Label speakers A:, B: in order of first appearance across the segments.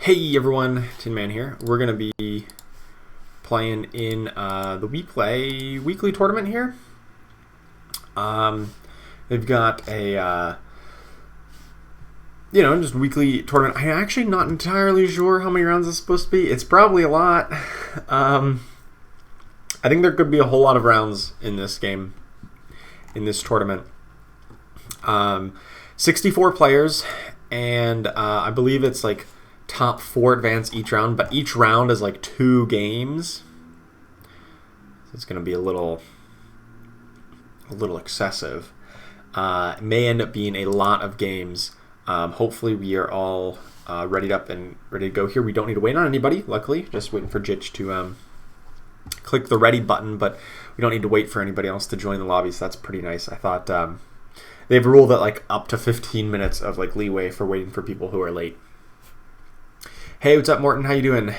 A: Hey everyone, Tin Man here. We're going to be playing in the We Play weekly tournament here. They've got a, just weekly tournament. I'm actually not entirely sure how many rounds it's supposed to be. It's probably a lot. I think there could be a whole lot of rounds in this game, in this tournament. 64 players, and I believe it's like top 4 advance each round, but each round is like 2 games. So it's going to be a little excessive. It may end up being a lot of games. Hopefully we are all ready to go here. We don't need to wait on anybody, luckily. Just waiting for Jitch to click the ready button, but we don't need to wait for anybody else to join the lobby, so that's pretty nice. I thought they've ruled that like up to 15 minutes of like leeway for waiting for people who are late. Hey, what's up, Morton? How you doing?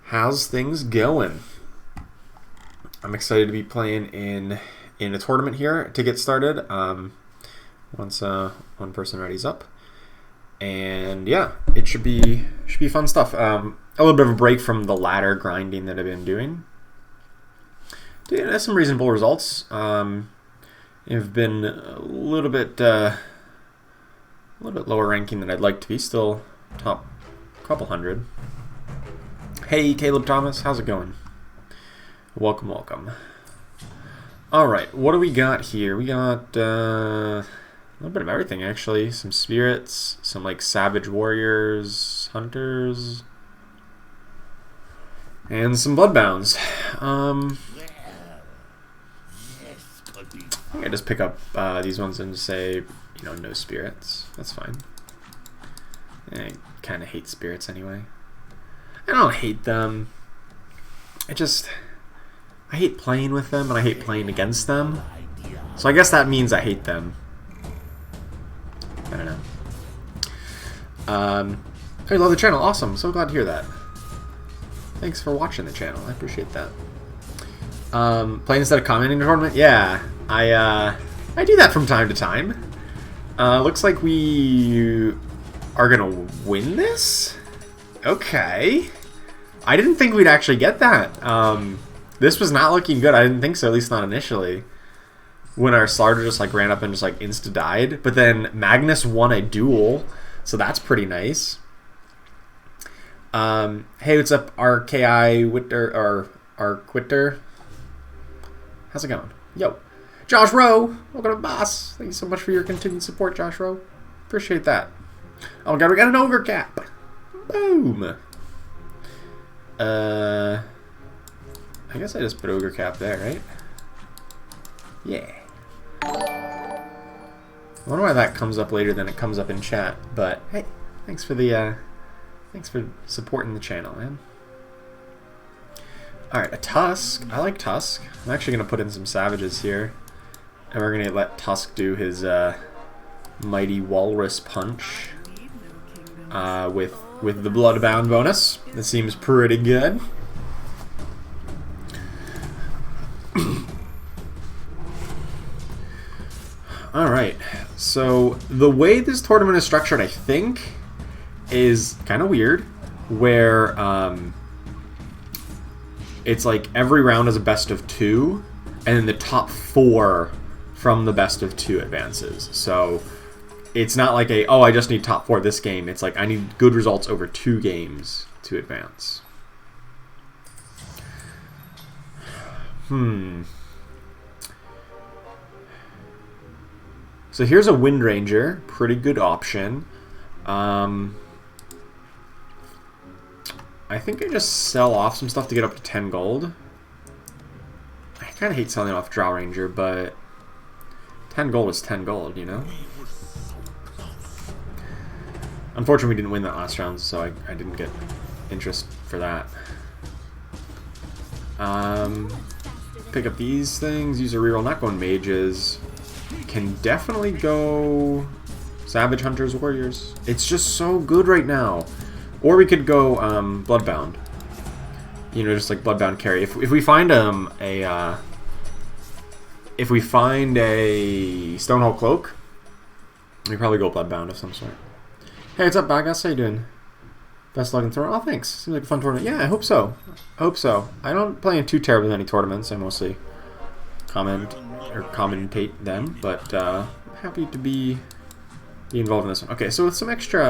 A: How's things going? I'm excited to be playing in a tournament here to get started. Once one person ready's up, and yeah, it should be fun stuff. A little bit of a break from the ladder grinding that I've been doing. That's some reasonable results. I've been a little bit lower ranking than I'd like to be. Still top couple hundred. Hey, Caleb Thomas, how's it going? Welcome. Alright, what do we got here? We got a little bit of everything, actually. Some spirits, some like savage warriors, hunters, and some bloodbounds. I think I just pick up these ones and just say, no spirits. That's fine. I kind of hate spirits anyway. I don't hate them. I hate playing with them, and I hate playing against them. So I guess that means I hate them. I don't know. I love the channel. Awesome. So glad to hear that. Thanks for watching the channel. I appreciate that. Playing instead of commenting in the tournament? Yeah. I do that from time to time. Looks like we are gonna win this? Okay. I didn't think we'd actually get that. This was not looking good. I didn't think so, at least not initially. When our starter just like ran up and just like insta-died. But then Magnus won a duel, so that's pretty nice. Hey, what's up, RKI Witter, or Quitter? How's it going? Yo. Josh Rowe, welcome to Boss. Thank you so much for your continued support, Josh Rowe. Appreciate that. Oh my god, we got an ogre cap. Boom. I guess I just put ogre cap there, right? Yeah. I wonder why that comes up later than it comes up in chat, but hey, thanks for supporting the channel, man. Alright, a Tusk. I like Tusk. I'm actually gonna put in some savages here. And we're gonna let Tusk do his mighty walrus punch. With the bloodbound bonus. That seems pretty good. Alright, so the way this tournament is structured, I think, is kind of weird, where it's like every round is a best of 2, and then the top 4 from the best of 2 advances. So it's not like I just need top 4 this game. It's like I need good results over 2 games to advance. So here's a Wind Ranger, pretty good option. I think I just sell off some stuff to get up to 10 gold. I kind of hate selling off Draw Ranger, but 10 gold is 10 gold, you know? Unfortunately, we didn't win that last round, so I didn't get interest for that. Pick up these things, use a reroll, not going mages. Can definitely go Savage Hunters Warriors. It's just so good right now. Or we could go Bloodbound. Just like Bloodbound carry. If we find a Stonehold Cloak, we probably go Bloodbound of some sort. Hey, what's up, Bagas? How you doing? Best luck in tournament. Oh, thanks. Seems like a fun tournament. Yeah, I hope so. I hope so. I don't play in too terribly many tournaments. I mostly commentate them, but I'm happy to be involved in this one. Okay, so with some extra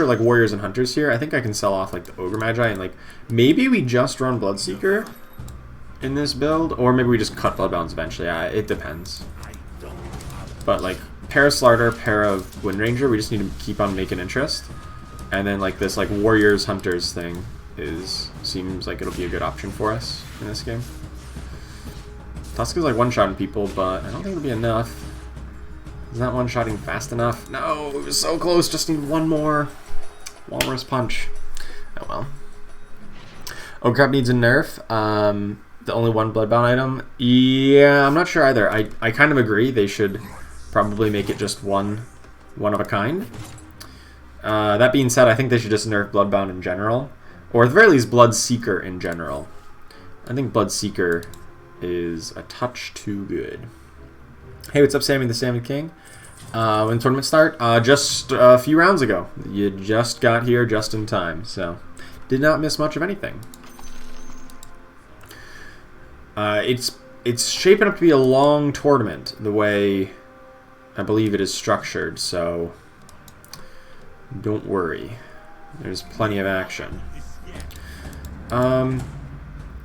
A: like warriors and hunters here, I think I can sell off like the ogre magi and like maybe we just run bloodseeker in this build, or maybe we just cut bloodbounds eventually. Yeah, it depends. But like pair of Slarter, pair of Wind Ranger, we just need to keep on making interest. And then like this like warriors hunters thing seems like it'll be a good option for us in this game. Tusk is like one-shotting people, but I don't think it'll be enough. Is not one-shotting fast enough? No, it was so close. Just need one more walrus punch. Oh well. Ogre Crab needs a nerf. The only one bloodbound item. Yeah, I'm not sure either. I kind of agree. They should probably make it just one of a kind. That being said, I think they should just nerf bloodbound in general, or at the very least Bloodseeker in general. I think Bloodseeker is a touch too good. Hey, what's up, Sammy the Salmon King? When tournament start? Just a few rounds ago. You just got here just in time, so did not miss much of anything. It's shaping up to be a long tournament, the way I believe it is structured, so don't worry. There's plenty of action.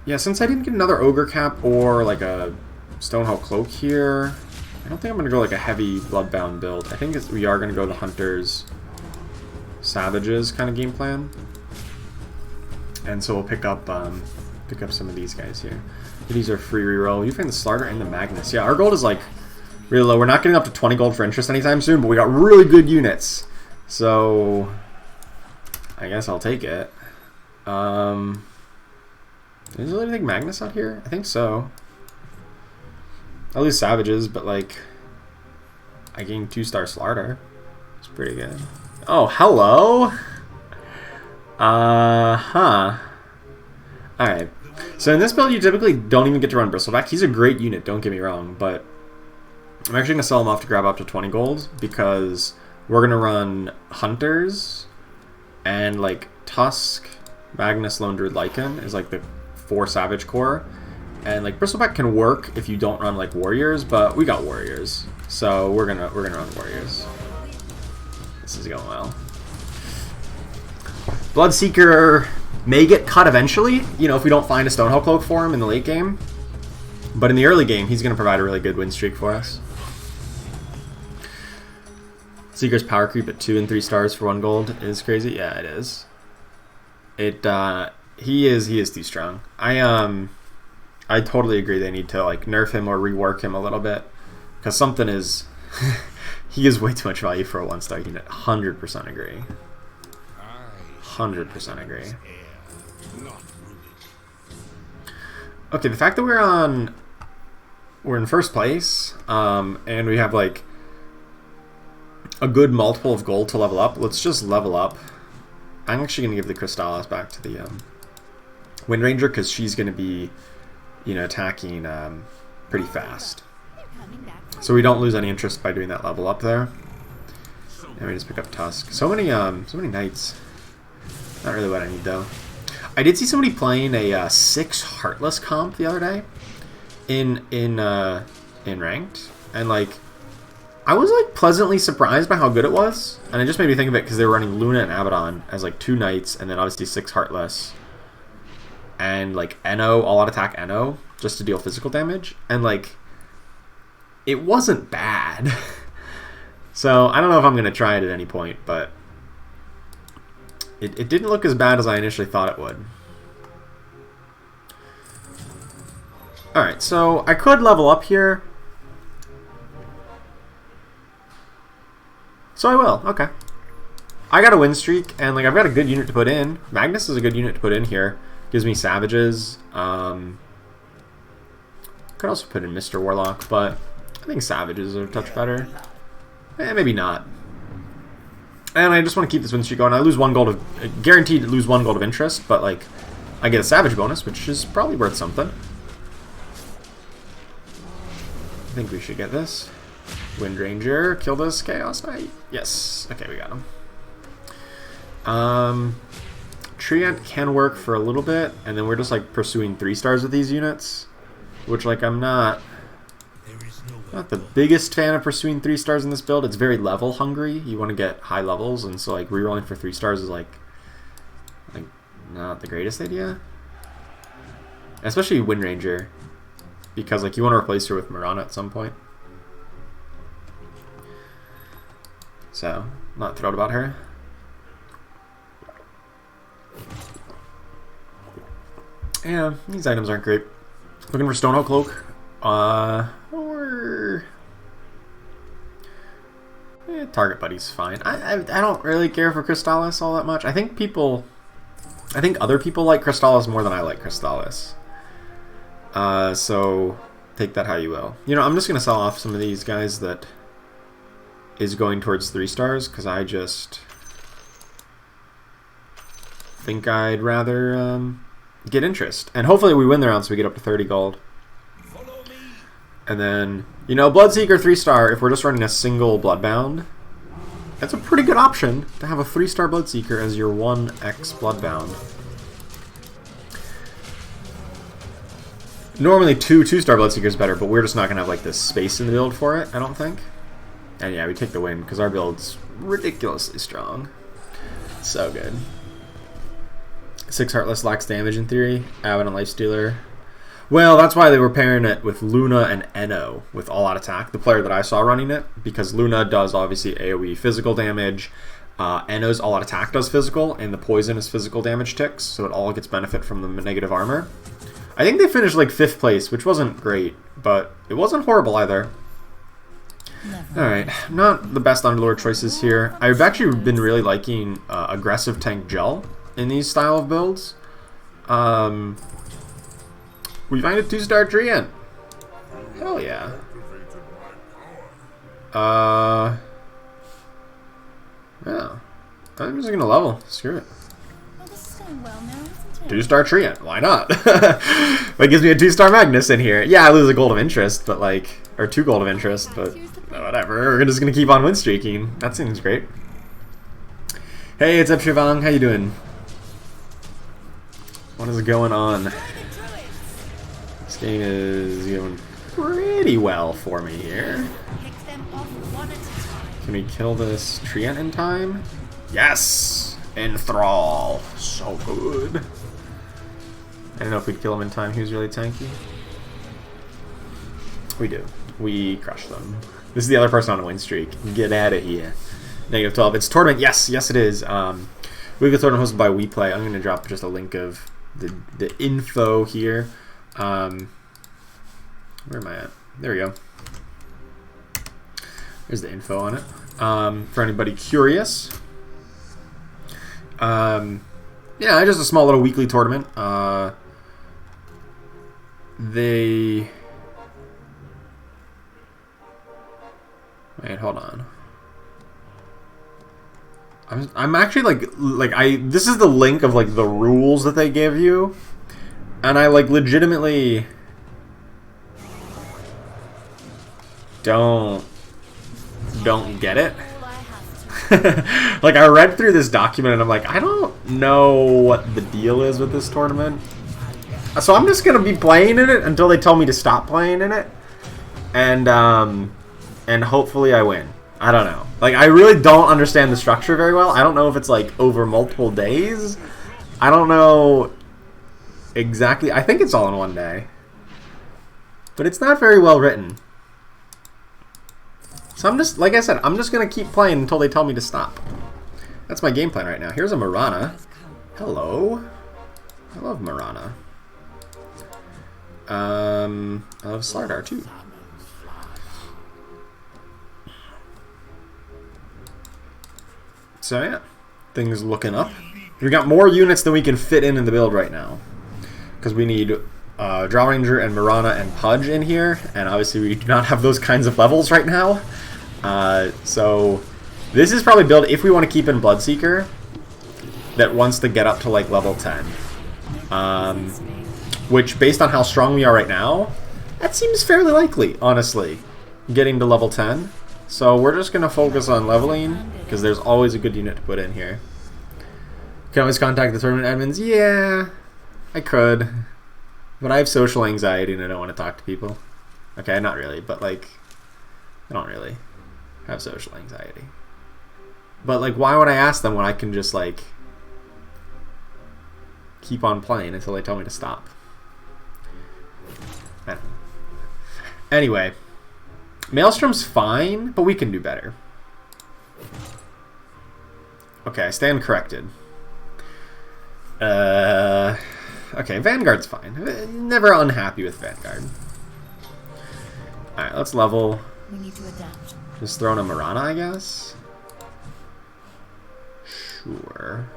A: Yeah, since I didn't get another Ogre Cap or like a Stonehull Cloak here, I don't think I'm going to go like a heavy Bloodbound build. I think we are going to go the Hunters, Savages kind of game plan. And so we'll pick up some of these guys here. These are free reroll. You find the Slarter and the Magnus. Yeah, our gold is like really low. We're not getting up to 20 gold for interest anytime soon, but we got really good units. So I guess I'll take it. Is there anything Magnus out here? I think so. I'll lose Savages, but like I gained 2-star Slarter. It's pretty good. Oh, hello. Alright. So in this build, you typically don't even get to run Bristleback. He's a great unit, don't get me wrong, but I'm actually going to sell him off to grab up to 20 gold because we're going to run Hunters and like Tusk, Magnus, Lone Druid, Lycan is like the 4 Savage core. And like Bristleback can work if you don't run like Warriors, but we got Warriors. So we're gonna run Warriors. This is going well. Bloodseeker may get cut eventually, you know, if we don't find a Stonehull Cloak for him in the late game. But in the early game, he's going to provide a really good win streak for us. Seeker's power creep at 2 and 3 stars for 1 gold is crazy. Yeah, it is. He is too strong. I totally agree they need to like nerf him or rework him a little bit, because something is he is way too much value for a 1-star unit. 100% agree. 100% agree. Okay, the fact that we're in first place, and we have like a good multiple of gold to level up. Let's just level up. I'm actually going to give the Crystallis back to the Wind Ranger because she's going to be, you know, attacking pretty fast. So we don't lose any interest by doing that level up there. And we just pick up Tusk. So many knights. Not really what I need though. I did see somebody playing a 6 Heartless comp the other day in ranked, and like I was like pleasantly surprised by how good it was, and it just made me think of it because they were running Luna and Abaddon as like 2 knights, and then obviously 6 Heartless, and like Eno, all out attack Eno just to deal physical damage, and like it wasn't bad. So I don't know if I'm gonna try it at any point, but it didn't look as bad as I initially thought it would. Alright, so I could level up here. So I will, okay. I got a win streak, and like I've got a good unit to put in. Magnus is a good unit to put in here. Gives me Savages. Could also put in Mr. Warlock, but I think Savages are a touch better. Maybe not. And I just want to keep this win streak going. I lose 1 gold of, guaranteed to lose 1 gold of interest, but like I get a Savage bonus, which is probably worth something. I think we should get this. Wind Ranger, kill this Chaos Knight. Yes. Okay, we got him. Treant can work for a little bit, and then we're just like pursuing 3 stars with these units, which like I'm not the biggest fan of pursuing 3 stars in this build. It's very level hungry. You want to get high levels, and so like rerolling for 3 stars is like not the greatest idea, especially Wind Ranger, because like you want to replace her with Marana at some point. So not thrilled about her. Yeah, these items aren't great. Looking for Stonehold Cloak. Or... Target Buddy's fine. I don't really care for Crystallis all that much. I think other people like Crystallis more than I like Crystallis. So take that how you will. You know, I'm just going to sell off some of these guys that is going towards 3 stars, because I just think I'd rather get interest. And hopefully we win the round so we get up to 30 gold. And then, you know, Bloodseeker 3-star, if we're just running a single Bloodbound, that's a pretty good option to have a 3-star Bloodseeker as your 1x Bloodbound. Normally 2-star Bloodseeker is better, but we're just not going to have like this space in the build for it, I don't think. And yeah, we take the win because our build's ridiculously strong. So good. 6 Heartless lacks damage in theory. Avid and Lifestealer. Well, that's why they were pairing it with Luna and Eno with all-out attack, the player that I saw running it, because Luna does obviously AoE physical damage, Eno's all-out attack does physical, and the poison is physical damage ticks, so it all gets benefit from the negative armor. I think they finished like 5th place, which wasn't great, but it wasn't horrible either. Alright, not the best Underlord choices here. I've actually been really liking aggressive tank gel in these style of builds. We find a 2-star Treant. Hell yeah. Yeah. I'm just gonna level. Screw it. 2-star Treant. Why not? That gives me a 2-star Magnus in here. Yeah, I lose a gold of interest, but like, or 2 gold of interest, but whatever. We're just gonna keep on win streaking. That seems great. Hey, it's up, Shivang. How you doing? What is going on? This game is going pretty well for me here. Can we kill this Treant in time? Yes! Enthrall. So good. I don't know if we'd kill him in time. He was really tanky. We do. We crush them. This is the other person on a win streak. Get out of here. Negative 12. It's tournament. Yes, yes it is. Weekly tournament hosted by WePlay. I'm going to drop just a link of the info here. Where am I at? There we go. There's the info on it. For anybody curious. Yeah, just a small little weekly tournament. Wait, hold on. I'm actually this is the link of like the rules that they give you, and I like legitimately don't get it. Like, I read through this document and I'm like, I don't know what the deal is with this tournament. So I'm just gonna be playing in it until they tell me to stop playing in it, and hopefully I win. I don't know. Like, I really don't understand the structure very well. I don't know if it's like over multiple days. I don't know exactly. I think it's all in one day, but it's not very well written. So I'm just, like I said, I'm just gonna keep playing until they tell me to stop. That's my game plan right now. Here's a Marana. Hello. I love Marana. I love Slardar too. So yeah, things looking up. We got more units than we can fit in the build right now, because we need Draw Ranger and Marana and Pudge in here, and obviously we do not have those kinds of levels right now. So this is probably build if we want to keep in Bloodseeker that wants to get up to like level 10. Which, based on how strong we are right now, that seems fairly likely, honestly, getting to level 10. So we're just going to focus on leveling, because there's always a good unit to put in here. Can always contact the tournament admins. Yeah, I could. But I have social anxiety and I don't want to talk to people. Okay, not really, but like, I don't really have social anxiety. But like, why would I ask them when I can just like keep on playing until they tell me to stop? I don't know. Anyway, Maelstrom's fine, but we can do better. Okay, I stand corrected. Okay, Vanguard's fine. Never unhappy with Vanguard. Alright, let's level.
B: We need to adapt.
A: Just throw in a Marana, I guess? Sure.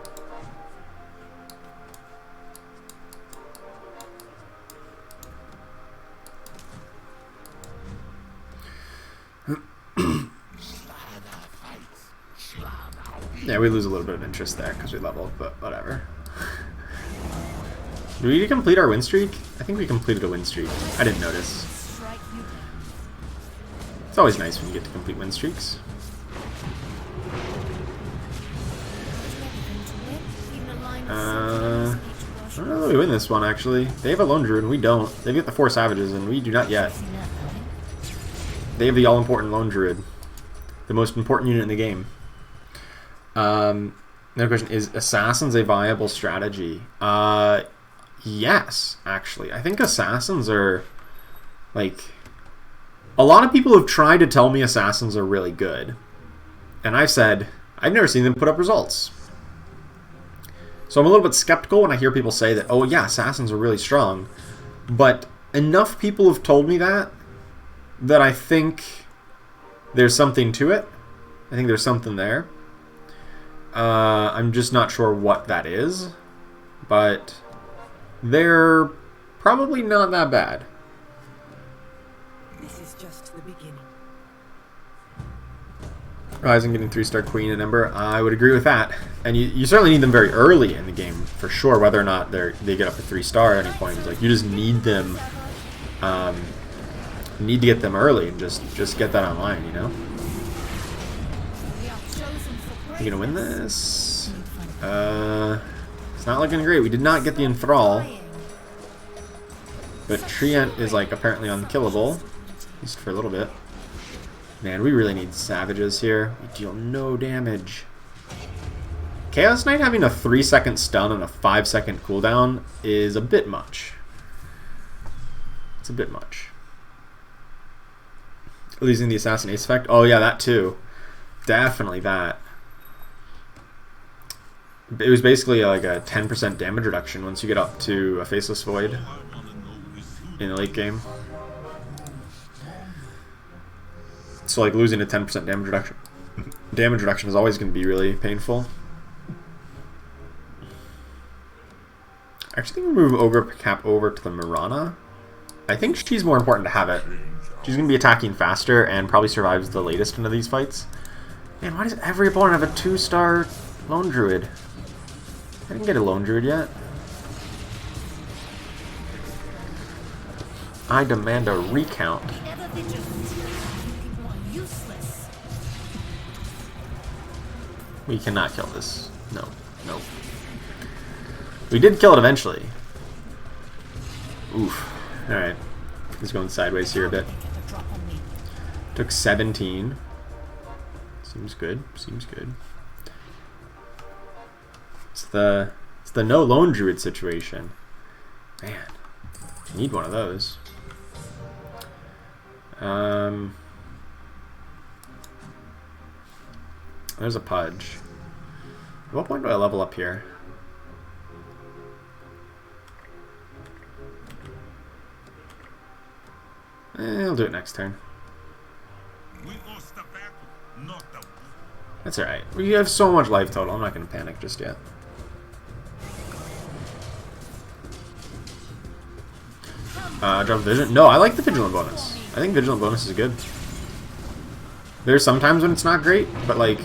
A: Yeah, we lose a little bit of interest there because we leveled, but whatever. Do we need to complete our win streak? I think we completed a win streak. I didn't notice. It's always nice when you get to complete win streaks. I don't know that we win this one, actually. They have a Lone Druid and we don't. They've got the 4 Savages and we do not yet. They have the all-important Lone Druid. The most important unit in the game. Another question, is Assassins a viable strategy? Yes, actually. I think Assassins are, like... A lot of people have tried to tell me Assassins are really good. And I've said, I've never seen them put up results. So I'm a little bit skeptical when I hear people say that, oh yeah, Assassins are really strong. But enough people have told me that I think there's something to it. I think there's something there. I'm just not sure what that is. But they're probably not that bad.
B: This is just the beginning.
A: Rising getting 3-star Queen and Ember, I would agree with that. And you certainly need them very early in the game, for sure, whether or not they get up to 3-star at any point. It's like, you just need them, need to get them early and just get that online, you know? You gonna win this? It's not looking great. We did not get the Enthrall. But Treant is, like, apparently unkillable. At least for a little bit. Man, we really need Savages here. We deal no damage. Chaos Knight having a 3-second stun and a 5-second cooldown is a bit much. It's a bit much. Losing the Assassin Ace effect? Oh yeah, that too. Definitely that. It was basically like a 10% damage reduction once you get up to a Faceless Void in the late game. So like losing a 10% damage reduction is always going to be really painful. I actually think we move Ogre Cap over to the Marana. I think she's more important to have it. She's going to be attacking faster and probably survives the latest into these fights. Man, why does every opponent have a 2-star Lone Druid? I didn't get a Lone Druid yet. I demand a recount. We cannot kill this. No. Nope. We did kill it eventually. Oof. Alright. It's going sideways here a bit. Took 17. Seems good. Seems good. It's the no Lone Druid situation. Man. I need one of those. There's a Pudge. At what point do I level up here? I'll do it next turn. That's alright. We have so much life total, I'm not going to panic just yet. Drop Vision? No, I like the Vigilant bonus. I think Vigilant bonus is good. There's some times when it's not great, but like,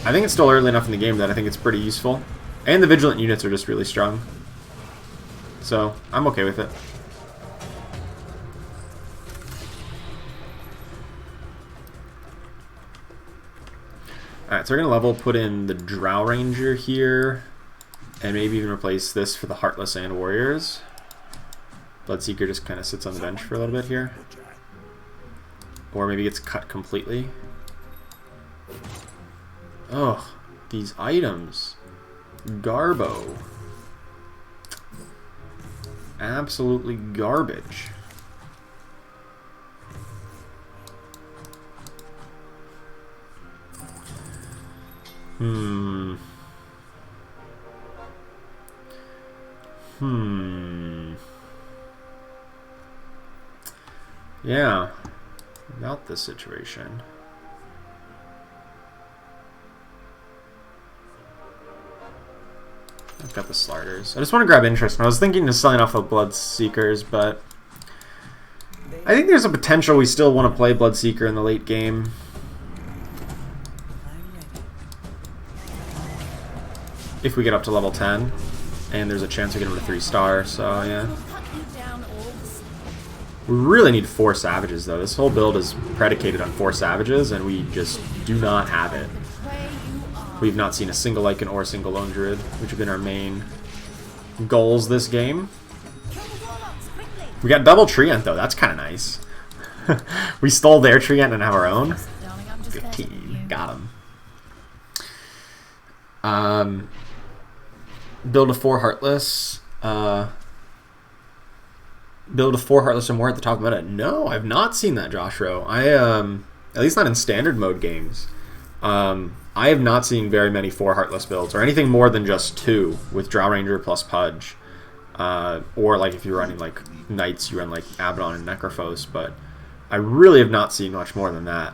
A: I think it's still early enough in the game that I think it's pretty useful. And the Vigilant units are just really strong. So, I'm okay with it. Alright, so we're going to level, put in the Drow Ranger here, and maybe even replace this for the Heartless and Warriors. Bloodseeker just kind of sits on the bench for a little bit here. Or maybe gets cut completely. Ugh, these items. Garbo. Absolutely garbage. Yeah, about this situation. I've got the Slarders. I just want to grab interest. And I was thinking of selling off the Bloodseekers, but I think there's a potential we still want to play Bloodseeker in the late game. If we get up to level 10, and there's a chance we get him to 3-star, so yeah. We really need 4 Savages, though. This whole build is predicated on 4 Savages, and we just do not have it. We've not seen a single Lycan or a single Lone Druid, which have been our main goals this game. We got double Treant, though. That's kind of nice. We stole their Treant and have our own. 15. Got him. Build a 4 Heartless. Build a 4 Heartless or more at the top of the meta. No, I've not seen that, Joshua. At least not in standard mode games. I have not seen very many 4 Heartless builds, or anything more than just 2 with Drow Ranger plus Pudge. Or like if you're running like Knights, you run like Abaddon and Necrophos, but I really have not seen much more than that.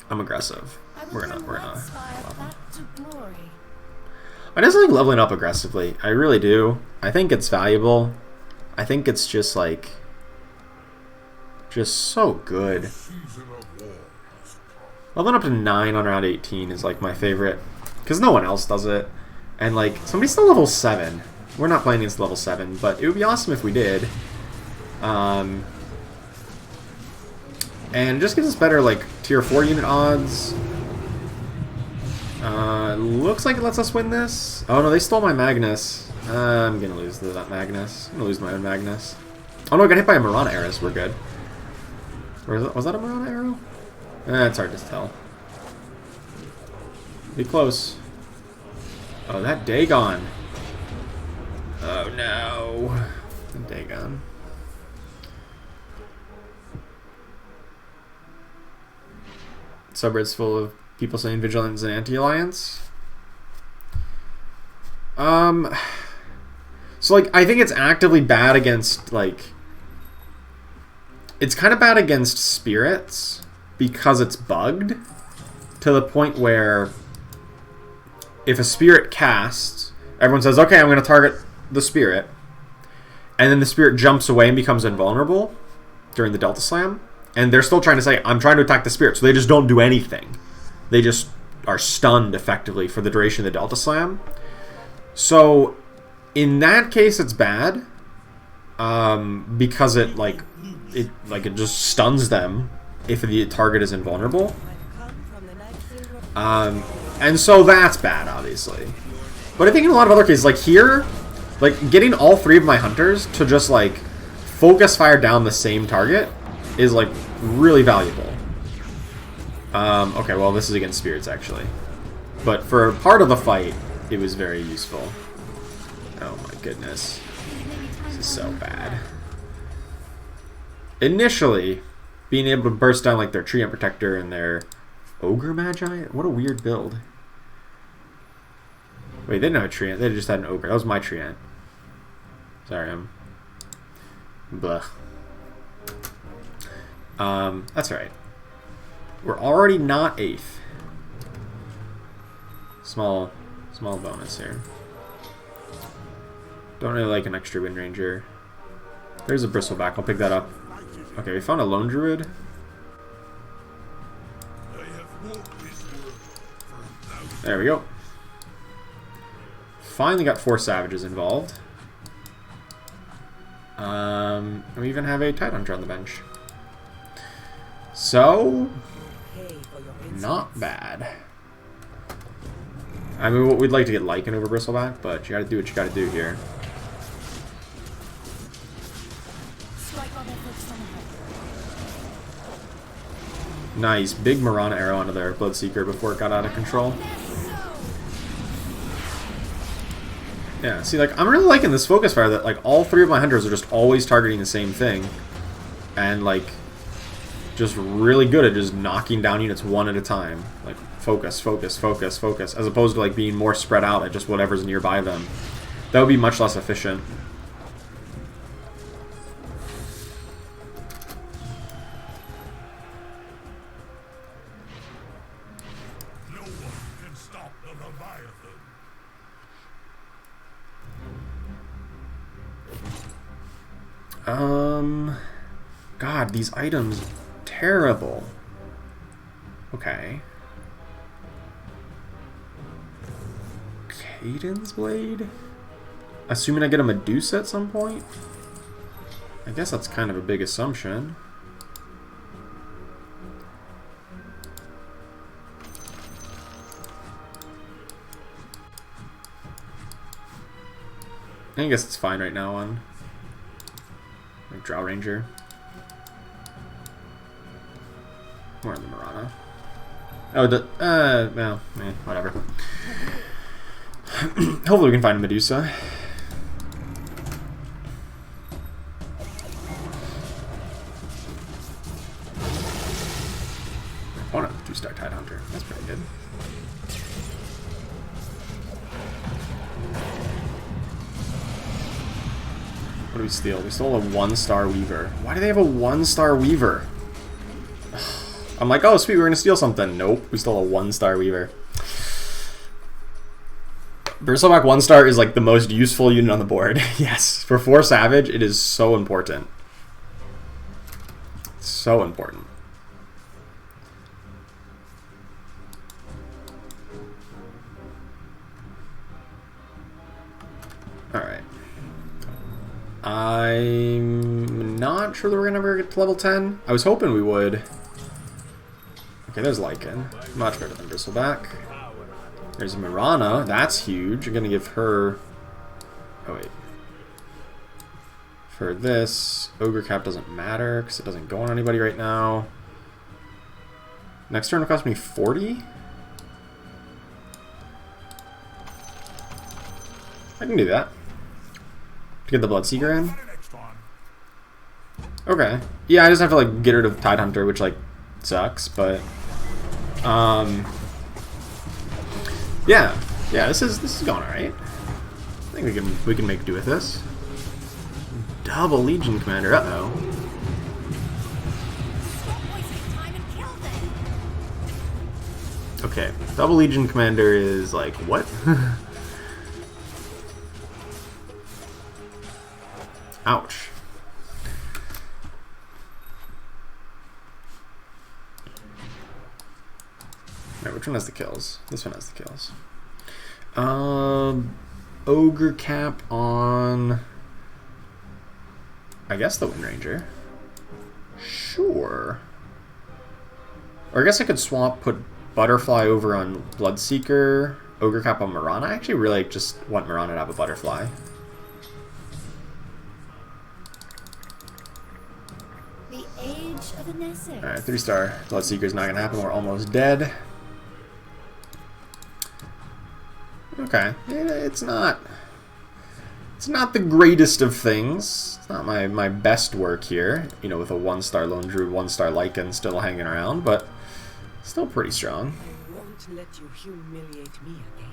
A: I'm aggressive. We're gonna level. I just like leveling up aggressively. I really do. I think it's valuable. I think it's just like so good. Leveling up to 9 on round 18 is like my favorite, because no one else does it. And like, somebody's still level 7. We're not playing against level 7, but it would be awesome if we did. And it just gives us better like tier 4 unit odds. Looks like it lets us win this. Oh no, they stole my Magnus. I'm gonna lose that Magnus. I'm gonna lose my own Magnus. Oh no, I got hit by a Marana Arrows. We're good. Was that a Marana Arrow? It's hard to tell. Be close. Oh, that Dagon. Oh no. Dagon. Subreddit's full of people saying Vigilance and Anti-Alliance. So like, I think it's actively bad against like, it's kind of bad against spirits because it's bugged to the point where if a spirit casts, everyone says, okay, I'm going to target the spirit, and then the spirit jumps away and becomes invulnerable during the Delta Slam, and they're still trying to say, I'm trying to attack the spirit, so they just don't do anything. They just are stunned effectively for the duration of the Delta Slam. So in that case, it's bad because it just stuns them if the target is invulnerable. And so that's bad, obviously. But I think in a lot of other cases, like here, like getting all 3 of my hunters to just like focus fire down the same target is like really valuable. Okay, well this is against spirits actually. But for part of the fight, it was very useful. Oh my goodness. This is so bad. Initially, being able to burst down like their Treant Protector and their Ogre Magi? What a weird build. Wait, they didn't have a Treant. They just had an Ogre. That was my Treant. Sorry, I'm... Blah. That's alright. We're already not 8th. Small bonus here. Don't really like an extra Wind Ranger. There's a Bristleback. I'll pick that up. Okay, we found a Lone Druid. There we go. Finally got 4 Savages involved. We even have a Tidehunter on the bench. So,
B: for your insolence.
A: Not bad. I mean, we'd like to get Lycan over Bristleback, but you gotta do what you gotta do here.
B: Strike while they're focused on the head.
A: Nice. Big Marana arrow onto their Bloodseeker before it got out of control. Yeah, see, like, I'm really liking this focus fire that, like, all three of my hunters are just always targeting the same thing. And, like, just really good at just knocking down units one at a time. Like, focus, focus, focus, focus. As opposed to, like, being more spread out at just whatever's nearby them. That would be much less efficient.
C: No one can stop the Leviathan.
A: God, these items, terrible. Okay. Cadence Blade? Assuming I get a Medusa at some point? I guess that's kind of a big assumption. I guess it's fine right now on like Drow Ranger. More on the Marana. Oh, well, whatever. Hopefully we can find a Medusa. Oh no, 2-star Tidehunter. That's pretty good. What do we steal? We stole a 1-star Weaver. Why do they have a 1-star Weaver? I'm like, oh sweet, we're gonna steal something. Nope, we stole a 1-star Weaver. Bristleback 1-star is like the most useful unit on the board. Yes, for 4 Savage, it is so important. So important. Alright. I'm not sure that we're gonna ever get to level 10. I was hoping we would. Okay, there's Lycan. Much better than Bristleback. There's Marana. That's huge. I'm gonna give her... Oh, wait. For this, Ogre Cap doesn't matter because it doesn't go on anybody right now. Next turn will cost me 40? I can do that. To get the Bloodseeker in? Okay. Yeah, I just have to, like, get rid of Tidehunter, which, like, sucks, but... Yeah, this is going alright. I think we can make do with this. Double Legion Commander, uh-oh. Okay, Double Legion Commander is like, what? Ouch. Alright, which one has the kills? This one has the kills. Ogre Cap on... I guess the Wind Ranger. Sure. Or I guess I could swap, put Butterfly over on Bloodseeker, Ogre Cap on Marana. I actually really just want Marana to have a Butterfly.
B: The age of the Nessus.
A: Alright, 3-star Bloodseeker's not gonna happen. We're almost dead. Okay, it's not the greatest of things. It's not my best work here, you know, with a 1-star Lone Druid, 1-star Lycan still hanging around, but still pretty strong.
B: I won't let you humiliate me again.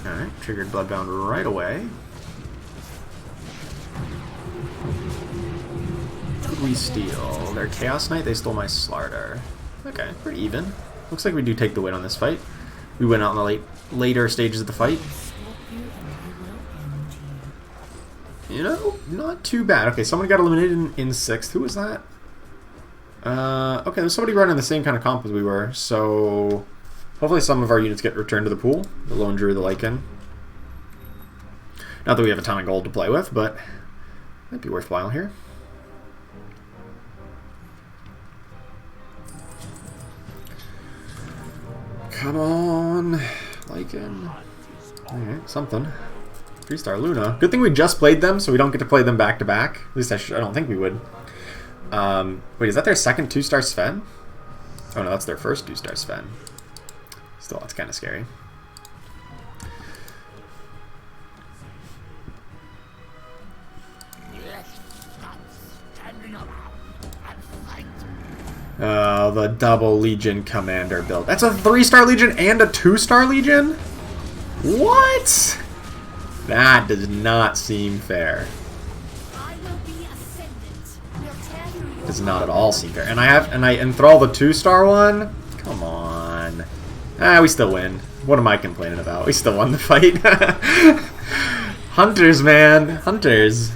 A: Alright, triggered Bloodbound right away. We steal their Chaos Knight, they stole my Slardar. Okay, pretty even. Looks like we do take the win on this fight. We went out in the later stages of the fight. You know, not too bad. Okay, someone got eliminated in 6th. Who was that? Okay, there's somebody running the same kind of comp as we were, so hopefully some of our units get returned to the pool. The Lone Druid, the Lycan. Not that we have a ton of gold to play with, but might be worthwhile here. Come on, Lycan. Alright, something. 3-star Luna. Good thing we just played them, so we don't get to play them back to back. At least I don't think we would. Wait, is that their second 2-star Sven? Oh no, that's their first 2-star Sven. Still, that's kind of scary. Oh, the double Legion Commander build. That's a 3-star Legion and a 2-star Legion? What? That does not seem fair. Does not at all seem fair. And I enthrall the 2-star one? Come on. Ah, we still win. What am I complaining about? We still won the fight. Hunters, man. Hunters.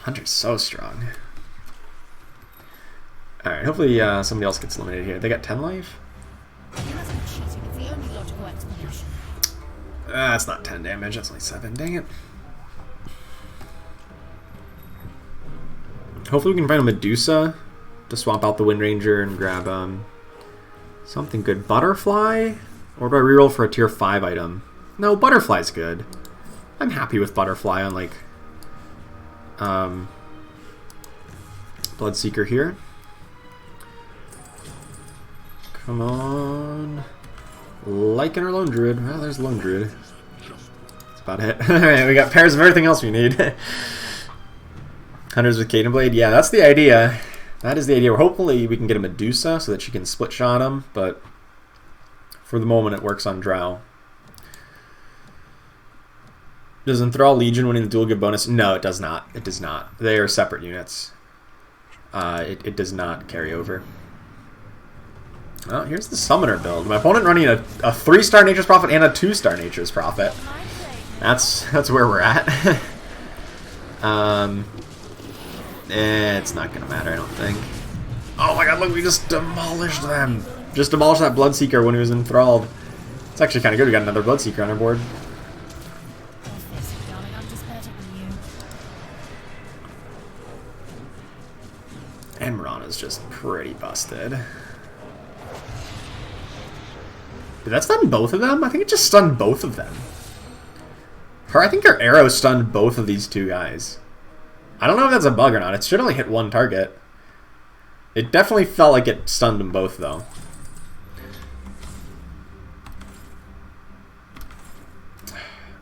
A: Hunter's so strong. Alright, hopefully somebody else gets eliminated here. They got 10 life? That's not 10 damage, that's only 7. Dang it. Hopefully we can find a Medusa to swap out the Wind Ranger and grab something good. Butterfly? Or do I reroll for a tier 5 item? No, Butterfly's good. I'm happy with Butterfly on like Bloodseeker here. Come on. Lycan or Lone Druid? Well, there's Lone Druid. That's about it. Alright, we got pairs of everything else we need. Hunters with Caden Blade? Yeah, that's the idea. That is the idea. Hopefully we can get a Medusa so that she can split shot him, but for the moment it works on Drow. Does Enthrall Legion winning the duel give bonus? No, it does not. It does not. They are separate units. It does not carry over. Oh, here's the Summoner build. My opponent running a 3-star Nature's Prophet and a 2-star Nature's Prophet. That's where we're at. It's not gonna matter, I don't think. Oh my god, look, we just demolished them. Just demolished that Bloodseeker when he was enthralled. It's actually kind of good. We got another Bloodseeker on our board. And Mirana's just pretty busted. Did that stun both of them? I think it just stunned both of them. I think her arrow stunned both of these two guys. I don't know if that's a bug or not. It should only hit one target. It definitely felt like it stunned them both, though.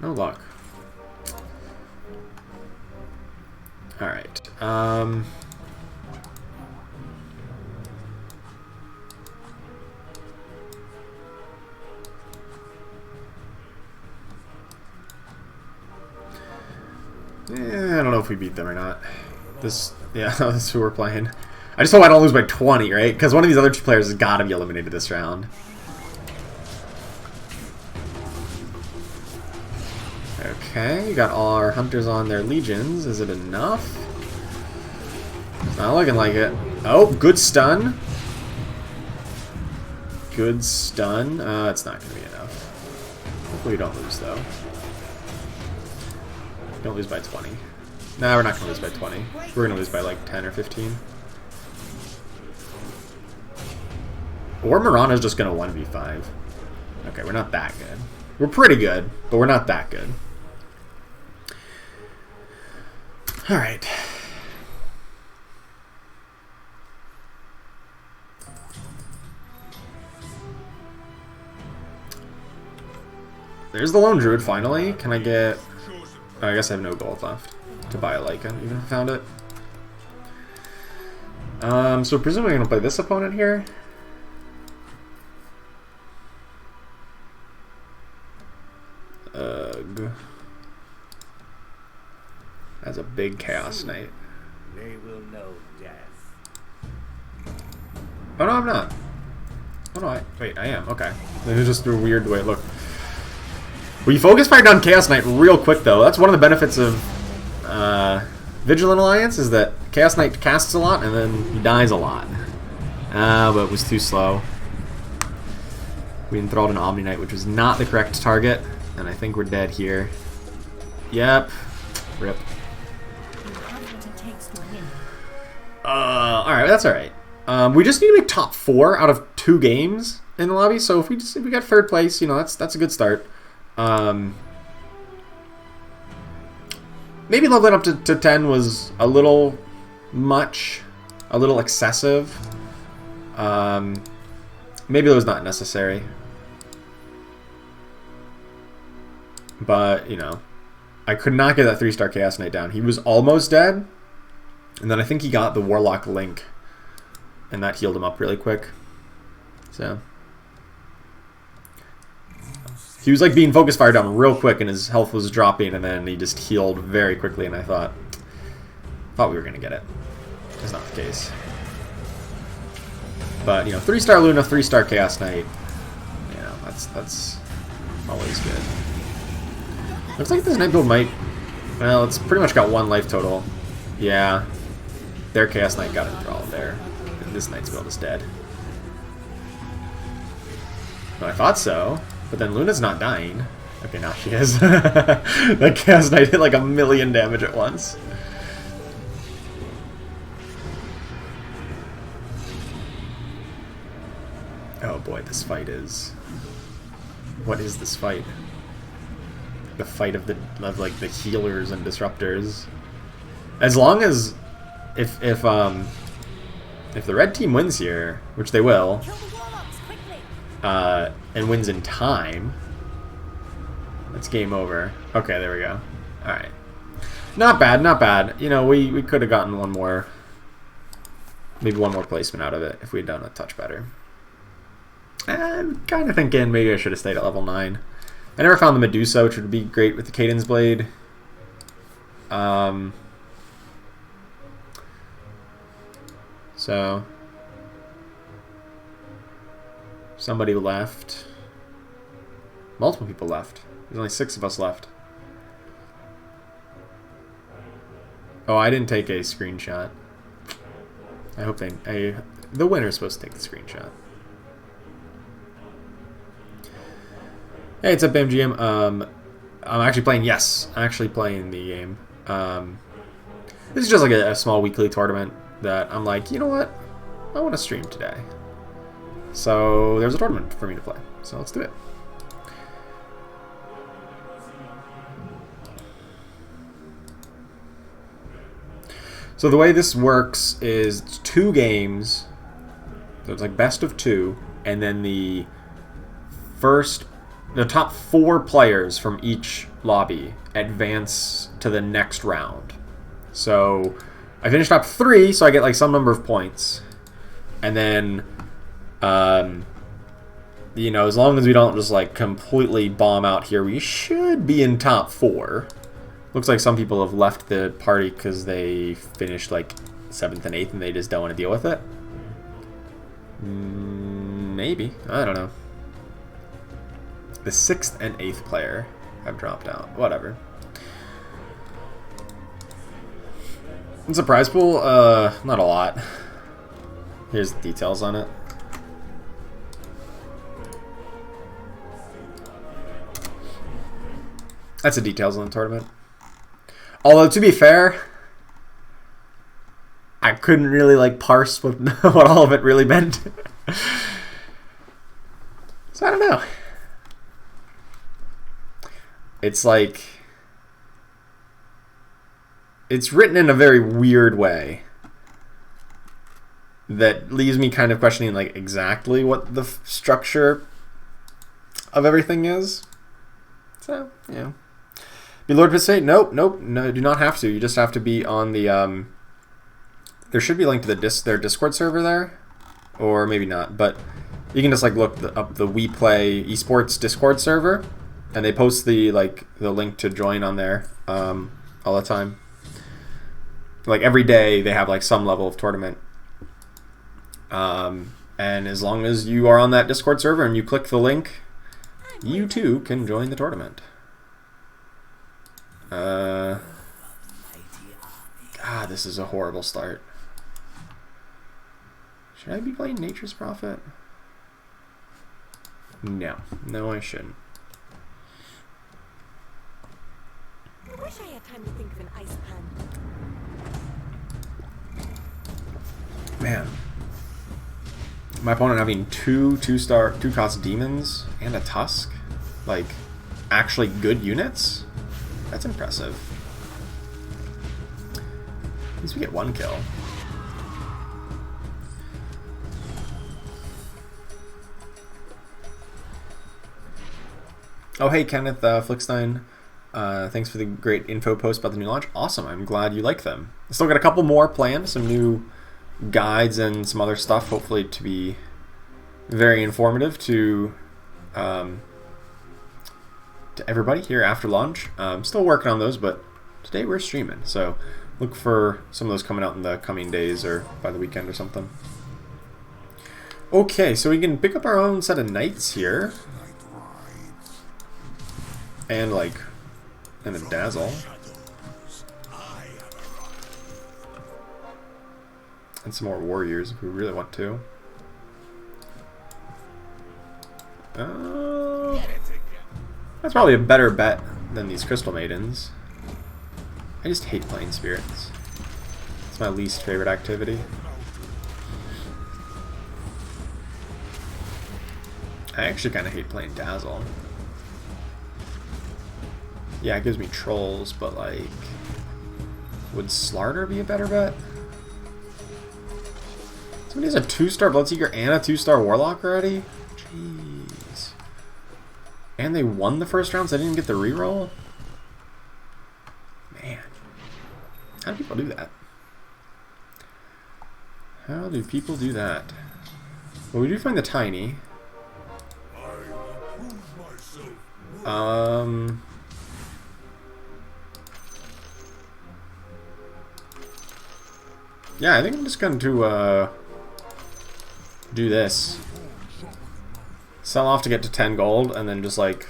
A: No luck. Alright. I don't know if we beat them or not. Yeah, this is who we're playing. I just hope I don't lose by 20, right? Because one of these other two players has got to be eliminated this round. Okay, we got all our hunters on their legions. Is it enough? It's not looking like it. Oh, good stun. Good stun. It's not going to be enough. Hopefully we don't lose, though. Don't lose by 20. Nah, we're not going to lose by 20. We're going to lose by like 10 or 15. Or Mirana's just going to 1v5. Okay, we're not that good. We're pretty good, but we're not that good. Alright. There's the Lone Druid, finally. Can I get... Oh, I guess I have no gold left to buy a Lycan, even if I found it. So presumably I'm going to play this opponent here. Ugh. That's a big Chaos Knight.
C: They will know death.
A: Oh no, I'm not. Oh no, wait, I am. Okay. It was just a weird way it looked. Well, you focus fire down Chaos Knight real quick, though. That's one of the benefits of Vigilant Alliance, is that Chaos Knight casts a lot and then he dies a lot. But it was too slow. We enthralled an Omni Knight, which was not the correct target, and I think we're dead here. Yep. Rip.
B: You have what it takes to win.
A: Alright, that's alright. We just need to make top 4 out of 2 games in the lobby, so if we got 3rd place, you know, that's a good start. Maybe leveling up to 10 was a little much, a little excessive. Maybe it was not necessary. But, you know, I could not get that 3-star Chaos Knight down. He was almost dead, and then I think he got the Warlock Link, and that healed him up really quick. So he was like being focus fired down real quick, and his health was dropping, and then he just healed very quickly, and I thought we were gonna get it. That's not the case. But, you know, 3-star Luna, 3-star Chaos Knight, you know, that's always good. Looks like this Knight build might... Well, it's pretty much got 1 life total. Yeah. Their Chaos Knight got enthralled there. And this Knight's build is dead. Well, I thought so. But then Luna's not dying. Okay, now she is. That Chaos Knight hit like 1,000,000 damage at once. Oh boy, this fight is... What is this fight? The fight of like the healers and disruptors. As long as if the red team wins here, which they will,
B: Kill the warlocks quickly.
A: and wins in time, that's game over. Okay, there we go. All right, not bad, not bad. You know, we could have gotten maybe one more placement out of it if we'd done a touch better. I'm kind of thinking maybe I should have stayed at level 9. I never found the Medusa, which would be great with the Cadence Blade. So somebody left. Multiple people left. There's only 6 of us left. Oh, I didn't take a screenshot. I hope the winner's supposed to take the screenshot. Hey, it's up, MGM. I'm actually playing. Yes, I'm actually playing the game. This is just like a small weekly tournament that I'm like, you know what? I want to stream today. So there's a tournament for me to play. So let's do it. So the way this works is it's 2 games. So it's like best of 2, and then the top 4 players from each lobby advance to the next round. So I finished top 3, so I get like some number of points. And then, you know, as long as we don't just like completely bomb out here, we should be in top 4. Looks like some people have left the party because they finished like 7th and 8th and they just don't want to deal with it. Maybe. I don't know. The 6th and 8th player have dropped out. Whatever. It's a prize pool? Not a lot. Here's the details on it. That's the details on the tournament. Although, to be fair, I couldn't really like parse what all of it really meant. So I don't know. It's like, it's written in a very weird way that leaves me kind of questioning like exactly what the structure of everything is. So, yeah. Be Lord Pisate? Nope, no, do not have to. You just have to be on the, there should be a link to their Discord server there, or maybe not, but you can just like look up the We Play Esports Discord server, and they post the link to join on there all the time. Like every day they have like some level of tournament, and as long as you are on that Discord server and you click the link, you too can join the tournament. God, this is a horrible start. Should I be playing Nature's Prophet? No. No, I shouldn't.
B: I wish I had time to think of an ice pun.
A: Man. My opponent having two cost demons and a tusk, like actually good units. That's impressive. At least we get one kill. Oh hey Kenneth Flickstein, thanks for the great info post about the new launch. Awesome, I'm glad you like them. I still got a couple more planned, some new guides and some other stuff, hopefully to be very informative to everybody here after launch. Still working on those, but today we're streaming, so look for some of those coming out in the coming days or by the weekend or something. Okay, so we can pick up our own set of knights here. And like, and a dazzle. And some more warriors if we really want to. That's probably a better bet than these crystal maidens. I just hate playing spirits. It's my least favorite activity. I actually kind of hate playing dazzle. Yeah, it gives me trolls, but like, would Slarter be a better bet? Somebody has a 2-star Bloodseeker and a 2-star Warlock already? Jeez. And they won the first round, so they didn't get the reroll? Man. How do people do that? How do people do that? Well, we do find the tiny. Yeah, I think I'm just going to do this. Sell off to get to 10 gold, and then just like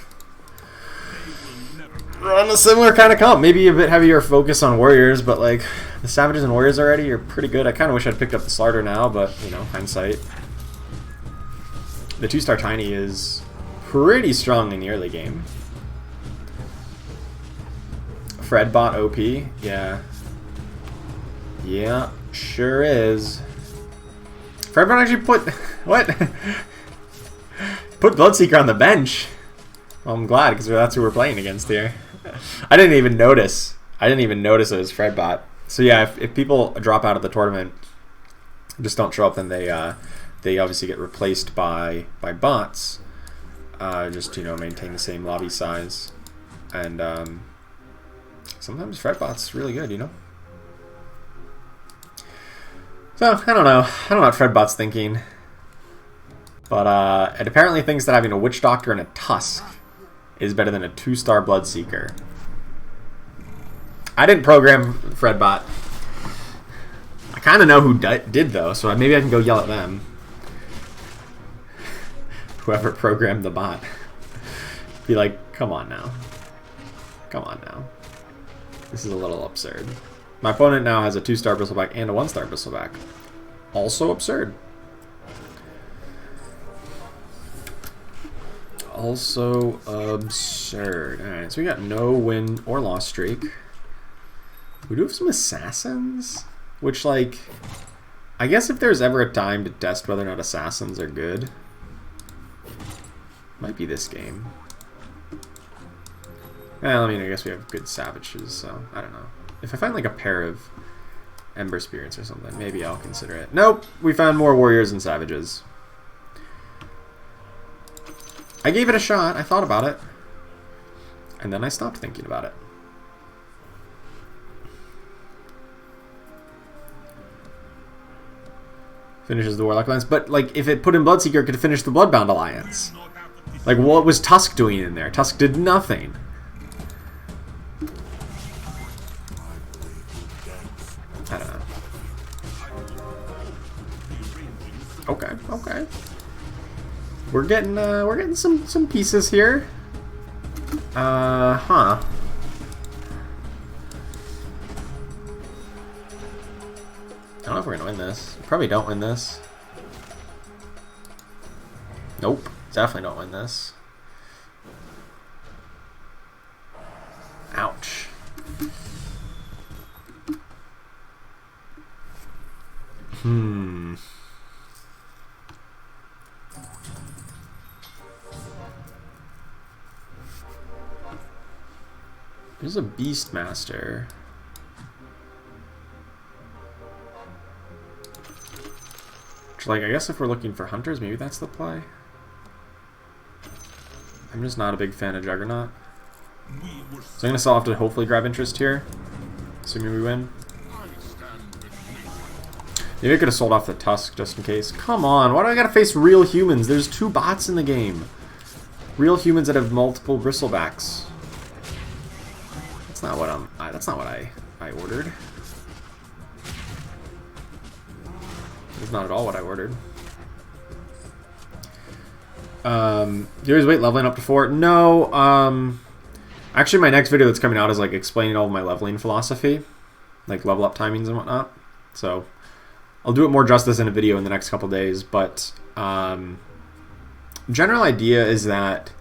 A: run a similar kind of comp. Maybe a bit heavier focus on warriors, but like the savages and warriors already are pretty good. I kind of wish I'd picked up the Slarter now, but you know, hindsight. The 2-star tiny is pretty strong in the early game. Fredbot OP, yeah. Yeah, sure is. Fredbot actually put what? Put Bloodseeker on the bench. Well, I'm glad because that's who we're playing against here. I didn't even notice. I didn't even notice it was Fredbot. So yeah, if people drop out of the tournament, just don't show up, then they obviously get replaced by bots. Just you know, maintain the same lobby size, and sometimes Fredbot's really good, you know. So I don't know what Fredbot's thinking, but it apparently thinks that having a Witch Doctor and a Tusk is better than a 2-star Bloodseeker. I didn't program Fredbot. I kind of know who did though, so maybe I can go yell at them. Whoever programmed the bot. Be like, come on now. Come on now. This is a little absurd. My opponent now has a 2-star Bristleback and a 1-star Bristleback. Also absurd. Also absurd. Alright, so we got no win or loss streak. We do have some assassins, which like, I guess if there's ever a time to test whether or not assassins are good, might be this game. Well, I mean, I guess we have good savages, so I don't know. If I find like a pair of Ember Spirits or something, maybe I'll consider it. Nope, we found more warriors and savages. I gave it a shot, I thought about it, and then I stopped thinking about it. Finishes the Warlock Alliance, but like if it put in Bloodseeker, it could finish the Bloodbound Alliance. Like what was Tusk doing in there? Tusk did nothing. I don't know. Okay, okay. We're getting some pieces here. Huh. I don't know if we're gonna win this. Probably don't win this. Nope. Definitely don't win this. Ouch. There's a Beastmaster. Like, I guess if we're looking for hunters, maybe that's the play. I'm just not a big fan of Juggernaut. So I'm going to still have to hopefully grab interest here, assuming we win. Maybe I could have sold off the Tusk just in case. Come on, why do I gotta face real humans? There's 2 bots in the game. Real humans that have multiple bristlebacks. That's not what I ordered. It's not at all what I ordered. You always wait leveling up to 4? No, actually my next video that's coming out is like explaining all of my leveling philosophy. Like level up timings and whatnot. So I'll do it more justice in a video in the next couple days, but general idea is that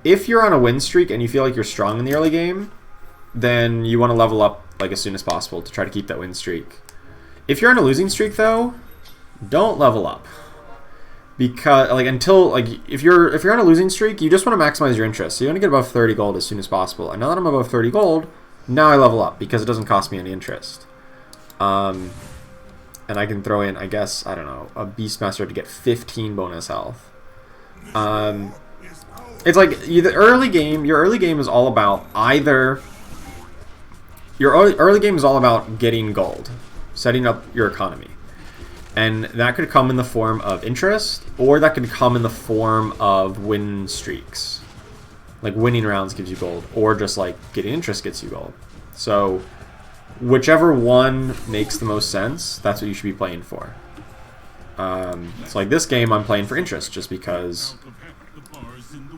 A: if you're on a win streak and you feel like you're strong in the early game, then you want to level up like as soon as possible to try to keep that win streak. If you're on a losing streak though, don't level up. Because like if you're on a losing streak, you just want to maximize your interest. So you want to get above 30 gold as soon as possible. And now that I'm above 30 gold, now I level up because it doesn't cost me any interest. And I can throw in, I guess, I don't know, a Beastmaster to get 15 bonus health. It's like your early game is all about either your early game is all about getting gold, setting up your economy. And that could come in the form of interest, or that could come in the form of win streaks. Like winning rounds gives you gold, or just like getting interest gets you gold. So whichever one makes the most sense, that's what you should be playing for. So like this game, I'm playing for interest just because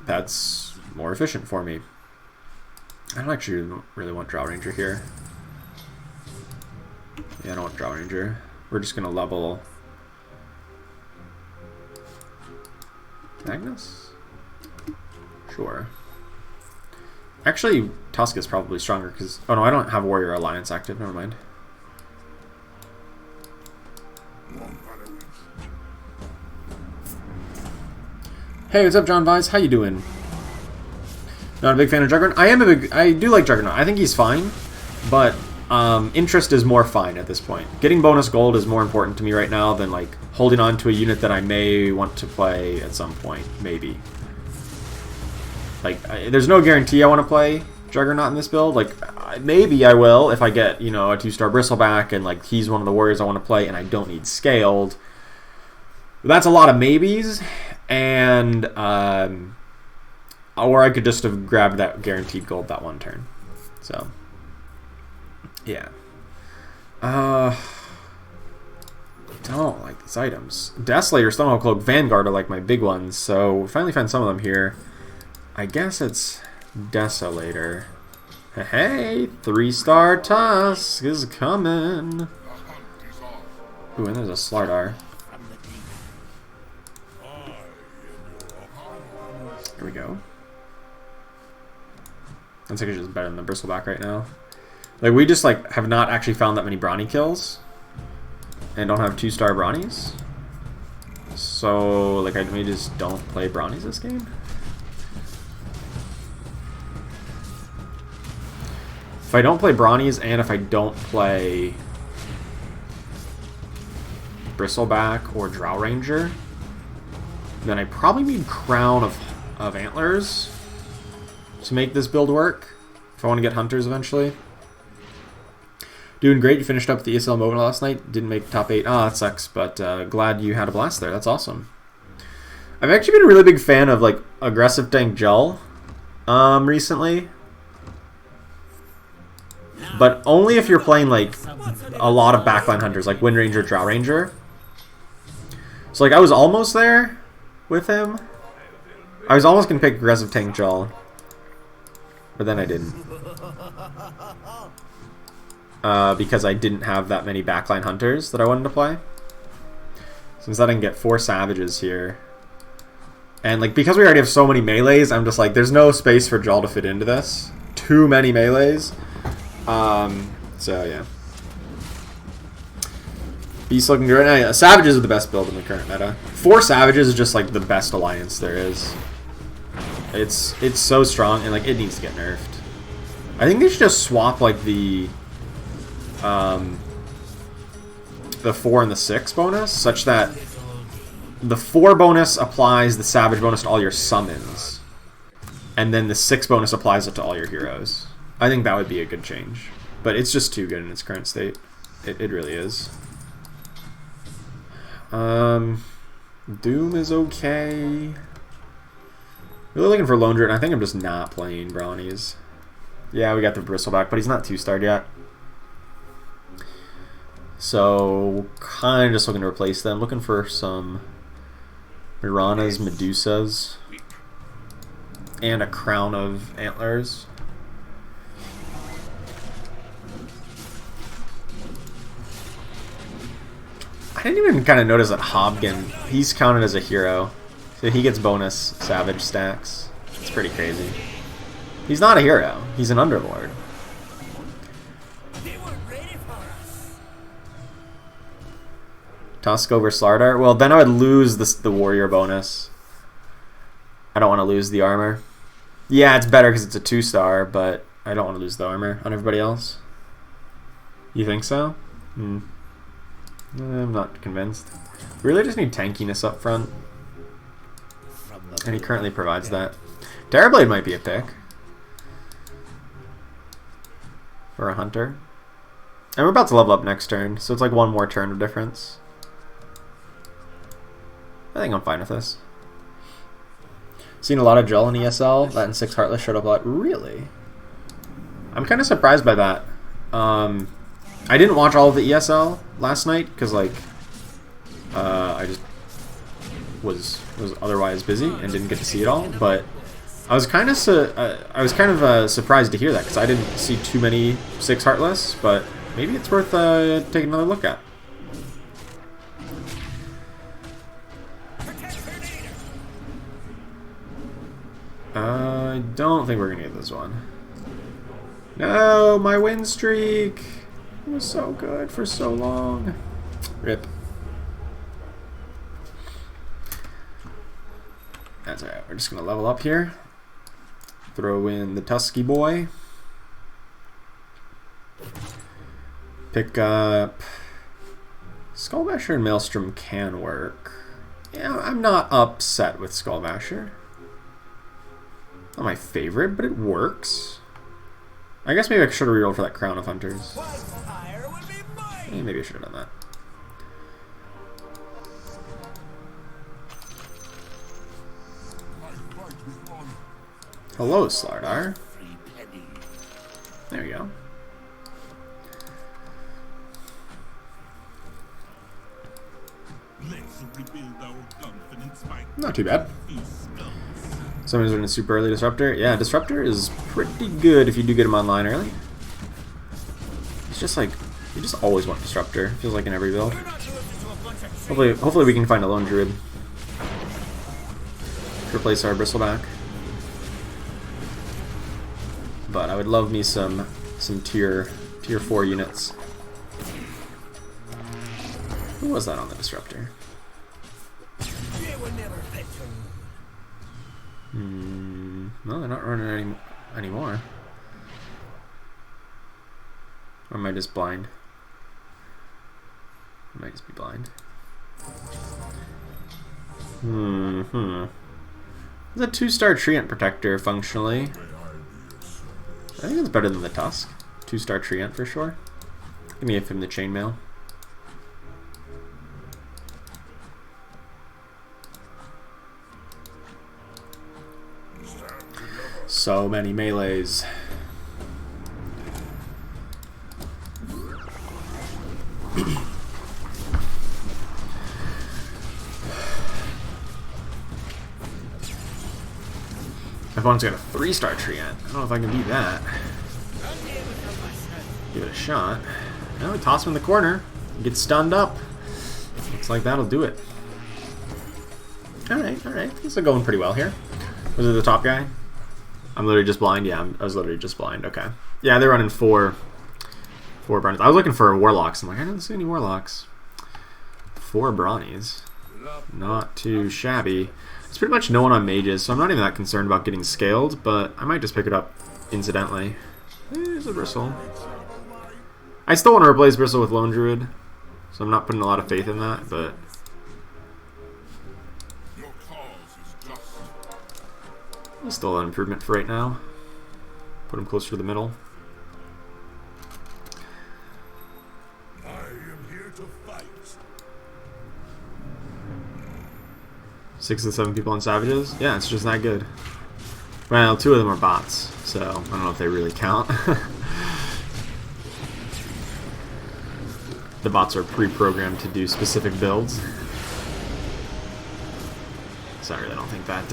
A: that's more efficient for me. I don't actually really want Drow Ranger here. Yeah, I don't want Drow Ranger. We're just gonna level Magnus? Sure. Actually, Tusk is probably stronger because... Oh no, I don't have Warrior Alliance active. Never mind. Hey, what's up, John Vise? How you doing? Not a big fan of Juggernaut. I do like Juggernaut. I think he's fine, but interest is more fine at this point. Getting bonus gold is more important to me right now than like holding on to a unit that I may want to play at some point, maybe. Like, there's no guarantee I want to play Juggernaut in this build. Like, maybe I will if I get, you know, a 2-star Bristleback and like he's one of the warriors I want to play and I don't need scaled. But that's a lot of maybes, and or I could just have grabbed that guaranteed gold that one turn. So, yeah. Don't like these items. Desolator, Stonehold Cloak, Vanguard are like my big ones, so we finally found some of them here. I guess it's Desolator. Hey, 3-star Tusk is coming. Ooh, and there's a Slardar. Here we go. That's actually just better than the Bristleback right now. Like, we just like have not actually found that many Brawny kills, and don't have 2-star Brawnies. So like we just don't play Brawnies this game. If I don't play Brawnies and if I don't play Bristleback or Drow Ranger, then I probably need Crown of Antlers to make this build work if I want to get Hunters eventually. Doing great. You finished up the ESL MOBA last night. Didn't make top 8. Ah, that sucks, but glad you had a blast there. That's awesome. I've actually been a really big fan of like aggressive tank gel recently. But only if you're playing like a lot of backline hunters, like Wind Ranger, Drow Ranger. So like I was almost there with him. I was almost gonna pick aggressive tank gel, but then I didn't. Because I didn't have that many backline hunters that I wanted to play. So instead I can get 4 savages here. And like because we already have so many melees, I'm just like, there's no space for Jal to fit into this. Too many melees. So yeah. Beast looking good. Yeah, Savages are the best build in the current meta. 4 Savages is just like the best alliance there is. It's so strong and like it needs to get nerfed. I think they should just swap like the 4 and the 6 bonus, such that the 4 bonus applies the Savage bonus to all your summons, and then the 6 bonus applies it to all your heroes. I think that would be a good change, but it's just too good in its current state. It really is. Doom is okay. Really looking for Lone Druid, and I think I'm just not playing Brownies. Yeah, we got the Bristleback, but he's not 2-starred yet. So, kind of just looking to replace them. Looking for some Mirana's, Medusas, and a Crown of Antlers. I didn't even kind of notice that Hobgen, he's counted as a hero. So he gets bonus Savage stacks. It's pretty crazy. He's not a hero. He's an Underlord. Tusk over Slardar? Well, then I would lose the warrior bonus. I don't want to lose the armor. Yeah, it's better because it's a 2-star, but I don't want to lose the armor on everybody else. You think so? I'm not convinced. We really just need tankiness up front. And he currently provides that. Terrorblade might be a pick. For a hunter. And we're about to level up next turn, so it's like one more turn of difference. I think I'm fine with this. Seen a lot of Jell in ESL. That and 6 Heartless showed up a lot. Really? I'm kind of surprised by that. I didn't watch all of the ESL last night because like I just was otherwise busy and didn't get to see it all. But I was kind of surprised to hear that because I didn't see too many 6 Heartless. But maybe it's worth taking another look at. I don't think we're gonna get this one. No, my win streak. It was so good for so long. Rip. That's alright. We're just gonna level up here. Throw in the Tusky boy. Pick up Skullbasher and Maelstrom can work. Yeah, I'm not upset with Skullbasher. Not my favorite, but it works. I guess maybe I should have rerolled for that Crown of Hunters. Maybe I should have done that. Hello, Slardar. There we go. Not too bad. Someone's running super early Disruptor. Yeah, Disruptor is pretty good if you do get him online early. It's just like, you just always want Disruptor. Feels like in every build. Hopefully we can find a Lone Druid to replace our Bristleback. But I would love me some tier 4 units. Who was that on the Disruptor? No, they're not running anymore. Or am I just blind? I might just be blind. It's a 2-star Treant Protector, functionally. I think it's better than the Tusk. 2-star Treant for sure. Give me a from the Chainmail. So many melees. Everyone's got a 3-star Treant. I don't know if I can beat that. Give it a shot. No, we toss him in the corner. Get stunned up. Looks like that'll do it. Alright, alright. Things are going pretty well here. Was it the top guy? I'm literally just blind? Yeah, I was literally just blind. Okay. Yeah, they're running four Brownies. I was looking for Warlocks. I'm like, I didn't see any Warlocks. 4 Brownies. Not too shabby. It's pretty much no one on mages, so I'm not even that concerned about getting scaled, but I might just pick it up incidentally. There's a Bristle. I still want to replace Bristle with Lone Druid, so I'm not putting a lot of faith in that, but... Still an improvement for right now. Put him closer to the middle.
C: I am here to fight.
A: 6 to 7 people on Savages? Yeah, it's just that good. Well, 2 of them are bots, so I don't know if they really count. The bots are pre-programmed to do specific builds. Sorry, I don't think that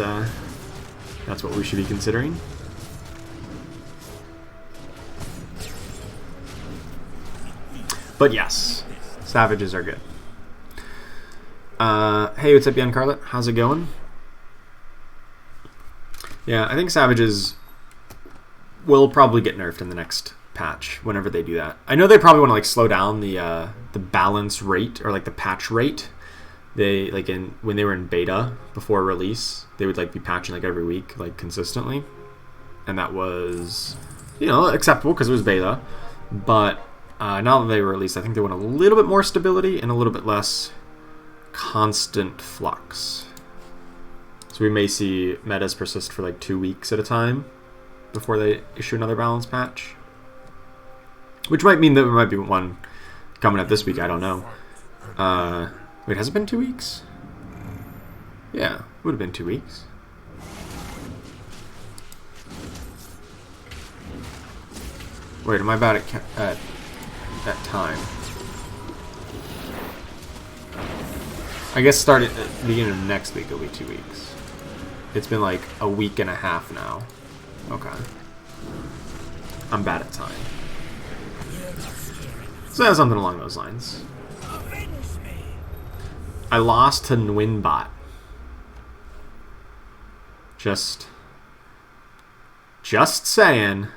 A: that's what we should be considering. But yes, Savages are good. Hey, what's up, Young Carlet? How's it going? Yeah, I think Savages will probably get nerfed in the next patch, whenever they do that. I know they probably want to like slow down the balance rate, or like the patch rate. They like when they were in beta before release, they would like be patching like every week, like consistently, and that was, you know, acceptable because it was beta. But now that they were released, I think they want a little bit more stability and a little bit less constant flux. So we may see metas persist for like 2 weeks at a time before they issue another balance patch, which might mean that there might be one coming up this week. I don't know. Wait, has it been 2 weeks? Yeah, would have been 2 weeks. Wait, am I bad at that time? I guess starting at the beginning of next week it'll be 2 weeks. It's been like a week and a half now. Okay. I'm bad at time. So that's something along those lines. I lost to Nwinbot. Just saying.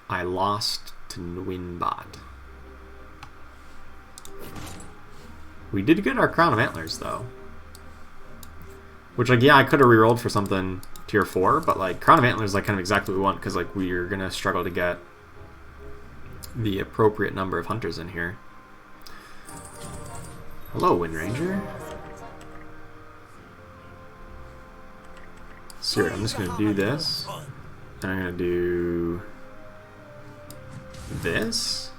A: I lost to Nwinbot. We did get our Crown of Antlers though. Which, like, yeah, I could have rerolled for something tier 4, but like Crown of Antlers is like kind of exactly what we want, because like we're gonna struggle to get the appropriate number of hunters in here. Hello, Wind Ranger. So I'm just gonna do this, and I'm gonna do this.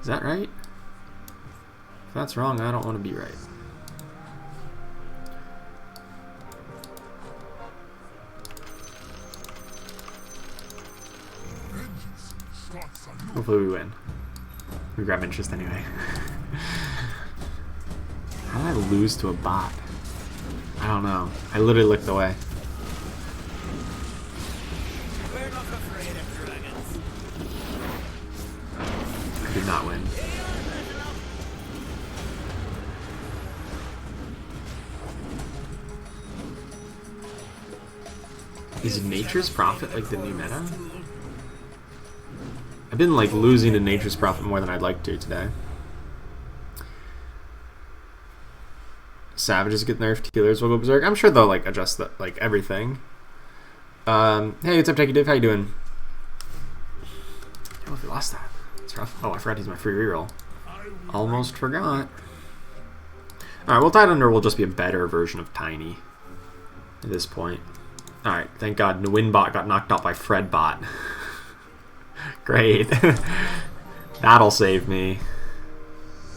A: Is that right? If that's wrong, I don't want to be right. Hopefully we win. We grab interest anyway. How did I lose to a bot? I don't know. I literally looked away.
D: We're not afraid of dragons.
A: I did not win. Is Nature's Prophet like the new meta? I've been like losing to Nature's Prophet more than I'd like to today. Savages get nerfed, healers will go berserk. I'm sure they'll like adjust that, like everything. Hey, what's up, Techie Div? How you doing? Oh, we lost that. It's rough. Oh, I forgot to use my free reroll. Almost forgot. Alright, well, Tidelander will just be a better version of Tiny at this point. Alright, thank God Nwinbot got knocked out by Fredbot. Great. That'll save me.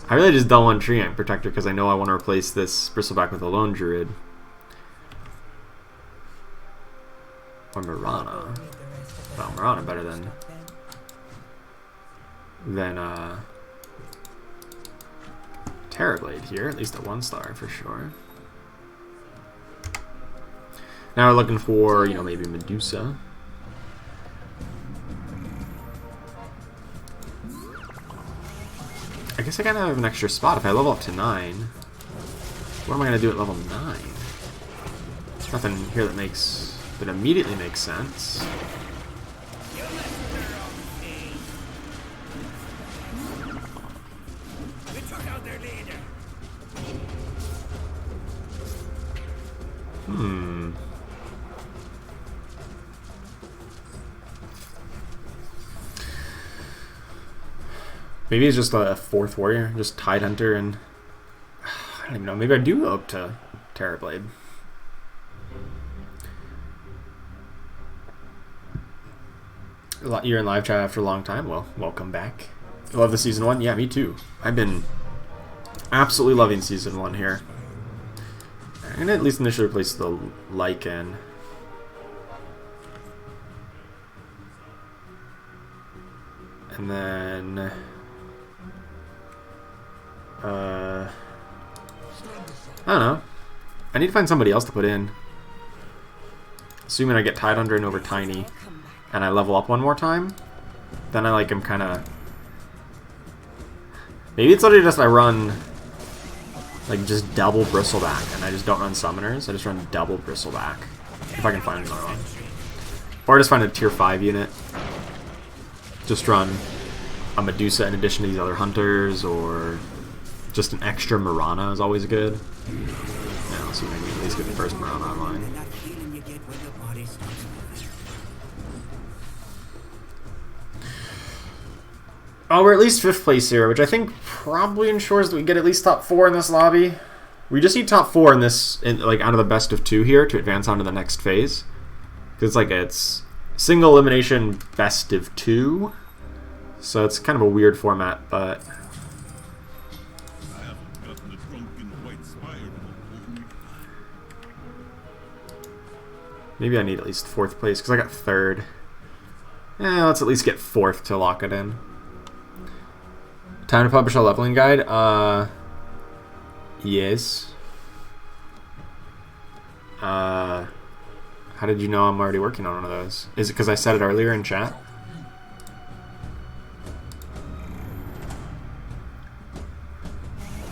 A: I really just don't want Treant Protector because I know I want to replace this Bristleback with a Lone Druid. Or Mirana. Well, Mirana better than Terrorblade here, at least at 1-star for sure. Now we're looking for, you know, maybe Medusa. I guess I gotta have an extra spot if I level up to 9. What am I going to do at level 9? There's nothing here that immediately makes sense.
D: We took out their leader.
A: Maybe it's just a 4th warrior, just Tide Hunter, and I don't even know. Maybe I do go up to Terrorblade. You're in live chat after a long time. Well, welcome back. You love the season 1? Yeah, me too. I've been absolutely loving season 1 here. I'm gonna at least initially replace the Lycan. And then I don't know. I need to find somebody else to put in. Assuming I get Tide Hunter in over Tiny and I level up one more time, then I am kind of... Maybe it's literally just I run just double Bristleback and I just don't run Summoners. I just run double Bristleback if I can find another one. Or just find a tier 5 unit. Just run a Medusa in addition to these other hunters, or just an extra Marana is always good. Yeah, let's see if I can at least get the first Marana online. Oh, we're at least 5th place here, which I think probably ensures that we get at least top 4 in this lobby. We just need top 4 in this, out of the best of 2 here to advance on to the next phase. Because it's single elimination best of 2. So it's kind of a weird format, but... Maybe I need at least 4th place, because I got 3rd. Let's at least get 4th to lock it in. Time to publish a leveling guide? Yes. How did you know I'm already working on one of those? Is it because I said it earlier in chat?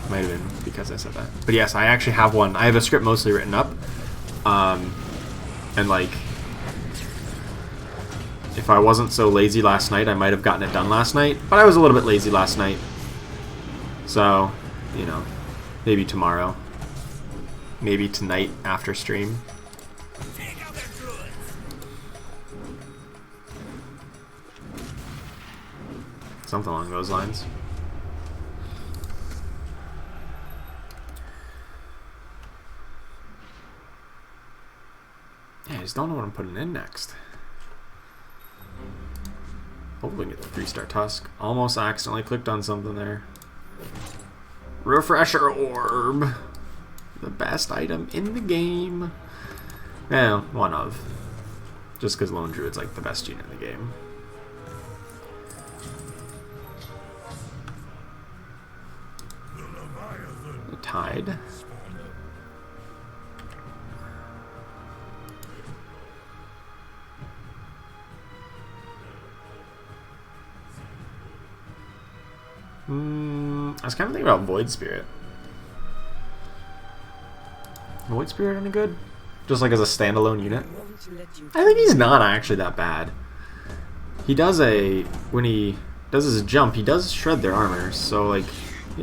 A: Might have been because I said that. But yes, I actually have one. I have a script mostly written up. And if I wasn't so lazy last night, I might have gotten it done last night. But I was a little bit lazy last night. So, maybe tomorrow. Maybe tonight after stream.
D: Take out their druids.
A: Something along those lines. Yeah, I just don't know what I'm putting in next. Hopefully we can get the 3-star Tusk. Almost accidentally clicked on something there. Refresher Orb. The best item in the game. Well, one of. Just because Lone Druid's the best unit in the game. The Tide. I was kind of thinking about Void Spirit. Void Spirit any good? Just as a standalone unit? I think he's not actually that bad. He does when he does his jump, he does shred their armor, so he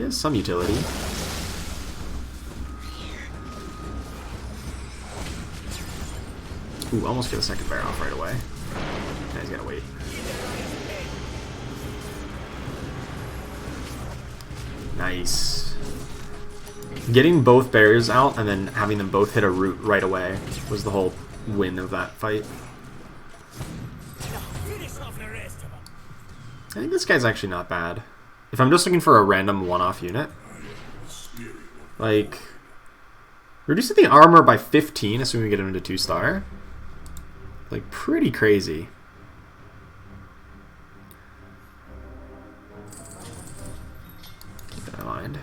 A: has some utility. Ooh, almost get a second bear off right away. Yeah, he's gotta wait. Nice. Getting both bears out and then having them both hit a root right away was the whole win of that fight. I think this guy's actually not bad. If I'm just looking for a random one-off unit, reducing the armor by 15, assuming we get him into 2-star, pretty crazy. Keep that in mind.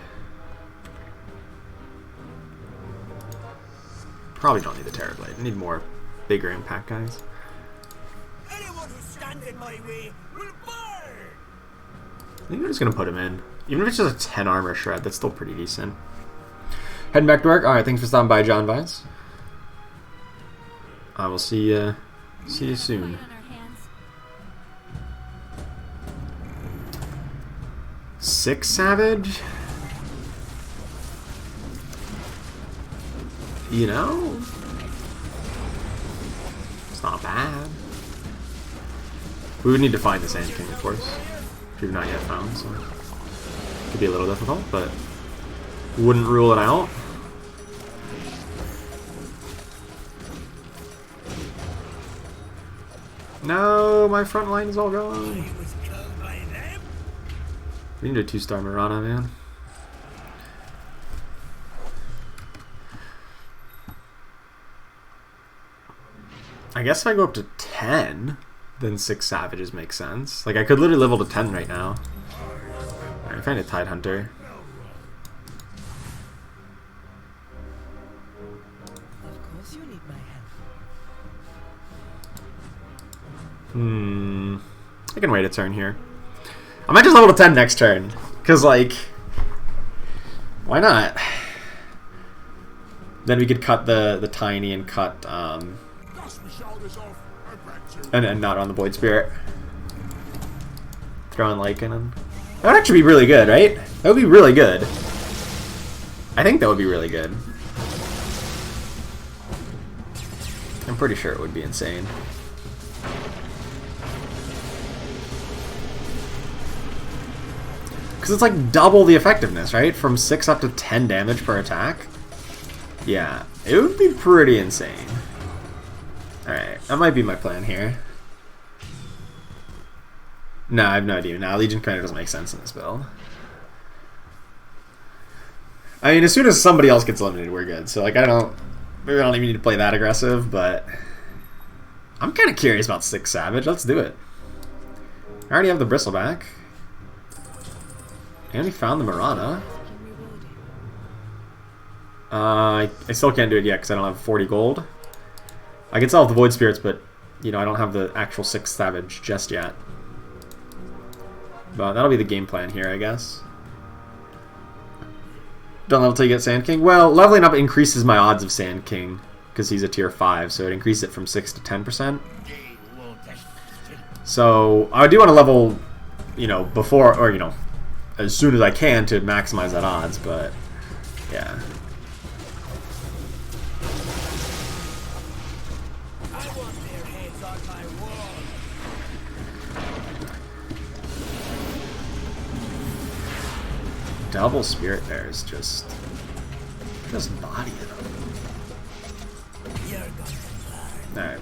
A: Probably don't need the Terrorblade. I need more bigger impact guys.
D: Anyone who stands in my way will burn.
A: I think I'm just gonna put him in. Even if it's just a 10 armor shred, that's still pretty decent. Heading back to work. All right, thanks for stopping by, John Vines. I will see you soon. 6 Savage? You know? It's not bad. We would need to find the Sand King, of course. Which we've not yet found, so it could be a little difficult, but wouldn't rule it out. No, my front line is all gone. We need a 2-star Mirana, man. I guess if I go up to 10, then 6 Savages make sense. Like, I could literally level to 10 right now. Alright, find a Tide Hunter.
D: Of course you need my help.
A: I can wait a turn here. I might just level to 10 next turn. Because, like, why not? Then we could cut the Tiny and cut, and not on the Void Spirit. Throw in Lycan and... That would actually be really good, right? That would be really good. I think that would be really good. I'm pretty sure it would be insane. Because it's like double the effectiveness, right? From 6 up to 10 damage per attack. Yeah, it would be pretty insane. Alright, that might be my plan here. No, I have no idea. Nah, Legion Commander doesn't make sense in this build. I mean, as soon as somebody else gets eliminated, we're good. So, like, maybe I don't even need to play that aggressive, but I'm kind of curious about 6 Savage. Let's do it. I already have the Bristleback. And we found the Mirana. I still can't do it yet because I don't have 40 gold. I can sell off the Void Spirits, but, you know, I don't have the actual 6 Savage just yet. But that'll be the game plan here, I guess. Don't level till you get Sand King? Well, leveling up increases my odds of Sand King because he's a tier 5, so it increases it from 6 to 10%. So I do want to level, you know, before, or, you know, as soon as I can to maximize that odds, but yeah.
D: I want their heads on my wall.
A: Double Spirit Bears just body it.
D: You're going to learn.
A: Alright.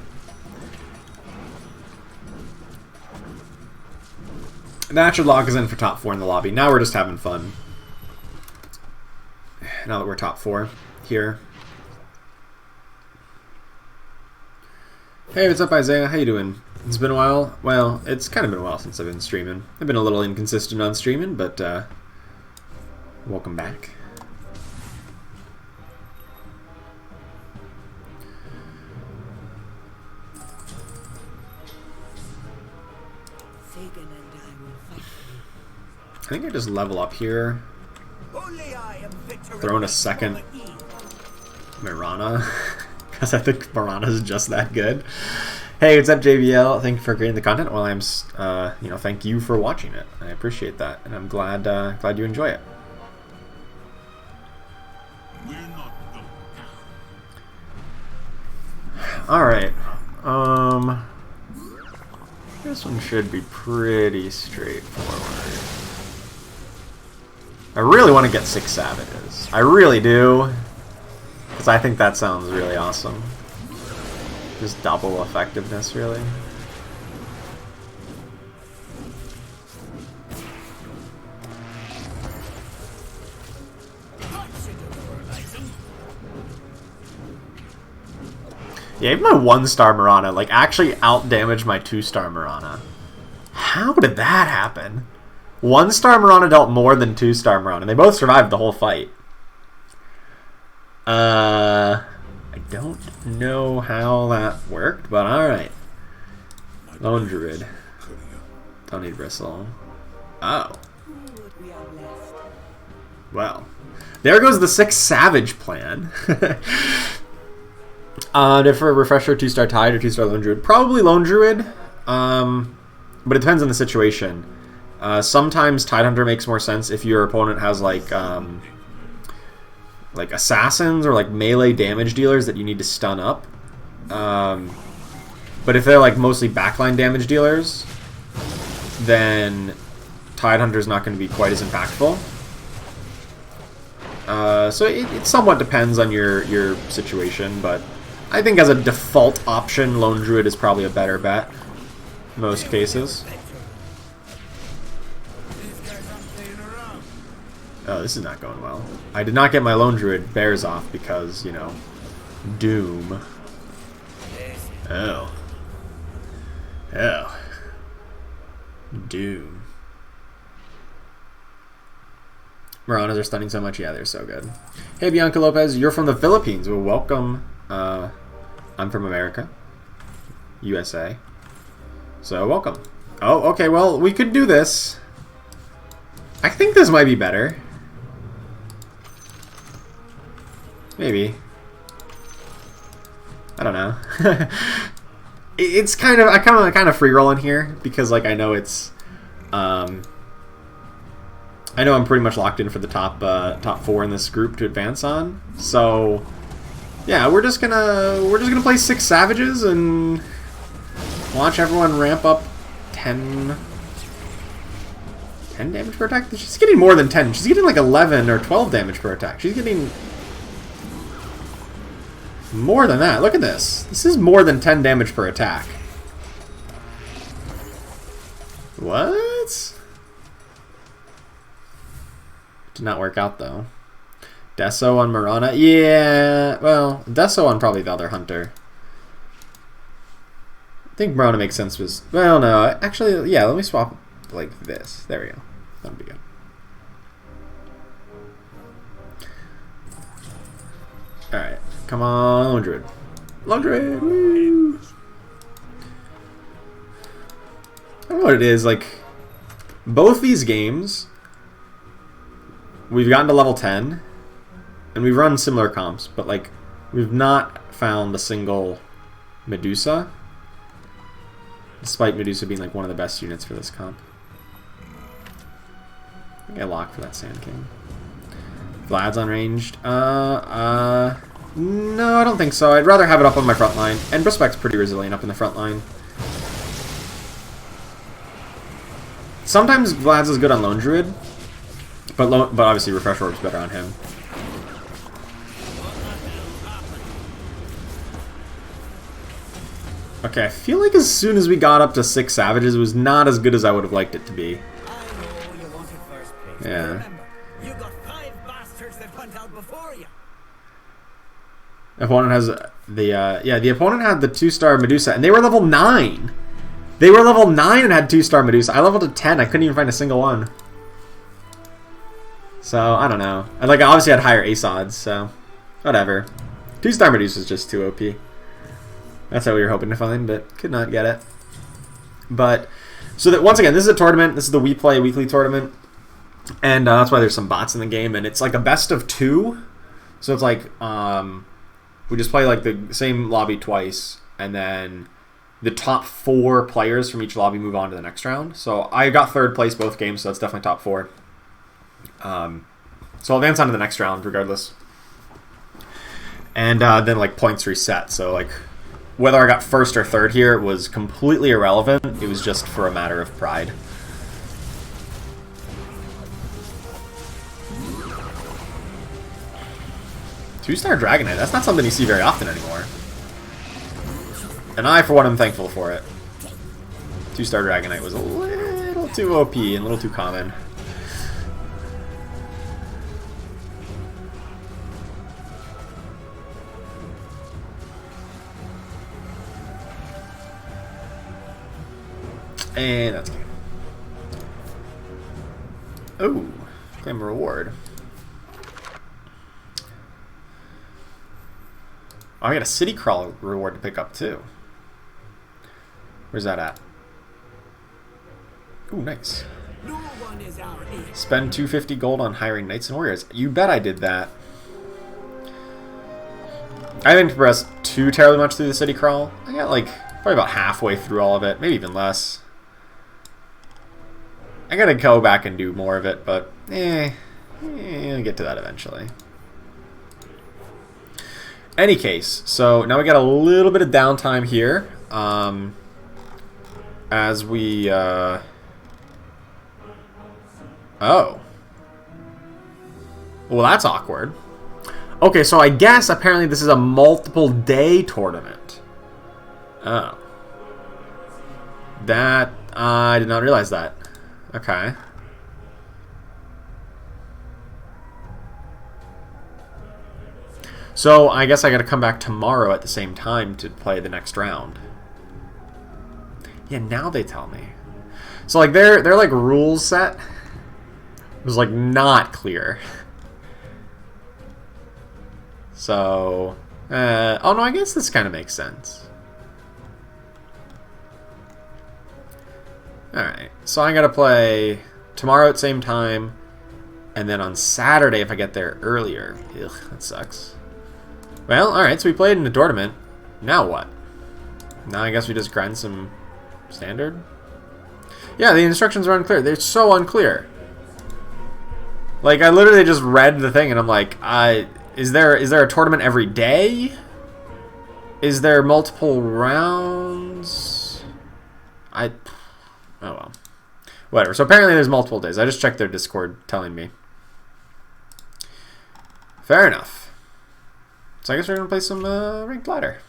A: That should lock us in for top 4 in the lobby. Now we're just having fun. Now that we're top 4 here. Hey, what's up, Isaiah? How you doing? It's been a while. Well, it's kind of been a while since I've been streaming. I've been a little inconsistent on streaming, but welcome back.
D: Sagan and I will fight for
A: I think I just level up here.
D: you. Only I am victor.
A: Throw in a second Mirana. Because I think Mirana is just that good. Hey, what's up, JBL? Thank you for creating the content. Well, I'm, you know, thank you for watching it. I appreciate that, and I'm glad you enjoy it.
C: We're not the
A: All right. This one should be pretty straightforward. I really want to get 6 Savages. I really do. Because I think that sounds really awesome. Just double effectiveness, really. Yeah, even my 1-star Mirana, like, actually outdamaged my 2-star Mirana. How did that happen? 1-star Mirana dealt more than 2-star Mirana. They both survived the whole fight. I don't know how that worked, but alright. Lone Druid. Don't need Bristle. Oh.
D: Who would we have left?
A: Well. There goes the 6 Savage plan. If for a refresher, 2-star Tide or 2-star Lone Druid. Probably Lone Druid, but it depends on the situation. Sometimes Tide Hunter makes more sense if your opponent has like assassins or like melee damage dealers that you need to stun up. But if they're like mostly backline damage dealers, then Tide Hunter's not going to be quite as impactful. So it somewhat depends on your situation, but I think as a default option, Lone Druid is probably a better bet in most cases. Oh, this is not going well. I did not get my Lone Druid bears off because, you know, Doom. Oh. Oh. Doom. Maranas are stunning so much. Yeah, they're so good. Hey, Bianca Lopez, you're from the Philippines. Well, welcome. I'm from America. USA. So, welcome. Oh, okay, well, we could do this. I think this might be better. Maybe. I don't know. It's kind of, I kind of free rolling here because like I know it's I know I'm pretty much locked in for the top 4 in this group to advance on. So yeah, we're just gonna play 6 Savages and watch everyone ramp up 10 damage per attack. She's getting more than 10. She's getting like 11 or 12 damage per attack. She's getting more than that. Look at this. This is more than 10 damage per attack. What? Did not work out though. Deso on Marana. Yeah, well, Deso on probably the other hunter. I think Marana makes sense. Well, no, actually, yeah. Let me swap like this. There we go. That'll be good. All right. Come on, Lone Druid. Lone Druid, woo! I don't know what it is, like, both these games, we've gotten to level 10, and we've run similar comps, but, like, we've not found a single Medusa, despite Medusa being, like, one of the best units for this comp. I think I lock for that Sand King. Vlad's unranged. No, I don't think so. I'd rather have it up on my front line. And Respect's pretty resilient up in the front line. Sometimes Vlad's is good on Lone Druid, but obviously Refresh Orb's better on him. Okay, I feel like as soon as we got up to 6 Savages, it was not as good as I would have liked it to be. Yeah.
D: You got 5 bastards that went out before you.
A: Opponent has the opponent had the 2-star Medusa, and they were level 9. They were level 9 and had 2-star Medusa. I leveled to 10. I couldn't even find a single one. So I don't know. I obviously had higher ace odds, so whatever. 2-star Medusa is just too OP. That's what we were hoping to find, but could not get it. But so that once again, this is a tournament. This is the We Play weekly tournament, and that's why there's some bots in the game, and it's like a best of 2. So it's like we just play like the same lobby twice, and then the top 4 players from each lobby move on to the next round. So I got 3rd place both games, so that's definitely top 4. So I'll advance on to the next round regardless. And then like points reset. So like whether I got 1st or 3rd here was completely irrelevant. It was just for a matter of pride. Two-star Dragonite, that's not something you see very often anymore. And I, for one, am thankful for it. 2-star Dragonite was a little too OP and a little too common. And that's good. Oh, claim a reward. Oh, I got a city crawl reward to pick up too. Where's that at? Ooh, nice.
D: No one is our equal.
A: Spend 250 gold on hiring knights and warriors. You bet I did that. I didn't progress too terribly much through the city crawl. I got like probably about halfway through all of it, maybe even less. I gotta go back and do more of it, but I'll get to that eventually. Any case, so now we got a little bit of downtime here. As we oh. Well, that's awkward. Okay, so I guess apparently this is a multiple day tournament. Oh. That, I did not realize that. Okay. So I guess I gotta come back tomorrow at the same time to play the next round. Yeah, now they tell me. So like their like rules set was like not clear. So oh no, I guess this kind of makes sense. Alright, so I gotta play tomorrow at the same time, and then on Saturday if I get there earlier. Ugh, that sucks. Well, alright, so we played in the tournament. Now what? Now I guess we just grind some standard? Yeah, the instructions are unclear. They're so unclear. Like, I literally just read the thing and I'm like, is there a tournament every day? Is there multiple rounds? Oh well. Whatever. So apparently there's multiple days. I just checked their Discord telling me. Fair enough. So I guess we're going to play some Ranked Ladder.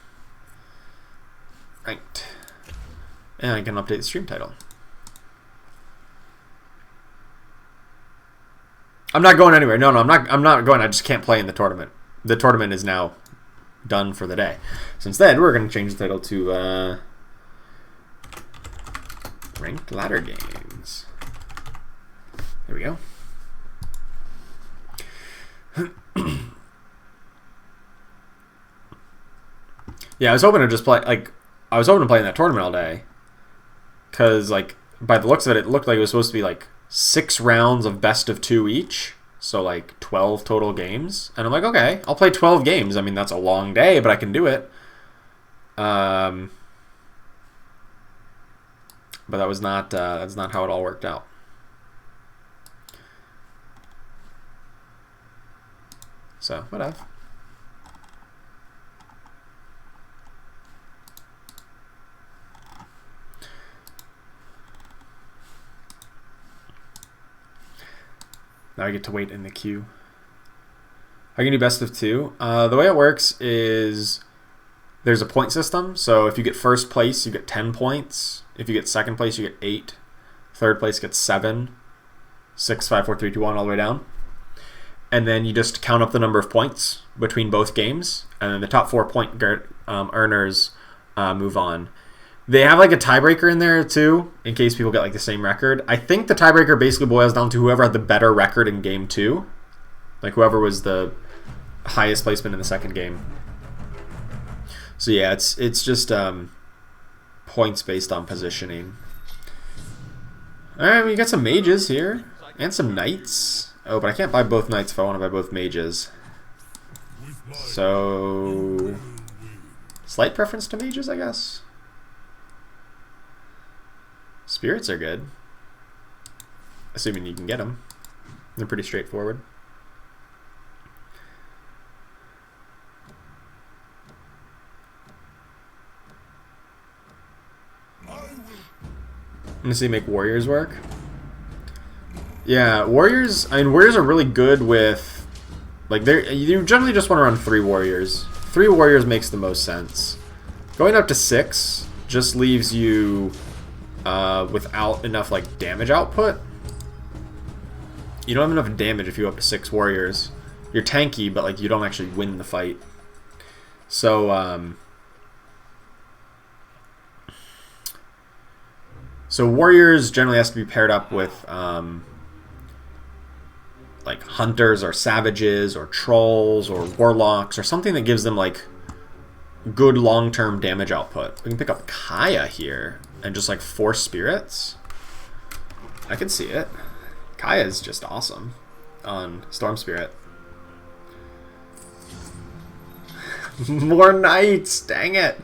A: Right. And I can update the stream title. I'm not going anywhere. No, I'm not going. I just can't play in the tournament. The tournament is now done for the day. So instead, we're going to change the title to Ranked Ladder Games. There we go. Yeah, I was hoping to just play, like, I was hoping to play in that tournament all day. Because, like, by the looks of it, it looked like it was supposed to be, like, 6 rounds of best of 2 each. So, like, 12 total games. And I'm like, okay, I'll play 12 games. I mean, that's a long day, but I can do it. But that's not how it all worked out. So, whatever. Now I get to wait in the queue. I can do best of 2. The way it works is there's a point system. So if you get first place, you get 10 points. If you get second place, you get 8. Third place gets 7. 6, 5, 4, 3, 2, 1, all the way down. And then you just count up the number of points between both games. And then the top 4 point earners move on. They have like a tiebreaker in there too, in case people get like the same record. I think the tiebreaker basically boils down to whoever had the better record in game 2. Like whoever was the highest placement in the second game. So yeah, it's just points based on positioning. Alright, we got some mages here. And some knights. Oh, but I can't buy both knights if I want to buy both mages. So slight preference to mages, I guess. Spirits are good. Assuming you can get them. They're pretty straightforward. I'm gonna see make warriors work. Yeah, warriors. I mean, warriors are really good with, like, you generally just want to run 3 warriors. 3 warriors makes the most sense. Going up to 6 just leaves you without enough like damage output. You don't have enough damage if you go up to 6 warriors. You're tanky, but like you don't actually win the fight. So so warriors generally has to be paired up with like hunters or savages or trolls or warlocks or something that gives them like good long-term damage output. We can pick up Kaya here and just like force spirits. I can see it. Kaya is just awesome on Storm Spirit. More knights! Dang it!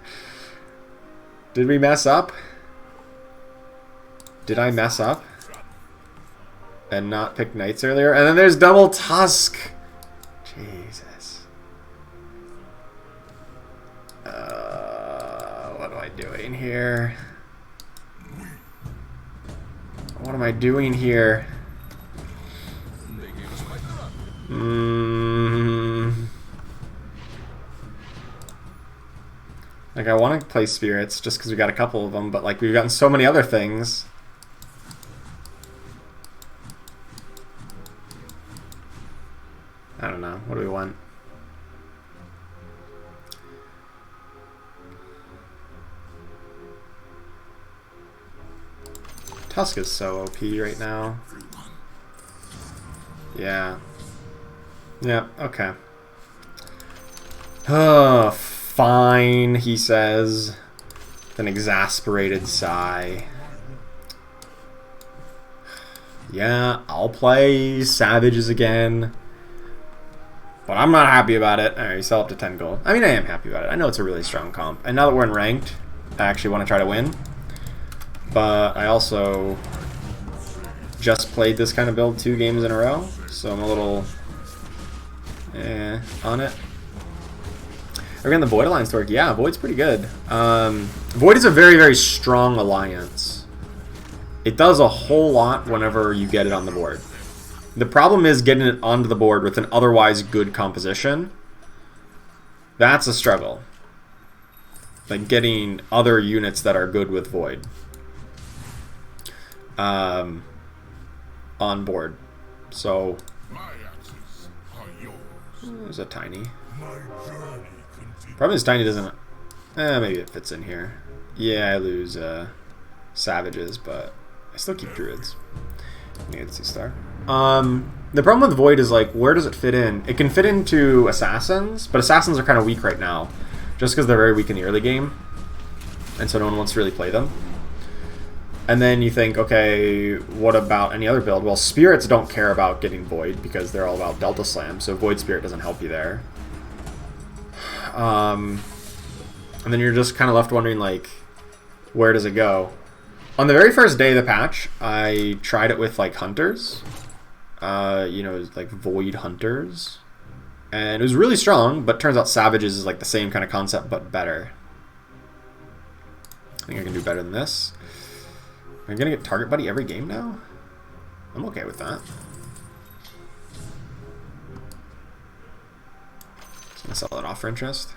A: Did we mess up? Did I mess up? And not pick knights earlier? And then there's double tusk! Jesus. What am I doing here? What am I doing here? Like, I want to play spirits just because we got a couple of them, but like we've gotten so many other things. I don't know. What do we want? Tusk is so OP right now. Yeah. Yeah, okay. Oh, fine, he says. With an exasperated sigh. Yeah, I'll play Savages again. But I'm not happy about it. Alright, you sell up to 10 gold. I mean, I am happy about it. I know it's a really strong comp. And now that we're in ranked, I actually want to try to win. But I also just played this kind of build 2 games in a row. So I'm a little on it. Are we getting the Void Alliance to work? Yeah, Void's pretty good. Void is a very, very strong alliance. It does a whole lot whenever you get it on the board. The problem is getting it onto the board with an otherwise good composition. That's a struggle. Like getting other units that are good with Void on board. So there's a tiny. Problem is tiny doesn't. Maybe it fits in here. Yeah, I lose savages, but I still keep druids. I get 2-star. The problem with Void is like, where does it fit in? It can fit into assassins, but assassins are kind of weak right now, just because they're very weak in the early game, and so no one wants to really play them. And then you think, okay, what about any other build? Well, spirits don't care about getting Void because they're all about Delta Slam, so Void Spirit doesn't help you there. And then you're just kind of left wondering, like, where does it go? On the very first day of the patch, I tried it with, like, hunters. You know, like Void Hunters. And it was really strong, but turns out Savages is, like, the same kind of concept, but better. I think I can do better than this. Am I going to get Target Buddy every game now? I'm okay with that. Just going to sell that off for interest.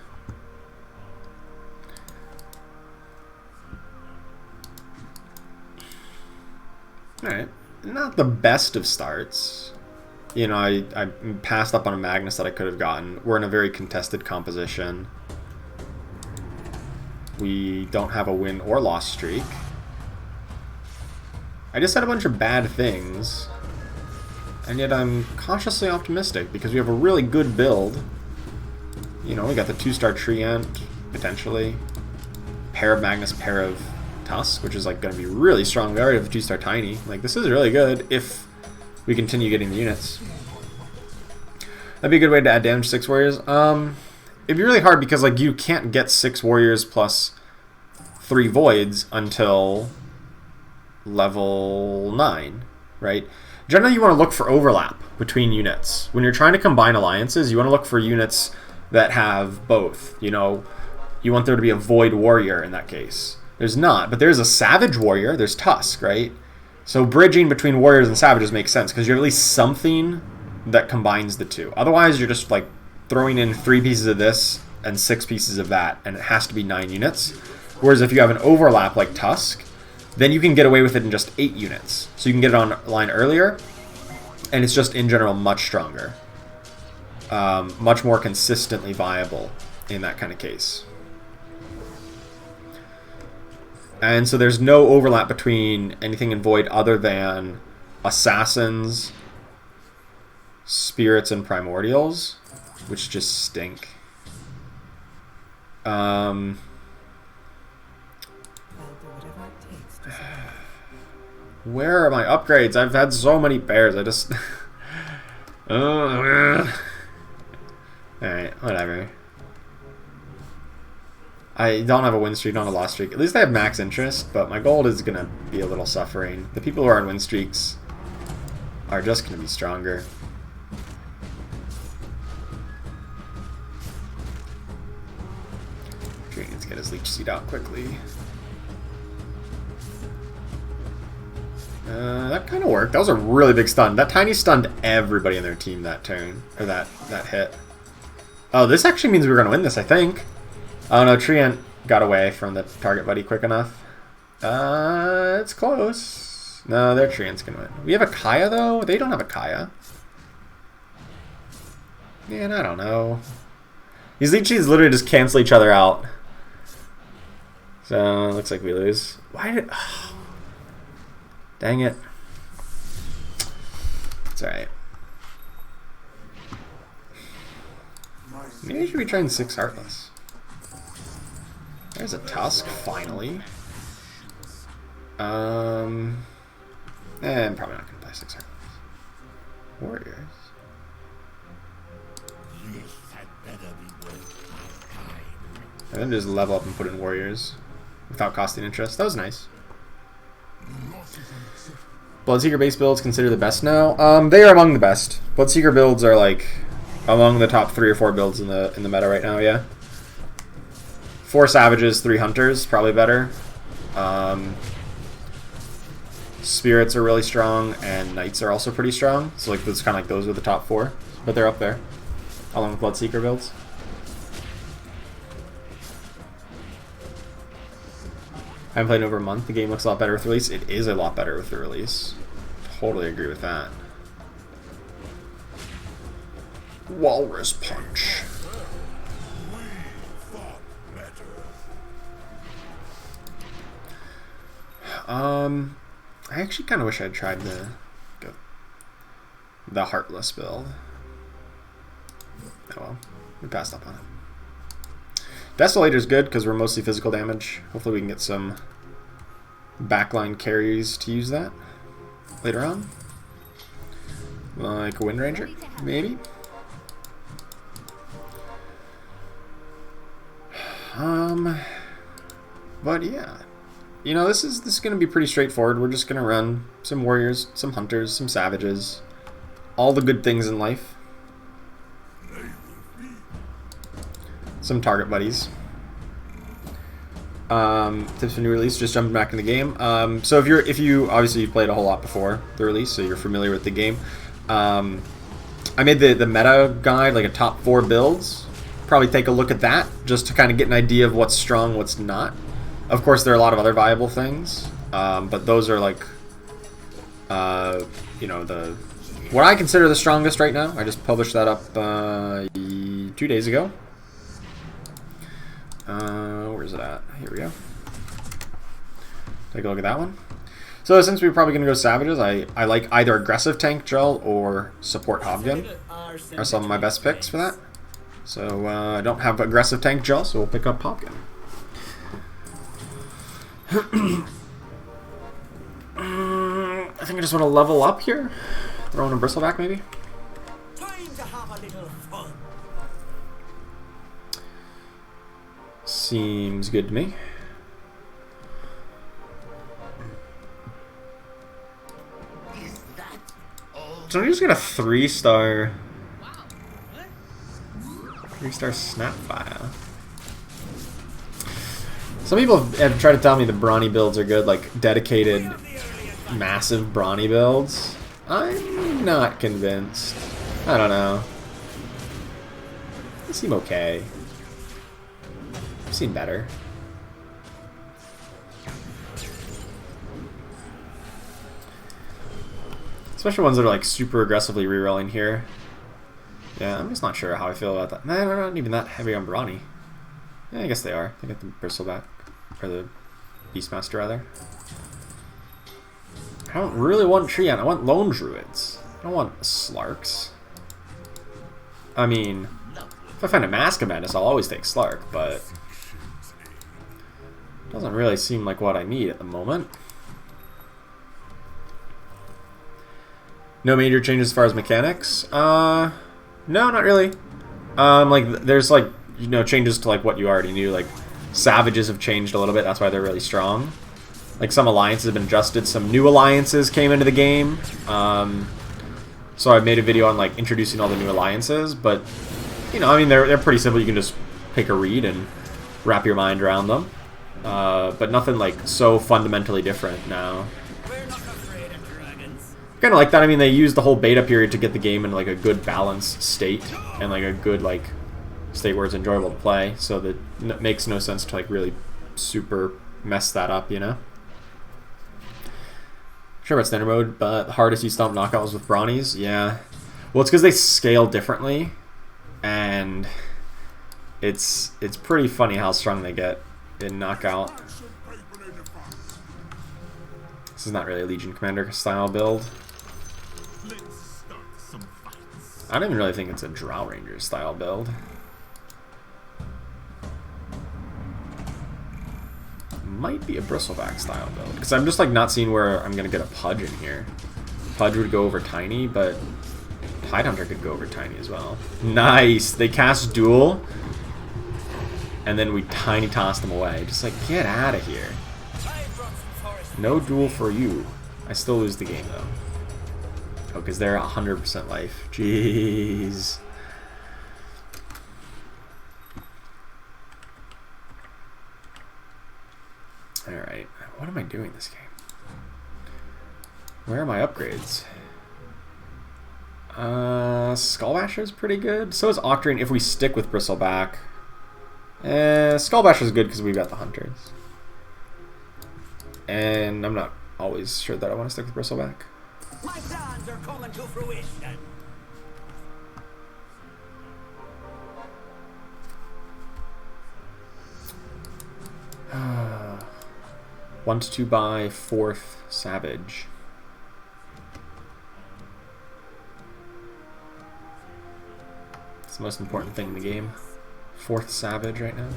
A: Alright. Not the best of starts. You know, I passed up on a Magnus that I could have gotten. We're in a very contested composition. We don't have a win or loss streak. I just said a bunch of bad things. And yet I'm cautiously optimistic because we have a really good build. You know, we got the 2-star Treant, potentially. Pair of Magnus, pair of Tusk, which is like going to be really strong. We already have the 2-star Tiny. Like, this is really good if we continue getting the units. That'd be a good way to add damage to 6 warriors. It'd be really hard because, like, you can't get 6 warriors plus 3 voids until level 9, right? Generally, you want to look for overlap between units. When you're trying to combine alliances, you want to look for units that have both. You know, you want there to be a Void Warrior in that case. There's not, but there's a Savage Warrior. There's Tusk, right? So bridging between Warriors and Savages makes sense because you have at least something that combines the two. Otherwise, you're just like throwing in 3 pieces of this and 6 pieces of that, and it has to be 9 units. Whereas if you have an overlap like Tusk, then you can get away with it in just 8 units. So you can get it online earlier, and it's just in general much stronger. Much more consistently viable in that kind of case. And so there's no overlap between anything in Void other than Assassins, Spirits, and Primordials, which just stink. Where are my upgrades? I've had so many bears. I just... Alright, whatever. I don't have a win streak, not a loss streak. At least I have max interest, but my gold is going to be a little suffering. The people who are on win streaks are just going to be stronger. Tree needs to get his leech seed out quickly. That kind of worked. That was a really big stun. That tiny stunned everybody in their team that turn, or that hit. Oh, this actually means we're going to win this, I think. Oh no, Treant got away from the target buddy quick enough. It's close. No, their Treant's going to win. We have a Kaya, though? They don't have a Kaya. Man, I don't know. These leeches literally just cancel each other out. So, looks like we lose. Why did... Oh. Dang it. It's alright. Maybe should we try and 6 Heartless? There's a Tusk, finally. I'm probably not going to play 6 Heartless. Warriors. And then just level up and put in Warriors without costing interest. That was nice. Bloodseeker base builds considered the best now. They are among the best. Bloodseeker builds are like among the top 3 or 4 builds in the meta right now. Yeah. 4 Savages, 3 Hunters, probably better. Spirits are really strong, and Knights are also pretty strong. So like it's kind of like those are the top 4, but they're up there, along with Bloodseeker builds. I haven't played in over a month. The game looks a lot better with release. It is a lot better with the release. Totally agree with that. Walrus Punch. I actually kind of wish I'd tried the Heartless build. Oh well, we passed up on it. Desolator's good because we're mostly physical damage. Hopefully we can get some backline carries to use that later on. Like a Wind Ranger, maybe? But yeah. You know, this is going to be pretty straightforward. We're just going to run some Warriors, some Hunters, some Savages. All the good things in life. Some target buddies. Tips for new release, just jumping back in the game. So if you obviously you've played a whole lot before the release, so you're familiar with the game. I made the meta guide, like a top 4 builds. Probably take a look at that just to kind of get an idea of what's strong, what's not. Of course, there are a lot of other viable things, but those are like, you know, what I consider the strongest right now. I just published that up 2 days ago. Where's it at? Here we go. Take a look at that one. So since we're probably going to go Savages, I like either Aggressive Tank Gel or Support Hobgun are some of my best picks for that. So I don't have Aggressive Tank Gel, so we'll pick up Hobgun. I think I just want to level up here. Throw in a Bristleback maybe.
D: Time to have a little fun.
A: Seems good to me. So I just get a 3-star. 3-star Snapfire. Some people have tried to tell me the brawny builds are good, like dedicated, massive brawny builds. I'm not convinced. I don't know. They seem okay. I've seen better. Especially ones that are like super aggressively rerolling here. Yeah, I'm just not sure how I feel about that. Nah, they're not even that heavy on brawny. Yeah, I guess they are. They got the Bristleback. Or the Beastmaster, rather. I don't really want Treant. I want Lone Druids. I don't want Slarks. I mean, if I find a Mask of Madness, I'll always take Slark, but it doesn't really seem like what I need at the moment. No major changes as far as mechanics. No, not really. Like there's like changes to like what you already knew. Like savages have changed a little bit. That's why they're really strong. Like some alliances have been adjusted. Some new alliances came into the game. So I made a video on like introducing all the new alliances. But I mean they're pretty simple. You can just pick a read and wrap your mind around them. But nothing like so fundamentally different now.
D: We're not afraid of dragons.
A: Kind of like that. I mean, they used the whole beta period to get the game in like a good balanced state and like a good like state where it's enjoyable to play. So that it makes no sense to like really super mess that up, Sure about standard mode, but the hardest you stomp knockouts with Brawnies, yeah. Well, it's because they scale differently, and it's pretty funny how strong they get in knockout. This is not really a Legion Commander style build. I don't even really think it's a Drow Ranger style build. Might be a Bristleback style build, because I'm just like not seeing where I'm gonna get a Pudge in here. Pudge would go over Tiny, but Tidehunter could go over Tiny as well. Nice! They cast Duel, and then we Tiny toss them away. Just like, get out of here. No Duel for you. I still lose the game though. Oh, because they're 100% life. Jeez. Alright, what am I doing this game? Where are my upgrades? Skullbasher is pretty good. So is Octarine if we stick with Bristleback. Skullbasher is good because we've got the Hunters. And I'm not always sure that I want to stick with Bristleback.
D: My plans are coming to fruition.
A: One to two buy, fourth Savage. It's the most important thing in the game. Fourth Savage right now.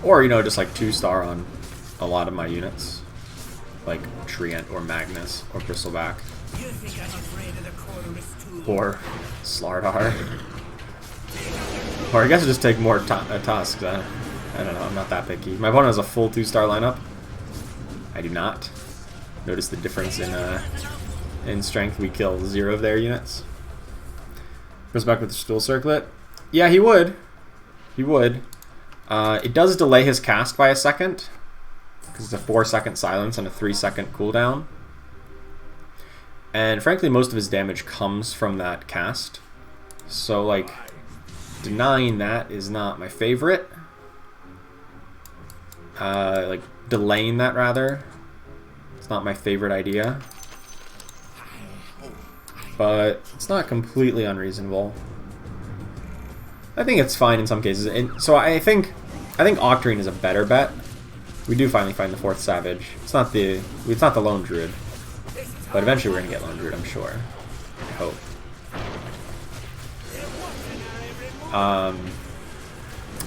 A: Or, just like 2-star on a lot of my units. Like Treant or Magnus or Bristleback.
D: You think I'm afraid of the colorless tool?
A: Or Slardar. Or I guess I'll just take more Tusks. I don't know, I'm not that picky. My opponent has a full 2-star lineup. I do not. Notice the difference in strength. We kill 0 of their units. Goes back with the Stool Circlet. Yeah, he would. He would. It does delay his cast by a second, because it's a 4-second silence and a 3-second cooldown. And frankly, most of his damage comes from that cast. So, like, denying that is not my favorite. Like, delaying that, rather. It's not my favorite idea. But it's not completely unreasonable. I think it's fine in some cases. And so I think Octarine is a better bet. We do finally find the 4th Savage. It's not the Lone Druid. But eventually we're going to get Lone Druid, I'm sure. I hope.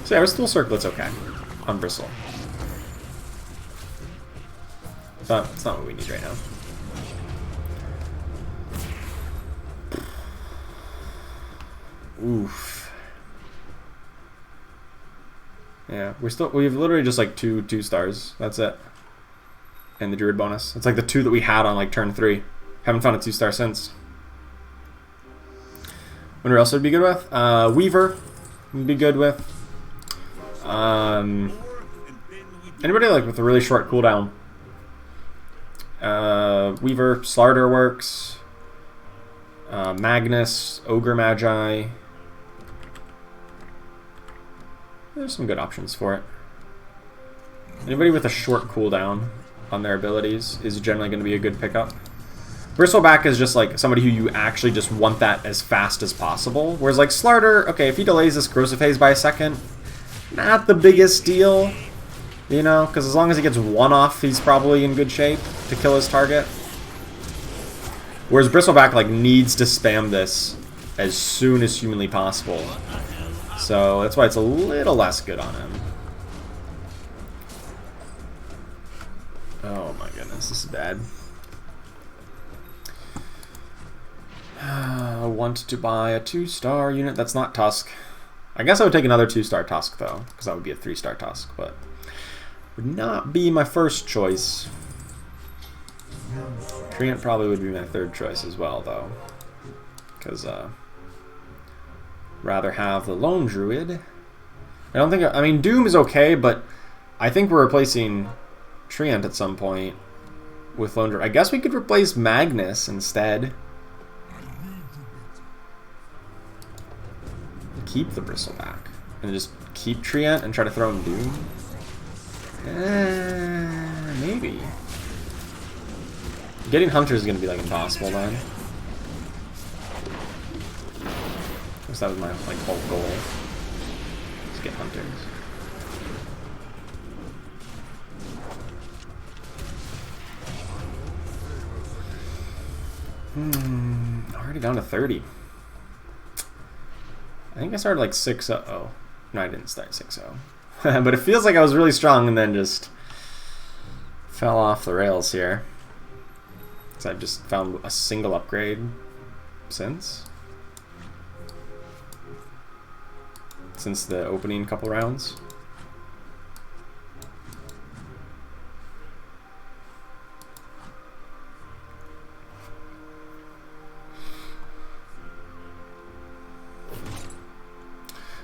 A: So yeah, our Stool Circlet's okay. On Bristle. But it's not what we need right now. Oof. Yeah, we've literally just like two stars. That's it. And the Druid bonus. It's like the 2 that we had on like turn 3. Haven't found a 2-star since. What else would be good with? Weaver would be good with. Anybody like with a really short cooldown? Weaver, Slardar works. Magnus, Ogre Magi. There's some good options for it. Anybody with a short cooldown on their abilities is generally going to be a good pickup. Bristleback is just like somebody who you actually just want that as fast as possible. Whereas like Slardar, okay, if he delays this Corrosive Haze by a second, not the biggest deal. Because as long as he gets 1 off, he's probably in good shape to kill his target. Whereas Bristleback like needs to spam this as soon as humanly possible. So that's why it's a little less good on him. Oh my goodness, this is bad. I want to buy a 2-star unit that's not Tusk. I guess I would take another 2-star Tusk though, because that would be a 3-star Tusk, but would not be my first choice. Treant probably would be my third choice as well though, because rather have the Lone Druid. I mean Doom is okay, but I think we're replacing Treant at some point with Lone Druid. I guess we could replace Magnus instead. Keep the Bristleback and just keep Treant and try to throw in Doom. Maybe. Getting Hunters is going to be like impossible then. Because that was my like whole goal. Just get Hunters. Already down to 30. I think I started like 6-0. No, I didn't start 6-0. But it feels like I was really strong and then just fell off the rails here. Because I've just found a single upgrade since the opening couple rounds.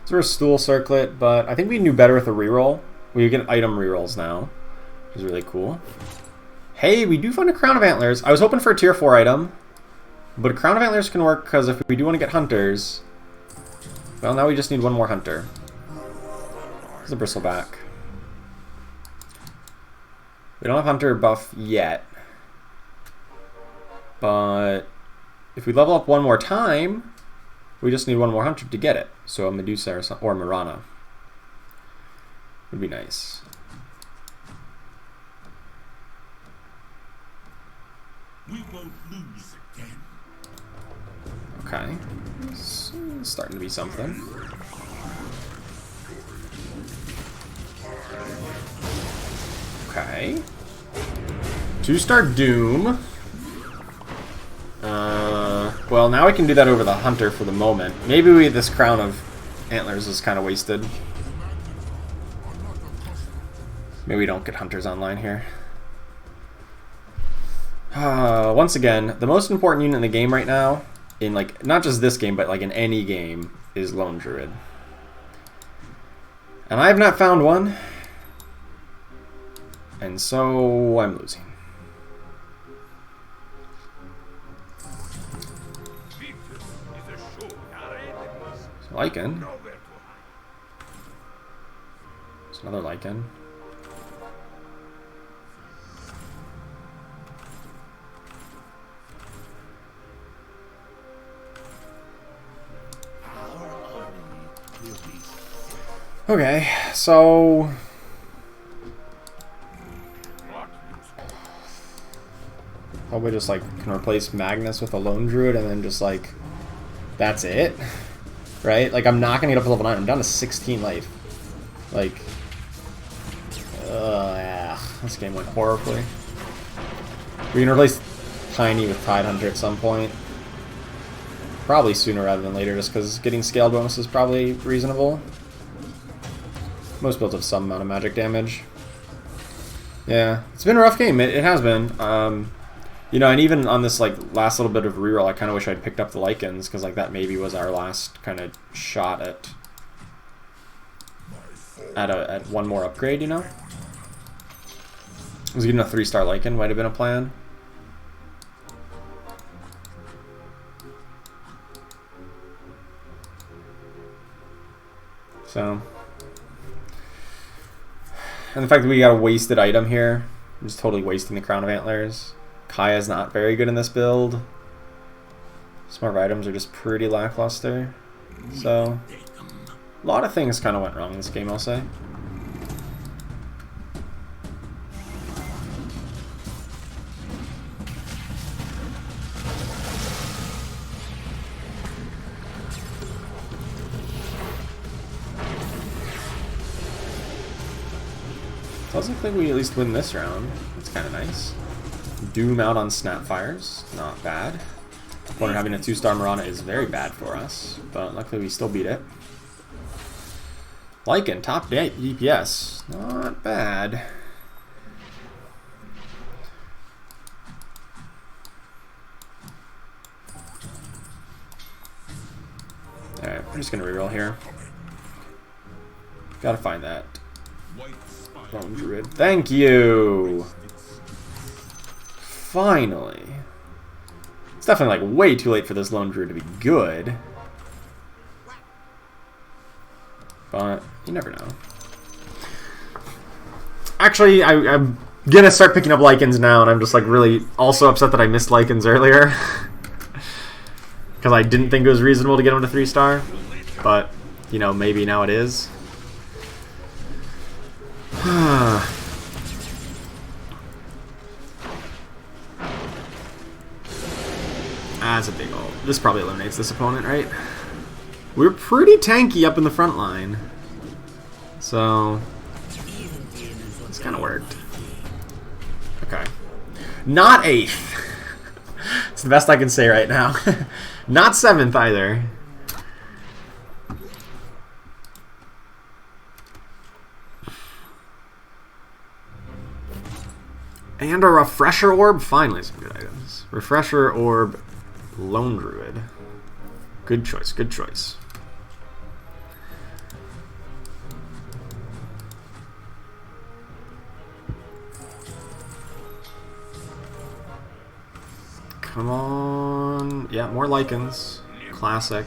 A: So we're a Stool Circlet, but I think we knew better with a reroll. We get item rerolls now, which is really cool. Hey, we do find a Crown of Antlers. I was hoping for a tier 4 item, but a Crown of Antlers can work because if we do want to get Hunters, well, now we just need one more Hunter. There's a Bristleback. We don't have Hunter buff yet, but if we level up one more time, we just need one more Hunter to get it. So a Medusa or Mirana would be nice.
C: We won't lose again.
A: Okay. So, starting to be something. Okay. 2-star Doom. Well, now I can do that over the Hunter for the moment. Maybe this Crown of Antlers is kind of wasted. Maybe we don't get Hunters online here. Once again, the most important unit in the game right now, in like not just this game, but like in any game, is Lone Druid. And I have not found one. And so I'm losing. Lycan. There's another Lycan. Okay, so probably just like can replace Magnus with a Lone Druid and then just like that's it. Right? Like, I'm not going to get up to level 9. I'm down to 16 life. Like, yeah. This game went horribly. We're going to replace Tiny with Tide Hunter at some point. Probably sooner rather than later, just because getting scale bonus is probably reasonable. Most builds have some amount of magic damage. Yeah, it's been a rough game. It has been. You know, and even on this like last little bit of reroll, I kind of wish I'd picked up the Lycans because like that maybe was our last kind of shot at one more upgrade. You know, was getting a 3-star Lycan might have been a plan. So, and the fact that we got a wasted item here, I'm just totally wasting the Crown of Antlers. Kaya's not very good in this build. Some of our items are just pretty lackluster. So, a lot of things kind of went wrong in this game, I'll say. Does look like we at least win this round. That's kind of nice. Doom out on Snapfires. Not bad. Opponent having a 2-star Marana is very bad for us, but luckily we still beat it. Lycan, top 8 DPS. Not bad. Alright, we're just gonna reroll here. Gotta find that Lone Druid. Thank you! Finally. It's definitely like way too late for this Lone Druid to be good. But you never know. Actually, I'm gonna start picking up Lycans now, and I'm just like really also upset that I missed Lycans earlier. Because I didn't think it was reasonable to get him to 3-star. But, you know, maybe now it is. That's a big ult. This probably eliminates this opponent, right? We're pretty tanky up in the front line. So, it's kind of worked. Okay. Not 8th. It's the best I can say right now. Not 7th either. And a Refresher Orb. Finally, some good items. Refresher Orb, Lone Druid. Good choice, good choice. Come on. Yeah, more Lycans. Classic.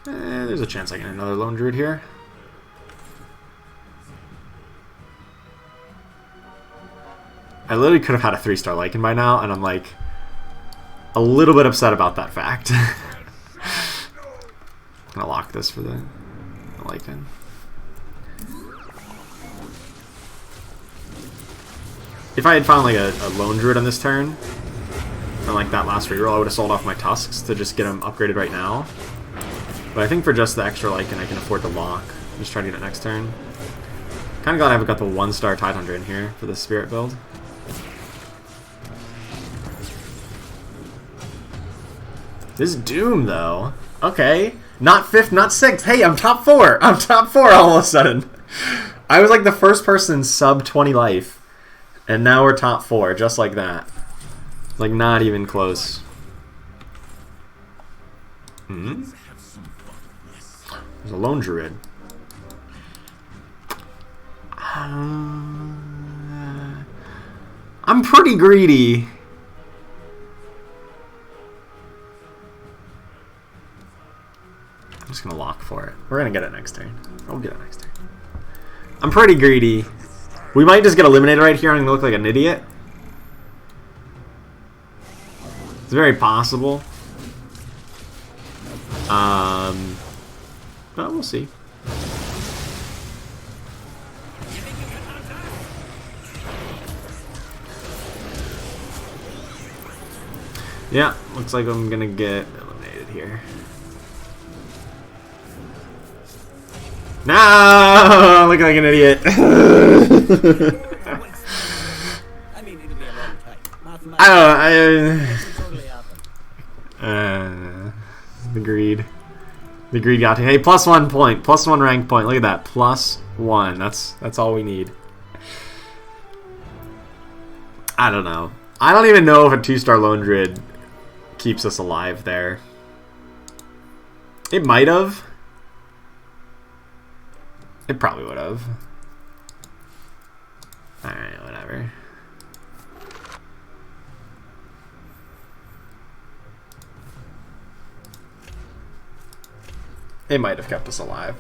A: There's a chance I get another Lone Druid here. I literally could have had a 3-star Lycan by now, and I'm like a little bit upset about that fact. I'm gonna lock this for the Lycan. If I had found like a Lone Druid on this turn, on like that last reroll, I would have sold off my Tusks to just get them upgraded right now. But I think for just the extra Lycan, I can afford to lock. Just try to get it next turn. Kind of glad I haven't got the 1-star Tidehunter in here for the Spirit build. This Doom, though. Okay. Not 5th, not 6th. Hey, I'm top 4. I'm top 4 all of a sudden. I was like the first person sub 20 life. And now we're top 4, just like that. Like, not even close. Hmm? There's a Lone Druid. I'm pretty greedy. I'm just gonna lock for it. We're gonna get it next turn. We'll get it next turn. I'm pretty greedy. We might just get eliminated right here and look like an idiot. It's very possible. But we'll see. Yeah, looks like I'm gonna get eliminated here. No, look like an idiot.
D: I mean, it'll be a long time.
A: The greed. The greed got to. Hey, +1 point. +1 rank point. Look at that. +1. That's all we need. I don't know. I don't even know if a 2-star Lone Druid keeps us alive there. It might have. It probably would have. Alright, whatever. It might have kept us alive.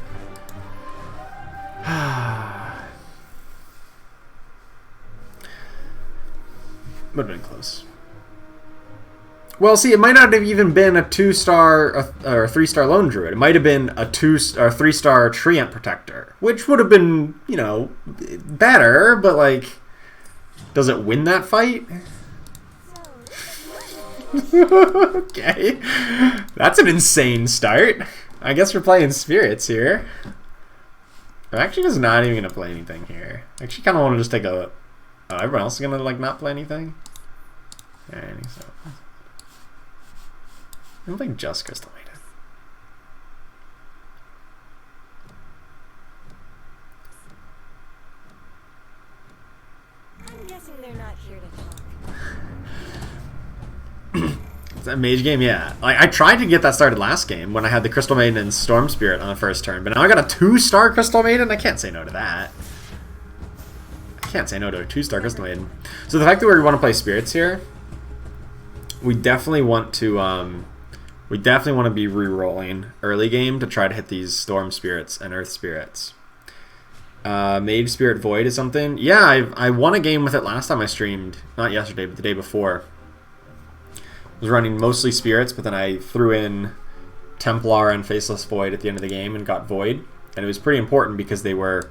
A: Would have been close. Well, see, it might not have even been a 2-star or a 3-star Lone Druid. It might have been a 3-star Treant Protector, which would have been, you know, better. But like, does it win that fight? Okay, that's an insane start. I guess we're playing Spirits here. I'm actually just not even gonna play anything here. I actually kind of want to just take a Oh, everyone else is gonna like not play anything? Yeah, I think so. I'm playing just Crystal Maiden.
B: I'm guessing they're not here to talk.
A: That mage game, yeah. Like, I tried to get that started last game when I had the Crystal Maiden and Storm Spirit on the first turn, but now I got a 2-star Crystal Maiden. I can't say no to that. I can't say no to a 2-star Crystal Maiden. So the fact that we want to play Spirits here, we definitely want to be re-rolling early game to try to hit these Storm Spirits and Earth Spirits. Mage Spirit Void is something. Yeah, I won a game with it last time I streamed. Not yesterday, but the day before. I was running mostly Spirits, but then I threw in Templar and Faceless Void at the end of the game and got Void. And it was pretty important because they were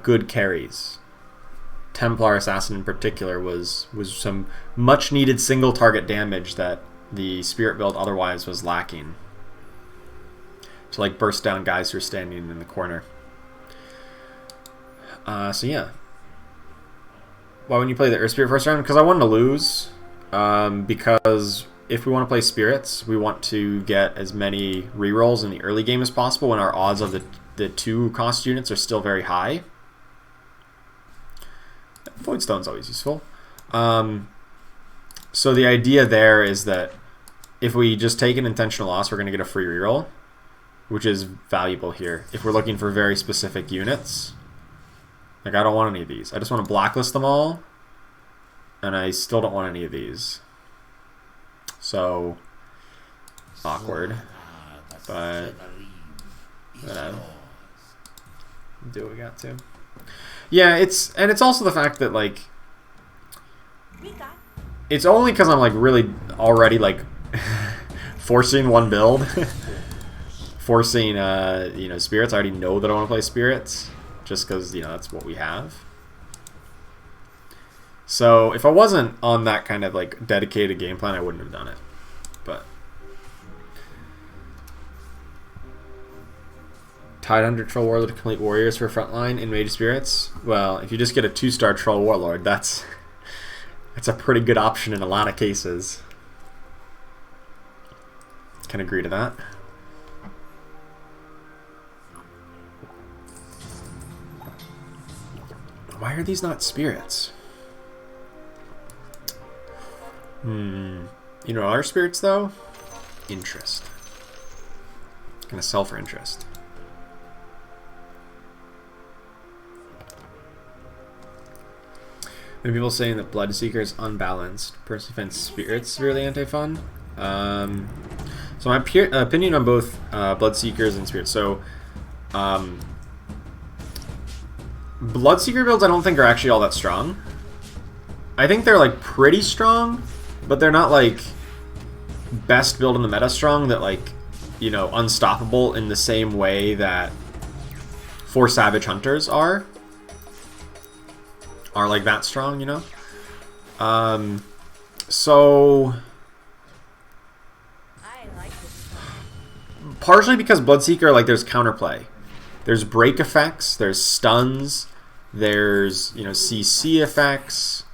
A: good carries. Templar Assassin in particular was some much needed single target damage that the Spirit build otherwise was lacking. To like burst down guys who are standing in the corner. So yeah. Why wouldn't you play the Earth Spirit first round? Because I wanted to lose. Because if we want to play Spirits, we want to get as many rerolls in the early game as possible when our odds of the 2 cost units are still very high. Void Stone's always useful. So the idea there is that if we just take an intentional loss, we're going to get a free reroll, which is valuable here. If we're looking for very specific units, like I don't want any of these. I just want to blacklist them all. And I still don't want any of these. So awkward. But whatever. Do what we got to. Yeah, it's also the fact that like it's only because I'm like really already like forcing one build. Forcing Spirits. I already know that I want to play Spirits. Just because, that's what we have. So if I wasn't on that kind of like dedicated game plan, I wouldn't have done it. But Tide Hunter Troll Warlord to complete warriors for frontline in Mage Spirits. Well, if you just get a 2-star Troll Warlord, that's a pretty good option in a lot of cases. Can agree to that. Why are these not Spirits? Our Spirits though? Interest. Gonna sell for interest. Many people saying that Bloodseeker is unbalanced. Personally find Spirits severely anti-fun. So my opinion on both Bloodseekers and Spirits. So, Bloodseeker builds I don't think are actually all that strong. I think they're like pretty strong, but they're not like best build in the meta strong that like, unstoppable in the same way that 4 Savage Hunters are like that strong, So partially because Bloodseeker, like there's counterplay. There's break effects, there's stuns, there's, CC effects.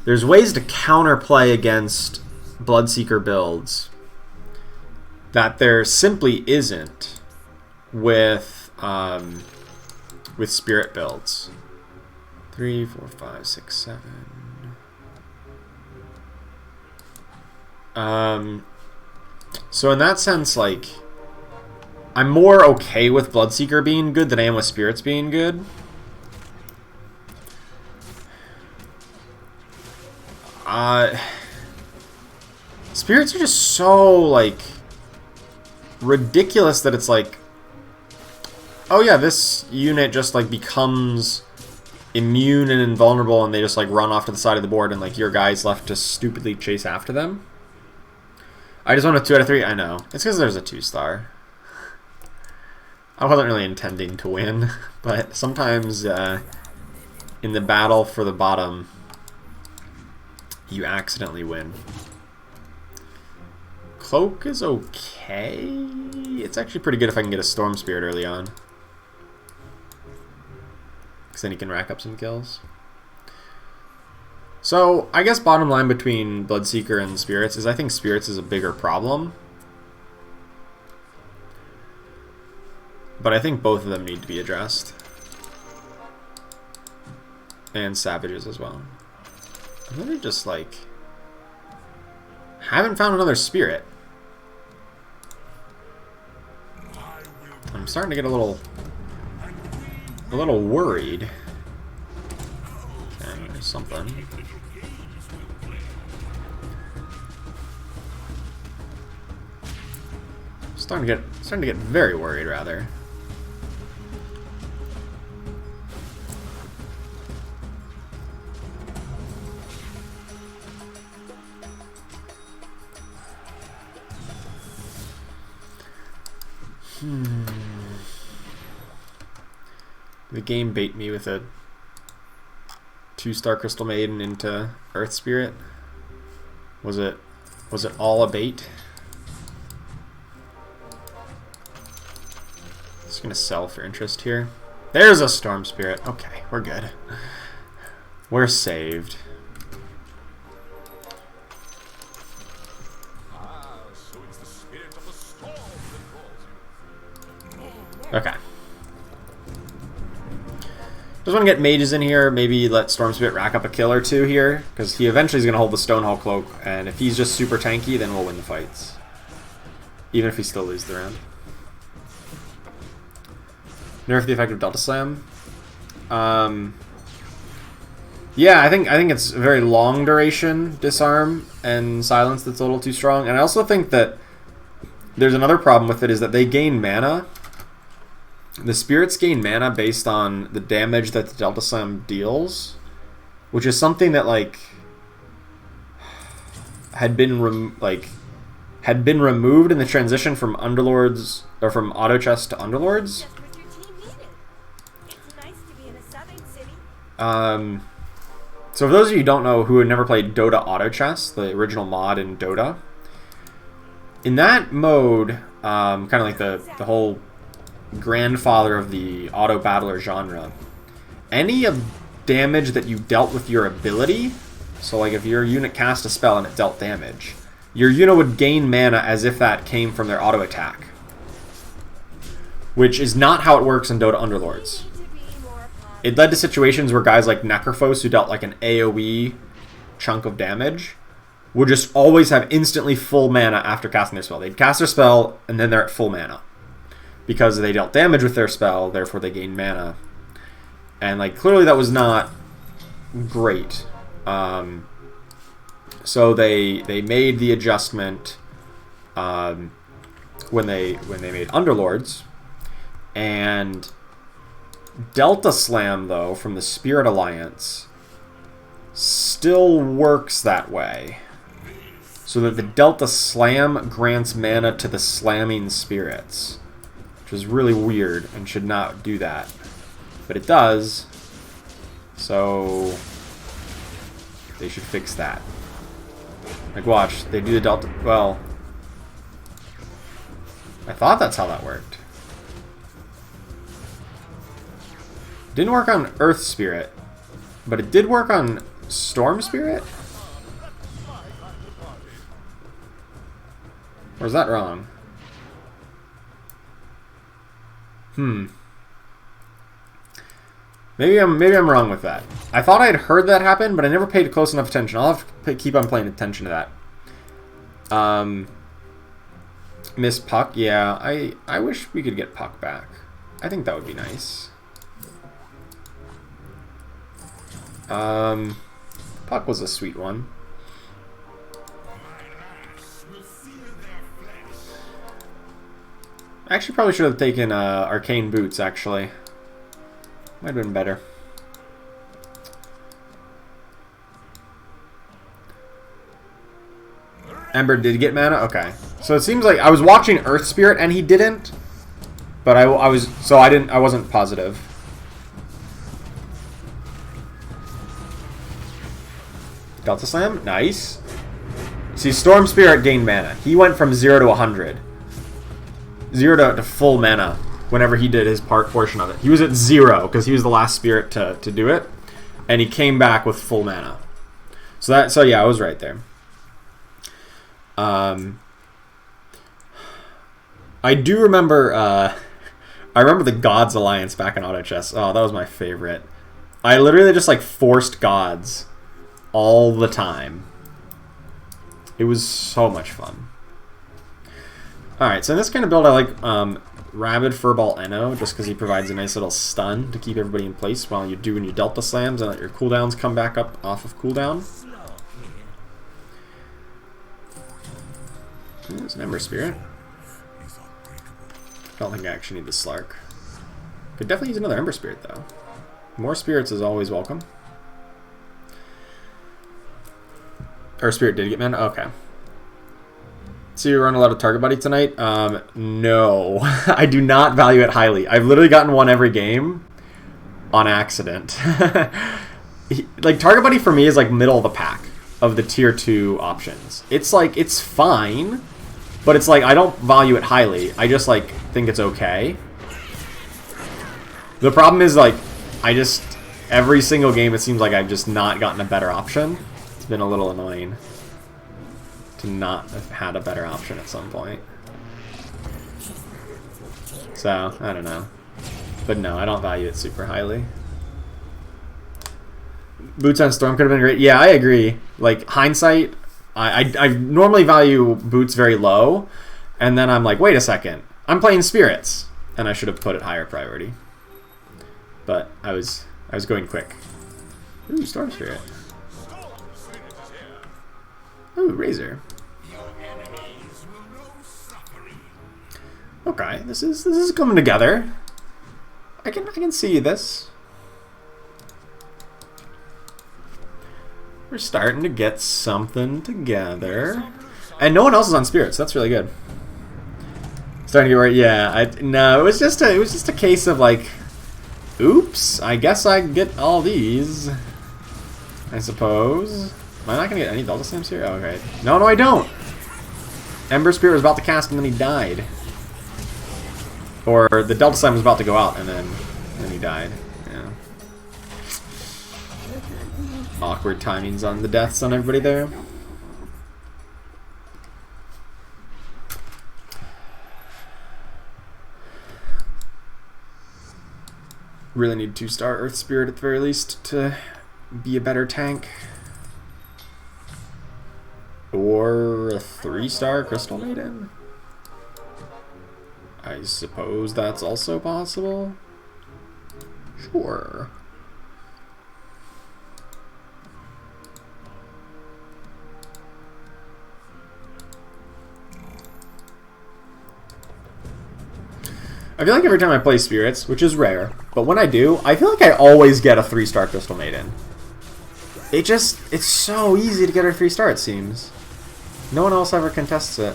A: There's ways to counterplay against Bloodseeker builds that there simply isn't with Spirit builds. 3, 4, 5, 6, 7. So in that sense, like, I'm more okay with Bloodseeker being good than I am with Spirits being good. Spirits are just so, like, ridiculous that it's like, oh yeah, this unit just, like, becomes immune and invulnerable and they just, like, run off to the side of the board and, like, your guy's left to stupidly chase after them. I just want a 2 out of 3. I know. It's because there's a 2-star. I wasn't really intending to win, but sometimes in the battle for the bottom, you accidentally win. Cloak is okay. It's actually pretty good if I can get a Storm Spirit early on. Because then you can rack up some kills. So, I guess bottom line between Bloodseeker and Spirits is I think Spirits is a bigger problem. But I think both of them need to be addressed. And Savages as well. I'm really just like... haven't found another Spirit. I'm starting to get a little worried. And there's something. Starting to get very worried, rather. The game bait me with a 2-star Crystal Maiden into Earth Spirit. Was it all a bait? Just gonna sell for interest here. There's a Storm Spirit. Okay, we're good. We're saved.
C: So it's the spirit of the storm that calls you.
A: Okay. Just want to get mages in here, maybe let Storm Spirit rack up a kill or two here, because he eventually is going to hold the Stonehall Cloak, and if he's just super tanky, then we'll win the fights. Even if we still lose the round. Nerf the effect of Delta Slam. Yeah, I think it's a very long duration disarm and silence that's a little too strong, and I also think that there's another problem with it, is that they gain mana. The spirits gain mana based on the damage that the Delta Slam deals, which is something that like had been removed in the transition from Underlords or from Auto Chest to Underlords.
B: Just what your team needed. It's nice to be in a southern city.
A: So for those of you who don't know, who have never played Dota Auto Chess, the original mod in Dota, in that mode, kind of like the whole grandfather of the auto battler genre, any of damage that you dealt with your ability, so like if your unit cast a spell and it dealt damage, your unit would gain mana as if that came from their auto attack, which is not how it works in Dota Underlords. It led to situations where guys like Necrophos, who dealt like an AoE chunk of damage, would just always have instantly full mana after casting their spell. They'd cast their spell and then they're at full mana, because they dealt damage with their spell, therefore they gained mana. And like clearly that was not great. So they made the adjustment when they made Underlords. And Delta Slam, though, from the Spirit Alliance still works that way. So that the Delta Slam grants mana to the slamming spirits, which is really weird and should not do that. But it does, so they should fix that. Like, watch, they do the Delta... Well, I thought that's how that worked. Didn't work on Earth Spirit, but it did work on Storm Spirit? Or is that wrong? Maybe I'm wrong with that. I thought I had heard that happen, but I never paid close enough attention. I'll have to keep on paying attention to that. Miss Puck, yeah, I wish we could get Puck back. I think that would be nice. Puck was a sweet one. I actually probably should have taken Arcane Boots, actually. Might have been better. Ember did get mana? Okay. So it seems like I was watching Earth Spirit and he didn't. But I wasn't positive. Delta Slam? Nice. See, Storm Spirit gained mana. He went from 0 to 100. 0 to full mana whenever he did his portion of it. He was at 0 because he was the last spirit to do it. And he came back with full mana. So yeah, I was right there. I do remember. I remember the Gods Alliance back in Auto Chess. Oh, that was my favorite. I literally just like forced gods all the time. It was so much fun. All right, so in this kind of build, I like Rabid Furball Eno just because he provides a nice little stun to keep everybody in place while you're doing your Delta Slams and let your cooldowns come back up off of cooldown. There's an Ember Spirit. I don't think I actually need the Slark. Could definitely use another Ember Spirit though. More spirits is always welcome. Or Spirit did get mana? Okay. So you run a lot of Target Buddy tonight? No. I do not value it highly. I've literally gotten one every game on accident. Like, Target Buddy for me is like middle of the pack of the tier 2 options. It's like, it's fine, but it's like, I don't value it highly. I just like, think it's okay. The problem is like, every single game it seems like I've just not gotten a better option. It's been a little annoying to not have had a better option at some point. So, I don't know. But no, I don't value it super highly. Boots on Storm could have been great. Yeah, I agree. Like, hindsight, I normally value Boots very low, and then I'm like, wait a second, I'm playing Spirits, and I should have put it higher priority. But I was going quick. Ooh, Storm Spirit. Ooh, Razor. Okay, this is coming together. I can see this. We're starting to get something together. And no one else is on Spirits. That's really good. Starting to get worried. Yeah, no, it was just a case of like, oops, I guess I get all these. I suppose. Am I not gonna get any Delta Slams here? Oh, okay. No, I don't. Ember Spirit was about to cast and then he died. Or the Delta Slam was about to go out and then he died. Yeah. Awkward timings on the deaths on everybody there. Really need 2-star Earth Spirit at the very least to be a better tank. Or a 3-star Crystal Maiden. I suppose that's also possible. Sure. I feel like every time I play Spirits, which is rare, but when I do, I feel like I always get a 3-star Crystal Maiden. It's so easy to get a 3-star, it seems. No one else ever contests it.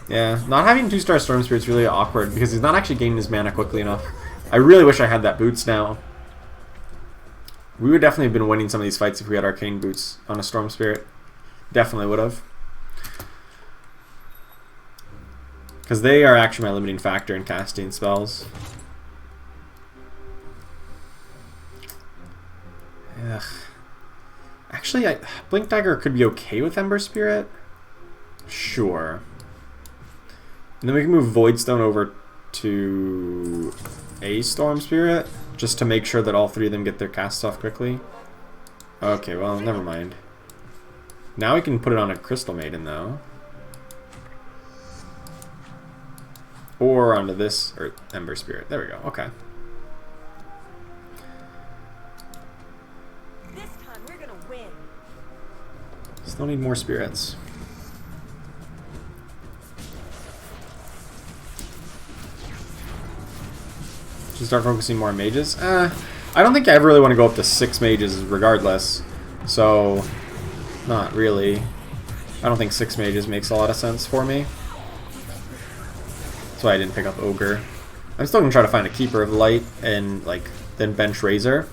A: Yeah, not having 2-star Storm Spirit's really awkward because he's not actually gaining his mana quickly enough. I really wish I had that Boots now. We would definitely have been winning some of these fights if we had Arcane Boots on a Storm Spirit. Definitely would have. Because they are actually my limiting factor in casting spells. Ugh. Actually, Blink Dagger could be okay with Ember Spirit. Sure. And then we can move Voidstone over to a Storm Spirit, just to make sure that all three of them get their casts off quickly. Okay, well, never mind. Now we can put it on a Crystal Maiden, though. Or onto this, or Ember Spirit. There we go, okay.
B: This time we're gonna win.
A: Still need more spirits. Should start focusing more on mages? I don't think I ever really want to go up to 6 mages regardless. So, not really. I don't think 6 mages makes a lot of sense for me. That's why I didn't pick up Ogre. I'm still going to try to find a Keeper of Light and then bench Razor.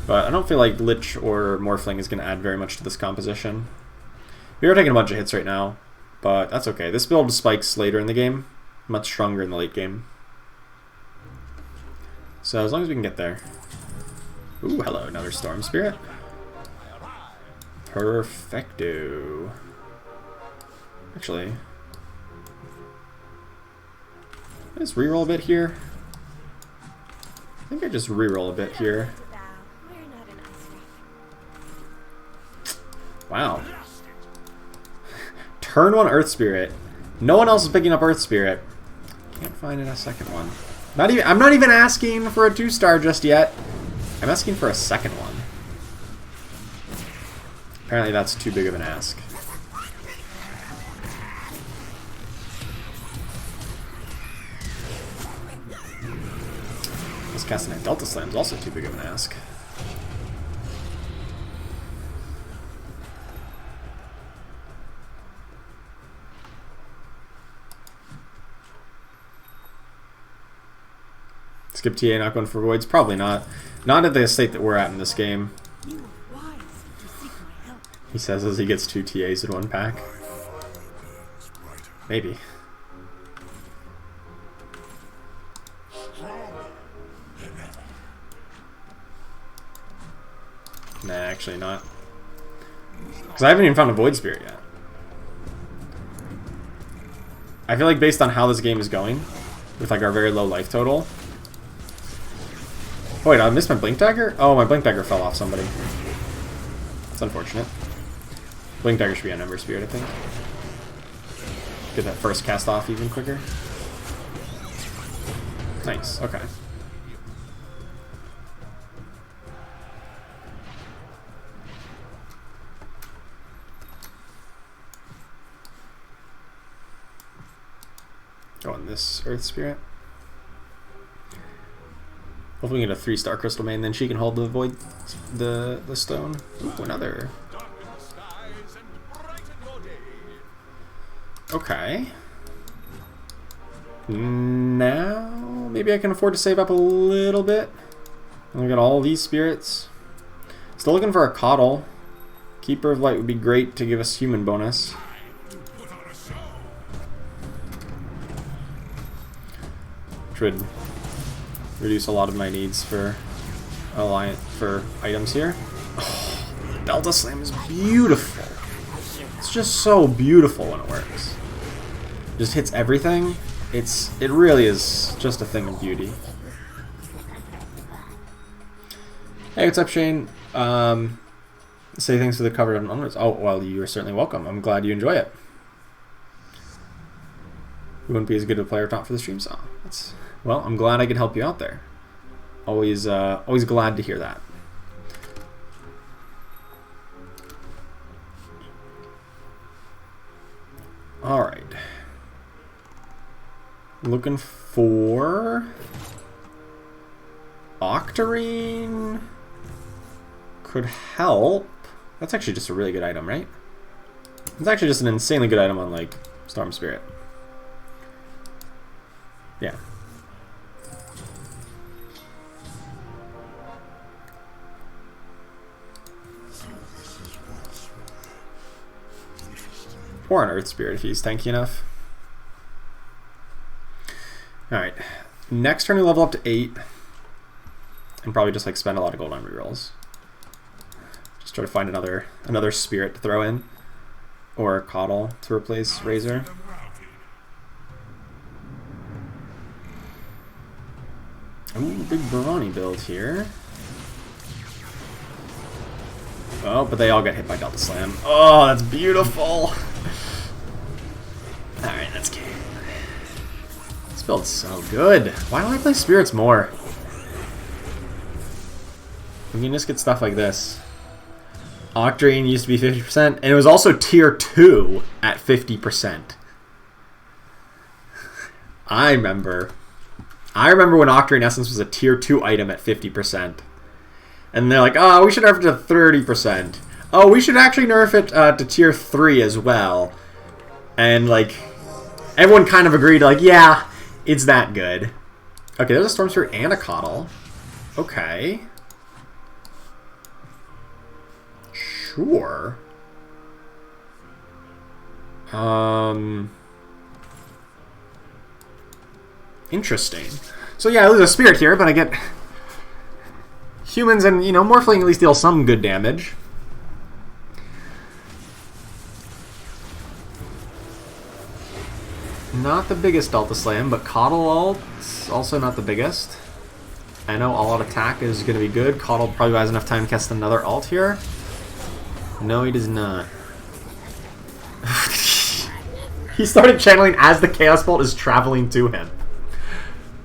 A: But I don't feel like Lich or Morphling is going to add very much to this composition. We are taking a bunch of hits right now, but that's okay. This build spikes later in the game. Much stronger in the late game. So as long as we can get there. Ooh, hello, another Storm Spirit. Perfecto. Actually, let's reroll a bit here. I think I just reroll a bit here.
B: We're not an ice wreck.
A: Wow. Turn 1 Earth Spirit. No one else is picking up Earth Spirit. Can't find a second one. I'm not even asking for a 2-star just yet. I'm asking for a second one. Apparently that's too big of an ask. This casting a Delta Slam is also too big of an ask. Skip TA, not going for voids? Probably not. Not at the state that we're at in this game.
B: You were wise to seek my help.
A: He says as he gets 2 TAs in 1 pack. Maybe. Nah, actually not. Because I haven't even found a Void Spirit yet. I feel like based on how this game is going, with like our very low life total. Oh, wait, I missed my Blink Dagger? Oh, my Blink Dagger fell off somebody. It's unfortunate. Blink Dagger should be on Ember Spirit, I think. Get that first cast off even quicker. Nice, okay. Go on this Earth Spirit. Hopefully we get a 3-star Crystal Main, then she can hold the void, the stone. Ooh, another. Okay. Now maybe I can afford to save up a little bit. And we got all these spirits. Still looking for a Coddle. Keeper of Light would be great to give us human bonus. Which would reduce a lot of my needs for items here. Oh, Delta Slam is beautiful. It's just so beautiful when it works. Just hits everything. It really is just a thing of beauty. Hey, what's up, Shane? Say thanks for the cover on onwards. Oh, well, you are certainly welcome. I'm glad you enjoy it. We wouldn't be as good a player if not for the stream song. Well, I'm glad I could help you out there. Always glad to hear that. All right. Looking for Octarine. Could help. That's actually just a really good item, right? It's actually just an insanely good item on like Storm Spirit. Yeah. Or an Earth Spirit if he's tanky enough. Alright. Next turn we level up to 8. And probably just like spend a lot of gold on rerolls. Just try to find another spirit to throw in. Or a Coddle to replace Razor. Ooh, big Brawny build here. Oh, but they all get hit by Delta Slam. Oh, that's beautiful! Alright, that's game. This build's so good. Why don't I play Spirits more? We can just get stuff like this. Octarine used to be 50%, and it was also tier 2 at 50%. I remember when Octarine Essence was a tier 2 item at 50%. And they're like, oh, we should nerf it to 30%. Oh, we should actually nerf it to tier 3 as well. And, like, everyone kind of agreed, like, yeah, it's that good. Okay, there's a Storm Spirit and a Coddle. Okay. Sure. Interesting. So yeah, I lose a Spirit here, but I get humans and, you know, Morphling at least deal some good damage. Not the biggest Delta Slam, but Coddle ult's also not the biggest. I know all-out attack is going to be good. Coddle probably has enough time to cast another ult here. No, he does not. He started channeling as the Chaos Bolt is traveling to him.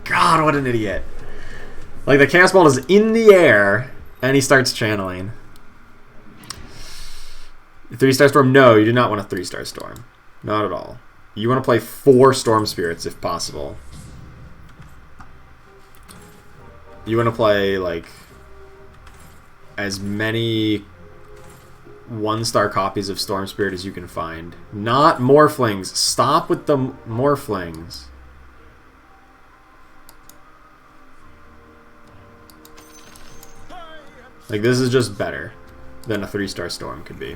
A: God, what an idiot. Like, the Chaos Bolt is in the air, and he starts channeling. 3-star Storm? No, you do not want a 3-star Storm. Not at all. You want to play 4 Storm Spirits if possible. You want to play, like, as many 1-star copies of Storm Spirit as you can find. Not Morphlings. Stop with the Morphlings. Like, this is just better than a 3-star Storm could be.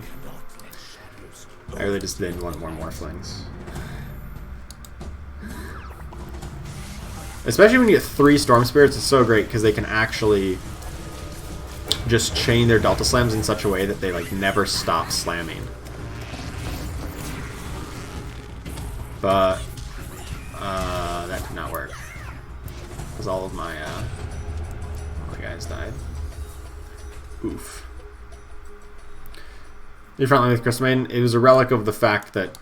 A: I really just didn't want more Morphlings. Especially when you get 3 Storm Spirits, it's so great because they can actually just chain their Delta Slams in such a way that they like never stop slamming. But that did not work because all of my guys died. Oof. Your front line with Crystal Maiden, it was a relic of the fact that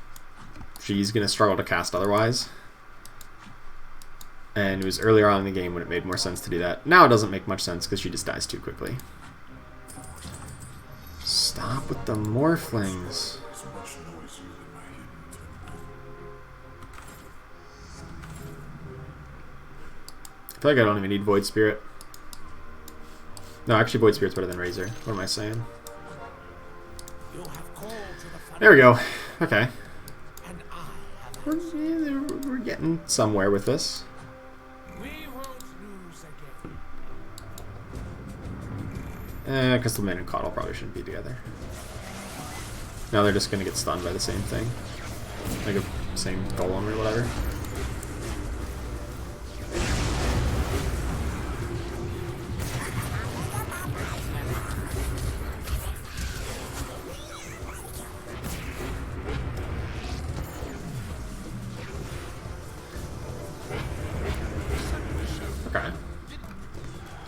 A: she's gonna struggle to cast otherwise. And it was earlier on in the game when it made more sense to do that. Now it doesn't make much sense because she just dies too quickly. Stop with the Morphlings. I feel like I don't even need Void Spirit. No, actually Void Spirit's better than Razor. What am I saying? There we go. Okay. We're getting somewhere with this. Crystal Maiden and Coddle probably shouldn't be together. Now they're just gonna get stunned by the same thing. Like a same golem or whatever. Okay.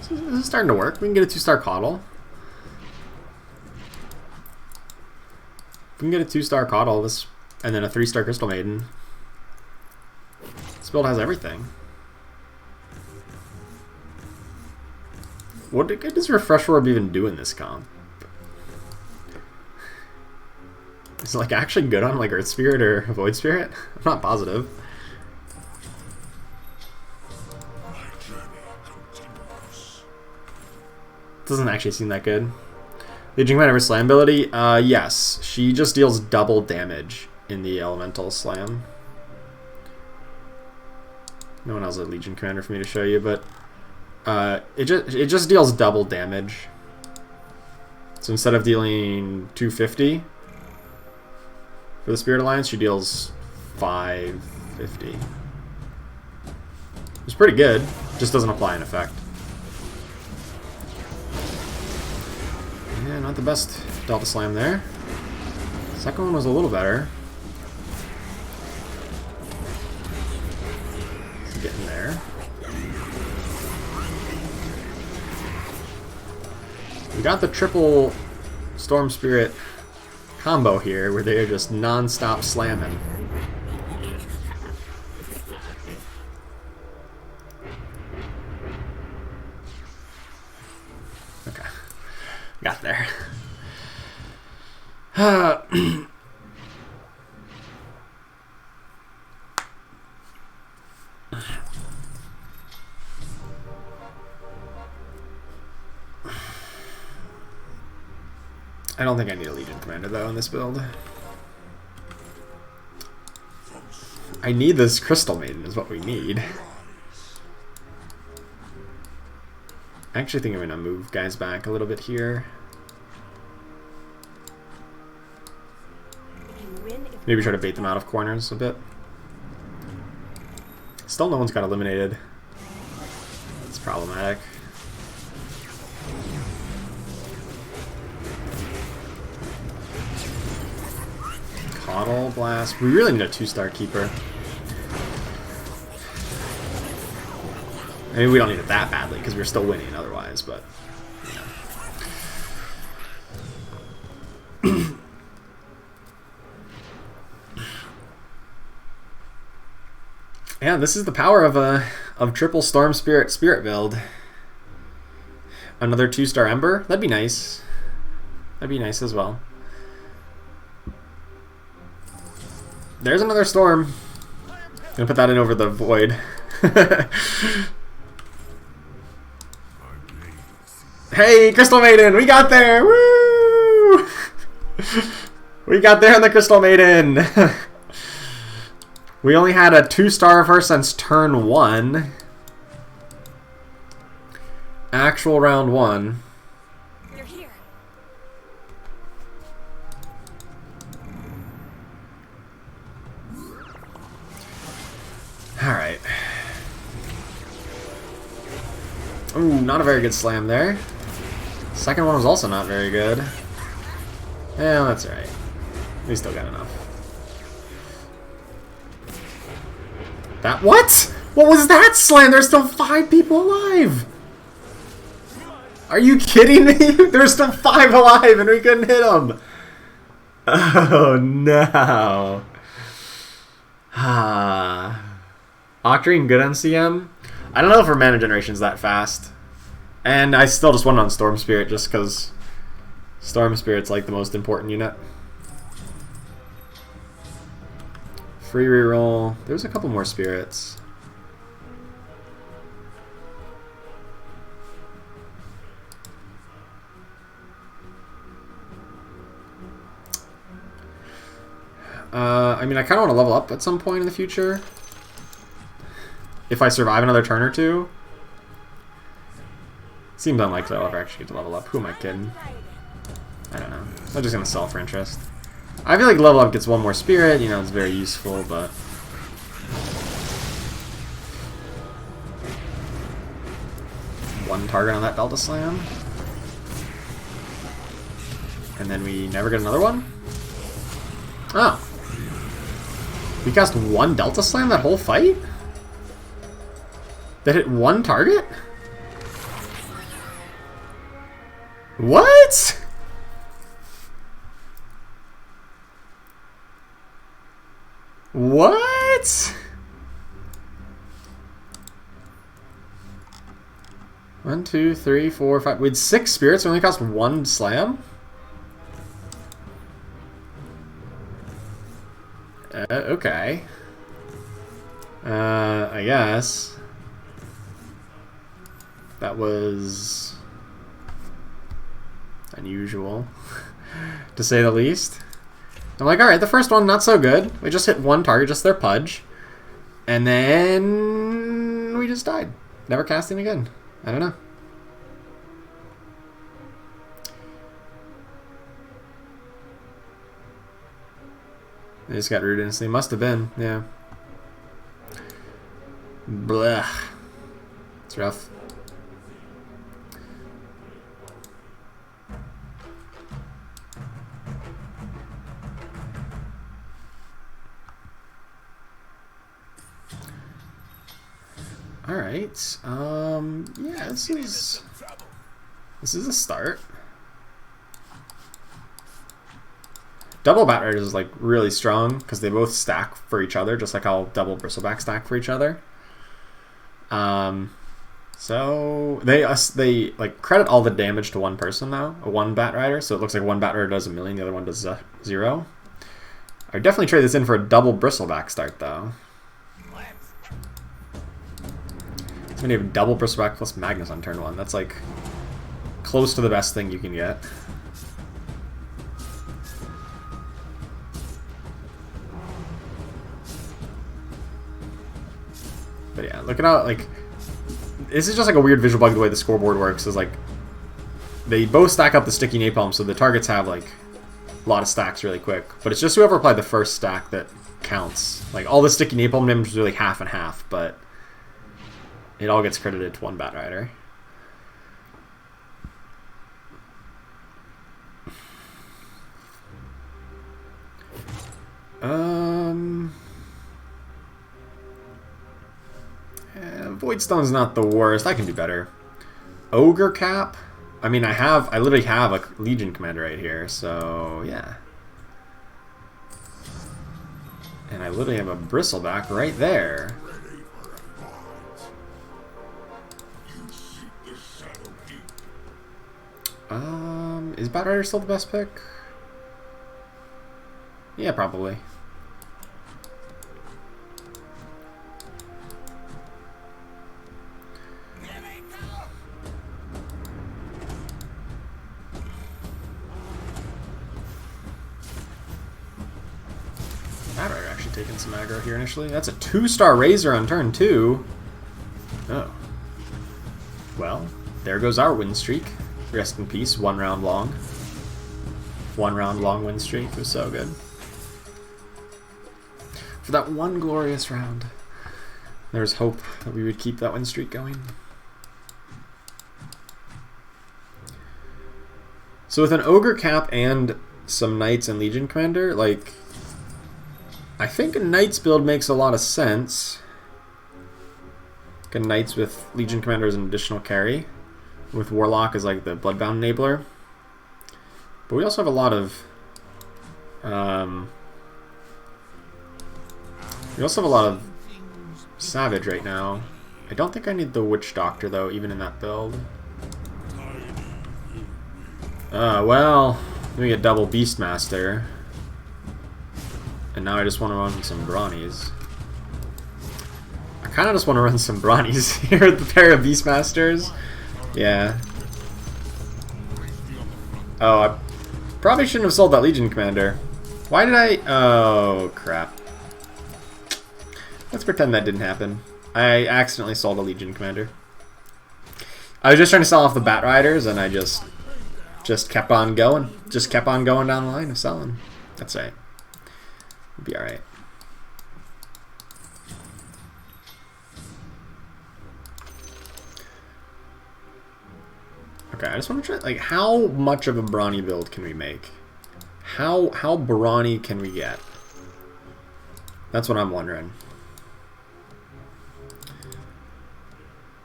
A: So this is starting to work. We can get a 2-star Coddle. If we can get a 2-star Coddle, this, and then a 3-star Crystal Maiden, this build has everything. What does Refresh Orb even do in this comp? Is it like actually good on like Earth Spirit or Void Spirit? I'm not positive. Doesn't actually seem that good. Legion Commander Slam ability? Yes. She just deals double damage in the Elemental Slam. No one else has a Legion Commander for me to show you, but it just deals double damage. So instead of dealing 250 for the Spirit Alliance, she deals 550. It's pretty good. Just doesn't apply in effect. Yeah, not the best Delta Slam there. Second one was a little better. It's getting there. We got the triple Storm Spirit combo here where they are just non-stop slamming. Okay. Got there. I don't think I need a Legion Commander though in this build. I need this Crystal Maiden is what we need. I actually think I'm going to move guys back a little bit here. Maybe try to bait them out of corners a bit. Still no one's got eliminated. It's problematic. Auto Blast. We really need a 2-star keeper. I mean, we don't need it that badly because we're still winning otherwise, but... Yeah, this is the power of triple Storm Spirit build. Another 2-star Ember? That'd be nice. That'd be nice as well. There's another Storm. Gonna put that in over the Void. Hey, Crystal Maiden! We got there! Woo! We got there on the Crystal Maiden! We only had a 2-star of her since turn 1. Actual round 1.
B: You're here.
A: Alright. Ooh, not a very good slam there. Second one was also not very good. Yeah, that's alright. We still got enough. That what? What was that slam? There's still 5 people alive! Are you kidding me? There's still 5 alive and we couldn't hit them! Oh no. Octarine good on CM? I don't know if her mana generation's that fast. And I still just went on Storm Spirit just because Storm Spirit's like the most important unit. Free reroll. There's a couple more spirits. I mean, I kind of want to level up at some point in the future. If I survive another turn or two. Seems unlikely I'll ever actually get to level up. Who am I kidding? I don't know. I'm just going to sell for interest. I feel like level up gets one more spirit. You know, it's very useful, but... One target on that Delta Slam. And then we never get another one? Oh. We cast one Delta Slam that whole fight? That hit one target? What? What? 1, 2, 3, 4, 5. We had 6 spirits. We only cost 1 slam. Okay. I guess that was unusual, to say the least. I'm like, alright, the first one, not so good. We just hit one target, just their Pudge. And then we just died. Never casting again. I don't know. They just got rooted instantly. Must have been, yeah. Blech. It's rough. Alright, yeah, this is a start. Double Bat Riders is like really strong because they both stack for each other, just like how double Bristleback stack for each other. So they like credit all the damage to one person now, one Bat Rider. So it looks like one Bat Rider does 1,000,000, the other one does 0. I would definitely trade this in for a double Bristleback start though. It's gonna have double Bristleback plus Magnus on turn 1. That's like close to the best thing you can get. But yeah, look at how, like, this is just like a weird visual bug the way the scoreboard works, is like, they both stack up the sticky napalm, so the targets have like a lot of stacks really quick, but it's just whoever applied the first stack that counts. Like, all the sticky napalm damage is really half and half, but it all gets credited to one Bat Rider. Voidstone's not the worst. I can do better. Ogre cap? I mean, I literally have a Legion commander right here, so yeah. And I literally have a bristleback right there. Is Batrider still the best pick? Yeah, probably. Batrider actually taking some aggro here initially. That's a 2-star Razor on turn 2. Oh. Well, there goes our win streak. Rest in peace, 1 round long. 1 round long win streak. It was so good. For that one glorious round. There was hope that we would keep that win streak going. So with an Ogre cap and some Knights and Legion Commander, like, I think a Knights build makes a lot of sense. Like a Knights with Legion Commander as an additional carry. With Warlock as like the Bloodbound enabler. But we also have a lot of Savage right now. I don't think I need the Witch Doctor though, even in that build. Well, let me get double Beastmaster. And now I just want to run some Brawnies. I kind of just want to run some Brawnies here with the pair of Beastmasters. Yeah. Oh, I probably shouldn't have sold that Legion Commander. Why did I... Oh, crap. Let's pretend that didn't happen. I accidentally sold a Legion Commander. I was just trying to sell off the Batriders, and I just kept on going. Just kept on going down the line of selling. That's right. It'll be alright. Okay, I just want to try, like, how much of a brawny build can we make? How brawny can we get? That's what I'm wondering.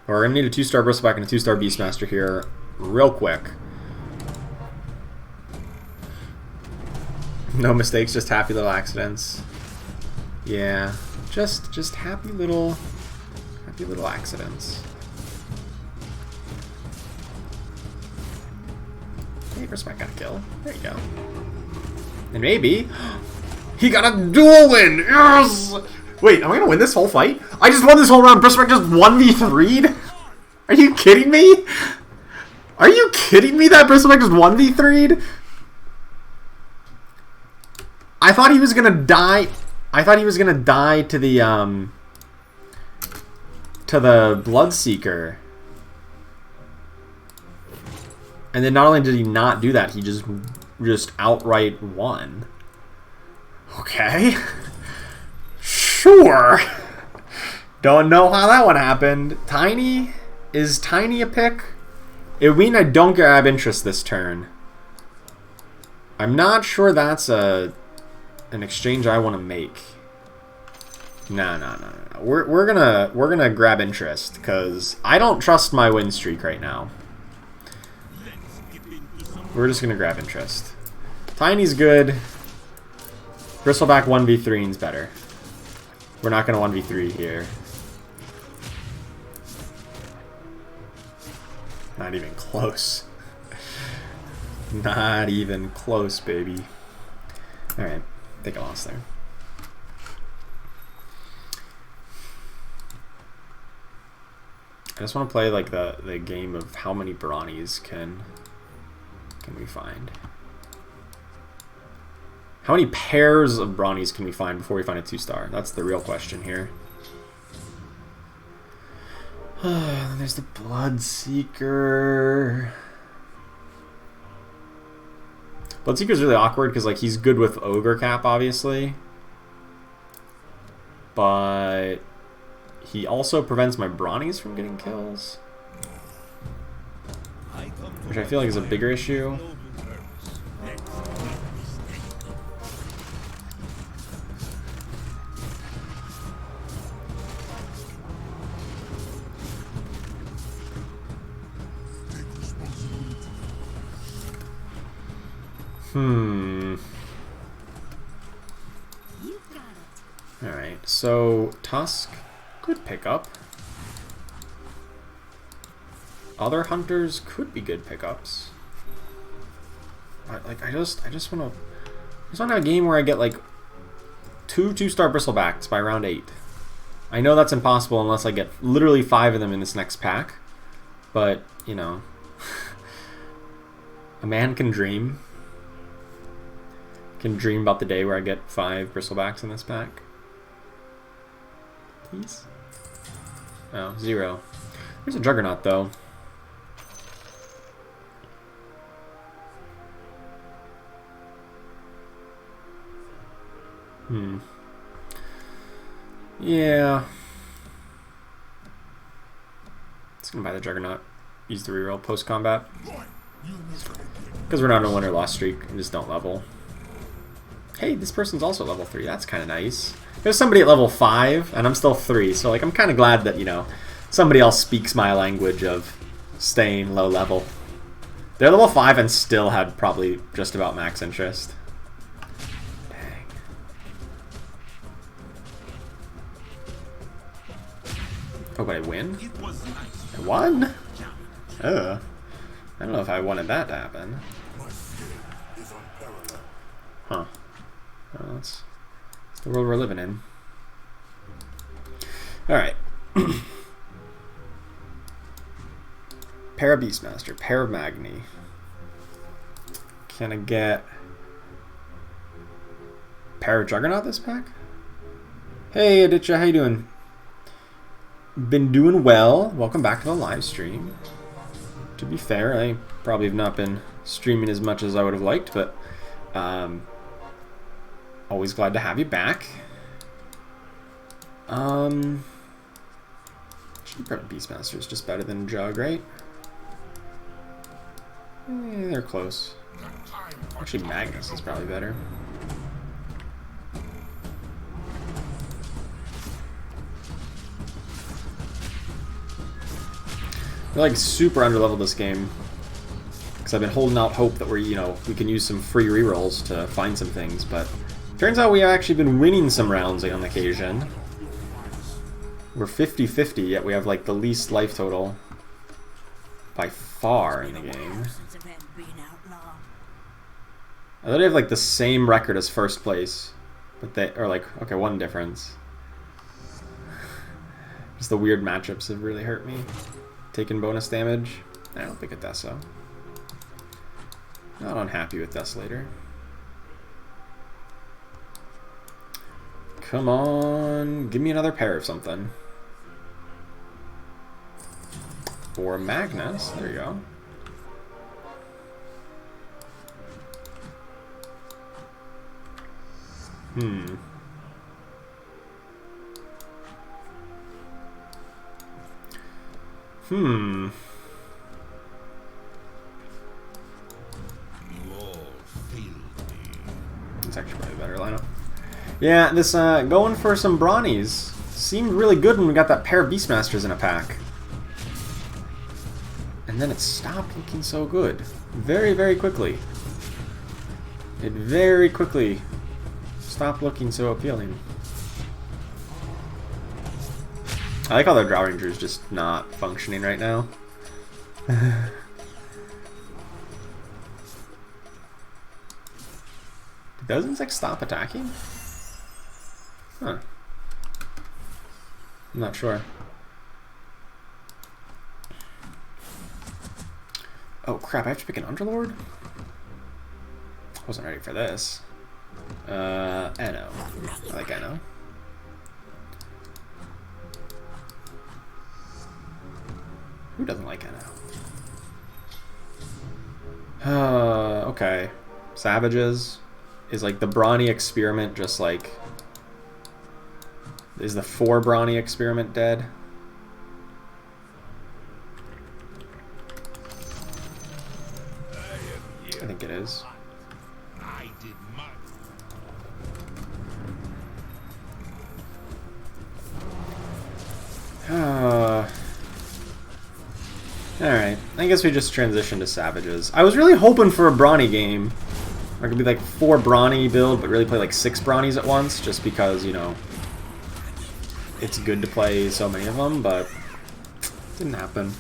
A: We're gonna need a 2-star Bristleback and a 2-star Beastmaster here real quick. No mistakes, just happy little accidents. Yeah, just happy little accidents. Hey, Bristleback got a kill. There you go. And maybe he got a duel win. Yes. Wait, am I gonna win this whole fight? I just won this whole round. Bristleback just 1v3'd? Are you kidding me? Are you kidding me that Bristleback just 1v3'd? I thought he was gonna die. I thought he was gonna die to the Bloodseeker. And then not only did he not do that, he just outright won. Okay. Sure. Don't know how that one happened. Tiny? Is Tiny a pick? It would mean I don't grab interest this turn. I'm not sure that's an exchange I want to make. No. We're gonna grab interest because I don't trust my win streak right now. We're just gonna grab interest. Tiny's good. Bristleback 1v3 is better. We're not gonna 1v3 here. Not even close. Not even close, baby. Alright, I think I lost there. I just want to play like the game of how many Brawnies can we find. How many pairs of Brawnies can we find before we find a 2-star? That's the real question here. There's the Bloodseeker. Bloodseeker's really awkward because like he's good with Ogre Cap, obviously. But he also prevents my Brawnies from getting kills. Which I feel like is a bigger issue. Hmm.
B: You got it.
A: Alright, so Tusk, good pickup. Other hunters could be good pickups. I just want to have a game where I get like 2-star bristlebacks by round 8. I know that's impossible unless I get literally 5 of them in this next pack. But, you know, a man can dream. Can dream about the day where I get 5 bristlebacks in this pack. Please? Oh, 0. There's a Juggernaut though. Yeah. Just gonna buy the Juggernaut. Use the reroll post combat. Because we're not on a win or loss streak and just don't level. Hey, this person's also level 3. That's kind of nice. There's somebody at level 5 and I'm still 3. So like I'm kind of glad that, you know, somebody else speaks my language of staying low level. They're level 5 and still had probably just about max interest. Oh, but I win? I won? I don't know if I wanted that to happen. Huh. Well, that's the world we're living in. Alright. Pair of Beastmaster, pair of Magni. Can I get pair of Juggernaut this pack? Hey, Aditya, how you doing? Been doing well. Welcome back to the live stream. To be fair, I probably have not been streaming as much as I would have liked, but always glad to have you back. Beastmaster is just better than Jug, right? They're close. Actually, Magnus is probably better. We're like super underleveled this game because I've been holding out hope that we can use some free rerolls to find some things, but turns out we have actually been winning some rounds on occasion. We're 50-50, yet we have like the least life total by far in the game. I thought I have like the same record as first place, but they are like, okay, one difference. Just the weird matchups have really hurt me. Taking bonus damage? I don't think it does so. Not unhappy with Desolator. Come on, give me another pair of something. Or Magnus, there you go. It's actually probably a better lineup. Yeah, this going for some Brawnies seemed really good when we got that pair of Beastmasters in a pack. And then it stopped looking so good. Very, very quickly. It very quickly stopped looking so appealing. I like how the Drow Ranger is just not functioning right now. Does insect stop attacking? Huh. I'm not sure. Oh crap, I have to pick an Underlord? I wasn't ready for this. Anno. I like Anno. Who doesn't like Anno? Okay. Savages. Is like the Brawny experiment just like... Is the 4 Brawny experiment dead? I think it is.
C: I did mine.
A: Alright, I guess we just transitioned to Savages. I was really hoping for a Brawny game. I could be like 4 brawny build, but really play like 6 brawnies at once, just because, you know, it's good to play so many of them, but it didn't happen.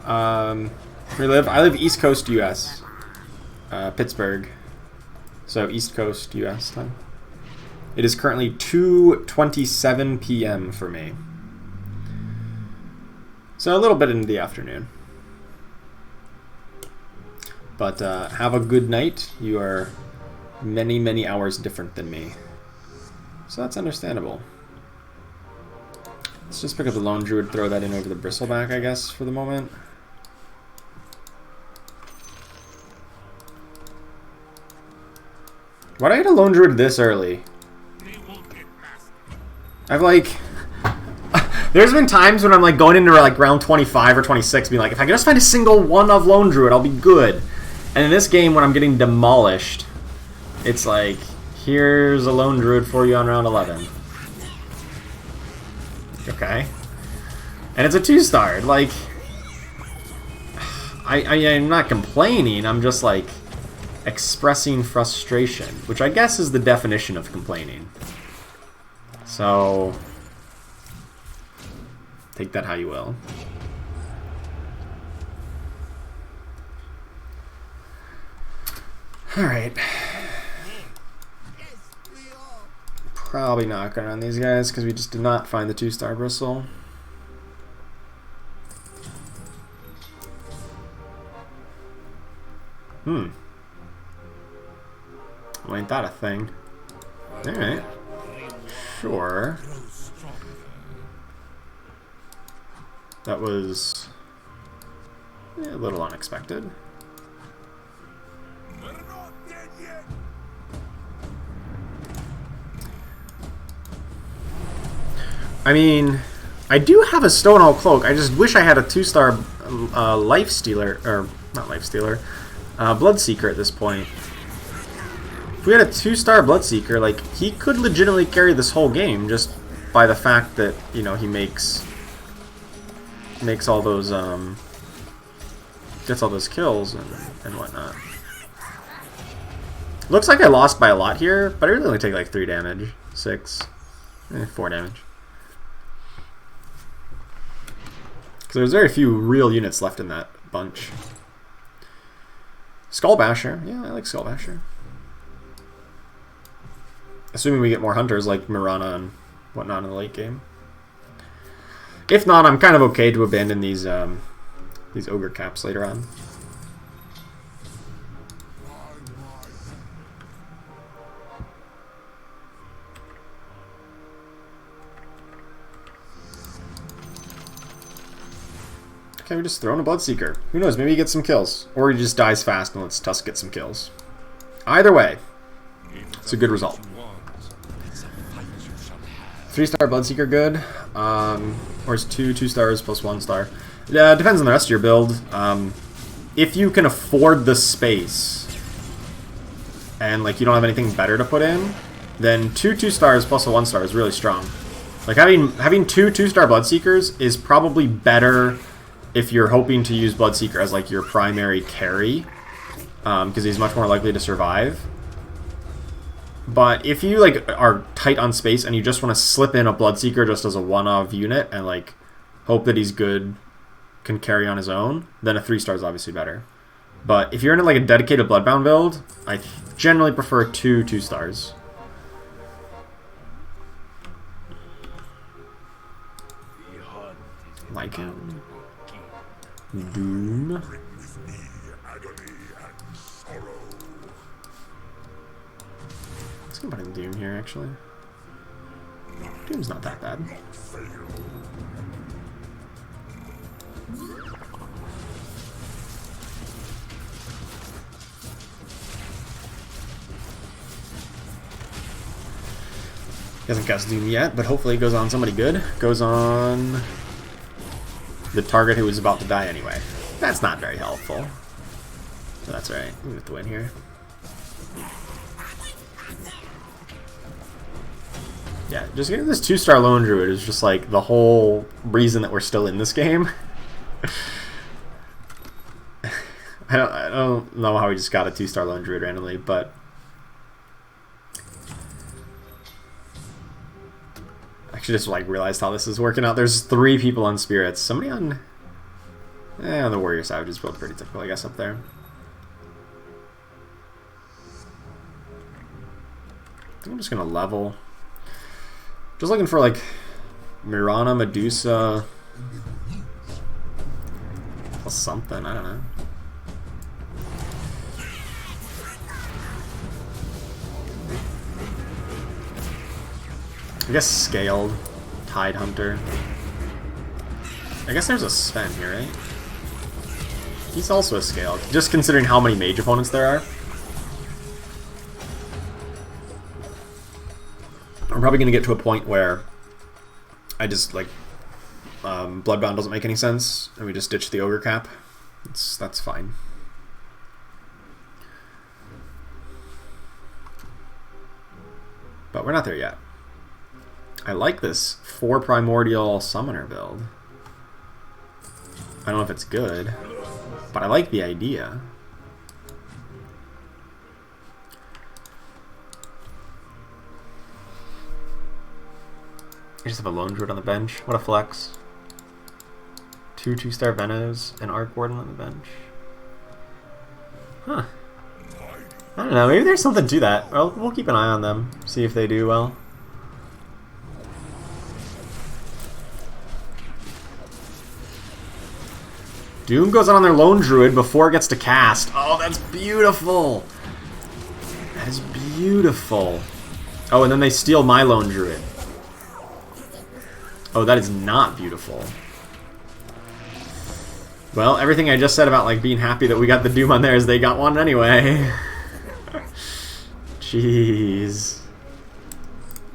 A: I live East Coast, U.S. Pittsburgh. So East Coast, U.S. time. It is currently 2:27 p.m. for me. So a little bit into the afternoon. But have a good night. You are many, many hours different than me. So that's understandable. Let's just pick up the Lone Druid, throw that in over the Bristleback, I guess, for the moment. Why'd I hit a Lone Druid this early? I've like... There's been times when I'm like going into like round 25 or 26 being like, if I can just find a single one of Lone Druid, I'll be good. And in this game, when I'm getting demolished, it's like, here's a Lone Druid for you on round 11. Okay. And it's a 2-star. Like, I'm not complaining, I'm just like expressing frustration, which I guess is the definition of complaining. So, take that how you will. Alright. Probably not gonna run these guys because we just did not find the 2-star bristle. Well, ain't that a thing? Alright. Sure. That was a little unexpected. I mean, I do have a Stonehall Cloak. I just wish I had a 2-star Life Stealer, or not Life Stealer, Bloodseeker at this point. If we had a 2-star Bloodseeker, like, he could legitimately carry this whole game just by the fact that, you know, he makes all those, gets all those kills and whatnot. Looks like I lost by a lot here, but I really only take like 3 damage. 6. 4 damage. Because there's very few real units left in that bunch. Skullbasher. Yeah, I like Skullbasher. Assuming we get more hunters like Mirana and whatnot in the late game. If not, I'm kind of okay to abandon these ogre caps later on. Okay, we just throw in a Bloodseeker. Who knows, maybe he gets some kills. Or he just dies fast and lets Tusk get some kills. Either way, it's a good result. 3-star Bloodseeker good. Or is 2 stars plus 1 star. Depends on the rest of your build. If you can afford the space and like you don't have anything better to put in, then 2 stars plus a 1 star is really strong. Like having 2 2-star Bloodseekers is probably better if you're hoping to use Bloodseeker as like your primary carry, because he's much more likely to survive. But if you like are tight on space and you just want to slip in a Bloodseeker just as a one-off unit and like hope that he's good, can carry on his own, then a 3-star is obviously better. But if you're in like a dedicated Bloodbound build, I generally prefer 2 2-stars. Like him. Doom. Let's go put in Doom here, actually. Doom's not that bad. He hasn't cast Doom yet, but hopefully it goes on somebody good. Goes on the target who was about to die anyway. That's not very helpful. So that's alright. We have to win here. Yeah, just getting this 2-star Lone Druid is just like the whole reason that we're still in this game. I don't know how we just got a 2-star Lone Druid randomly, but I actually just like realized how this is working out. There's 3 people on spirits. Somebody on the Warrior Savage is built pretty typical, I guess, up there. I think I'm just gonna level. Just looking for like Mirana, Medusa, plus something, I don't know. I guess Scaled, Tide Hunter. I guess there's a Sven here, right? He's also a Scaled, just considering how many mage opponents there are. I'm probably going to get to a point where I just, like, Bloodbound doesn't make any sense, and we just ditch the Ogre cap. That's fine. But we're not there yet. I like this 4 Primordial Summoner build. I don't know if it's good, but I like the idea. I just have a Lone Druid on the bench. What a flex. 2 2-star Venos, and Arc Warden on the bench. Huh. I don't know, maybe there's something to that. Well, we'll keep an eye on them, see if they do well. Doom goes on their Lone Druid before it gets to cast. Oh, that's beautiful! That is beautiful. Oh, and then they steal my Lone Druid. Oh, that is not beautiful. Well, everything I just said about like being happy that we got the Doom on there is they got one anyway. Jeez.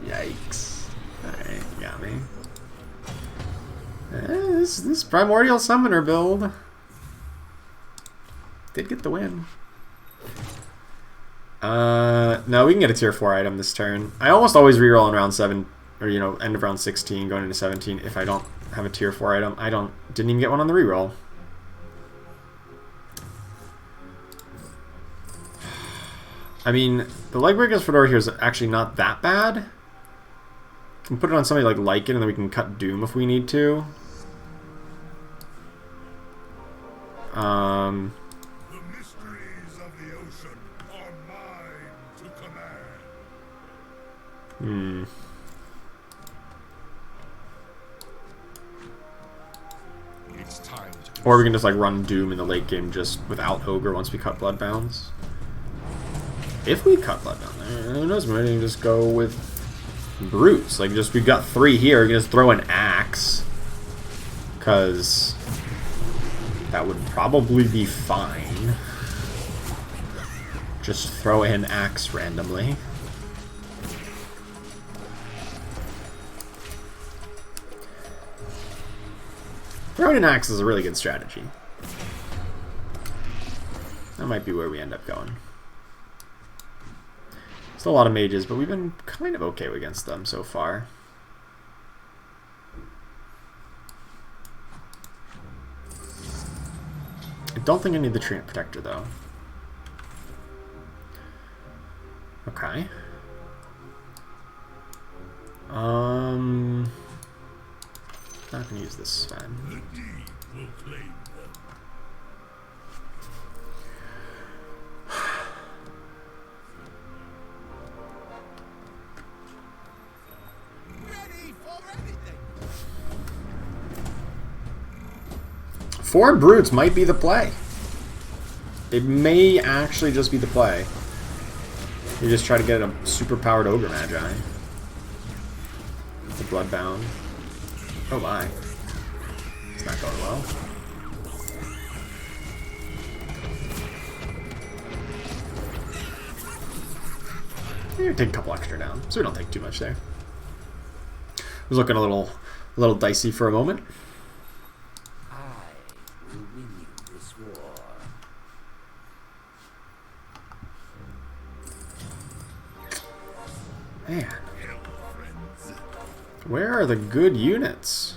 A: Yikes. Alright, you got me. This Primordial Summoner build did get the win. No, we can get a tier 4 item this turn. I almost always reroll in round 7, or you know, end of round 16, going into 17 if I don't have a tier 4 item. Didn't even get one on the reroll. I mean, the Legbreaker's Fedora here is actually not that bad. We can put it on somebody like Lycan, and then we can cut Doom if we need to.
C: The mysteries of the ocean are mine to command. It's time to
A: Or we can just like run Doom in the late game just without Ogre once we cut Bloodbounds. If we cut Bloodbound, who knows? Maybe we can just go with Brutes. Like, just we've got 3 here. We can just throw an Axe, because that would probably be fine. Just throw an Axe randomly. Throwing an Axe is a really good strategy. That might be where we end up going. Still a lot of mages, but we've been kind of okay against them so far. I don't think I need the Treant Protector, though. Okay. Not gonna use this Sven.
C: The deep will claim them.
D: Ready for anything.
A: 4 Brutes might be the play. It may actually just be the play. You just try to get a super powered Ogre Magi. The Bloodbound. Oh my. It's not going well. You take a couple extra down, so we don't take too much there. It was looking a little dicey for a moment.
E: I will win you this war.
A: Man. Where are the good units?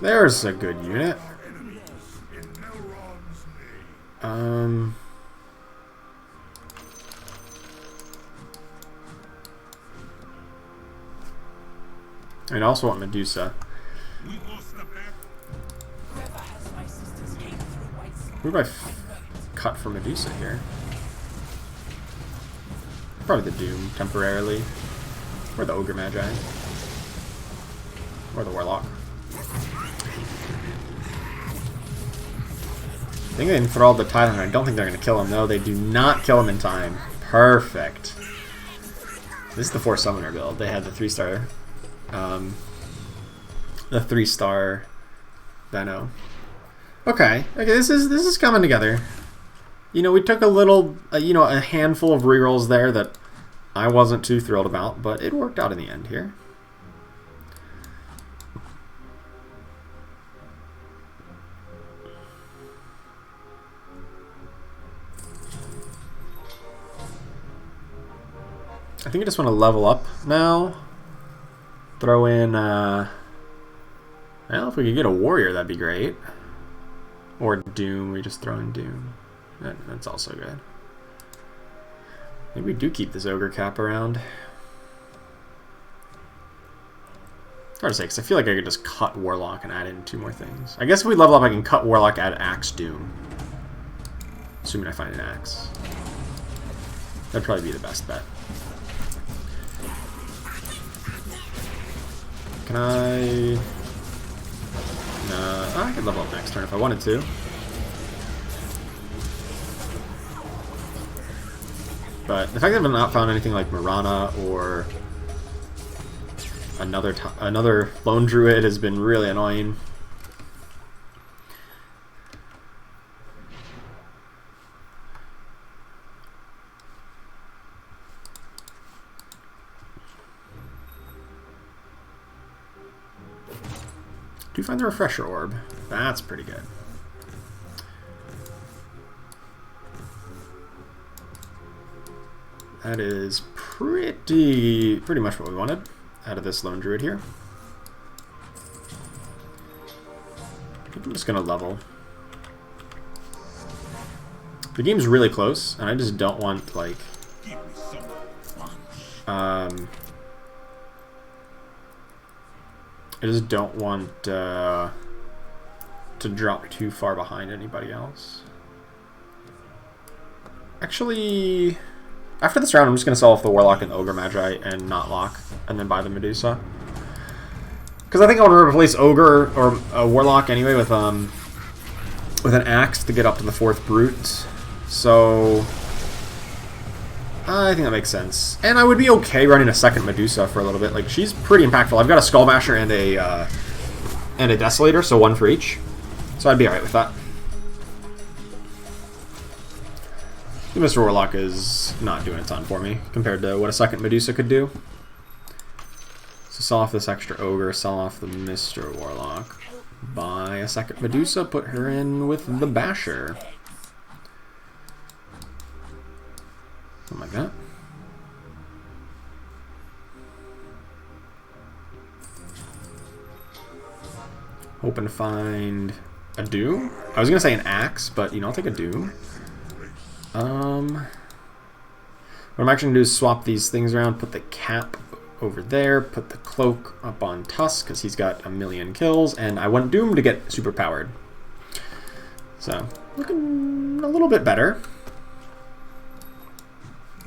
A: There's a good unit. I also want Medusa. Who do I cut for Medusa here? Probably the Doom, temporarily. Or the Ogre Magi. Or the Warlock. I think they enthralled the Titan. I don't think they're going to kill him, though. They do not kill him in time. Perfect. This is the 4 Summoner build. They had the 3-star... the 3-star Benno. Okay, this is coming together. You know, we took a little, you know, a handful of rerolls there that I wasn't too thrilled about, but it worked out in the end here. I think I just want to level up now. Throw in, well, if we could get a warrior, that'd be great. Or Doom, we just throw in Doom. That's also good. Maybe we do keep this Ogre Cap around. Hard to say, because I feel like I could just cut Warlock and add in 2 more things. I guess if we level up, I can cut Warlock, add Axe, Doom. Assuming I find an Axe. That'd probably be the best bet. Can I... No, I could level up next turn if I wanted to. But the fact that I've not found anything like Mirana or another Lone Druid has been really annoying. Do you find the Refresher Orb? That's pretty good. That is pretty much what we wanted out of this Lone Druid here. I think I'm just gonna level. The game's really close, and I just don't want, like, I just don't want to drop too far behind anybody else. Actually, after this round, I'm just going to sell off the Warlock and Ogre Magi and not lock, and then buy the Medusa. Because I think I want to replace Ogre or Warlock anyway with an Axe to get up to the 4th Brute. So I think that makes sense. And I would be okay running a second Medusa for a little bit. Like, she's pretty impactful. I've got a Skull Basher and a Desolator, so 1 for each. So I'd be alright with that. Mr. Warlock is not doing a ton for me compared to what a second Medusa could do. So sell off this extra Ogre, sell off the Mr. Warlock. Buy a second Medusa, put her in with the Basher. Something like that. Hoping to find a Doom. I was going to say an Axe, but, you know, I'll take a Doom. What I'm actually going to do is swap these things around, put the cap over there, put the cloak up on Tusk, because he's got 1,000,000 kills, and I want Doom to get super powered. So, looking a little bit better.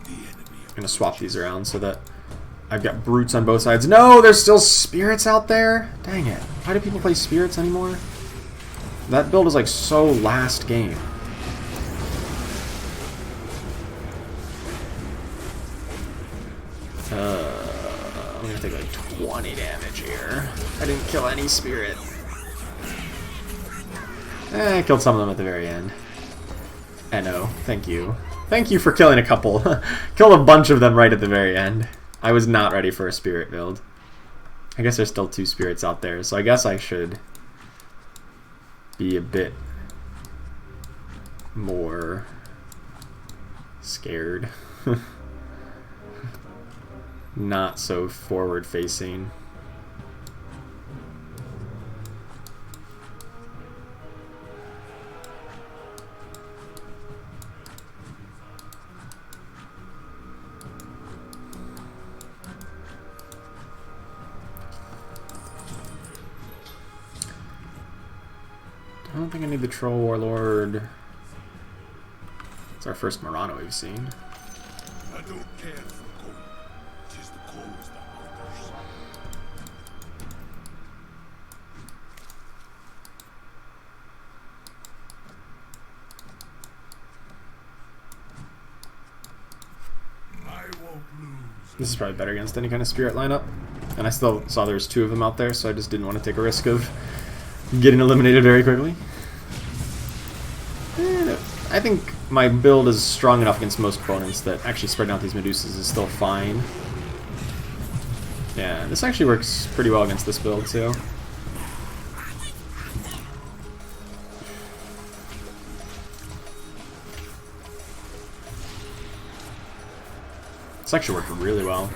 A: I'm going to swap these around so that I've got brutes on both sides. No, there's still spirits out there? Dang it. Why do people play spirits anymore? That build is like so last game. I'm going to take like 20 damage here. I didn't kill any spirit. I killed some of them at the very end. No, thank you. Thank you for killing a couple. Killed a bunch of them right at the very end. I was not ready for a spirit build. I guess there's still 2 spirits out there, so I guess I should be a bit more scared. Not so forward facing. I don't think I need the Troll Warlord. It's our first Murano we've seen.
C: I don't care for gold. 'Tis the cause that matters. I won't lose.
A: This is probably better against any kind of spirit lineup. And I still saw there was 2 of them out there, so I just didn't want to take a risk of getting eliminated very quickly. I think my build is strong enough against most opponents that actually spreading out these Medusas is still fine. Yeah, this actually works pretty well against this build too. This actually worked really well.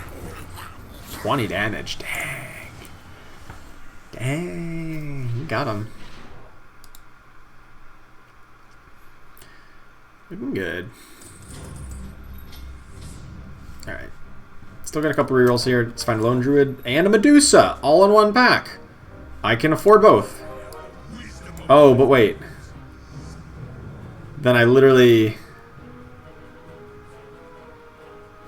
A: 20 damage, dang. Dang, you got him. Looking good. Alright. Still got a couple rerolls here. Let's find a Lone Druid and a Medusa all in one pack. I can afford both. Oh, but wait. Then I literally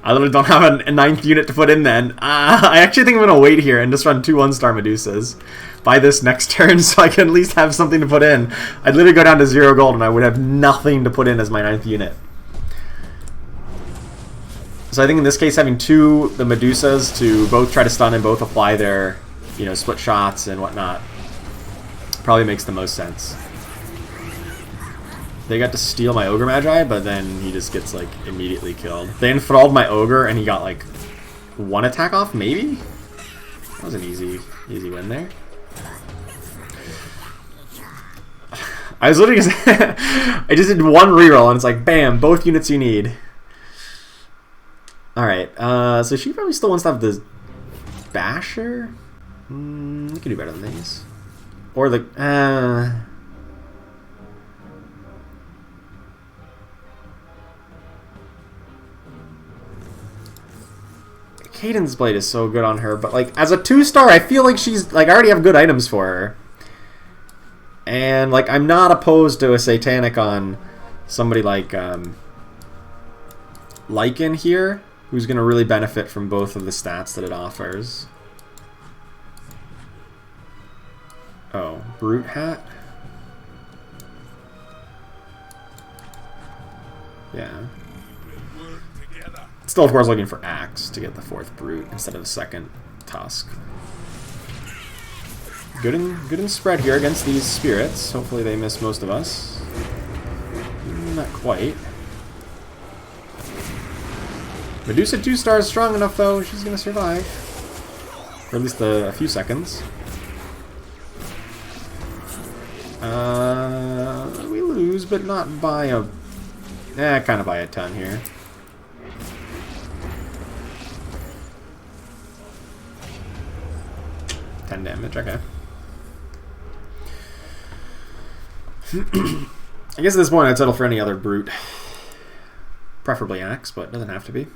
A: don't have a 9th unit to put in then. I actually think I'm going to wait here and just run 2 1-star Medusas by this next turn so I can at least have something to put in. I'd literally go down to 0 gold and I would have nothing to put in as my 9th unit. So I think in this case having the Medusas to both try to stun and both apply their, split shots and whatnot probably makes the most sense. They got to steal my Ogre Magi, but then he just gets, like, immediately killed. They enthralled my Ogre, and he got, like, 1 attack off, maybe? That was an easy win there. I was literally just... I just did 1 reroll, and it's like, bam, both units you need. Alright, so she probably still wants to have the Basher? We can do better than these. Or the... Caden's Blade is so good on her, but like as a 2-star, I feel like she's like I already have good items for her, and like I'm not opposed to a Satanic on somebody like Lycan here, who's gonna really benefit from both of the stats that it offers. Oh, Brute Hat. Yeah. Still, of course, looking for Axe to get the 4th Brute instead of the 2nd Tusk. Good and spread here against these spirits. Hopefully they miss most of us. Not quite. Medusa 2-star is strong enough, though. She's going to survive. For at least a few seconds. We lose, but not by a... kind of by a ton here. Damage, okay. I guess at this point I'd settle for any other brute. Preferably Axe, but it doesn't have to be.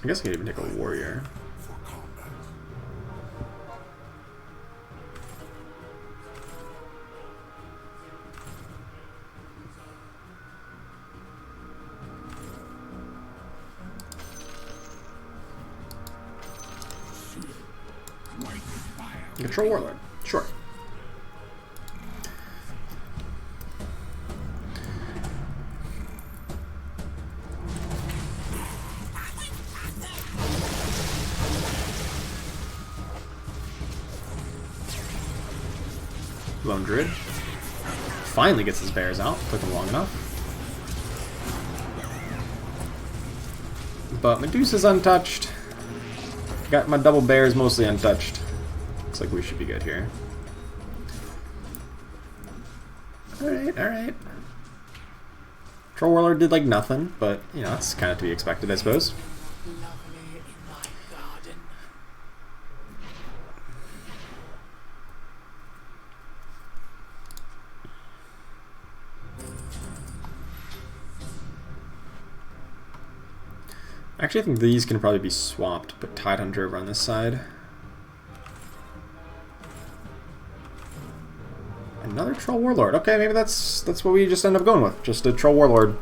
A: I guess I could even take a warrior. Control Warlord. Sure. Lone Druid. Finally gets his bears out. Took him long enough. But Medusa's untouched. Got my double bears mostly untouched. Looks like we should be good here. Alright, alright. Troll Warlord did like nothing, but you know, that's kind of to be expected, I suppose. Actually, I think these can probably be swapped. Put Tidehunter over on this side. Another Troll Warlord. Okay, maybe that's what we just end up going with. Just a Troll Warlord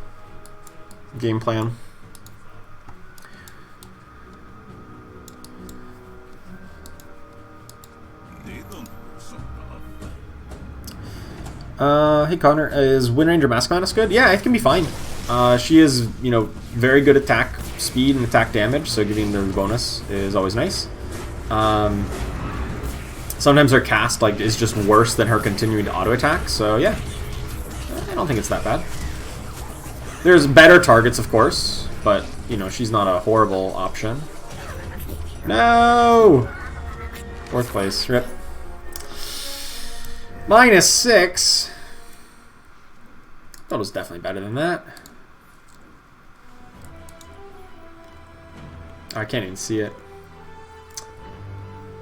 A: game plan. Hey Connor, is Wind Ranger Mask Madness good? Yeah, it can be fine. She is, you know, very good attack speed and attack damage, so giving them the bonus is always nice. Sometimes her cast is just worse than her continuing to auto attack, so yeah, I don't think it's that bad. There's better targets, of course, but you know she's not a horrible option. No, 4th place, rip. -6. Thought it was definitely better than that. I can't even see it.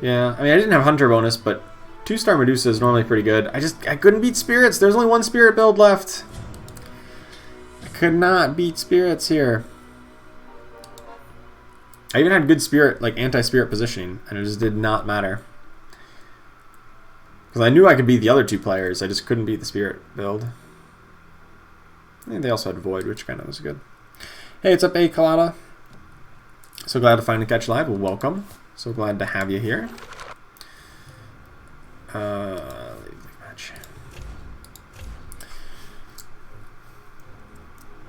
A: Yeah, I mean I didn't have Hunter bonus, but 2-star Medusa is normally pretty good. I couldn't beat Spirits. There's only one Spirit build left. I could not beat Spirits here. I even had good Spirit, like anti-Spirit positioning, and it just did not matter. Because I knew I could beat the other 2 players, I just couldn't beat the Spirit build. And they also had Void, which kind of was good. Hey, what's up, A Colada? So glad to finally catch live. Well, welcome. So glad to have you here. Match.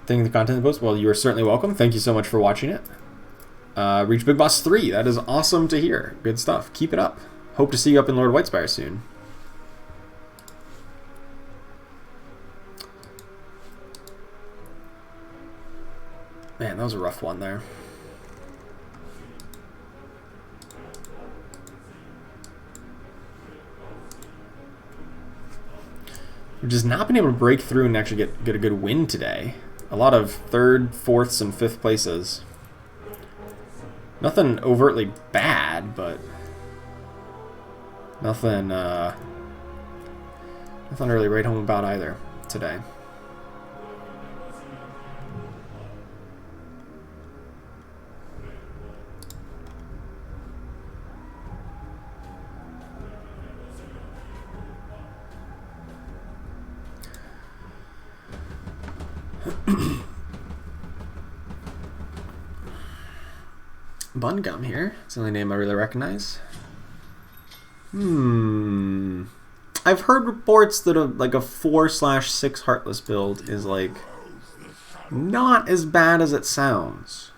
A: Thank you for the content of the post. Well, you are certainly welcome. Thank you so much for watching it. Reach Big Boss 3. That is awesome to hear. Good stuff. Keep it up. Hope to see you up in Lord Whitespire soon. Man, that was a rough one there. We've just not been able to break through and actually get a good win today. A lot of 3rd, 4ths, and 5th places. Nothing overtly bad, but nothing nothing to really write home about either today. Bun Gum here. It's the only name I really recognize. I've heard reports that a 4/6 Heartless build is not as bad as it sounds,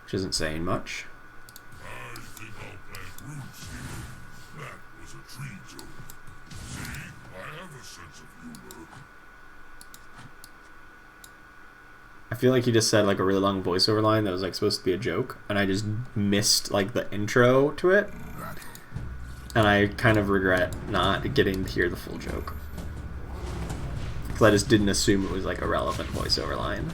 A: which isn't saying much.
C: I think I'll plant roots here. That was a tree joke. See, I have a sense of humor.
A: I feel like he just said a really long voiceover line that was supposed to be a joke, and I just missed the intro to it, and I kind of regret not getting to hear the full joke because I just didn't assume it was a relevant voiceover line.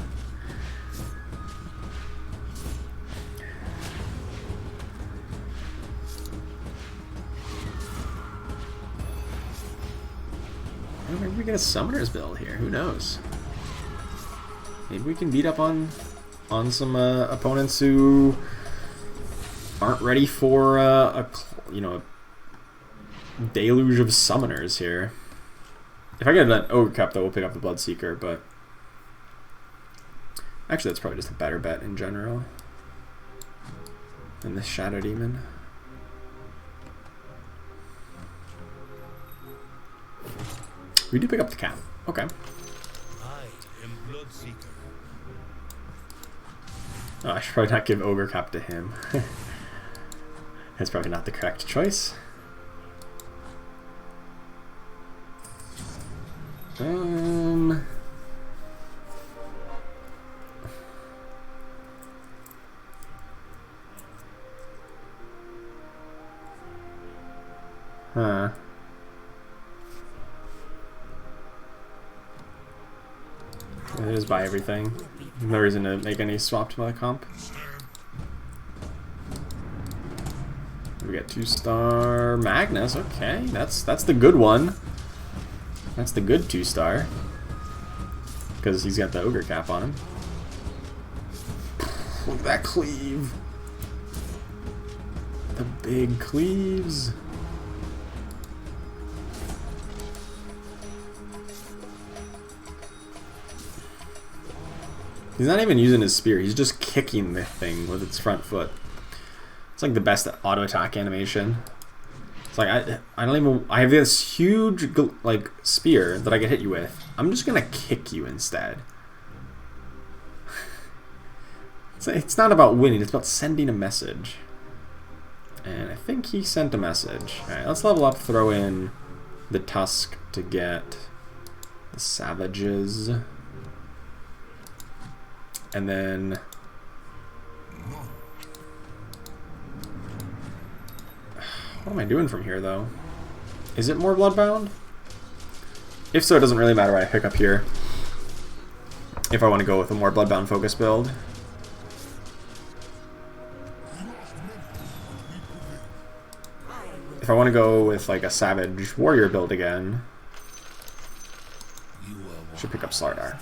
A: Maybe we get a Summoner's build here. Who knows? Maybe we can beat up on some opponents who aren't ready for a deluge of summoners here. If I get an Ogre Cup, though, we'll pick up the Bloodseeker, but actually that's probably just a better bet in general than the Shadow Demon. We do pick up the cap. Okay.
C: I am Bloodseeker.
A: Oh, I should probably not give Ogre Cap to him. That's probably not the correct choice. Huh. Yeah, just buy everything. No reason to make any swap to my comp. We got 2-star Magnus. Okay, that's the good one. That's the good 2-star. Because he's got the Ogre Cap on him. Look at that cleave. The big cleaves. He's not even using his spear. He's just kicking the thing with its front foot. It's like the best auto attack animation. It's like I don't even. I have this huge like spear that I can hit you with. I'm just gonna kick you instead. It's not about winning. It's about sending a message. And I think he sent a message. All right, let's level up. Throw in the tusk to get the savages. And then what am I doing from here, though? Is it more Bloodbound? If so, it doesn't really matter what I pick up here. If I want to go with a more Bloodbound focus build. If I want to go with like a Savage Warrior build again, should pick up Slardar.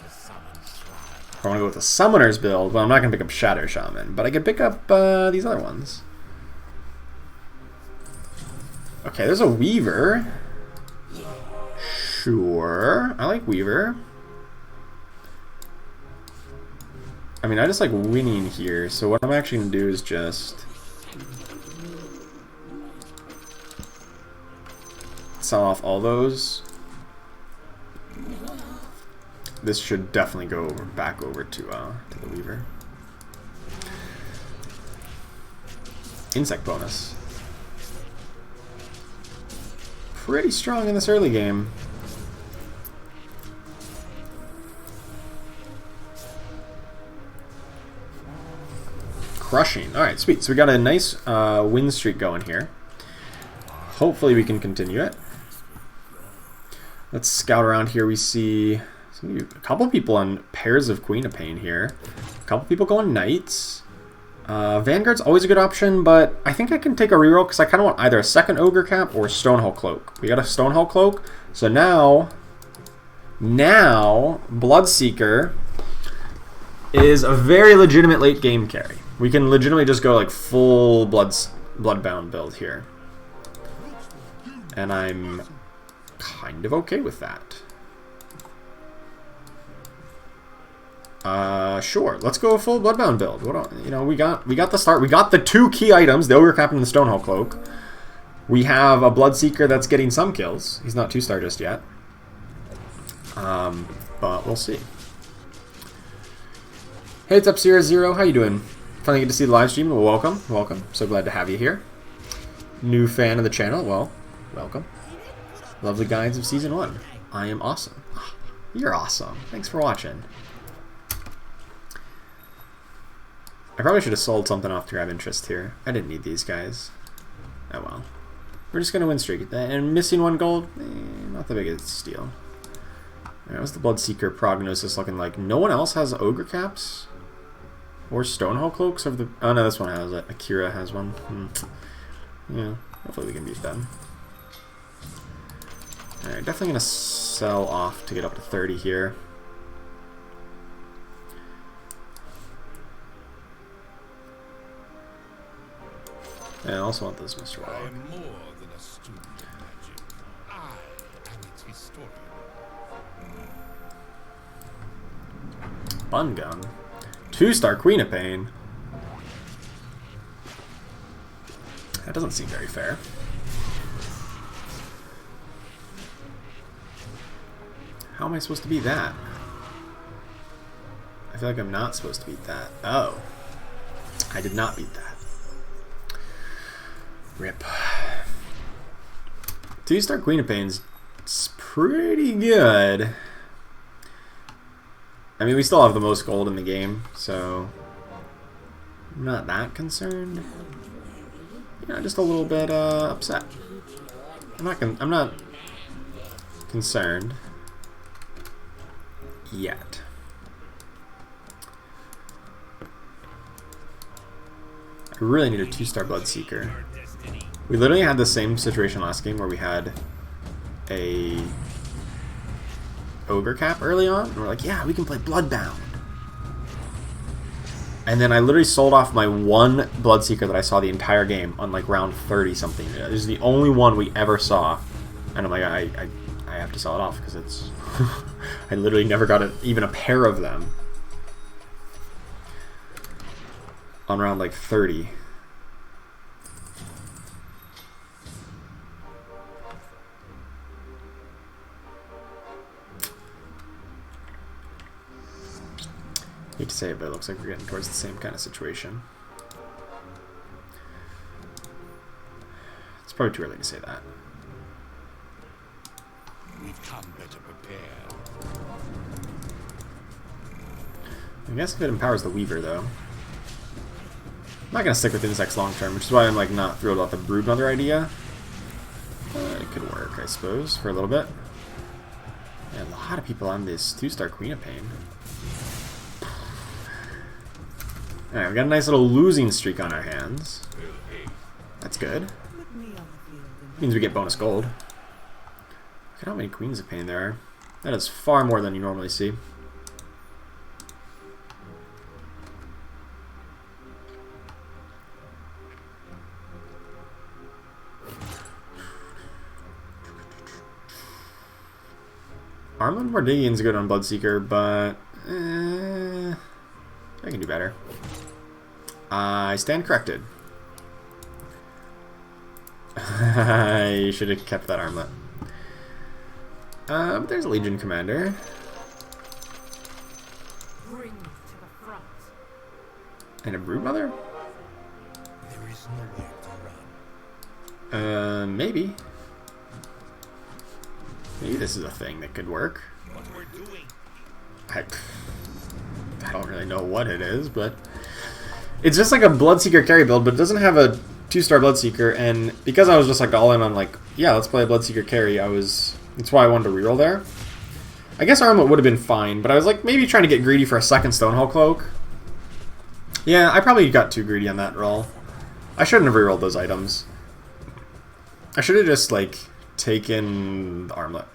A: If I want to go with a Summoner's build, well, I'm not going to pick up Shadow Shaman, but I could pick up these other ones. Okay, there's a Weaver. Sure, I like Weaver. I mean, I just like winning here, so what I'm actually going to do is just sell off all those. This should definitely go back over to the Weaver. Insect bonus. Pretty strong in this early game. Crushing. Alright, sweet. So we got a nice win streak going here. Hopefully we can continue it. Let's scout around here. We see a couple people on pairs of Queen of Pain here. A couple people going Knights. Vanguard's always a good option, but I think I can take a reroll because I kind of want either a second Ogre Cap or Stonehull Cloak. We got a Stonehull Cloak. So now Bloodseeker is a very legitimate late game carry. We can legitimately just go like full Bloodbound build here. And I'm kind of okay with that. Sure. Let's go a full Bloodbound build. We got the start. We got the two key items, the Ogre Cap and the Stonehull Cloak. We have a Bloodseeker that's getting some kills. He's not 2-star just yet. But we'll see. Hey, it's up Sierra Zero. How you doing? Finally get to see the live stream. Well, welcome. Welcome. So glad to have you here. New fan of the channel. Well, welcome. Love the guides of Season 1. I am awesome. You're awesome. Thanks for watching. I probably should have sold something off to grab interest here. I didn't need these guys. Oh well. We're just going to win streak. And missing 1 gold? Not the biggest deal. Alright, what's the Bloodseeker prognosis looking like? No one else has Ogre Caps? Or Stonehull Cloaks? Oh no, this one has it. Akira has one. Yeah, hopefully we can beat them. Alright, definitely going to sell off to get up to 30 here. I also want this Mr.
C: I
A: Warlock.
C: am more than a student of magic. I am its historian.
A: Bun Gun. 2-star Queen of Pain. That doesn't seem very fair. How am I supposed to beat that? I feel like I'm not supposed to beat that. Oh. I did not beat that. Rip. 2-star Queen of Pain's pretty good. I mean, we still have the most gold in the game, so I'm not that concerned. Yeah, just a little bit upset. I'm not concerned yet. I really need a 2-star Bloodseeker. We literally had the same situation last game where we had a Ogre Cap early on, and we're like, yeah, we can play Bloodbound. And then I literally sold off my one Bloodseeker that I saw the entire game on like round 30 something. This is the only one we ever saw. And I'm like, I have to sell it off because it's... I literally never got even a pair of them. On round like 30. Hate to say it, but it looks like we're getting towards the same kind of situation. It's probably too early to say that.
C: We've come better prepared.
A: I guess if it empowers the Weaver, though. I'm not going to stick with Insects long term, which is why I'm like not thrilled about the Broodmother idea. It could work, I suppose, for a little bit. Yeah, a lot of people on this 2-star Queen of Pain. Alright, we got a nice little losing streak on our hands. That's good. Means we get bonus gold. Look at how many Queens of Pain there are. That is far more than you normally see. Armland Mordigion's good on Bloodseeker, but I can do better. I stand corrected. I should have kept that armlet. But there's a Legion Commander.
B: Bring it to the front.
A: And a Broodmother?
C: There is nowhere to run.
A: Maybe. Maybe this is a thing that could work.
C: What we're doing.
A: I don't really know what it is, but it's just like a Bloodseeker carry build, but it doesn't have a 2-star Bloodseeker, and because I was just like all in on like, yeah, let's play a Bloodseeker carry, that's why I wanted to reroll there. I guess Armlet would have been fine, but I was like maybe trying to get greedy for a second Stonehull Cloak. Yeah, I probably got too greedy on that roll. I shouldn't have rerolled those items. I should have just like taken the Armlet.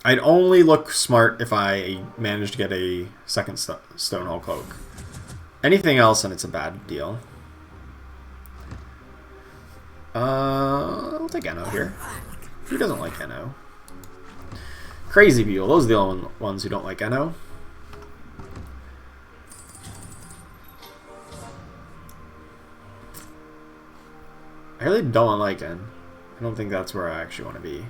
A: I'd only look smart if I managed to get a second Stonehull Cloak. Anything else and it's a bad deal. I'll take Enno here. Who doesn't like Enno? Crazy people. Those are the only ones who don't like Enno. I really don't like Lycan. I don't think that's where I actually want to be.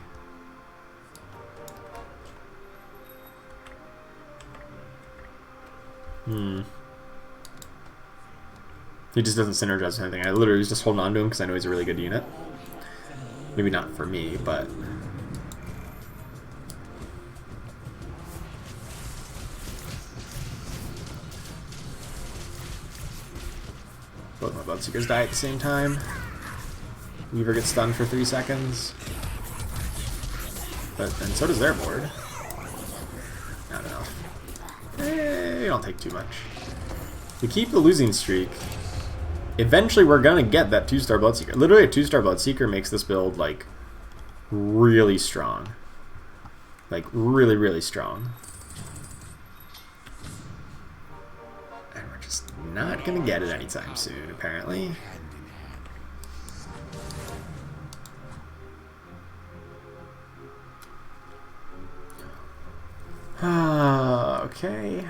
A: He just doesn't synergize with anything. I literally was just holding on to him because I know he's a really good unit. Maybe not for me, but... both my Bloodseekers die at the same time. Weaver gets stunned for 3 seconds. And so does their board. Not enough. You don't take too much. To keep the losing streak, eventually we're gonna get that 2-star Bloodseeker. Literally a 2-star Bloodseeker makes this build like really strong. Like really, really strong. And we're just not gonna get it anytime soon, apparently. Okay.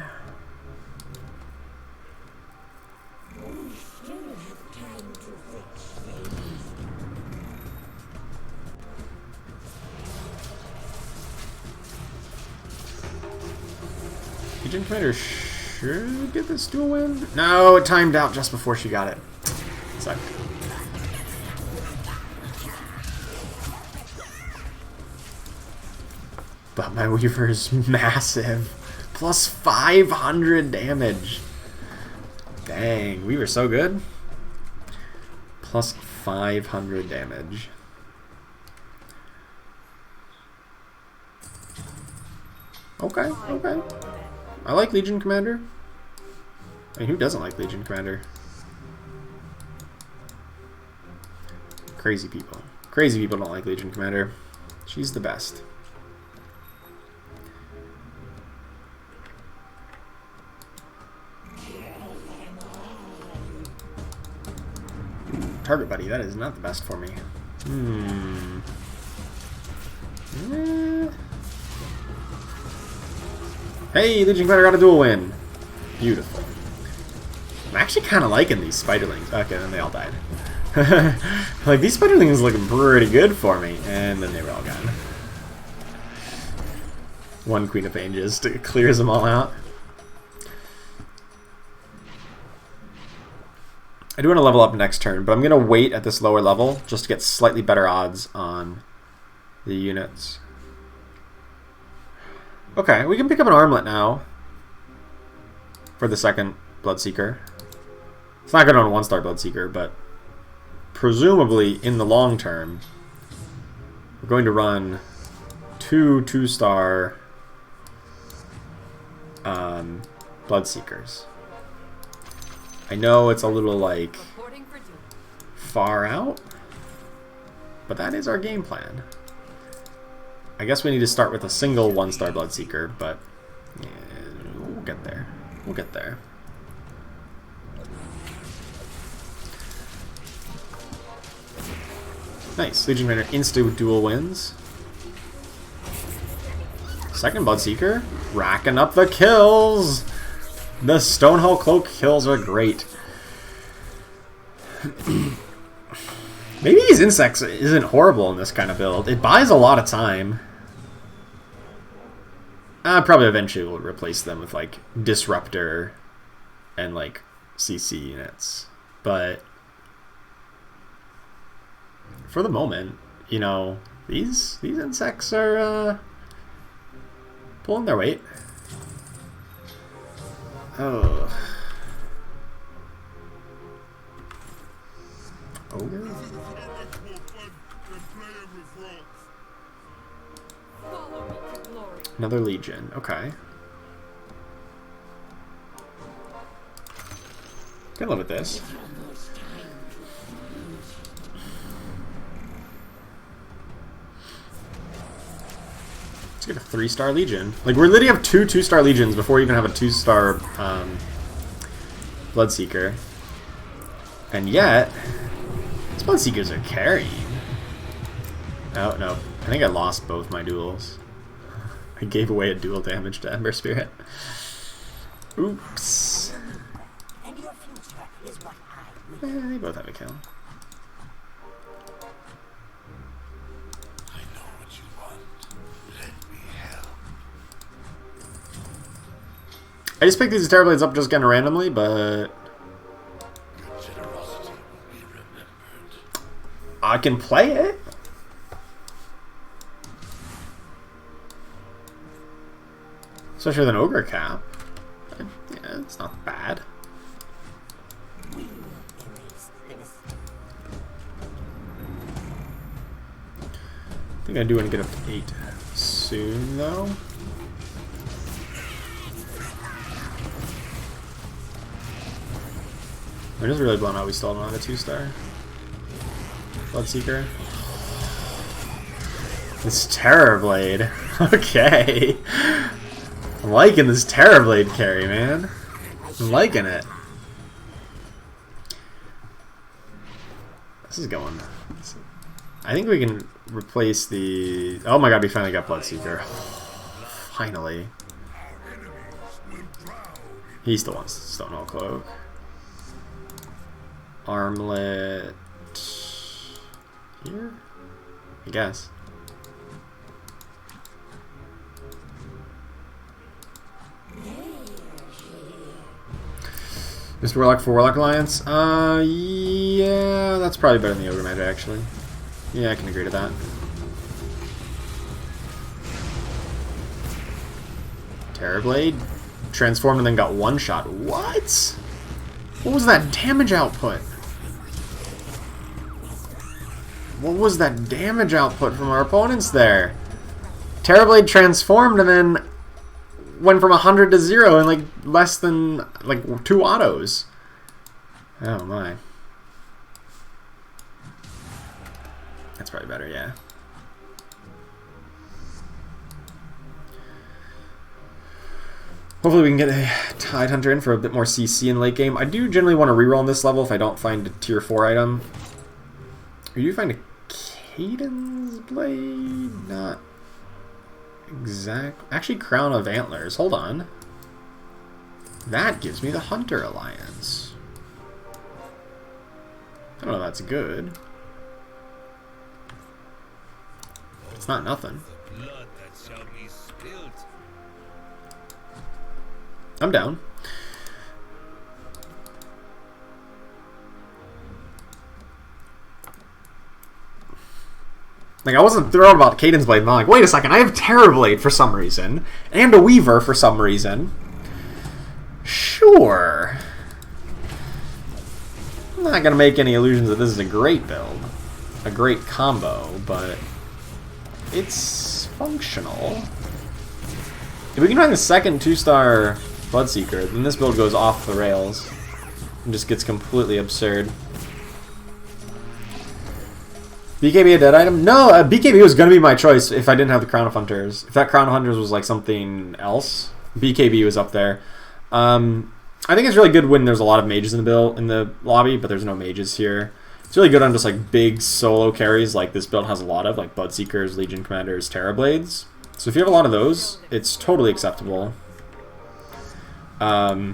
A: Legion Commander should get this to a win. No, it timed out just before she got it. Sucked. But my Weaver is massive. Plus 500 damage. Dang, Weaver's so good. Plus 500 damage. Okay, okay. I like Legion Commander. I mean, who doesn't like Legion Commander? Crazy people. Crazy people don't like Legion Commander. She's the best. Target buddy, that is not the best for me. Eh. Hey, Legion Commander got a dual win. Beautiful. I'm actually kind of liking these spiderlings. Okay, then they all died. Like, these spiderlings looking pretty good for me. And then they were all gone. One Queen of Pain just clears them all out. I do want to level up next turn, but I'm going to wait at this lower level just to get slightly better odds on the units. Okay, we can pick up an armlet now for the second Bloodseeker. It's not good on a 1-star Bloodseeker, but presumably in the long term, we're going to run 2 2-star Bloodseekers. I know it's a little, like, far out, but that is our game plan. I guess we need to start with a single 1-star Bloodseeker, but yeah, we'll get there. We'll get there. Nice. Legion Commander insta-dual wins. Second Bloodseeker. Racking up the kills! The Stonehull Cloak kills are great. Maybe these insects isn't horrible in this kind of build. It buys a lot of time. Probably eventually we'll replace them with, like, Disruptor and, like, CC units. But for the moment, you know, these insects are pulling their weight. Oh. Ogre? Another Legion. Okay. Can live with this. Let's get a 3-star Legion. Like, we're literally have 2 2-star Legions before we even have a 2-star Bloodseeker. And yet, these Bloodseekers are carrying. Oh, no. I think I lost both my duels. I gave away a dual damage to Ember Spirit. Oops.
D: And your future is what I will.
A: They both have a kill.
C: I know what you want. Let me help.
A: I just picked these Terrorblades up just kind of randomly, but
C: Your generosity will be remembered.
A: I can play it. Especially with an Ogre Cap. Yeah, it's not bad. I think I do want to get up to 8 soon, though. I'm just really blown out we still don't have a 2-star Bloodseeker. This Terrorblade. Okay. I'm liking this Terrorblade carry, man. I'm liking it. This is going. I think we can replace the... Oh my god, we finally got Bloodseeker. Finally. He still wants Stonehull Cloak. Armlet... Here? I guess. Mr. Warlock for Warlock Alliance? Yeah, that's probably better than the Ogre Mage, actually. Yeah, I can agree to that. Terrorblade? Transformed and then got one shot. What? What was that damage output? What was that damage output from our opponents there? Terrorblade transformed and then went from 100 to 0 in like less than like 2 autos. Oh my. That's probably better, yeah. Hopefully we can get a Tidehunter in for a bit more CC in late game. I do generally want to reroll in this level if I don't find a tier 4 item. Are you find a Cadence Blade? Not exact. Actually, Crown of Antlers. Hold on. That gives me the Hunter Alliance. I don't know if that's good. It's not nothing.
D: Blood that shall be spilled.
A: I'm down. Like, I wasn't thrilled about Cadence Blade, but I'm like, wait a second, I have Terrorblade for some reason, and a Weaver for some reason. Sure. I'm not going to make any illusions that this is a great build, a great combo, but it's functional. If we can find the second 2-star Bloodseeker, then this build goes off the rails and just gets completely absurd. BKB a dead item? No, BKB was going to be my choice if I didn't have the Crown of Hunters. If that Crown of Hunters was like something else, BKB was up there. I think it's really good when there's a lot of mages in the lobby, but there's no mages here. It's really good on just like big solo carries like this build has a lot of, like Bloodseekers, Legion Commanders, Terrorblades. So if you have a lot of those, it's totally acceptable. So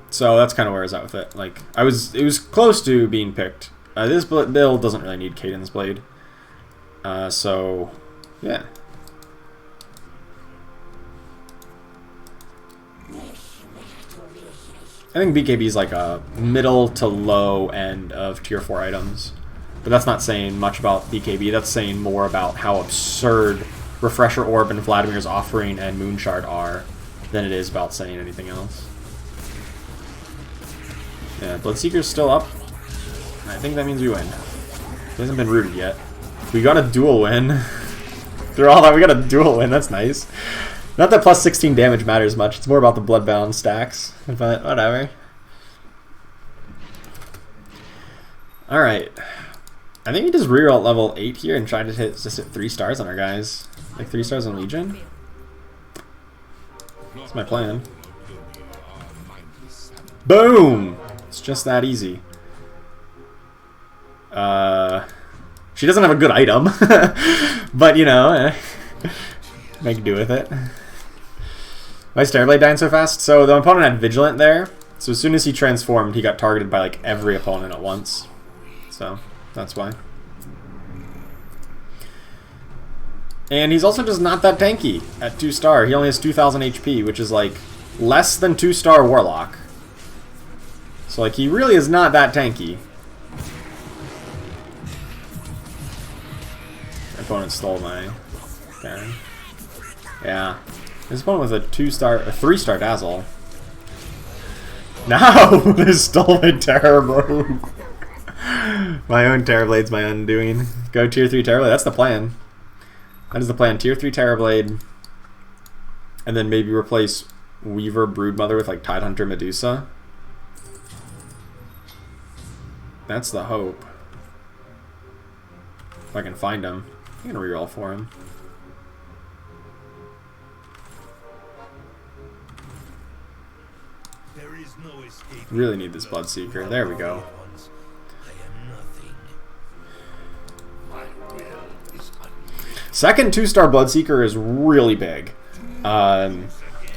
A: that's kind of where I was at with it. Like it was close to being picked. This build doesn't really need Cadence Blade. So yeah. I think BKB is like a middle to low end of tier 4 items. But that's not saying much about BKB. That's saying more about how absurd Refresher Orb and Vladimir's Offering and Moonshard are than it is about saying anything else. Yeah, Bloodseeker's still up. I think that means we win. He hasn't been rooted yet. We got a dual win. Through all that, we got a dual win. That's nice. Not that plus 16 damage matters much. It's more about the Bloodbound stacks. But whatever. Alright. I think we just reroll level 8 here and try to hit 3 stars on our guys. Like 3 stars on Legion. That's my plan. Boom! It's just that easy. She doesn't have a good item. But, you know, make do with it. Why is Terrorblade dying so fast? So the opponent had Vigilant there. So as soon as he transformed, he got targeted by like every opponent at once. So that's why. And he's also just not that tanky at 2-star. He only has 2,000 HP, which is like less than 2-star Warlock. So like he really is not that tanky. My opponent stole my Baron. Yeah. This opponent with a 3-star Dazzle. No! They stole my Terrorblade. My own Terrorblade's my undoing. Go tier 3 Terrorblade. That's the plan. That is the plan. Tier 3 Terrorblade. And then maybe replace Weaver Broodmother with like Tidehunter Medusa. That's the hope. If I can find him. I'm gonna reroll for him. Really need this Bloodseeker. There we go. Second 2-star Bloodseeker is really big.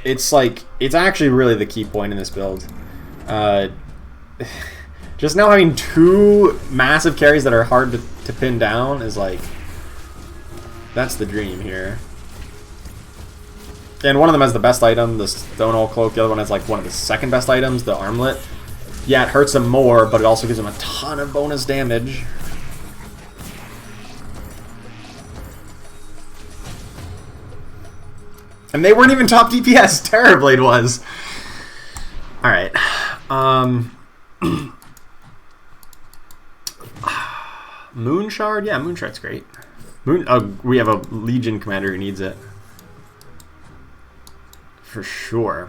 A: It's like, it's actually really the key point in this build. Just now having 2 massive carries that are hard to pin down is like, that's the dream here. And one of them has the best item, the Stone Cloak. The other one has like one of the second best items, the Armlet. Yeah, it hurts him more, but it also gives him a ton of bonus damage. And they weren't even top DPS. Terrorblade was. Alright. Moonshard? Yeah, Moonshard's great. We have a Legion commander who needs it. For sure.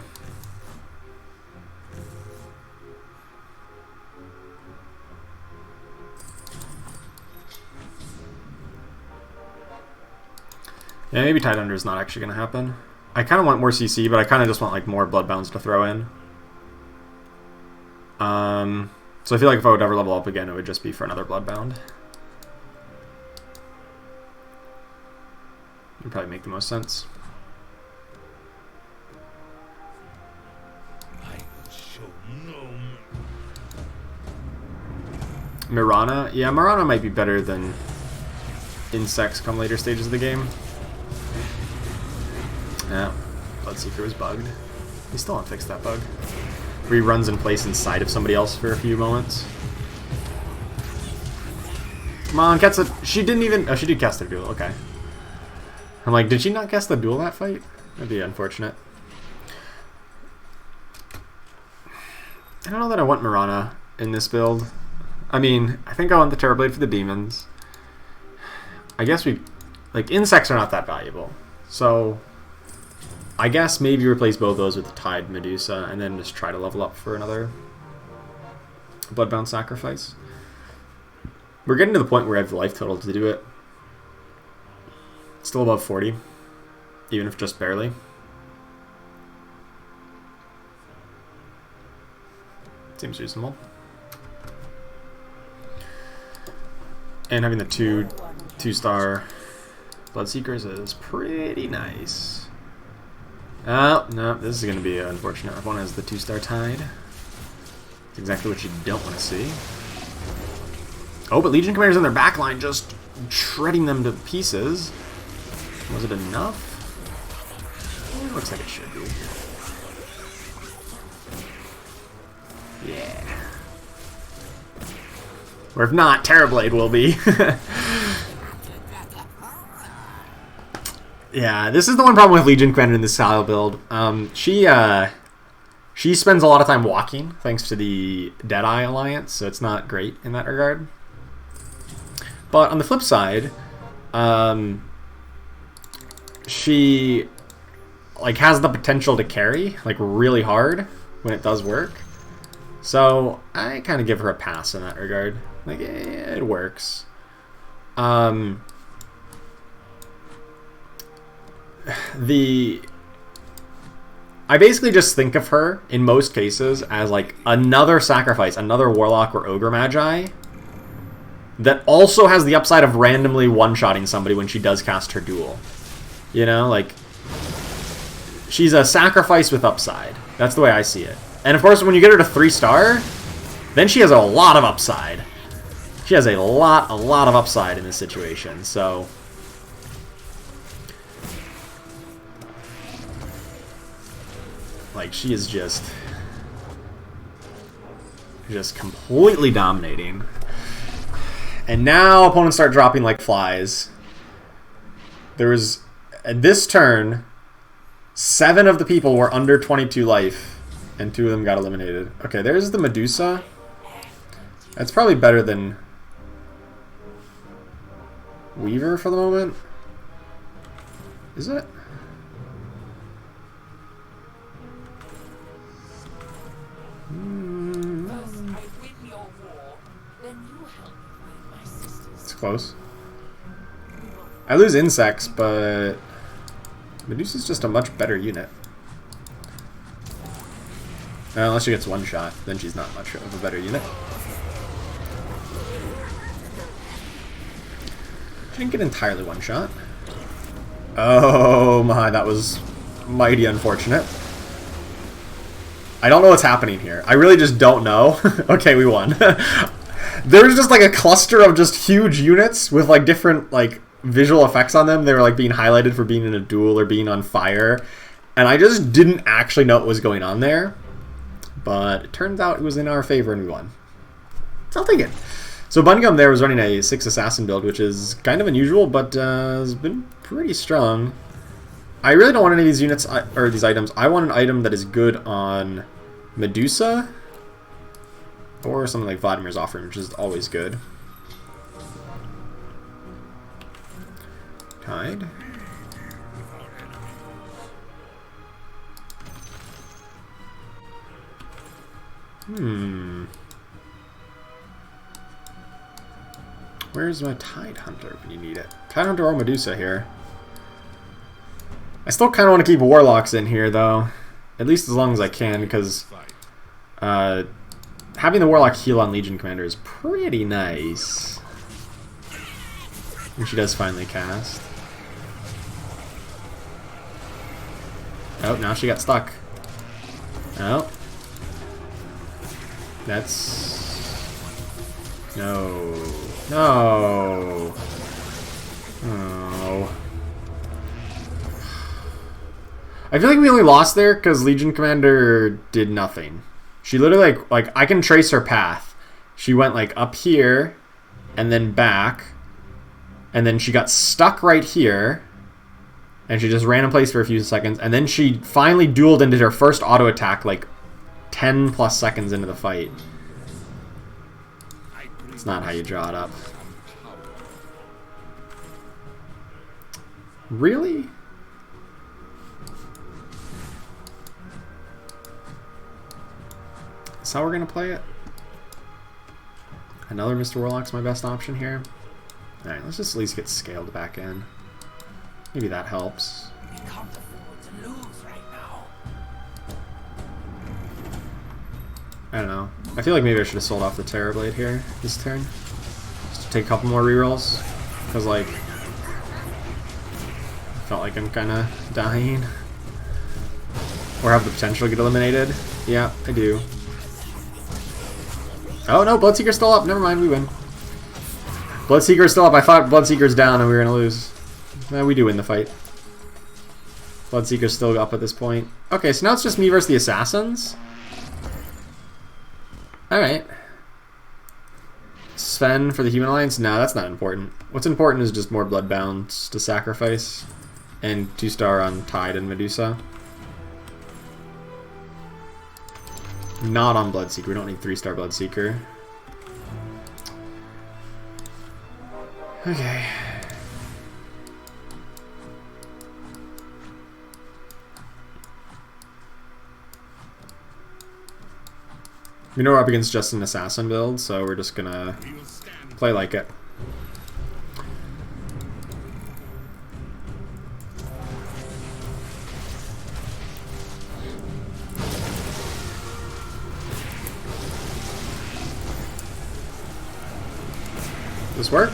A: Yeah, maybe Tidehunter is not actually going to happen. I kind of want more CC, but I kind of just want like more Bloodbounds to throw in. So I feel like if I would ever level up again, it would just be for another Bloodbound. Would probably make the most sense.
C: I will show no
A: Mirana? Yeah, Mirana might be better than Insects come later stages of the game. Yeah, Bloodseeker was bugged. We still haven't fixed that bug. Where he runs in place inside of somebody else for a few moments. Come on, cast a... She didn't even... Oh, she did cast a duel. Okay. I'm like, did she not cast the duel that fight? That'd be unfortunate. I don't know that I want Mirana in this build. I mean, I think I want the Terrorblade for the demons. I guess we... Like, insects are not that valuable. So, I guess maybe replace both those with the Tide Medusa and then just try to level up for another Bloodbound Sacrifice. We're getting to the point where I have the life total to do it. Still above 40, even if just barely. Seems reasonable. And having the two-star Bloodseekers is pretty nice. Oh, no, this is going to be unfortunate. If one has the 2-star Tide. It's exactly what you don't want to see. Oh, but Legion Commanders in their backline just shredding them to pieces. Was it enough? It looks like it should be. Yeah. Or if not, Terrorblade will be. Yeah, this is the one problem with Legion Commander in this style build. She spends a lot of time walking, thanks to the Deadeye Alliance, so it's not great in that regard. But on the flip side, she like has the potential to carry like really hard when it does work. So I kind of give her a pass in that regard. Like, it works. I basically just think of her in most cases as like another sacrifice, another Warlock or Ogre Magi that also has the upside of randomly one-shotting somebody when she does cast her duel. You know, like, she's a sacrifice with upside. That's the way I see it. And of course, when you get her to 3-star, then she has a lot of upside. She has a lot of upside in this situation, so... Like, she is just completely dominating. And now opponents start dropping like flies. There was, at this turn, 7 of the people were under 22 life, and 2 of them got eliminated. Okay, there's the Medusa. That's probably better than Weaver for the moment. Is it? It's close. I lose insects, but Medusa's just a much better unit. Unless she gets one shot, then she's not much of a better unit. She didn't get entirely one shot. Oh my, that was mighty unfortunate. I don't know what's happening here. I really just don't know. Okay, we won. There was just like a cluster of just huge units with like different like visual effects on them. They were like being highlighted for being in a duel or being on fire. And I just didn't actually know what was going on there. But it turns out it was in our favor and we won. So I'll take it. So Bungum there was running a 6 assassin build, which is kind of unusual, but has been pretty strong. I really don't want any of these units or these items. I want an item that is good on Medusa or something like Vladimir's offering, which is always good. Tide. Where's my Tide Hunter when you need it? Tide Hunter or Medusa here. I still kind of want to keep Warlocks in here, though. At least as long as I can, because having the Warlock heal on Legion Commander is pretty nice. And she does finally cast. Oh, now she got stuck. Oh. That's... No. No. Oh. I feel like we only lost there because Legion Commander did nothing. She literally, like, I can trace her path. She went, like, up here, and then back, and then she got stuck right here, and she just ran in place for a few seconds, and then she finally dueled and did her first auto attack, like, 10 plus seconds into the fight. It's not how you draw it up. Really? That's how we're gonna play it? Another Mr. Warlock's my best option here. Alright, let's just at least get scaled back in. Maybe that helps.
D: We can't afford to lose right now.
A: I don't know. I feel like maybe I should have sold off the Terrorblade here this turn. Just to take a couple more rerolls. Because, like, I felt like I'm kind of dying. Or have the potential to get eliminated. Yeah, I do. Oh no, Bloodseeker's still up. Never mind, we win. Bloodseeker's still up. I thought Bloodseeker's down and we were going to lose. No, we do win the fight. Bloodseeker's still up at this point. Okay, so now it's just me versus the Assassins. Alright. Sven for the Human Alliance? No, that's not important. What's important is just more Bloodbounds to sacrifice. And 2-star on Tide and Medusa. Not on Bloodseeker. We don't need 3-star Bloodseeker. Okay. We know we're up against just an assassin build, so we're just gonna play like it. Does this work?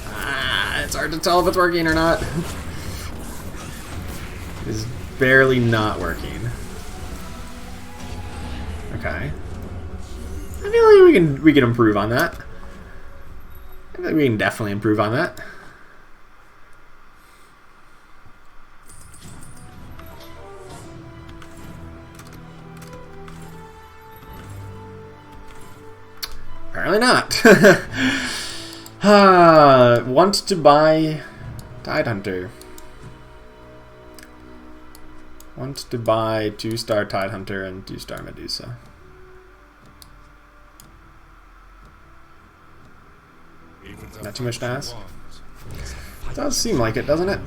A: Ah, it's hard to tell if it's working or not. It's barely not working. Okay. I feel like we can improve on that. I feel like we can definitely improve on that. Apparently not. Want to buy Tidehunter. Want to buy 2-star Tidehunter and 2-star Medusa. Not too much to ask? Does seem like it, doesn't it?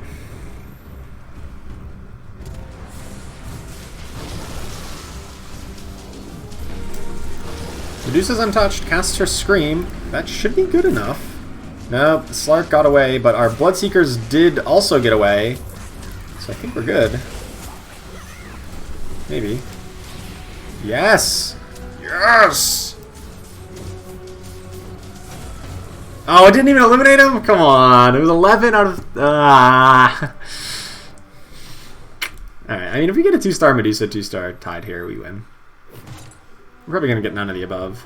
A: Medusa's untouched, casts her Scream. That should be good enough. Nope, Slark got away, but our Bloodseekers did also get away. So I think we're good. Maybe. Yes! Yes! Oh, it didn't even eliminate him? Come on. It was 11 out of... Alright, I mean, if we get a 2-star Medusa, 2-star Tide here, we win. We're probably going to get none of the above.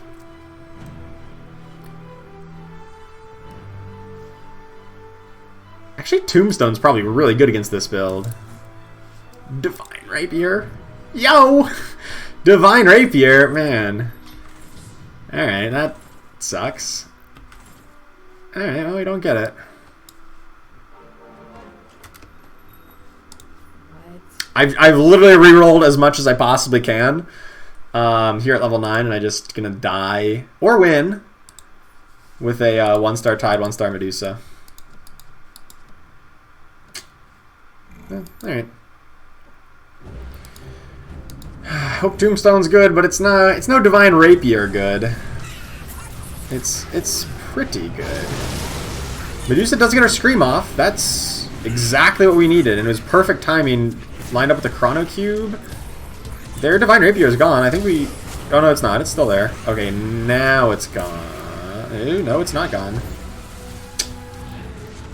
A: Actually, Tombstone's probably really good against this build. Divine Rapier. Yo! Divine Rapier, man. Alright, that sucks. Alright, well, we don't get it. I've literally re-rolled as much as I possibly can here at level 9, and I'm just gonna die or win with a 1-star Tide, 1-star Medusa. Alright. Hope Tombstone's good, but it's not. It's no Divine Rapier good. It's pretty good. Medusa does get her Scream off. That's exactly what we needed, and it was perfect timing. Lined up with the Chrono Cube. Their Divine Rapier is gone. I think we Oh, no, it's not. It's still there. Okay, now it's gone. Ooh, no, it's not gone.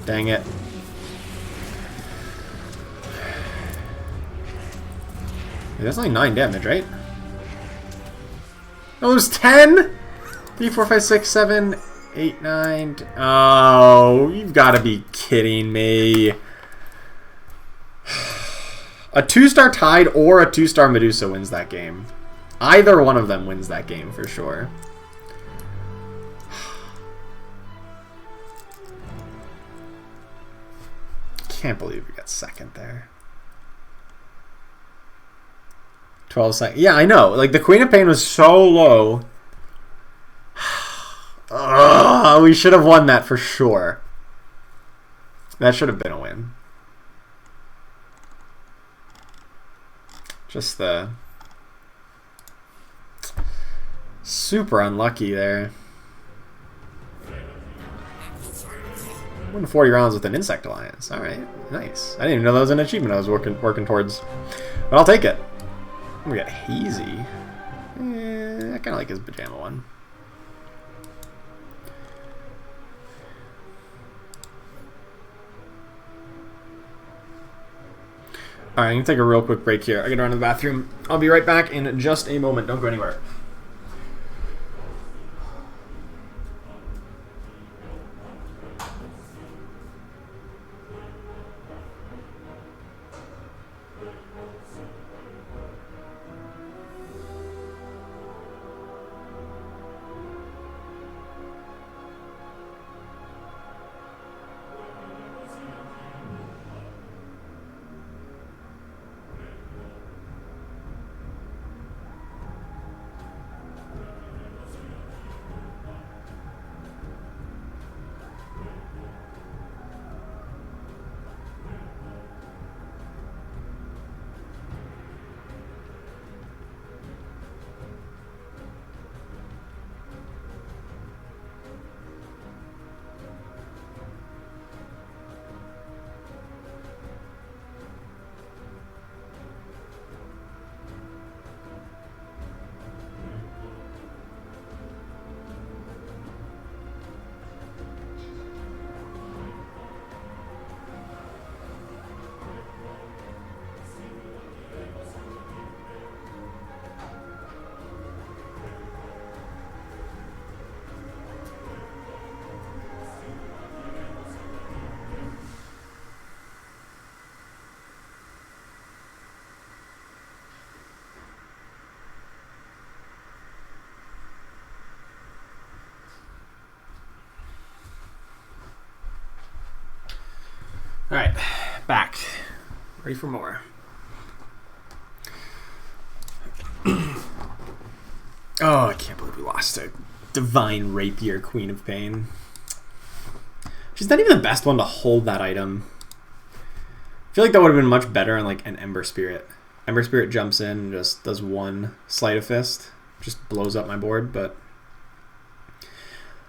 A: Dang it. That's only 9 damage, right? No, there's 10? 3, 4, 5, 6, 7, 8, 9. Oh, you've got to be kidding me. A 2-star Tide or a 2-star Medusa wins that game. Either one of them wins that game for sure. Can't believe we got second there. 12 seconds. Yeah, I know. Like, the Queen of Pain was so low. We should have won that for sure. That should have been a win. Just the... super unlucky there. Won 40 rounds with an Insect Alliance. Alright, nice. I didn't even know that was an achievement I was working towards. But I'll take it. We got Hazy. I kind of like his pajama one. Alright, I'm going to take a real quick break here. I gotta run to the bathroom. I'll be right back in just a moment. Don't go anywhere. Alright, back. Ready for more. Oh, I can't believe we lost to Divine Rapier, Queen of Pain. She's not even the best one to hold that item. I feel like that would have been much better on like an Ember Spirit. Ember Spirit jumps in and just does one Sleight of Fist. Just blows up my board, but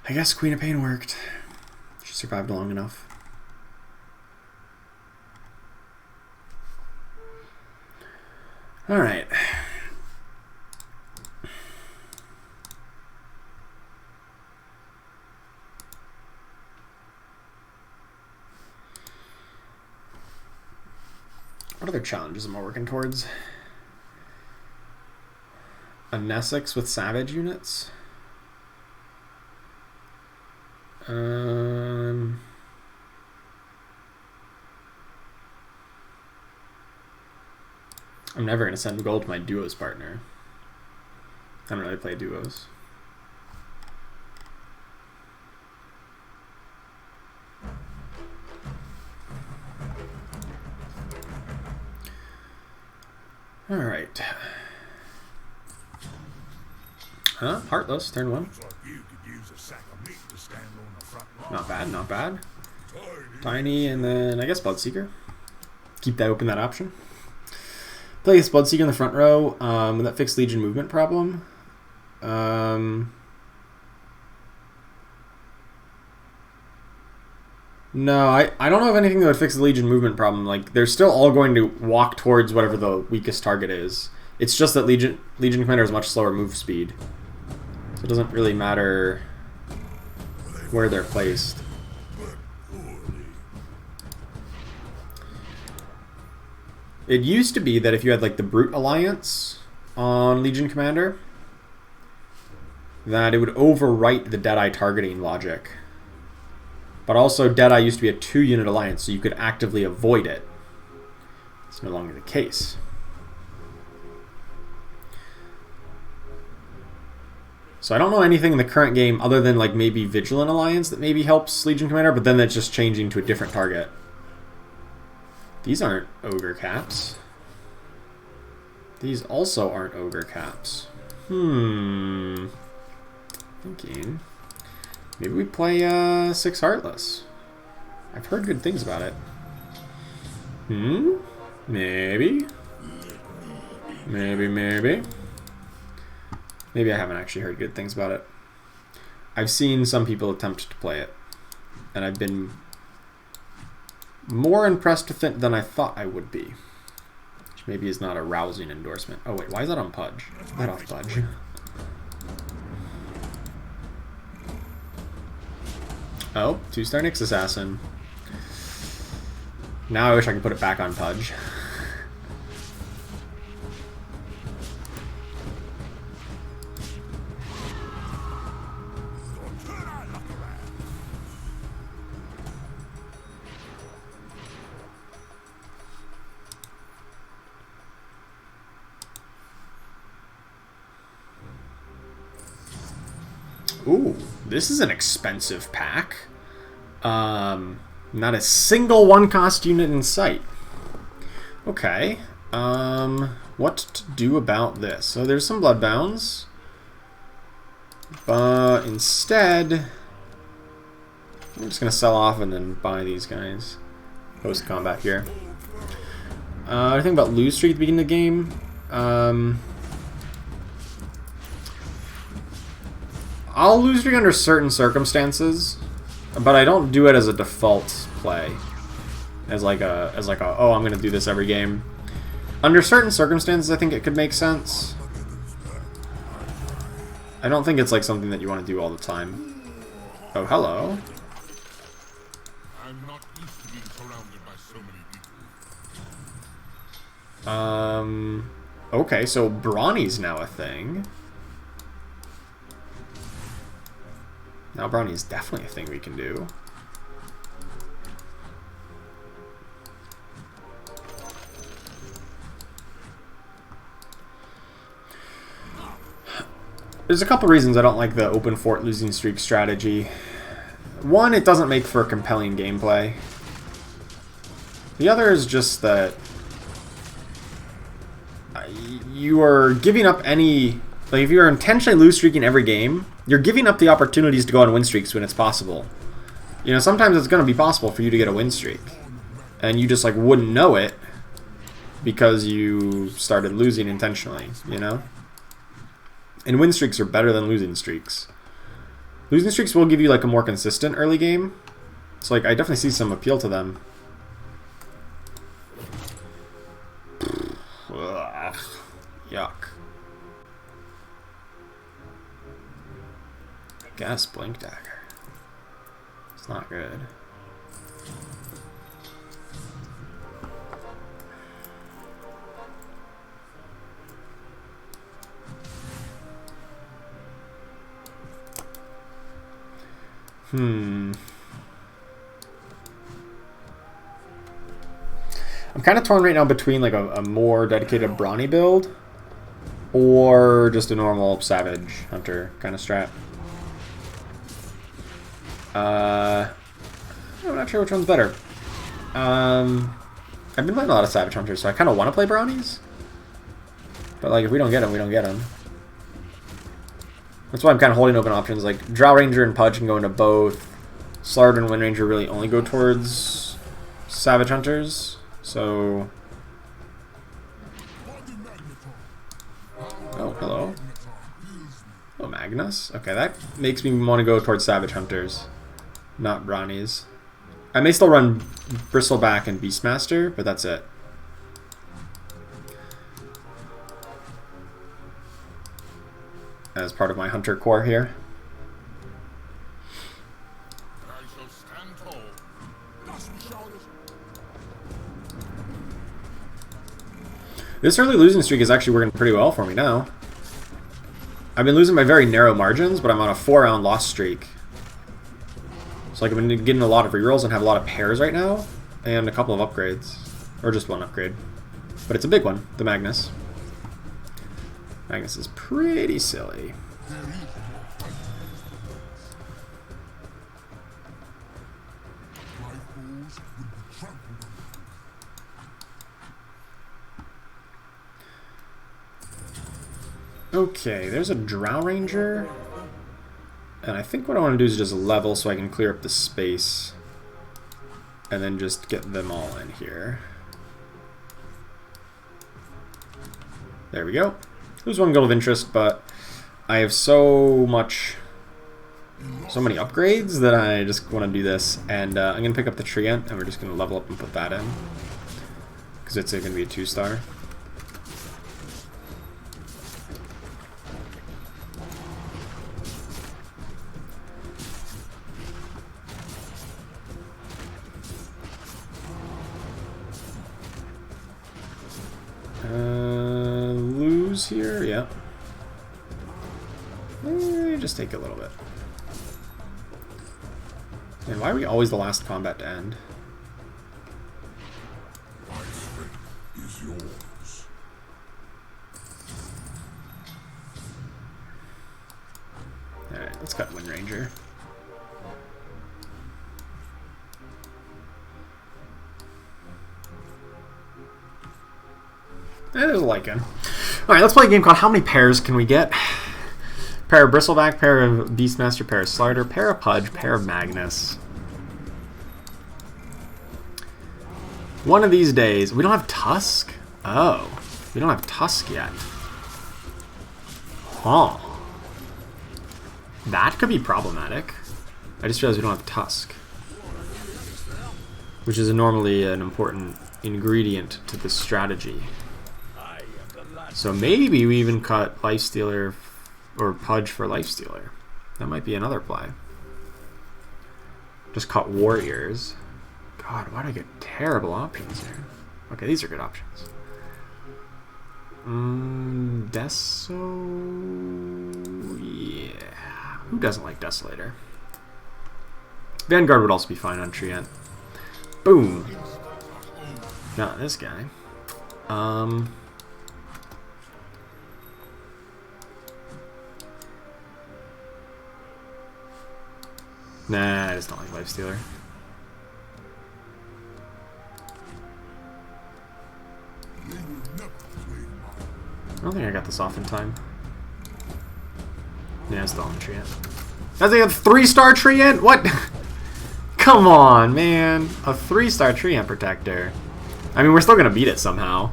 A: I guess Queen of Pain worked. She survived long enough. Alright. What other challenges am I working towards? A Nessex with Savage units? I'm never going to send gold to my duos partner. I don't really play duos. Alright. Huh? Heartless, turn 1.
C: Looks like you could use a sack of meat to stand on the front line.
A: Not bad, not bad.
C: Tiny.
A: Tiny, and then I guess Bloodseeker. Keep that open, that option. Play this Bloodseeker in the front row with that fixed Legion movement problem. No, I don't have anything that would fix the Legion movement problem. Like, they're still all going to walk towards whatever the weakest target is. It's just that Legion Commander has much slower move speed. So it doesn't really matter where they're placed. It used to be that if you had like the Brute Alliance on Legion Commander, that it would overwrite the Deadeye targeting logic. But also Deadeye used to be a 2-unit alliance, so you could actively avoid it. It's no longer the case. So I don't know anything in the current game other than like maybe Vigilant Alliance that maybe helps Legion Commander, but then that's just changing to a different target. These aren't Ogre Caps. These also aren't Ogre Caps. Thinking. Maybe we play 6 Heartless. I've heard good things about it. Maybe. Maybe I haven't actually heard good things about it. I've seen some people attempt to play it, and I've been more impressed with it than I thought I would be. Which maybe is not a rousing endorsement. Oh wait, why is that on Pudge? Get that off Pudge. Oh, 2-star Nyx Assassin. Now I wish I could put it back on Pudge. Ooh, this is an expensive pack. Not a single 1-cost unit in sight. Okay. What to do about this? So there's some Bloodbounds. But instead, I'm just going to sell off and then buy these guys. Post-combat here. I think about lose streak at the beginning of the game. I'll lose streak under certain circumstances, but I don't do it as a default play. As like a oh, I'm gonna do this every game. Under certain circumstances, I think it could make sense. I don't think it's like something that you want to do all the time. Oh, hello.
C: I'm not used to being surrounded by so many people.
A: Okay, so Brawny's now a thing. Now Brawny is definitely a thing we can do. There's a couple reasons I don't like the open fort losing streak strategy. One, it doesn't make for compelling gameplay. The other is just that you are giving up any... Like, if you're intentionally lose streaking every game, you're giving up the opportunities to go on win streaks when it's possible. You know, sometimes it's going to be possible for you to get a win streak. And you just, like, wouldn't know it because you started losing intentionally, you know? And win streaks are better than losing streaks. Losing streaks will give you, like, a more consistent early game. So, like, I definitely see some appeal to them. Ugh. Yuck. I guess Blink Dagger. It's not good. I'm kind of torn right now between like a more dedicated Brawny build or just a normal Savage Hunter kind of strat. I'm not sure which one's better. I've been playing a lot of Savage Hunters, so I kind of want to play Brownies. But like, if we don't get them, we don't get them. That's why I'm kind of holding open options. Like, Drow Ranger and Pudge can go into both. Slardar and Wind Ranger really only go towards Savage Hunters. So... Oh, hello. Oh, Magnus? Okay, that makes me want to go towards Savage Hunters, not Brownies. I may still run Bristleback and Beastmaster, but that's it. as part of my hunter core here.
C: I shall stand tall. Dust me shoulders.
A: This early losing streak is actually working pretty well for me now. I've been losing by very narrow margins, but I'm on a 4-round loss streak. So like I've been getting a lot of rerolls and have a lot of pairs right now, and a couple of upgrades. Or just one upgrade. But it's a big one, the Magnus. Magnus is pretty silly.
C: My foes will be trampled on.
A: Okay, there's a Drow Ranger. And I think what I want to do is just level so I can clear up the space. And then just get them all in here. There we go. There's one goal of interest, but I have so many upgrades that I just want to do this. And I'm going to pick up the Treant, and we're just going to level up and put that in. Because it's going to be a 2-star. Lose here, yeah. Just take a little bit. And why are we always the last combat to end?
C: My strength is yours.
A: Alright, let's cut Wind Ranger. There's a Lycan. Alright, let's play a game called How Many Pairs Can We Get? Pair of Bristleback, pair of Beastmaster, pair of Slider, pair of Pudge, pair of Magnus. One of these days... We don't have Tusk? Oh. We don't have Tusk yet. Huh. That could be problematic. I just realized we don't have Tusk. Which is normally an important ingredient to this strategy. So maybe we even cut Lifestealer or Pudge for Lifestealer. That might be another play. Just cut Warriors. God, why do I get terrible options here? Okay, these are good options. Deso... Yeah. Who doesn't like Desolator? Vanguard would also be fine on Treant. Boom! Not this guy. Nah, I just don't like Lifestealer. I don't think I got this off in time. Yeah, it's still on Treant. That's like a 3-star Treant? What? Come on, man. A 3-star Treant Protector. I mean, we're still gonna beat it somehow.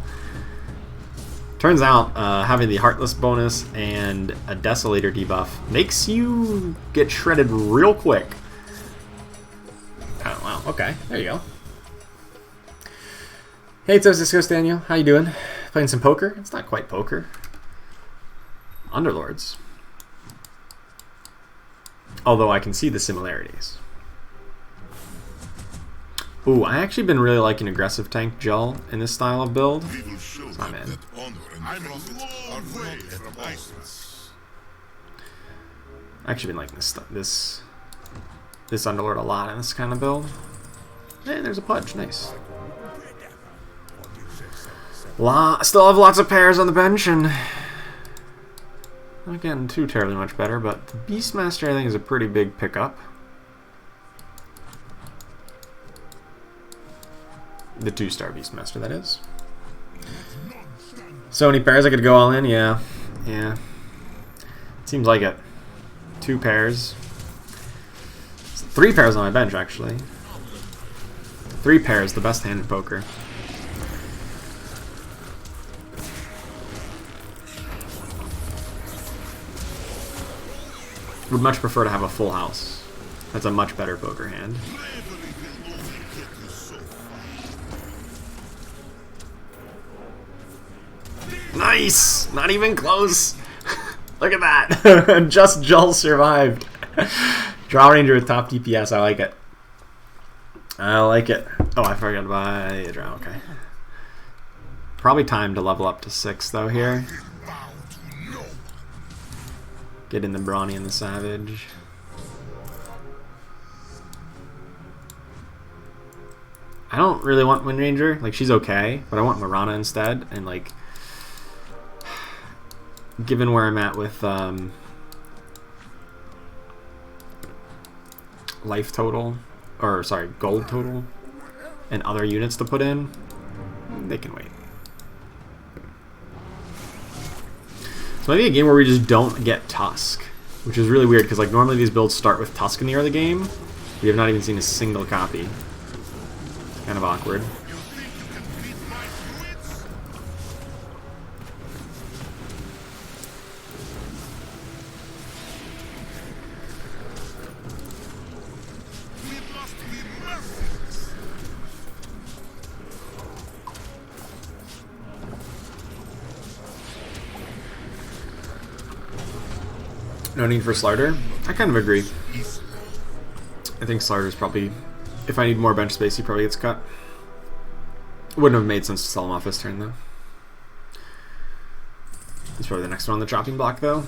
A: Turns out, having the Heartless bonus and a Desolator debuff makes you get shredded real quick. Oh, wow. Okay. There you go. Hey, it's Ghost Daniel. How you doing? Playing some poker? It's not quite poker. Underlords. Although I can see the similarities. Ooh, I actually been really liking aggressive tank gel in this style of build.
C: We will show
A: I'm
C: them
A: in.
C: that honor and profit are not from us.
A: I've actually been liking this Underlord a lot in this kind of build. Hey, there's a Pudge. Nice. Still have lots of pairs on the bench, and not getting too terribly much better, but the Beastmaster I think is a pretty big pickup. The 2-star Beastmaster, that is. So many pairs I could go all in, yeah. Yeah. Seems like it. 2 pairs. 3 pairs on my bench, actually. 3 pairs, the best hand in poker. Would much prefer to have a full house. That's a much better poker hand. Nice! Not even close! Look at that! Just Jull survived. Draw Ranger with top DPS. I like it. I like it. Oh, I forgot to buy a draw. Okay. Probably time to level up to 6 though here. Get in the Brawny and the Savage. I don't really want Wind Ranger. Like, she's okay, but I want Mirana instead. And like, given where I'm at with life total, or sorry, gold total, and other units to put in, they can wait. So maybe a game where we just don't get Tusk, which is really weird because like normally these builds start with Tusk in the early game. We have not even seen a single copy. Kind of awkward. No need for Slarder? I kind of agree. I think Slarder's probably, if I need more bench space, he probably gets cut. Wouldn't have made sense to sell him off this turn, though. He's probably the next one on the chopping block, though.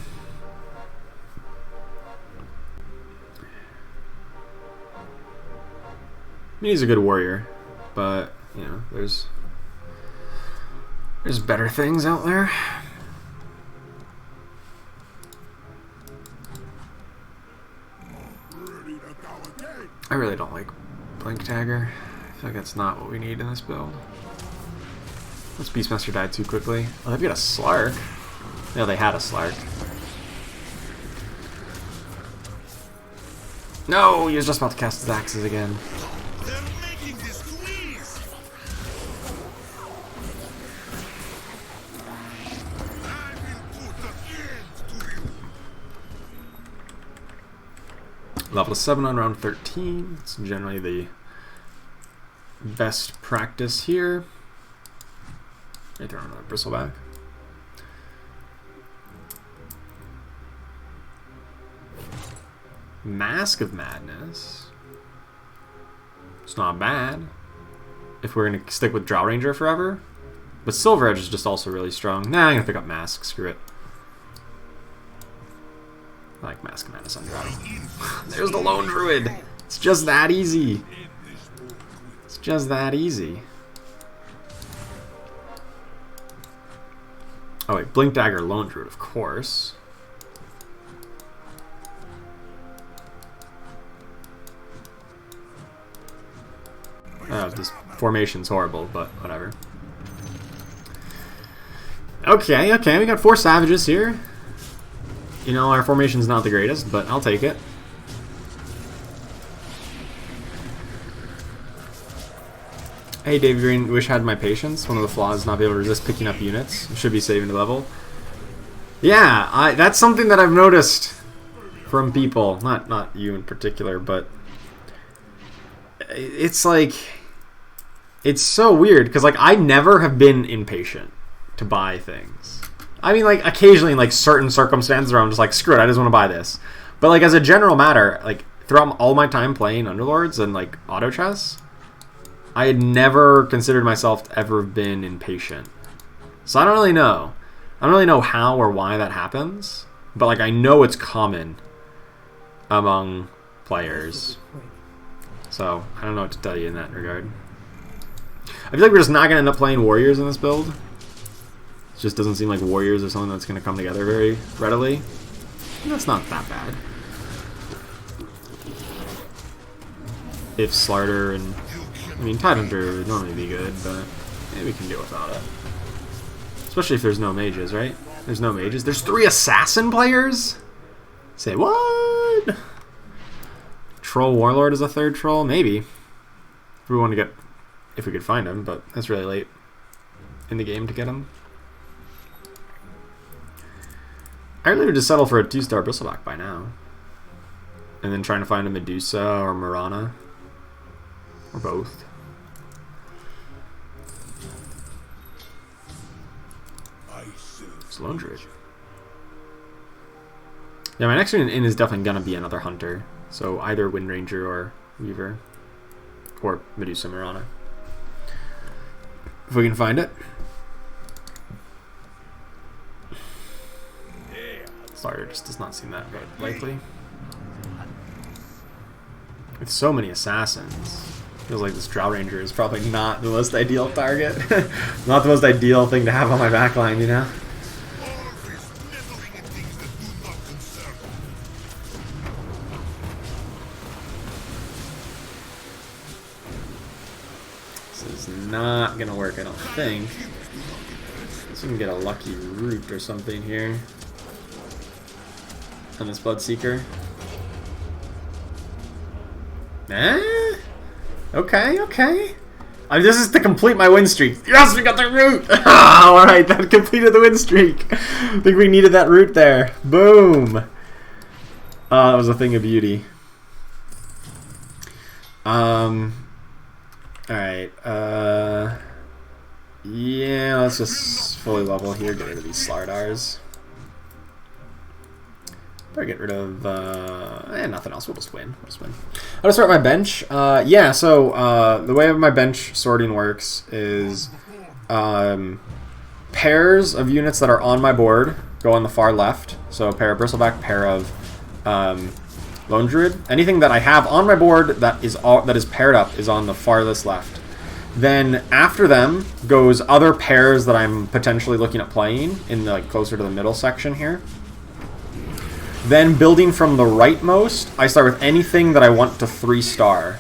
A: I mean, he's a good warrior, but, you know, there's better things out there. I really don't like Blink Tagger. I feel like that's not what we need in this build. This Beastmaster died too quickly. Oh, they've got a Slark. No, they had a Slark. No, he was just about to cast his axes again.
C: They're making this squeeze. I will put an end to you.
A: Level 7 on round 13. It's generally the best practice here. I throw another Bristleback. Mask of Madness. It's not bad if we're going to stick with Drow Ranger forever. But Silver Edge is just also really strong. Nah, I'm going to pick up Mask. Screw it. I like Mask of Madness on Drow. There's the Lone Druid. It's just that easy. It's just that easy. Oh wait, Blink Dagger, Lone Druid, of course. This formation's horrible, but whatever. Okay, we got 4 Savages here. You know, our formation's not the greatest, but I'll take it. Hey, David Green, wish I had my patience. One of the flaws is not be able to resist picking up units. Should be saving the level. Yeah, that's something that I've noticed from people. Not you in particular, but it's like, it's so weird because like I never have been impatient to buy things. I mean, like occasionally in like certain circumstances where I'm just like, screw it, I just want to buy this. But like as a general matter, like throughout all my time playing Underlords and like auto chess, I had never considered myself to ever have been impatient. So I don't really know. I don't really know how or why that happens, but like I know it's common among players. So I don't know what to tell you in that regard. I feel like we're just not going to end up playing Warriors in this build. It just doesn't seem like Warriors are something that's going to come together very readily. And that's not that bad. If Slarder and... I mean, Tidehunter would normally be good, but maybe we can deal without it. Especially if there's no mages, right? There's no mages. There's 3 assassin players? Say what? Troll Warlord is a 3rd troll? Maybe. If we want to get... If we could find him, but that's really late in the game to get him. I really would just settle for a 2-star Bristleback by now. And then trying to find a Medusa or Mirana. Or both. It's Lone Druid. Yeah, my next in is definitely gonna be another hunter. So either Wind Ranger or Weaver. Or Medusa Mirana. If we can find it. Starter just does not seem that very likely. With so many assassins, feels like this Drow Ranger is probably not the most ideal target. Not the most ideal thing to have on my backline, you know? This is not gonna work, I don't think. So we can get a lucky root or something here. On this Bloodseeker. Okay, okay. This is to complete my win streak. Yes, we got the root! Alright, that completed the win streak. I think we needed that root there. Boom! That was a thing of beauty. Alright, yeah, let's just fully level here, get rid of these Slardars. Probably get rid of nothing else. We'll just win. I'll just start my bench. Yeah, so the way my bench sorting works is pairs of units that are on my board go on the far left. So a pair of Bristleback, pair of Lone Druid. Anything that I have on my board that is paired up is on the farthest left. Then after them goes other pairs that I'm potentially looking at playing in the closer to the middle section here. Then building from the rightmost, I start with anything that I want to 3-star.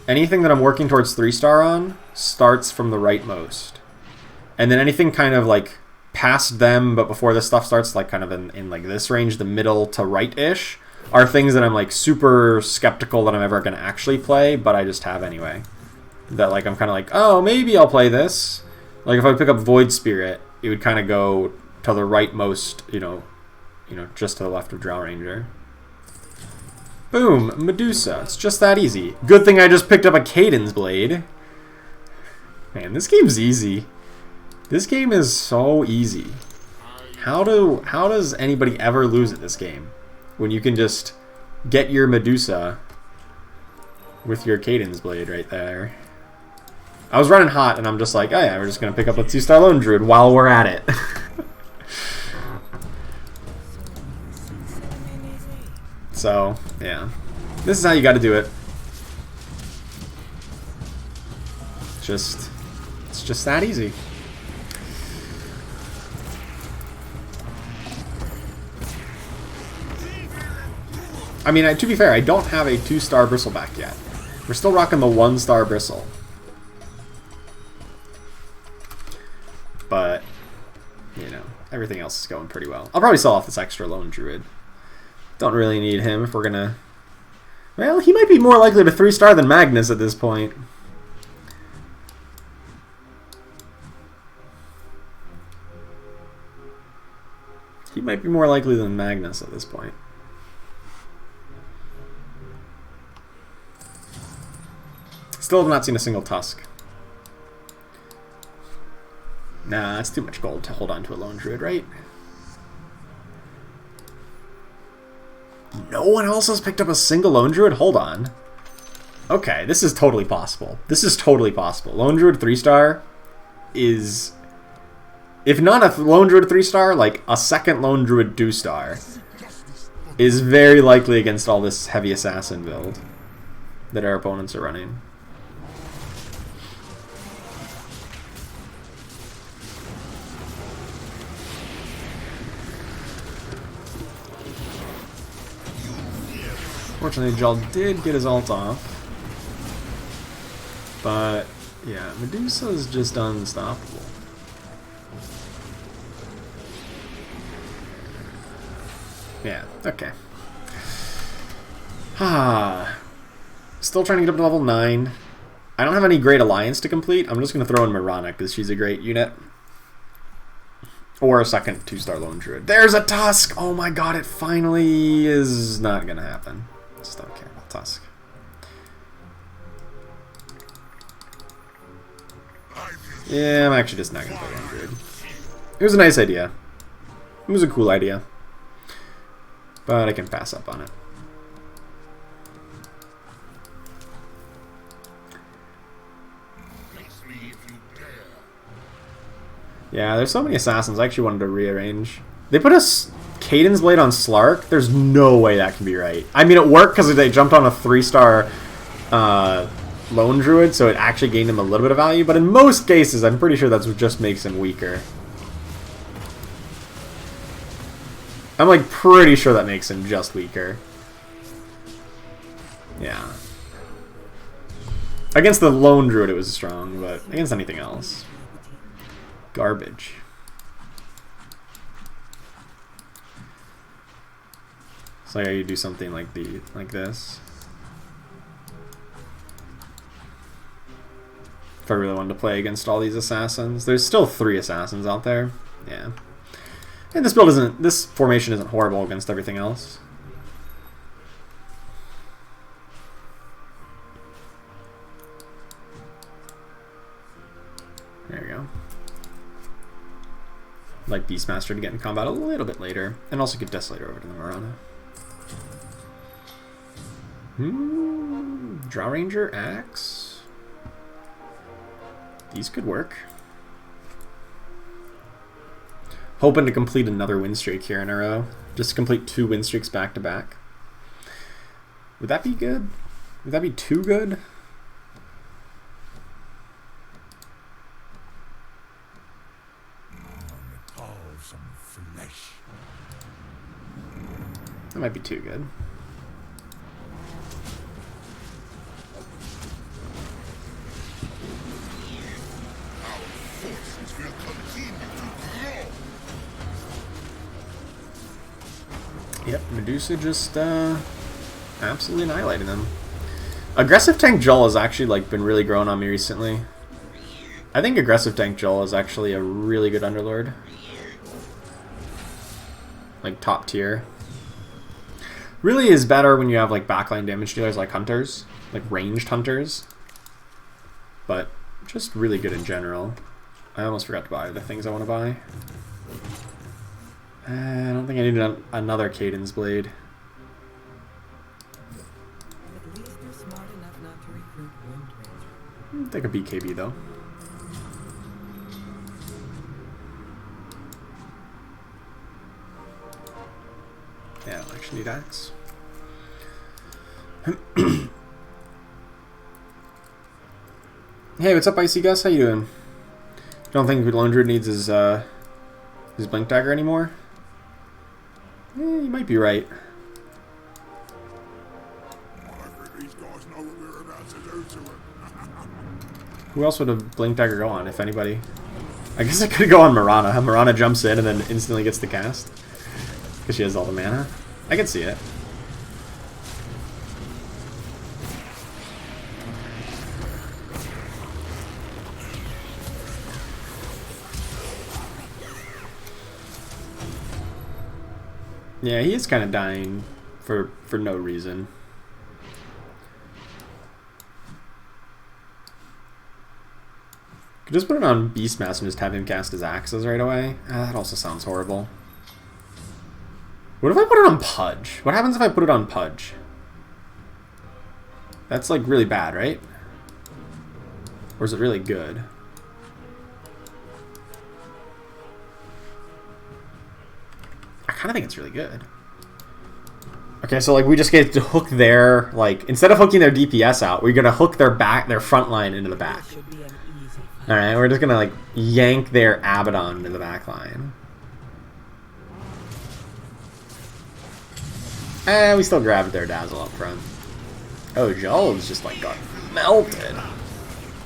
A: Anything that I'm working towards 3-star on starts from the rightmost. And then anything kind of like past them, but before this stuff starts, like kind of in like this range, the middle to right-ish, are things that I'm like super skeptical that I'm ever going to actually play, but I just have anyway. That like I'm kind of like, oh, maybe I'll play this. Like if I pick up Void Spirit, it would kind of go to the rightmost, you know, just to the left of Drow Ranger. Boom, Medusa. It's just that easy. Good thing I just picked up a Caden's Blade. Man, this game's easy. This game is so easy. How does anybody ever lose at this game? When you can just get your Medusa with your Caden's Blade right there. I was running hot and I'm just like, oh yeah, we're just going to pick up a 2-star Lone Druid while we're at it. So, yeah. This is how you gotta do it. It's just that easy. I mean, to be fair, I don't have a 2-star Bristleback yet. We're still rocking the 1-star Bristle. But, you know, everything else is going pretty well. I'll probably sell off this extra Lone Druid. Don't really need him if we're gonna... Well, he might be more likely to 3-star than Magnus at this point. He might be more likely than Magnus at this point. Still have not seen a single Tusk. Nah, that's too much gold to hold on to a Lone Druid, right? No one else has picked up a single Lone Druid? Hold on. Okay, this is totally possible. This is totally possible. Lone Druid 3-star is... If not a Lone Druid 3-star, like a second Lone Druid 2-star is very likely against all this heavy assassin build that our opponents are running. Fortunately, Jal did get his ult off. But, yeah, Medusa is just unstoppable. Yeah, okay. Still trying to get up to level 9. I don't have any great alliance to complete. I'm just going to throw in Mirana because she's a great unit. Or a second 2-star Lone Druid. There's a Tusk! Oh my god, it finally is not going to happen. Just don't care about Tusk. Yeah, I'm actually just not going to play Lone Druid. It was a nice idea. It was a cool idea. But I can pass up on it.
C: Face me if you dare.
A: Yeah, there's so many assassins. I actually wanted to rearrange. They put a Cadence Blade on Slark. There's no way that can be right. I mean, it worked because they jumped on a 3-star Lone Druid, so it actually gained him a little bit of value. But in most cases, I'm pretty sure that's what just makes him weaker. I'm like pretty sure that makes him just weaker. Yeah. Against the Lone Druid, it was strong, but against anything else, garbage. So yeah, you do something like this. If I really wanted to play against all these assassins, there's still 3 assassins out there. Yeah, and this formation isn't horrible against everything else. There we go. Like Beastmaster to get in combat a little bit later, and also get Desolator over to the Marana. Draw Ranger, Axe. These could work. Hoping to complete another win streak here in a row. Just complete 2 win streaks back to back. Would that be good? Would that be too good?
C: Some flesh.
A: That might be too good.
C: Our forces will continue to grow.
A: Yep, Medusa just absolutely annihilating them. Aggressive Tank Joel has actually like been really growing on me recently. I think Aggressive Tank Joel is actually a really good Underlord. Like top tier. Really is better when you have like backline damage dealers like hunters, like ranged hunters. But just really good in general. I almost forgot to buy the things I want to buy. I don't think I need another Cadence Blade.
B: At least they're smart enough not to recruit Wind Ranger.
A: Take a BKB though. Yeah, I don't actually need Axe. Hey, what's up, Icy Gus? How you doing? Don't think Lone Druid needs his Blink Dagger anymore? You might be right.
C: These guys know what we're about to do to him.
A: Who else would a Blink Dagger go on, if anybody? I guess it could go on Marana. Marana jumps in and then instantly gets the cast. Because she has all the mana. I can see it. Yeah, he is kind of dying for no reason. Could just put it on Beastmaster and just have him cast his axes right away. That also sounds horrible. What if I put it on Pudge? What happens if I put it on Pudge? That's like really bad, right? Or is it really good? I kind of think it's really good. Okay, so like we just get to hook their like instead of hooking their DPS out, we're gonna hook their front line into the back.
B: Should be an easy fight.
A: All right, we're just gonna like yank their Abaddon into the back line. We still grabbed their Dazzle up front. Oh, Joel's just like got melted.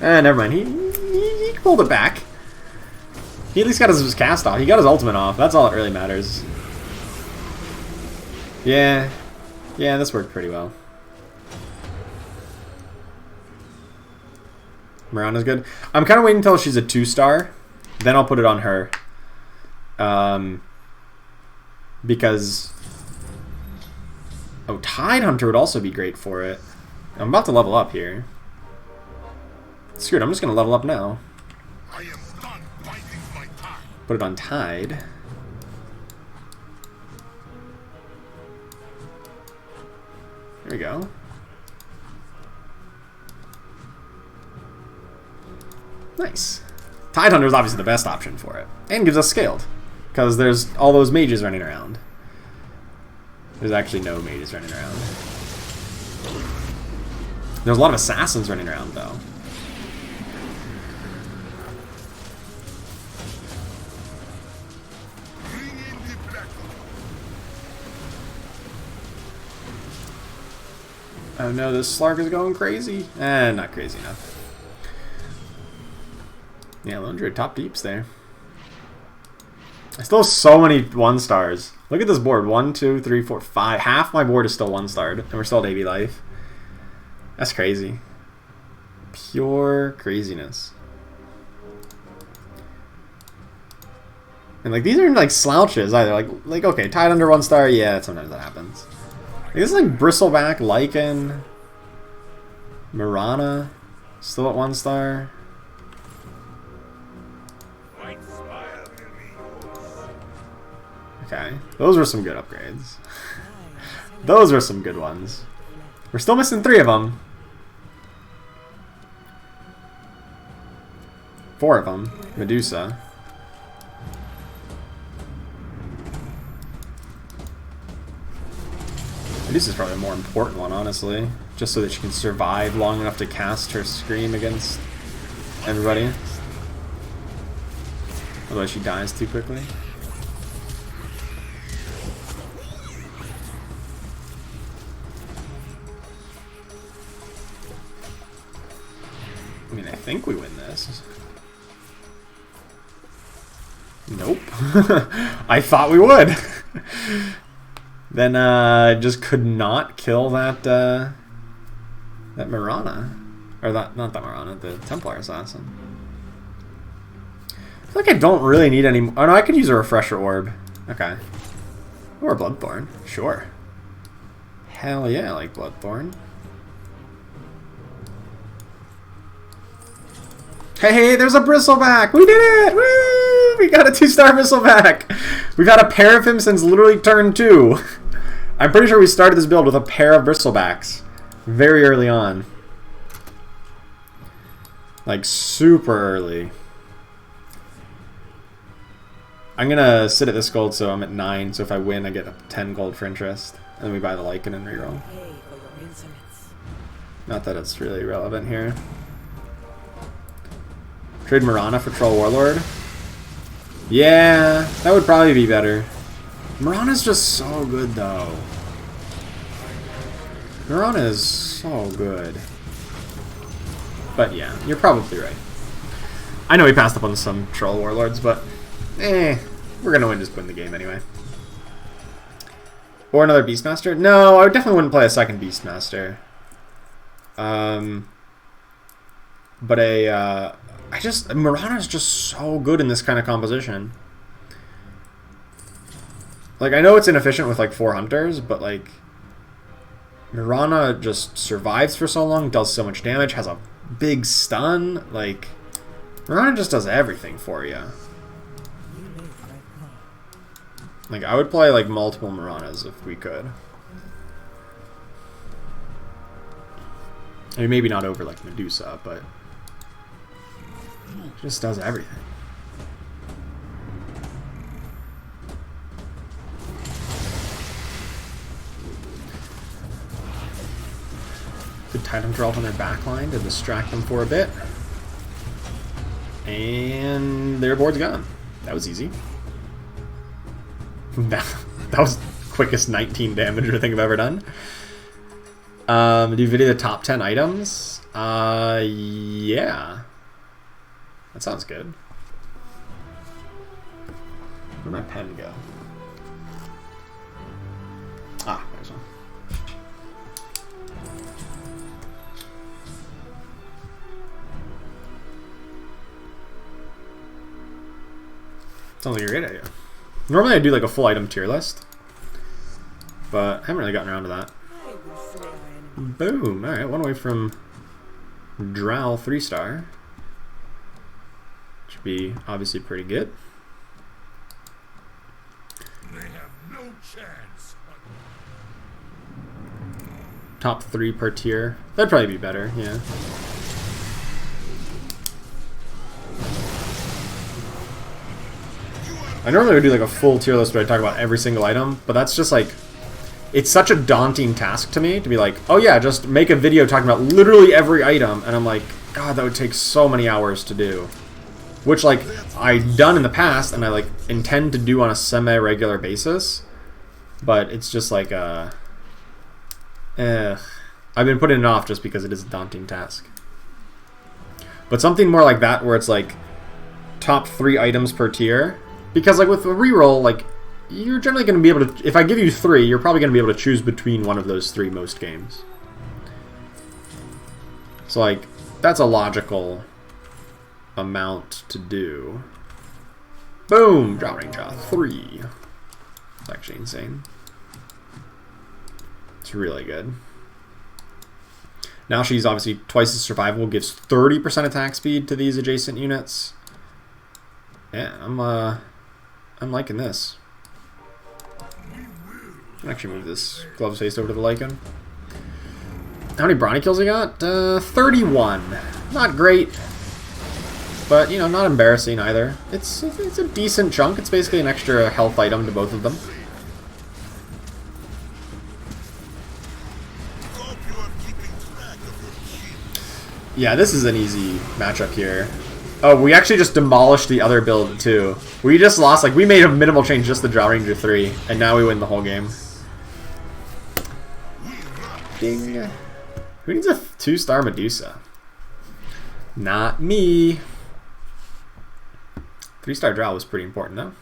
A: Never mind. He pulled it back. He at least got his cast off. He got his ultimate off. That's all that really matters. Yeah. Yeah, this worked pretty well. Marana's good. I'm kind of waiting until she's a 2-star. Then I'll put it on her. Because... Oh, Tide Hunter would also be great for it. I'm about to level up here. Screw it, I'm just going to level up now.
C: I am done fighting my time.
A: Put it on Tide. There we go. Nice. Tidehunter is obviously the best option for it. And gives us scaled. Because there's all those mages running around. There's actually no mages running around. There's a lot of assassins running around, though. Oh no, this Slark is going crazy. Not crazy enough. Yeah, Lone Druid top deeps there. I still have so many 1-stars. Look at this board. 1, 2, 3, 4, 5. Half my board is still 1-starred. And we're still at 80 life. That's crazy. Pure craziness. And like these aren't like slouches either. Like okay, tied under 1-star, yeah, sometimes that happens. Like, this is like Bristleback, Lycan, Mirana, still at 1-star. Okay, those were some good upgrades. Those were some good ones. We're still missing 3 of them. 4 of them. Medusa. Medusa's probably a more important one, honestly. Just so that she can survive long enough to cast her Scream against everybody. Otherwise she dies too quickly. I mean, I think we win this. Nope. I thought we would. Then just could not kill that that Mirana, or that not that Mirana, the Templar assassin. I feel like I don't really need any. Oh no, I could use a refresher orb. Okay. Or Bloodthorn, sure. Hell yeah, I like Bloodthorn. Hey, there's a Bristleback! We did it! Woo! We got a 2-star Bristleback! We've had a pair of him since literally turn 2. I'm pretty sure we started this build with a pair of Bristlebacks. Very early on. Like, super early. I'm gonna sit at this gold, so I'm at 9, so if I win, I get 10 gold for interest. And then we buy the Lycan and reroll. Not that it's really relevant here. Trade Mirana for Troll Warlord? Yeah, that would probably be better. Mirana's just so good, though. Mirana is so good. But yeah, you're probably right. I know we passed up on some Troll Warlords, but we're gonna just win the game anyway. Or another Beastmaster? No, I definitely wouldn't play a second Beastmaster. But Mirana's just so good in this kind of composition. Like, I know it's inefficient with, like, 4 hunters, but, like, Mirana just survives for so long, does so much damage, has a big stun. Like, Mirana just does everything for you. Like, I would play, like, multiple Miranas if we could. I mean, maybe not over, like, Medusa, but it just does everything. Good Titan draw on their backline to distract them for a bit. And their board's gone. That was easy. That was the quickest 19 damage I think I've ever done. Do you video the top 10 items? Yeah. That sounds good. Where'd my pen go? Ah, there's one. Sounds like a great idea. Normally I do like a full item tier list, but I haven't really gotten around to that. Boom! Alright, one away from Drow 3-star. Should be obviously pretty good.
C: They have no chance.
A: top 3 per tier. That'd probably be better, yeah. I normally would do like a full tier list where I talk about every single item, but that's just like, it's such a daunting task to me to be like, oh yeah, just make a video talking about literally every item, and I'm like, God, that would take so many hours to do. Which like I've done in the past, and I like intend to do on a semi-regular basis, but it's just like I've been putting it off just because it is a daunting task. But something more like that, where it's like top 3 items per tier. Because, like, with a reroll, like, you're generally going to be able to... If I give you 3, you're probably going to be able to choose between one of those 3 most games. So, like, that's a logical amount to do. Boom! Draw range 3. It's actually insane. It's really good. Now she's obviously twice as survivable, gives 30% attack speed to these adjacent units. Yeah, I'm liking this. I'll actually move this Glove's Haste over to the Lycan. How many Brawny kills I got? 31. Not great, but, you know, not embarrassing either. It's a decent chunk. It's basically an extra health item to both of them. Yeah, this is an easy matchup here. Oh, we actually just demolished the other build, too. We just lost, like, we made a minimal change just to Draw Ranger 3, and now we win the whole game. Ding. Who needs a 2-star Medusa? Not me. 3-star Drow was pretty important, though.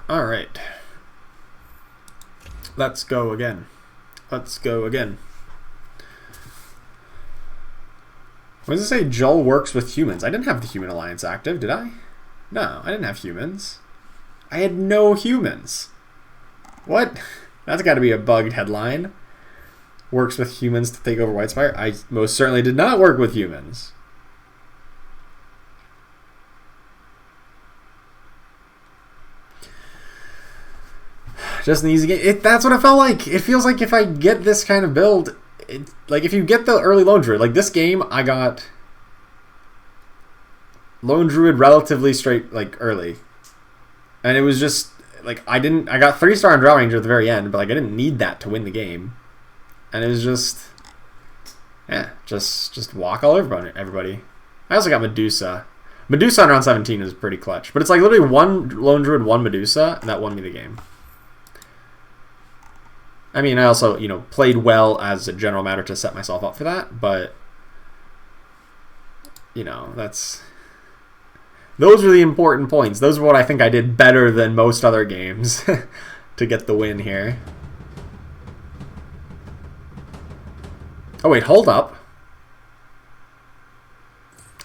A: Alright. Let's go again. Let's go again. What does it say? Joel works with humans. I didn't have the Human Alliance active, did I? No, I didn't have humans. I had no humans. What? That's got to be a bugged headline. Works with humans to take over Whitespire. I most certainly did not work with humans. Just an easy game. That's what it felt like. It feels like if I get this kind of build, like if you get the early Lone Druid, like this game, I got Lone Druid relatively straight, like early, and it was just like I got 3-star on Draw Ranger at the very end, but like I didn't need that to win the game, and it was just, yeah, just walk all over everybody. I also got Medusa. Medusa on round 17 is pretty clutch, but it's like literally 1 Lone Druid, 1 Medusa, and that won me the game. I mean, I also, you know, played well as a general matter to set myself up for that, but, you know, those were the important points. Those are what I think I did better than most other games to get the win here. Oh, wait, hold up.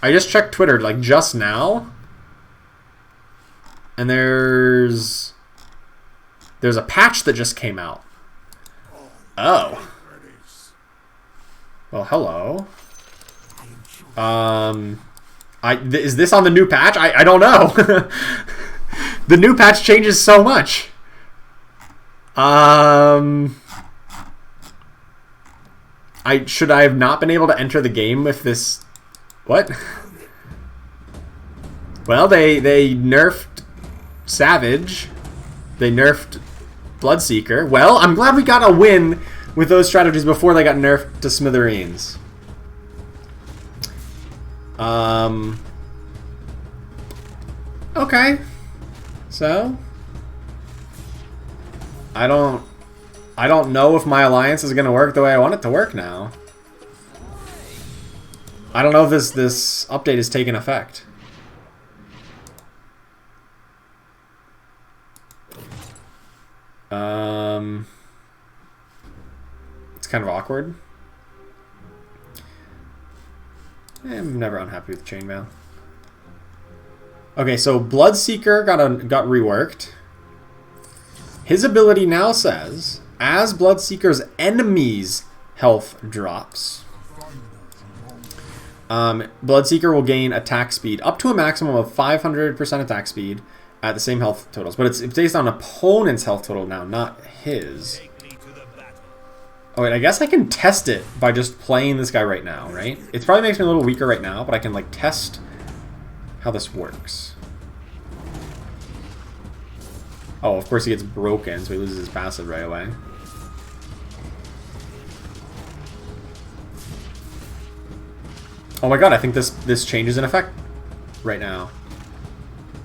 A: I just checked Twitter, like, just now, and there's a patch that just came out. Oh. Well, hello. Is this on the new patch? I don't know. The new patch changes so much. Should I have not been able to enter the game with this? What? Well, they nerfed Savage. They nerfed Bloodseeker. Well, I'm glad we got a win with those strategies before they got nerfed to smithereens. Okay. So I don't know if my alliance is gonna work the way I want it to work now. I don't know if this update has taken effect. It's kind of awkward. I'm never unhappy with chainmail. Okay, so Bloodseeker got reworked. His ability now says, as Bloodseeker's enemies' health drops, Bloodseeker will gain attack speed up to a maximum of 500% attack speed at the same health totals. But it's based on opponent's health total now, not his. Oh, wait, I guess I can test it by just playing this guy right now, right? It probably makes me a little weaker right now, but I can, like, test how this works. Oh, of course he gets broken, so he loses his passive right away. Oh my god, I think this changes in effect right now.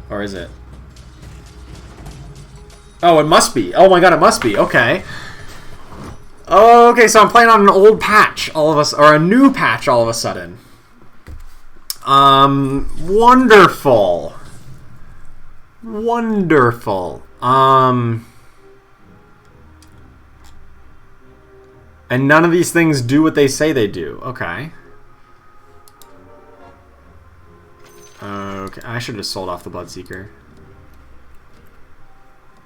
A: Or is it? Oh, it must be. Oh my god, it must be. Okay. Oh, okay, so I'm playing on an old patch all of us, or a new patch all of a sudden. Wonderful. Wonderful. And none of these things do what they say they do. Okay. Okay, I should have sold off the Bloodseeker.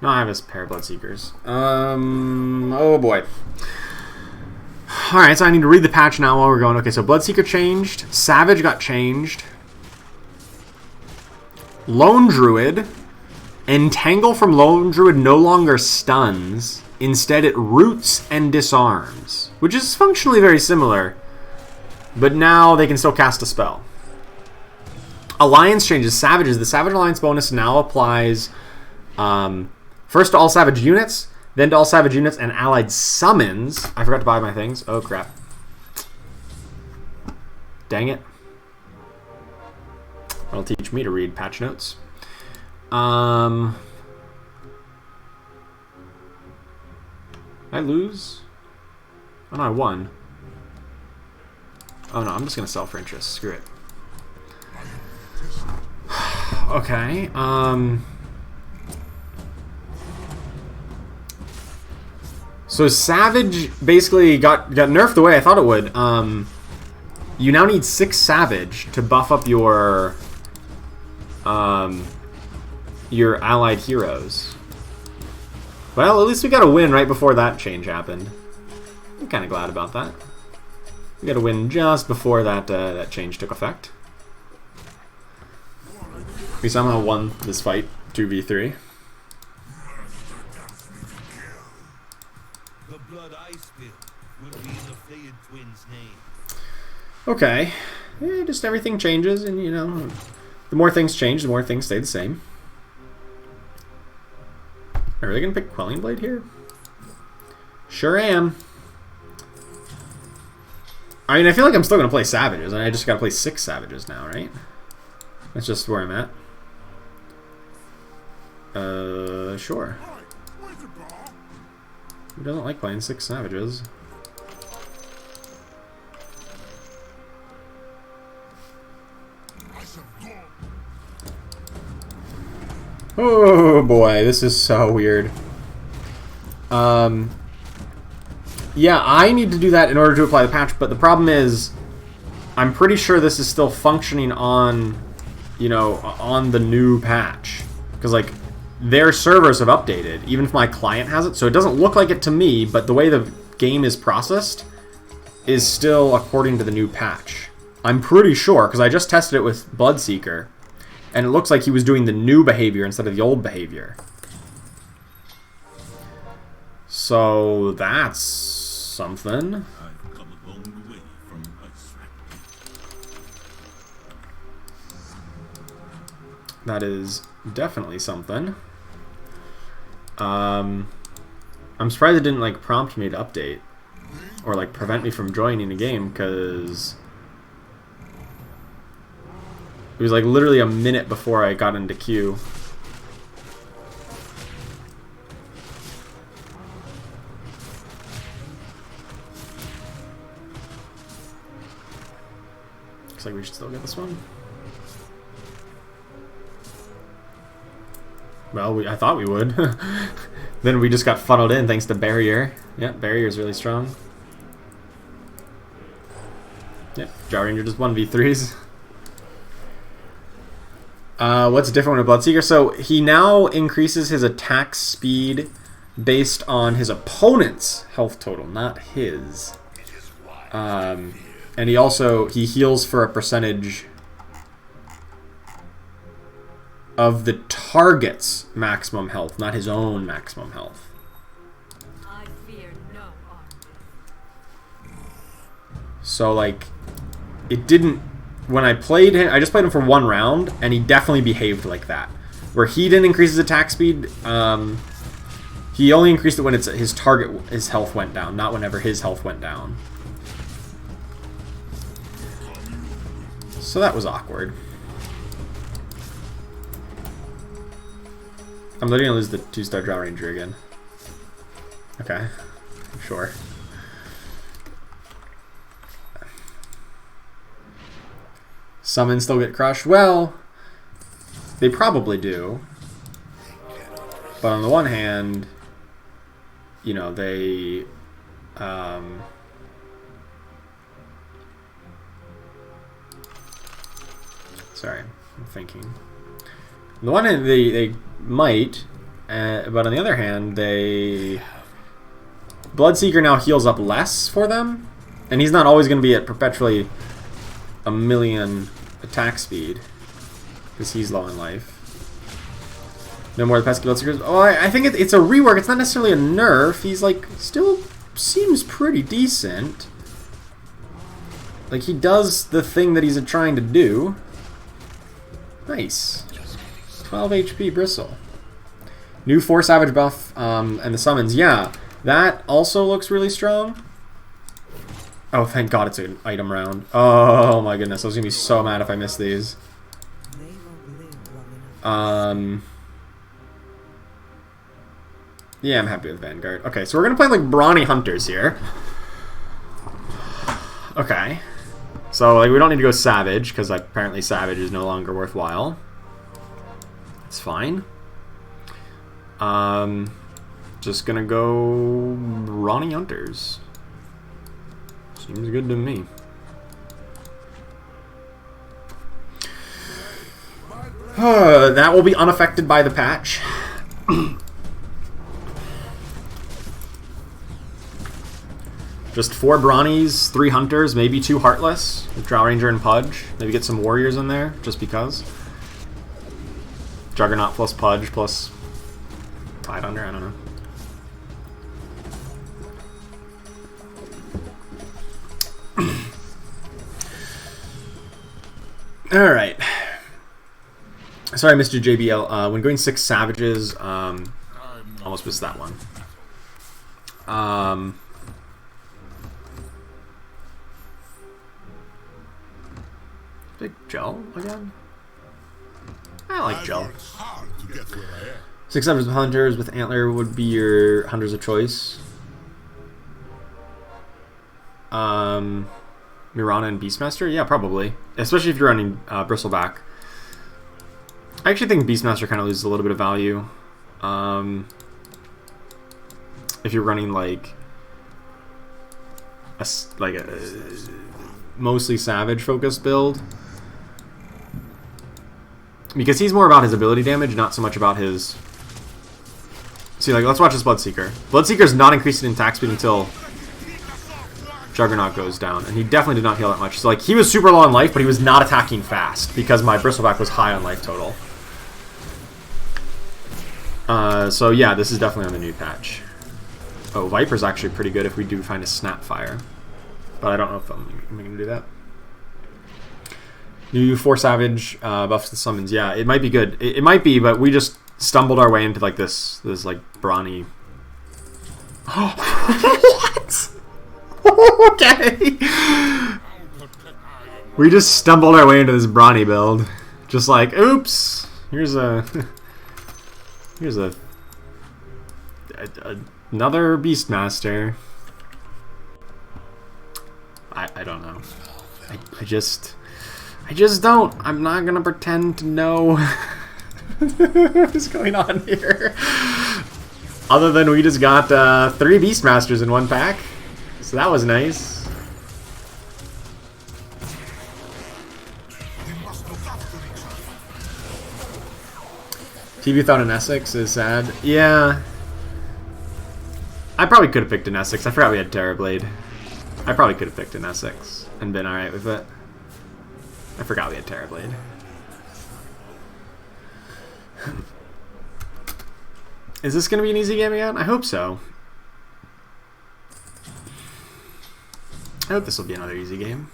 A: No, I have a pair of Bloodseekers. Oh boy. Alright, so I need to read the patch now while we're going. Okay, so Bloodseeker changed. Savage got changed. Lone Druid. Entangle from Lone Druid no longer stuns. Instead, it roots and disarms. Which is functionally very similar. But now they can still cast a spell. Alliance changes. Savages. The Savage Alliance bonus now applies first to all Savage units, then to all Savage units and allied summons. I forgot to buy my things. Oh, crap. Dang it. That'll teach me to read patch notes. I lose? Oh, no, I won. Oh, no, I'm just going to sell for interest. Screw it. Okay, so Savage basically got nerfed the way I thought it would. You now need 6 Savage to buff up your allied heroes. Well, at least we got a win right before that change happened. I'm kind of glad about that. We got a win just before that change took effect. We somehow won this fight, 2v3.
D: The blood I spill will be in the Flayed Twins' name.
A: Okay. Just everything changes, and you know, the more things change, the more things stay the same. Are they gonna pick Quelling Blade here? Sure am. I mean, I feel like I'm still gonna play Savages, and I just gotta play 6 Savages now, right? That's just where I'm at. Sure. Who doesn't like playing 6 Savages? Oh boy, this is so weird. Yeah, I need to do that in order to apply the patch, but the problem is, I'm pretty sure this is still functioning on, you know, on the new patch. Because, like, their servers have updated, even if my client has it, so it doesn't look like it to me, but the way the game is processed is still according to the new patch. I'm pretty sure, because I just tested it with Bloodseeker, and it looks like he was doing the new behavior instead of the old behavior. So, that's something.
C: I've come a long way from Iceland.
A: That is definitely something. I'm surprised it didn't like prompt me to update or like prevent me from joining the game, because it was like literally a minute before I got into queue. Looks like we should still get this one. Well, I thought we would. Then we just got funneled in thanks to Barrier. Yep, Barrier is really strong. Yep, Jar Ranger just 1v3s. What's different with Bloodseeker? So he now increases his attack speed based on his opponent's health total, not his. And And he heals for a percentage of the target's maximum health, not his own maximum health.
F: I fear no army.
A: So, like, it didn't... When I played him, I just played him for 1 round, and he definitely behaved like that. Where he didn't increase his attack speed, he only increased it when his health went down, not whenever his health went down. So that was awkward. I'm literally gonna lose the 2-star Drow Ranger again. Okay, sure. Summons still get crushed? Well, they probably do. But on the one hand, you know, they... sorry, I'm thinking. On the one hand, they might, but on the other hand, Bloodseeker now heals up less for them, and he's not always going to be at perpetually 1,000,000 attack speed, because he's low in life. No more pesky Bloodseekers. Oh, I think it's a rework. It's not necessarily a nerf. He's, like, still seems pretty decent. Like, he does the thing that he's trying to do. Nice. 12 HP Bristle. New 4 Savage buff, and the summons. Yeah, that also looks really strong. Oh, thank God it's an item round. Oh my goodness, I was gonna be so mad if I missed these.
B: They won't live long enough.
A: Yeah, I'm happy with Vanguard. Okay, so we're gonna play like Brawny Hunters here. Okay. So like we don't need to go Savage, because like, apparently Savage is no longer worthwhile. It's fine. Just gonna go Brawny Hunters. Seems good to me. That will be unaffected by the patch. Just 4 Brawnies, 3 Hunters, maybe 2 Heartless with Drow Ranger and Pudge. Maybe get some Warriors in there, just because. Juggernaut plus Pudge plus Tide Under, I don't know. Alright. Sorry, Mr. JBL. When going 6 Savages, almost missed that one. Big Gel again? I like Gel. 6 Savages with Hunters with Antler would be your Hunters of choice. Mirana and Beastmaster? Yeah, probably. Especially if you're running Bristleback. I actually think Beastmaster kind of loses a little bit of value. If you're running like a mostly Savage focused build. Because he's more about his ability damage, not so much about his... See, like, let's watch this Bloodseeker. Bloodseeker's not increased in attack speed until Juggernaut goes down, and he definitely did not heal that much. So, like, he was super low on life, but he was not attacking fast, because my Bristleback was high on life total. So, yeah, this is definitely on the new patch. Oh, Viper's actually pretty good if we do find a Snapfire. But I don't know if I'm going to do that. New 4 Savage buffs the summons. Yeah, it might be good. It might be, but we just stumbled our way into like this like Brawny. What? Okay. We just stumbled our way into this Brawny build. Just like, oops. Here's another Beastmaster. I don't know. I just don't. I'm not gonna pretend to know what is going on here. Other than we just got 3 Beastmasters in one pack. So that was nice. TV without an Essex is sad. Yeah. I probably could have picked an Essex. I forgot we had Terrorblade. I probably could have picked an S6 and been alright with it. I forgot we had Terrorblade. Is this going to be an easy game again? I hope so. I hope this will be another easy game.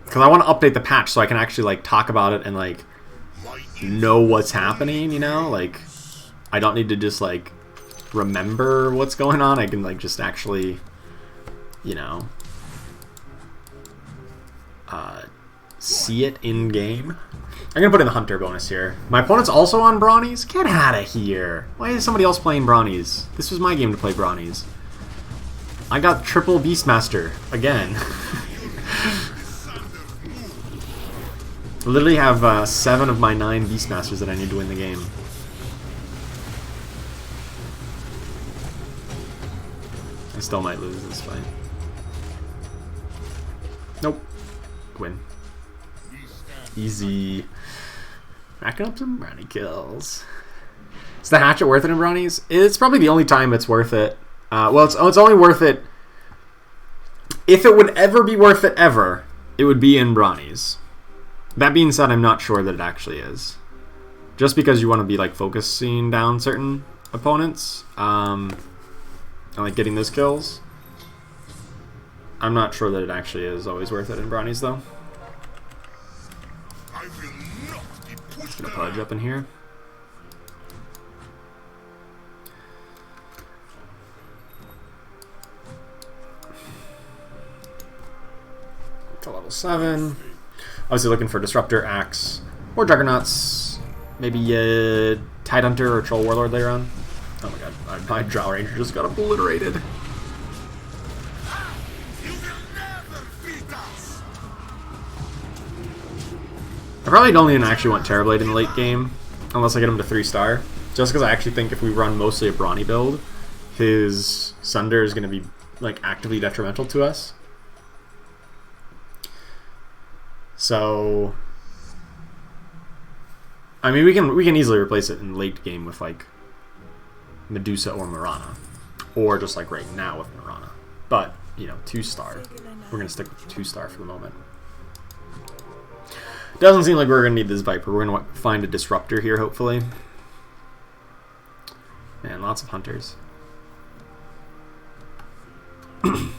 A: Because I want to update the patch so I can actually like talk about it and like know what's happening, you know? Like, I don't need to just like remember what's going on. I can like just actually, you know, see it in game. I'm gonna put in the Hunter bonus here. My opponent's also on Brawnies? Get out of here. Why is somebody else playing Brawnies? This was my game to play Brawnies. I got triple Beastmaster again. I literally have 7 of my 9 Beastmasters that I need to win the game. I still might lose this fight. Nope. Win. Easy. Racking up some brownie kills. Is the hatchet worth it in brownies? It's probably the only time it's worth it. Well, it's only worth it... If it would ever be worth it ever, it would be in brownies. That being said, I'm not sure that it actually is. Just because you want to be like focusing down certain opponents, and like getting those kills. I'm not sure that it actually is always worth it in brownies though. Just gonna pudge up in here. To level 7. Obviously looking for Disruptor, Axe, or Juggernauts. Maybe Tidehunter or Troll Warlord later on. Oh my god, my Drow Ranger just got obliterated. I probably don't even actually want Terrorblade in the late game, unless I get him to 3-star. Just because I actually think if we run mostly a Brawny build, his Sunder is going to be like actively detrimental to us. So, I mean, we can easily replace it in late game with like Medusa or Mirana, or just like right now with Mirana. But you know, 2-star. We're gonna stick with 2-star for the moment. Doesn't seem like we're gonna need this Viper. We're gonna find a Disruptor here, hopefully. Man, lots of Hunters. I'm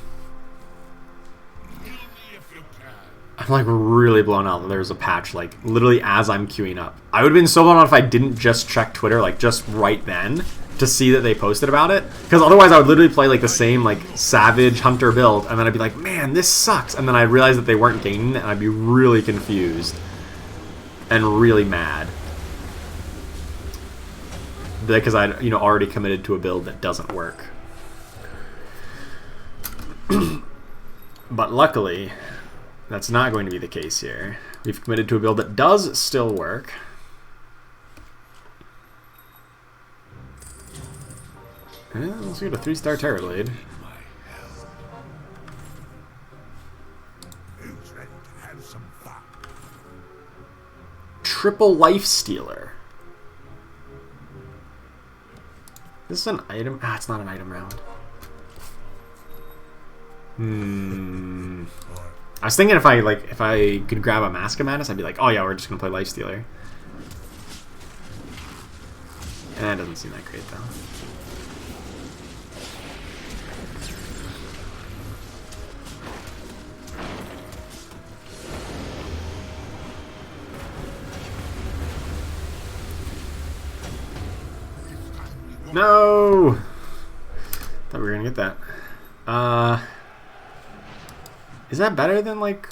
A: like really blown out that there's a patch like literally as I'm queuing up. I would have been so blown out if I didn't just check Twitter like just right then to see that they posted about it, because otherwise I would literally play like the same like Savage Hunter build and then I'd be like, man, this sucks, and then I'd realize that they weren't gaining it and I'd be really confused and really mad because I'd, you know, already committed to a build that doesn't work. But luckily that's not going to be the case here. We've committed to a build that does still work. Let's get a 3-star Terrorblade. Triple Life Stealer. This is an item. Ah, it's not an item round. I was thinking if I could grab a Mask of Madness, I'd be like, oh yeah, we're just gonna play Lifestealer. And that doesn't seem that great though. No! Thought we were gonna get that. Is that better than like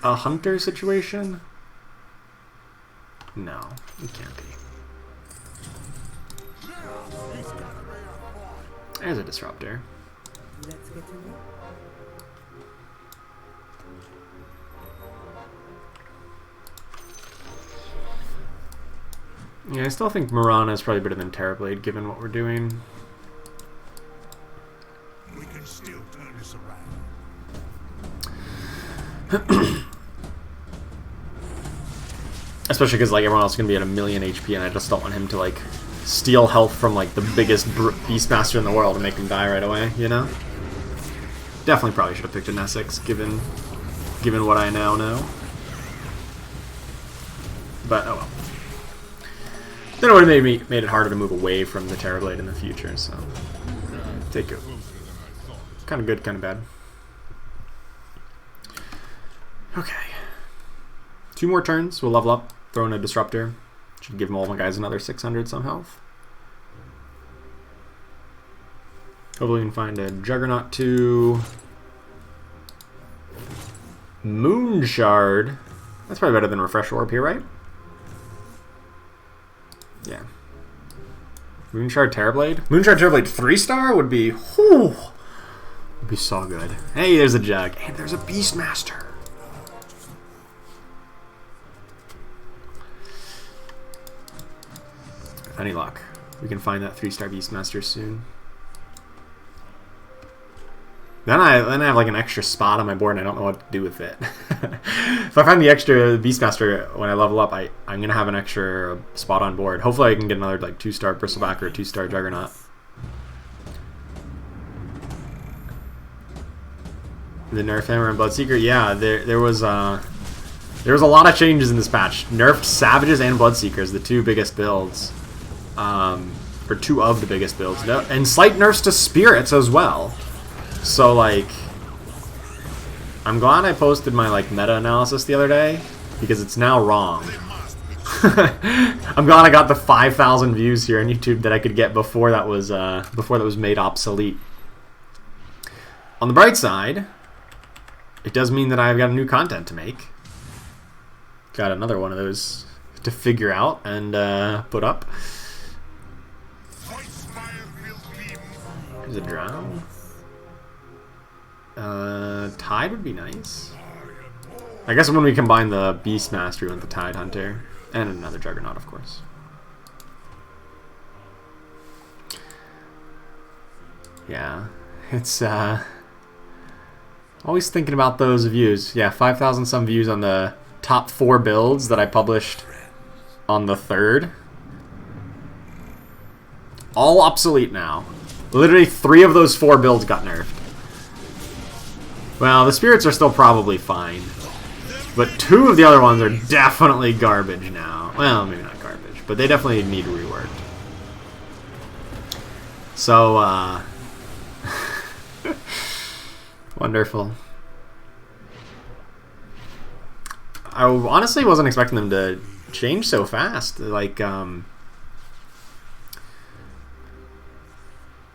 A: a Hunter situation? No, it can't be. There's a Disruptor.
B: Let's get to work.
A: Yeah, I still think Mirana is probably better than Terrorblade given what we're doing.
C: We can still turn this around.
A: Especially because like everyone else is gonna be at 1,000,000 HP, and I just don't want him to like steal health from like the biggest Beastmaster in the world and make him die right away, you know? Definitely probably should have picked an Essex, given what I now know. But oh well. Then it would have made it harder to move away from the Terrorblade in the future. So take it. Kind of good, kind of bad. Okay. 2 more turns. We'll level up. Throw in a Disruptor. Should give all my guys another 600 some health. Hopefully we can find a Juggernaut 2. Moon Shard. That's probably better than Refresh Orb here, right? Yeah. Moonshard Terrorblade? Moonshard Terrorblade 3-star would be... Whew, would be so good. Hey, there's a Jug. And there's a Beastmaster. With any luck, we can find that 3-star Beastmaster soon. Then I have like an extra spot on my board and I don't know what to do with it. If I find the extra Beastmaster when I level up, I'm going to have an extra spot on board. Hopefully I can get another like 2-star Bristleback or a 2-star Juggernaut. The Nerf Hammer and Bloodseeker, yeah, there was a lot of changes in this patch. Nerfed Savages and Bloodseekers, the 2 biggest builds. Or 2 of the biggest builds. And slight nerfs to Spirits as well. So, like, I'm glad I posted my, like, meta-analysis the other day, because it's now wrong. I'm glad I got the 5,000 views here on YouTube that I could get before that was made obsolete. On the bright side, it does mean that I've got new content to make. Got another one of those to figure out and put up. There's a Drown. Tide would be nice. I guess when we combine the Beastmaster with the Tide Hunter. And another Juggernaut, of course. Yeah. It's, always thinking about those views. Yeah, 5,000 some views on the top 4 builds that I published on the 3rd. All obsolete now. Literally 3 of those 4 builds got nerfed. Well, the Spirits are still probably fine. But 2 of the other ones are definitely garbage now. Well, maybe not garbage, but they definitely need reworked. So, wonderful. I honestly wasn't expecting them to change so fast. Like,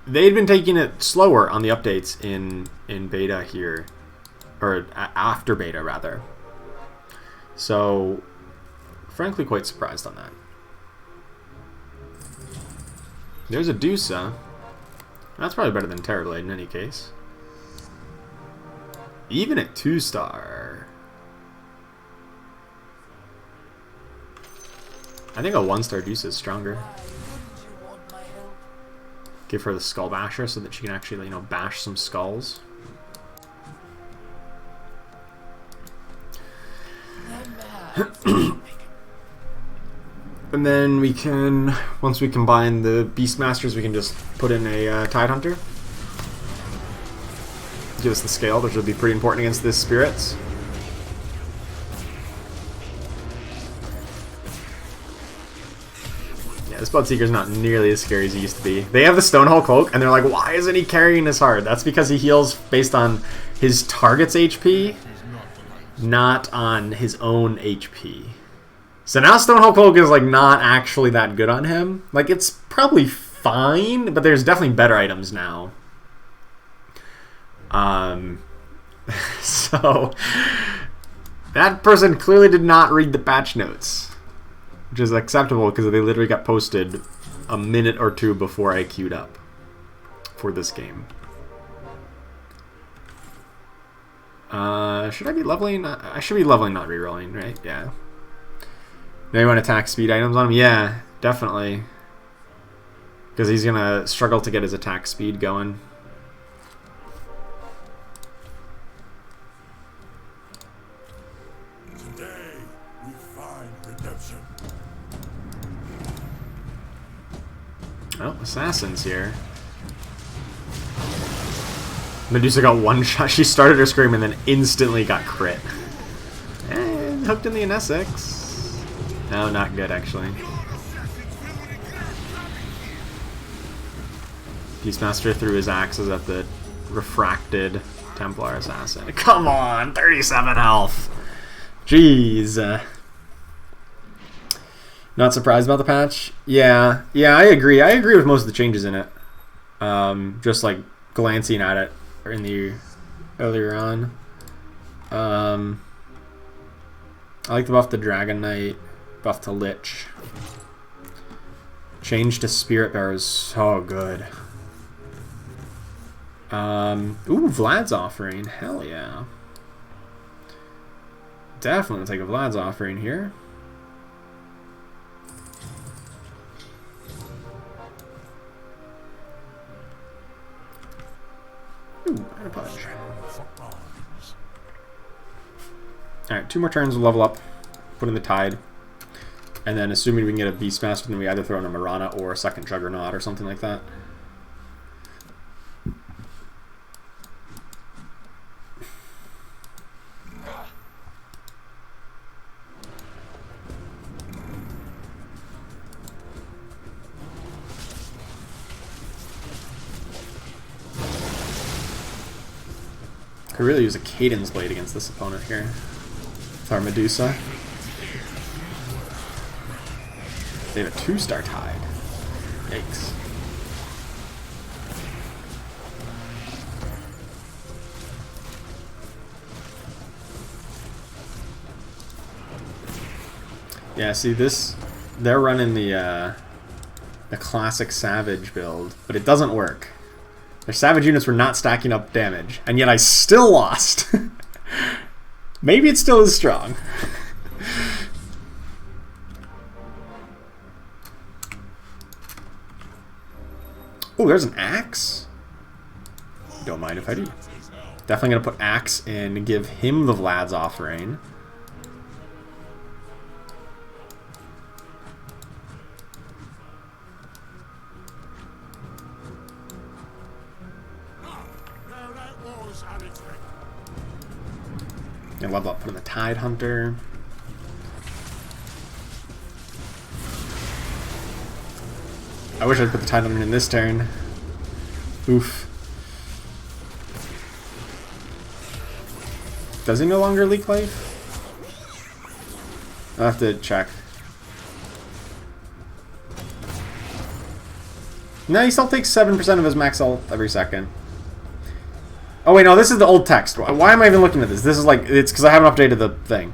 A: they'd been taking it slower on the updates in beta here. Or after beta, rather. So, frankly, quite surprised on that. There's a Dusa. That's probably better than Terrorblade in any case. Even at 2-star. I think a 1-star Dusa is stronger. Give her the Skull Basher so that she can actually, you know, bash some skulls. And then we can, once we combine the Beastmasters, we can just put in a Tide Hunter. Give us the scale, which will be pretty important against this Spirits. Yeah, this Bloodseeker's not nearly as scary as he used to be. They have the Stonehull Cloak, and they're like, why isn't he carrying as hard? That's because he heals based on his target's HP, not on his own HP. So now Stonehull Cloak is like not actually that good on him. Like, it's probably fine, but there's definitely better items now. So that person clearly did not read the patch notes, which is acceptable because they literally got posted a minute or 2 before I queued up for this game. Should I be leveling? I should be leveling, not rerolling, right? Yeah. Now you want attack speed items on him? Yeah, definitely. Because he's gonna struggle to get his attack speed going.
C: Today we find redemption.
A: Oh, assassins here. Medusa got one shot. She started her scream and then instantly got crit. And hooked in the NSX. No, not good actually. Beastmaster threw his axes at the refracted Templar assassin. Come on, 37 health. Jeez. Not surprised about the patch? Yeah, I agree. I agree with most of the changes in it. Just like glancing at it in the earlier on. I like the buff to Dragon Knight, buff to Lich. Change to Spirit Bearer is so good. Ooh, Vlad's Offering. Hell yeah. Definitely take a Vlad's Offering here. Ooh, and a punch. Alright, 2 more turns, we'll level up. Put in the Tide. And then assuming we can get a Beastmaster, then we either throw in a Marana or a second Juggernaut or something like that. Could really use a Cadence Blade against this opponent here. With our Medusa. They have a 2-star Tide. Yikes. Yeah, see this, they're running the classic Savage build, but it doesn't work. Their Savage units were not stacking up damage, and yet I still lost. Maybe it still is strong. Oh, there's an axe. Don't mind if I do. Definitely gonna put axe in and give him the Vlad's Offering. And level up, put in the Tide Hunter. I wish I'd put the Tide Hunter in this turn. Oof. Does he no longer leak life? I'll have to check. No, he still takes 7% of his max health every second. Oh wait, no, this is the old text. Why am I even looking at this? This is like, it's because I haven't updated the thing.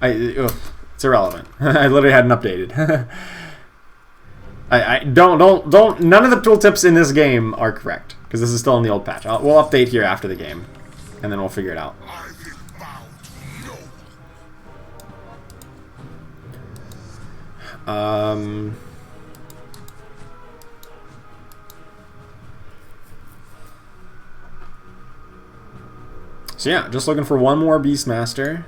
A: It's irrelevant. I literally hadn't updated. None of the tooltips in this game are correct because this is still in the old patch. We'll update here after the game, and then we'll figure it out. So yeah, just looking for one more Beastmaster.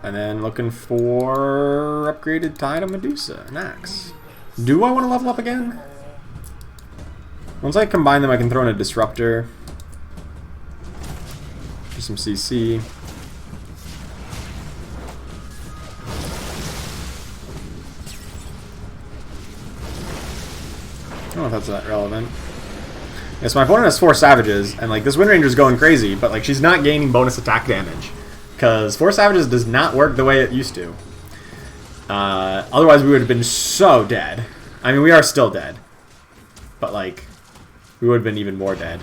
A: And then looking for upgraded Tide of Medusa, an axe. Do I want to level up again? Once I combine them, I can throw in a Disruptor. Do some CC. I don't know if that's that relevant. Yes, my opponent has 4 Savages, and like this Wind Ranger's going crazy, but like she's not gaining bonus attack damage. Because 4 Savages does not work the way it used to. Otherwise we would have been so dead. I mean, we are still dead. But like, we would have been even more dead.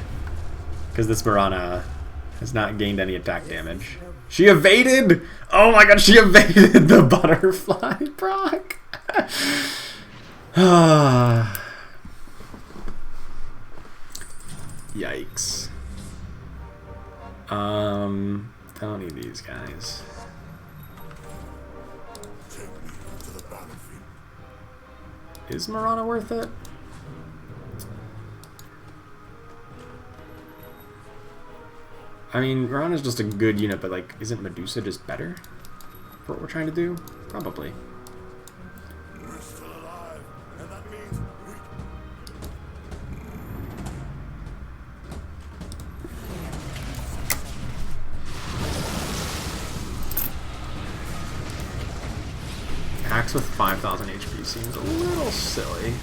A: Because this Marana has not gained any attack damage. She evaded! Oh my god, she evaded the butterfly proc! Yikes. I don't need these guys. Is Marana worth it? I mean, Marana's just a good unit, but like, isn't Medusa just better for what we're trying to do? Probably.
C: We're still alive, and that means we...
A: Axe with 5,000 HP seems a little silly.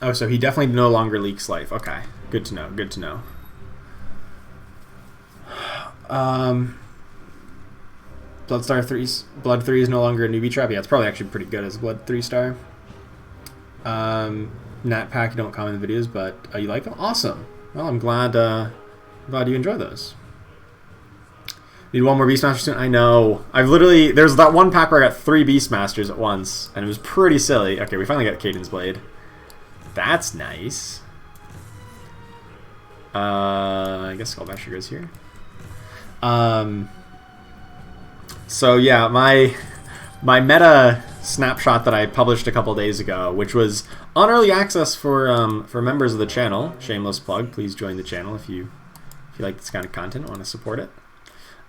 A: Oh, so he definitely no longer leaks life. Okay, good to know. Good to know. Blood 3 is no longer a newbie trap. Yeah, it's probably actually pretty good as a Blood 3-star. Nat Pack, you don't comment in the videos, but you like them? Awesome. Well, I'm glad you enjoy those. Need one more Beastmaster soon? I know. There's that one pack where I got 3 Beastmasters at once, and it was pretty silly. Okay, we finally got Caden's Blade. That's nice. I guess Skullbasher goes here. So yeah, my meta snapshot that I published a couple days ago, which was on early access for members of the channel. Shameless plug. Please join the channel if you like this kind of content and want to support it.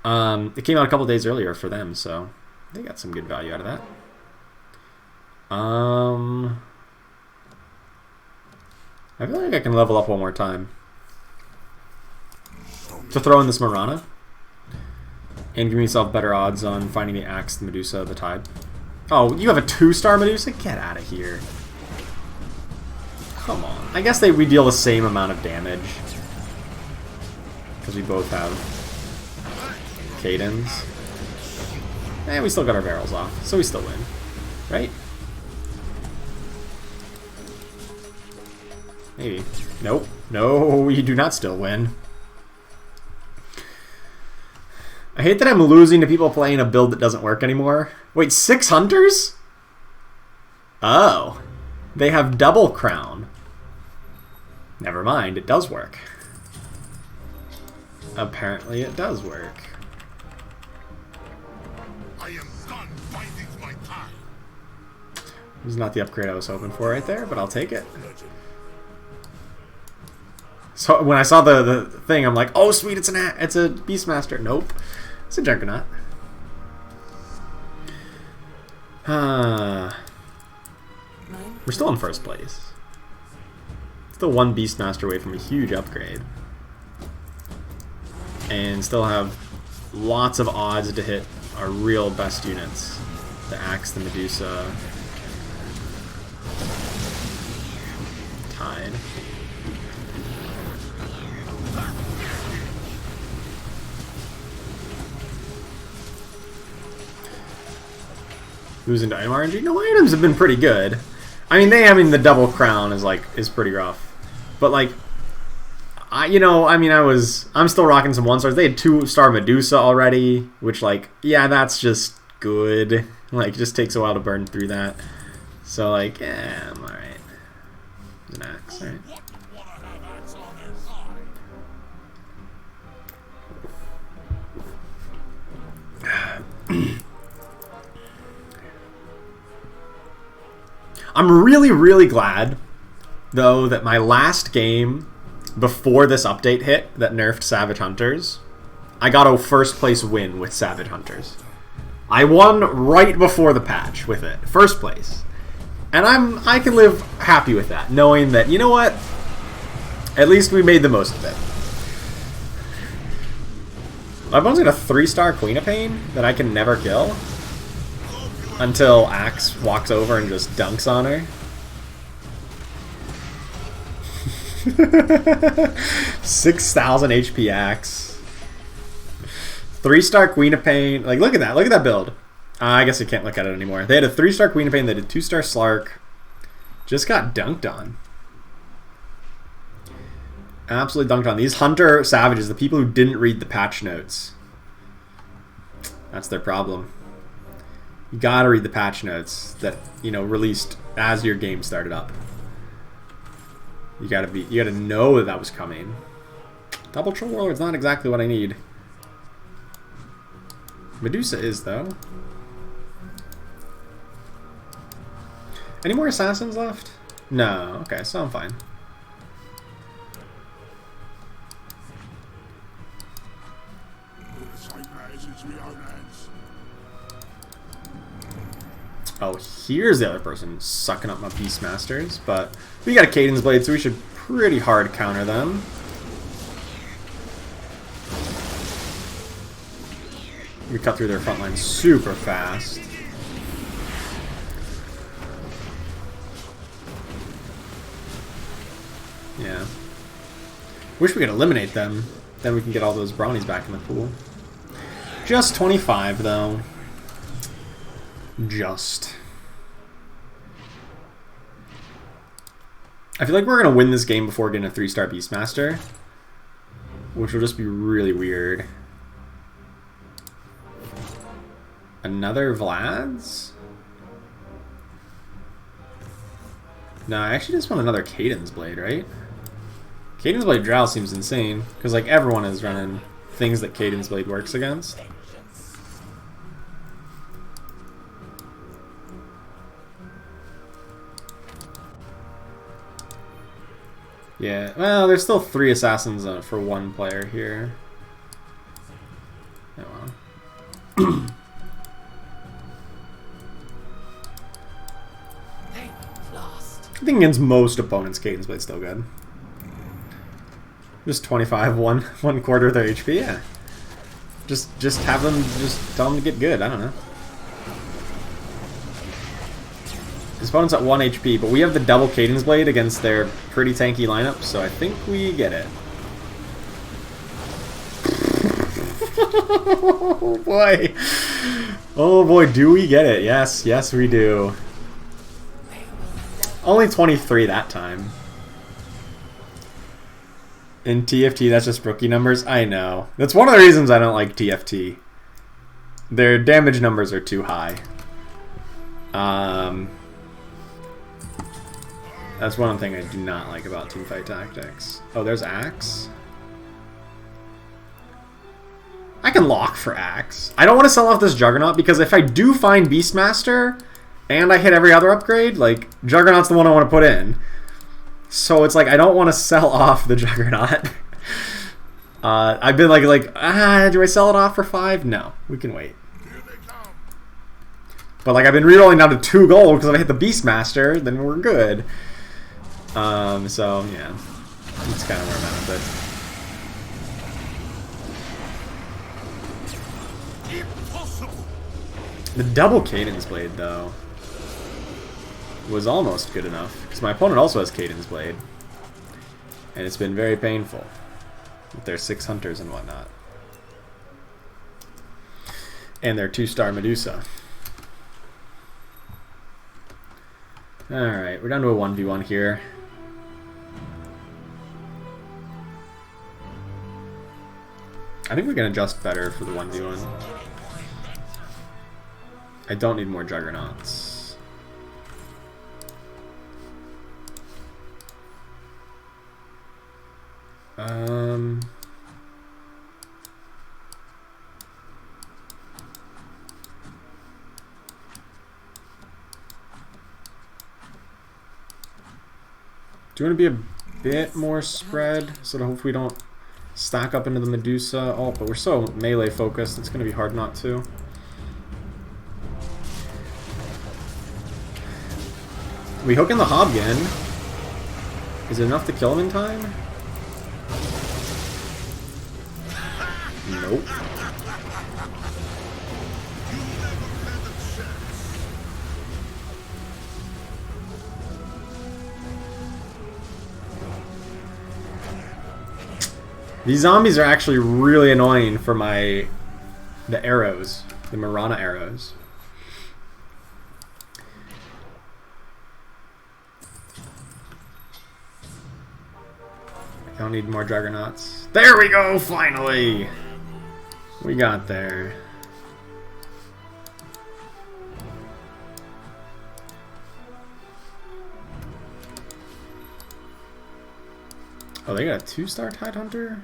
A: It came out a couple days earlier for them, so they got some good value out of that. I feel like I can level up one more time to throw in this Marana and give myself better odds on finding the Axe, the Medusa, the Tide. Oh, you have a 2-star Medusa? Get out of here. Come on. I guess we deal the same amount of damage because we both have Cadens. And we still got our barrels off, so we still win. Right? Maybe. Nope. No, you do not still win. I hate that I'm losing to people playing a build that doesn't work anymore. Wait, 6 Hunters? Oh. They have double crown. Never mind, it does work. Apparently it does work.
C: I am done binding my time.
A: This is not the upgrade I was hoping for right there, but I'll take it. So when I saw the thing, I'm like, oh sweet, it's a Beastmaster. Nope, it's a Juggernaut. We're still in first place. Still one Beastmaster away from a huge upgrade, and still have lots of odds to hit our real best units: the Axe, the Medusa, Tide. Who's into item RNG? No, items have been pretty good. I mean, having the double crown is pretty rough. But like, I'm still rocking some 1-stars. They had 2-star Medusa already, which like, yeah, that's just good. Like, it just takes a while to burn through that. So like, yeah, I'm alright. There's an Axe, right? I'm really, really glad, though, that my last game before this update hit that nerfed Savage Hunters, I got a first place win with Savage Hunters. I won right before the patch with it, first place. And I can live happy with that, knowing that, you know what? At least we made the most of it. My opponent's got a 3-star Queen of Pain that I can never kill until Axe walks over and just dunks on her. 6,000 HP Axe. 3-star Queen of Pain. Like, look at that. Look at that build. I guess I can't look at it anymore. They had a 3-star Queen of Pain. They had a 2-star Slark. Just got dunked on. Absolutely dunked on. These Hunter Savages, the people who didn't read the patch notes. That's their problem. You gotta read the patch notes that, released as your game started up. You gotta know that was coming. Double Troll Warlord's not exactly what I need. Medusa is, though. Any more assassins left? No. Okay, so I'm fine.
C: my own hands.
A: Oh, here's the other person sucking up my Beastmasters, but we got a Cadence Blade, so we should pretty hard counter them. We cut through their front line super fast. Yeah. Wish we could eliminate them. Then we can get all those brownies back in the pool. Just 25, though. Just. I feel like we're going to win this game before getting a 3-star Beastmaster, which will just be really weird. Another Vlad's? No, I actually just want another Cadence Blade, right? Cadence Blade Drow seems insane, because like everyone is running things that Cadence Blade works against. Yeah, well, there's still 3 assassins for 1 player here. Oh well. I think against most opponents, Cadence Blade's still good. Just 25, one quarter of their HP, yeah. Just have them, just tell them to get good, I don't know. His opponent's at 1 HP, but we have the double Cadence Blade against their pretty tanky lineup, so I think we get it. Oh boy. Oh boy, do we get it. Yes, yes we do. Only 23 that time. In TFT, that's just rookie numbers? I know. That's one of the reasons I don't like TFT. Their damage numbers are too high. That's one thing I do not like about Teamfight Tactics. Oh, there's Axe. I can lock for Axe. I don't want to sell off this Juggernaut because if I do find Beastmaster and I hit every other upgrade, like, Juggernaut's the one I want to put in. So it's like, I don't want to sell off the Juggernaut. I've been like, do I sell it off for 5? No, we can wait. But like, I've been rerolling down to 2 gold because if I hit the Beastmaster, then we're good. So yeah, that's kind of where I'm at with it. The double Cadence Blade, though, was almost good enough, because my opponent also has Cadence Blade, and it's been very painful with their 6 hunters and whatnot. And their 2-star Medusa. Alright, we're down to a 1v1 here. I think we can adjust better for the 1v1. I don't need more Juggernauts. Do you want to be a bit more spread so that hopefully we don't stack up into the Medusa? Oh, but we're so melee focused, it's going to be hard not to. We hook in the Hobgen. Is it enough to kill him in time? Nope. These zombies are actually really annoying for the arrows, the Marana arrows. I don't need more Juggernauts. There we go, finally! We got there. Oh, they got a 2-star Tidehunter?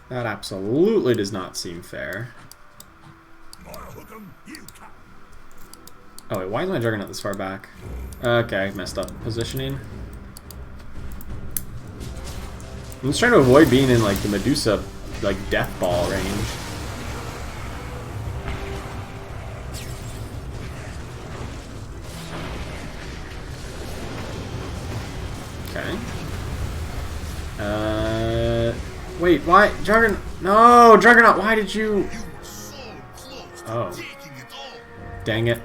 A: That absolutely does not seem fair. Oh wait, why is my Juggernaut this far back? Okay, messed up positioning. I'm just trying to avoid being in like the Medusa, like death ball range. Okay. Wait, why? Juggernaut. No, Juggernaut, why did you...
C: You were so close to
A: Oh.
C: taking it all.
A: Dang it.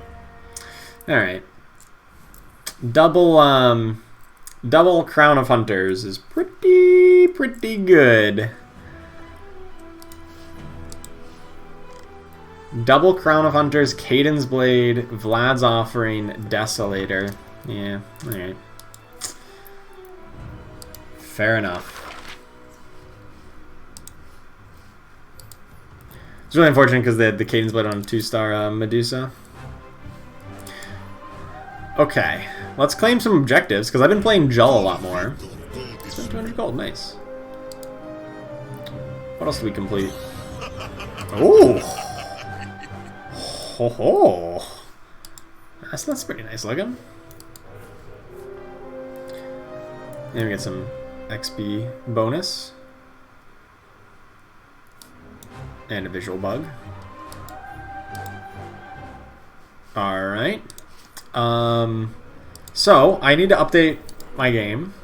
A: Alright. Double Crown of Hunters is pretty good. Double Crown of Hunters, Caden's Blade, Vlad's Offering, Desolator. Yeah, alright. Fair enough. It's really unfortunate because they had the Caden's Blade on 2-star Medusa. Okay, let's claim some objectives, because I've been playing Jull a lot more. Spent 200 gold, nice. What else do we complete? Ooh! Ho ho! That's pretty nice looking. And we get some XP bonus. And a visual bug. Alright. So, I need to update my game,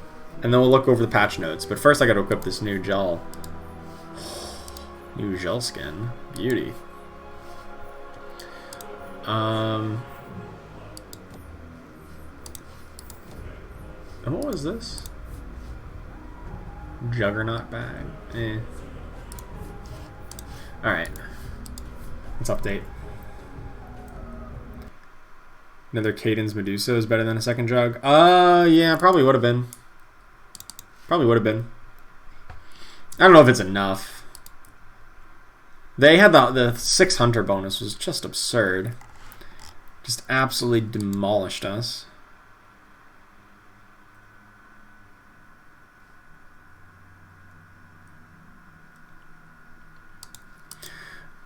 A: and then we'll look over the patch notes. But first I gotta equip this new Jull. New Jull skin. Beauty. And what was this? Juggernaut bag. Eh. Alright. Let's update. Another Caden's Medusa is better than a second Jug. Yeah, probably would have been. Probably would have been. I don't know if it's enough. They had the 6 Hunter bonus was just absurd. Just absolutely demolished us.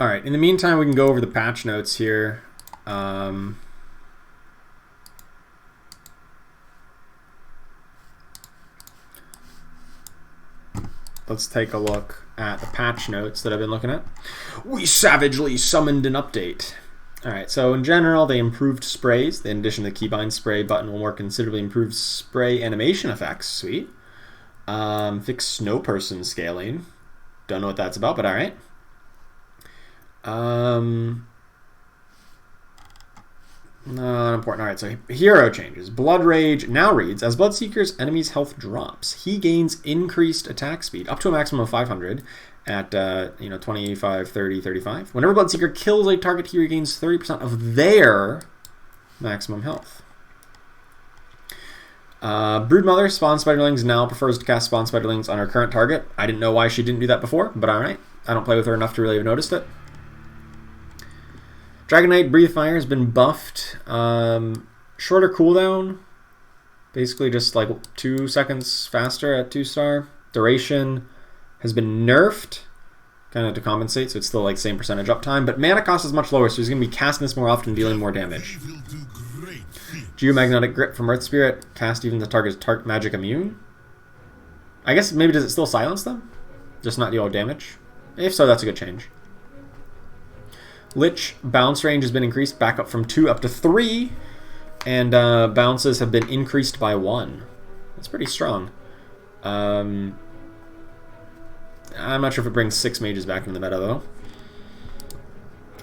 A: Alright, in the meantime, we can go over the patch notes here. Let's take a look at the patch notes that I've been looking at. We savagely summoned an update. Alright, so in general, they improved sprays. In addition to the keybind spray button will more considerably improved spray animation effects. Sweet. Fixed snow person scaling. Don't know what that's about, but alright. Not important. Alright, so hero changes. Blood Rage now reads, as Bloodseeker's enemy's health drops, he gains increased attack speed, up to a maximum of 500 at 25, 30, 35. Whenever Bloodseeker kills a target, he regains 30% of their maximum health. Broodmother, Spawn Spiderlings, now prefers to cast Spawn Spiderlings on her current target. I didn't know why she didn't do that before, but alright. I don't play with her enough to really have noticed it. Dragon Knight Breathe Fire has been buffed. Shorter cooldown. Basically just like 2 seconds faster at 2-star. Duration has been nerfed. Kind of to compensate, so it's still like same percentage uptime. But mana cost is much lower, so he's going to be casting this more often, dealing more damage. Geomagnetic Grip from Earth Spirit. Cast even the target's magic immune. I guess maybe does it still silence them? Just not deal damage? If so, that's a good change. Lich bounce range has been increased back up from 2 up to 3, and bounces have been increased by 1. That's pretty strong. I'm not sure if it brings 6 mages back into the meta though.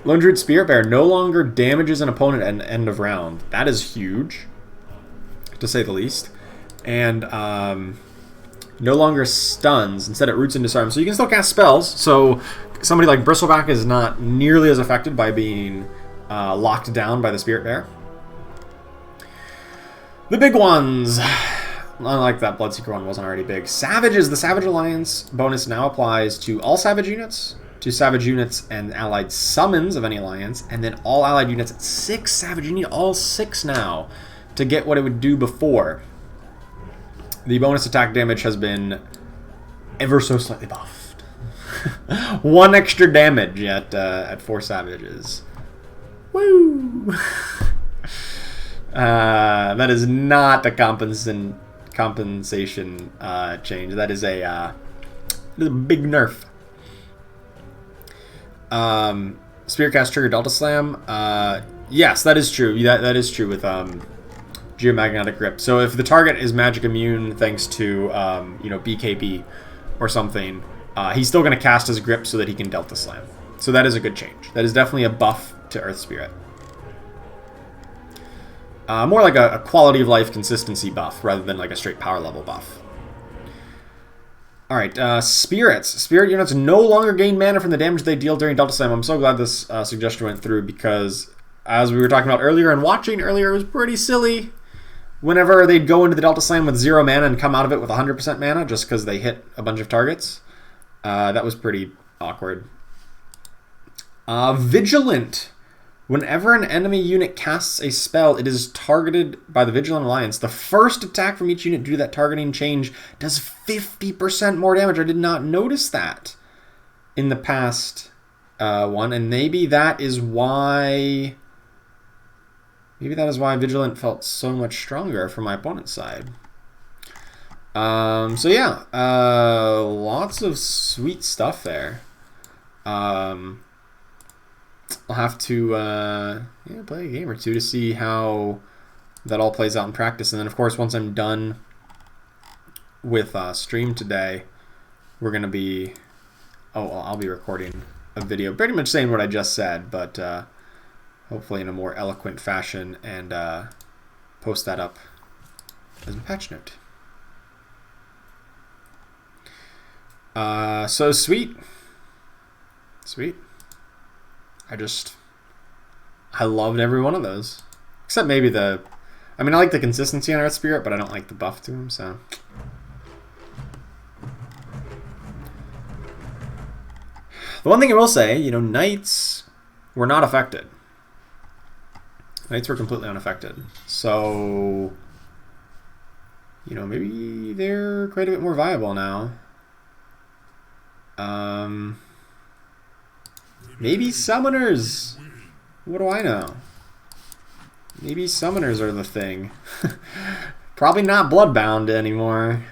A: Lone Druid Spirit Bear no longer damages an opponent at the end of round. That is huge, to say the least. And no longer stuns. Instead, it roots and disarms. So you can still cast spells. So somebody like Bristleback is not nearly as affected by being locked down by the Spirit Bear. The big ones. Unlike that Bloodseeker one wasn't already big. Savages. The Savage Alliance bonus now applies to all Savage units, to Savage units and allied summons of any alliance, and then all allied units at 6 Savage. You need all 6 now to get what it would do before. The bonus attack damage has been ever so slightly buffed. 1 extra damage at 4 Savages. Woo! That is not a compensation change. That is a big nerf. Spearcast trigger Delta Slam. Yes, that is true. That is true with Geomagnetic Grip. So if the target is magic immune thanks to, you know, BKB or something, he's still going to cast his grip so that he can Delta Slam. So that is a good change. That is definitely a buff to Earth Spirit. More like a quality of life consistency buff rather than like a straight power level buff. Alright, Spirits. Spirit units no longer gain mana from the damage they deal during Delta Slam. I'm so glad this suggestion went through because, as we were talking about earlier and watching earlier, it was pretty silly whenever they'd go into the Delta Slam with 0 mana and come out of it with 100% mana just because they hit a bunch of targets. That was pretty awkward. Vigilant. Whenever an enemy unit casts a spell, it is targeted by the Vigilant Alliance. The first attack from each unit due to that targeting change does 50% more damage. I did not notice that in the past one, and maybe that is why... Maybe that is why Vigilant felt so much stronger from my opponent's side. So yeah, lots of sweet stuff there. I'll have to play a game or two to see how that all plays out in practice. And then, of course, once I'm done with stream today, we're going to be... Oh, well, I'll be recording a video pretty much saying what I just said, but hopefully in a more eloquent fashion, and post that up as a patch note. So sweet. Sweet. I loved every one of those. Except maybe I like the consistency on Earth Spirit, but I don't like the buff to him, so. The one thing I will say, you know, Knights were not affected. Knights were completely unaffected. So, you know, maybe they're quite a bit more viable now. Maybe Summoners. What do I know? Maybe Summoners are the thing. Probably not Bloodbound anymore.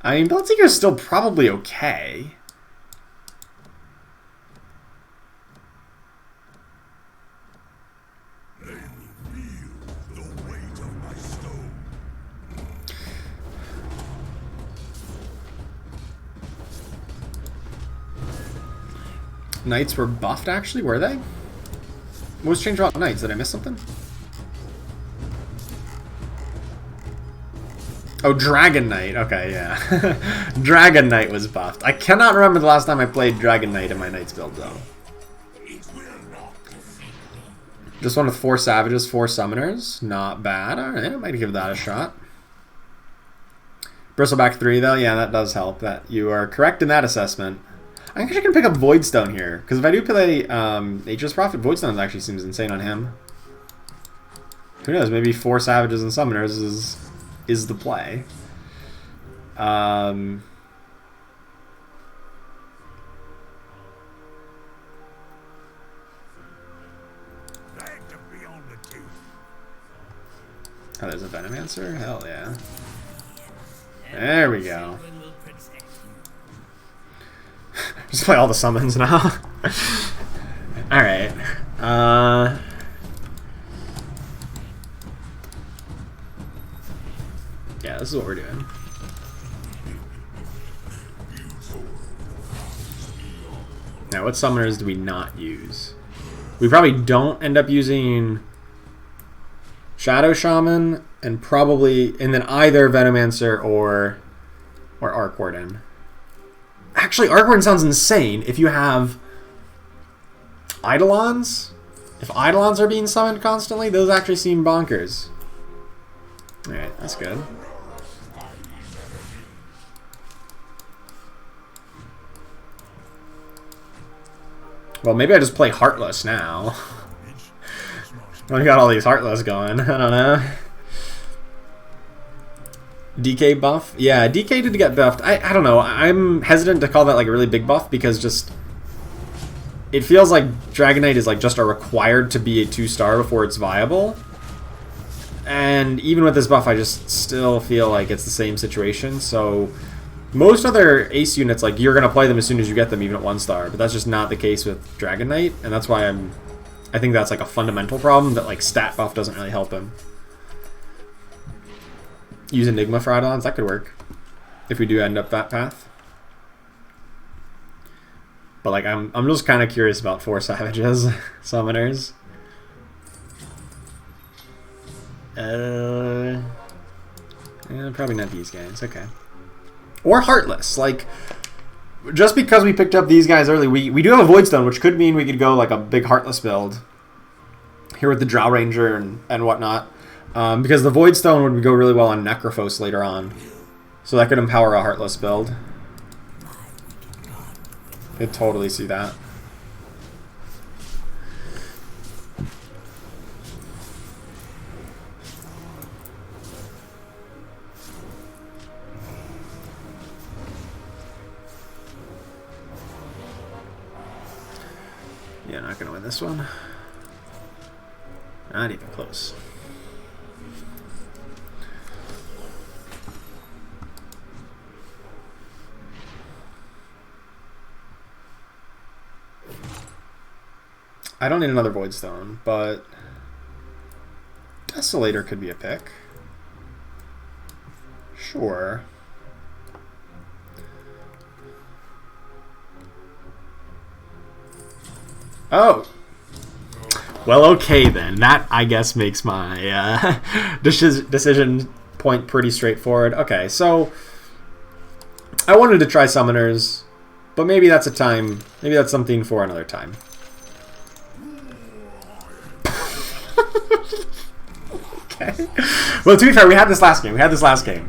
A: I mean, Bloodseeker's still probably okay. Knights were buffed, actually? Were they? What was changed about Knights? Did I miss something? Oh, Dragon Knight. Okay, yeah. Dragon Knight was buffed. I cannot remember the last time I played Dragon Knight in my Knights build, though. This one with 4 Savages, 4 Summoners. Not bad. Alright, I might give that a shot. Bristleback 3, though. Yeah, that does help. That you are correct in that assessment. I'm actually going to pick up Voidstone here, because if I do play Nature's Prophet, Voidstone actually seems insane on him. Who knows, maybe 4 Savages and Summoners is the play. Oh, there's a Venomancer? Hell yeah. There we go. Just play all the summons now. Alright. Yeah, this is what we're doing. Now, what summoners do we not use? We probably don't end up using Shadow Shaman, and then either Venomancer or Arc Warden. Actually, Arc Warden sounds insane if you have Eidolons. If Eidolons are being summoned constantly, those actually seem bonkers. Alright, that's good. Well, maybe I just play Heartless now. I got all these Heartless going. I don't know. DK buff? Yeah, DK did get buffed. I don't know. I'm hesitant to call that like a really big buff because just... It feels like Dragon Knight is like just a required to be a 2-star before it's viable. And even with this buff, I just still feel like it's the same situation. So most other ace units, like you're going to play them as soon as you get them, even at 1-star. But that's just not the case with Dragon Knight. And that's why I think that's like a fundamental problem that like stat buff doesn't really help him. use Enigma for Eidolons. That could work if we do end up that path. But like, I'm just kind of curious about 4 Savages summoners. Probably not these guys. Okay. Or Heartless. Like, just because we picked up these guys early, we do have a Void Stone, which could mean we could go like a big Heartless build here with the Drow Ranger and whatnot. Because the Void Stone would go really well on Necrophos later on. So that could empower a Heartless build. Could totally see that. Yeah, not gonna win this one. Not even close. I don't need another Void Stone, but Desolator could be a pick. Sure. Oh! Well, okay then. That, I guess, makes my decision point pretty straightforward. Okay, so I wanted to try Summoners, but maybe that's a time, maybe that's something for another time. Okay. Well, to be fair, we had this last game.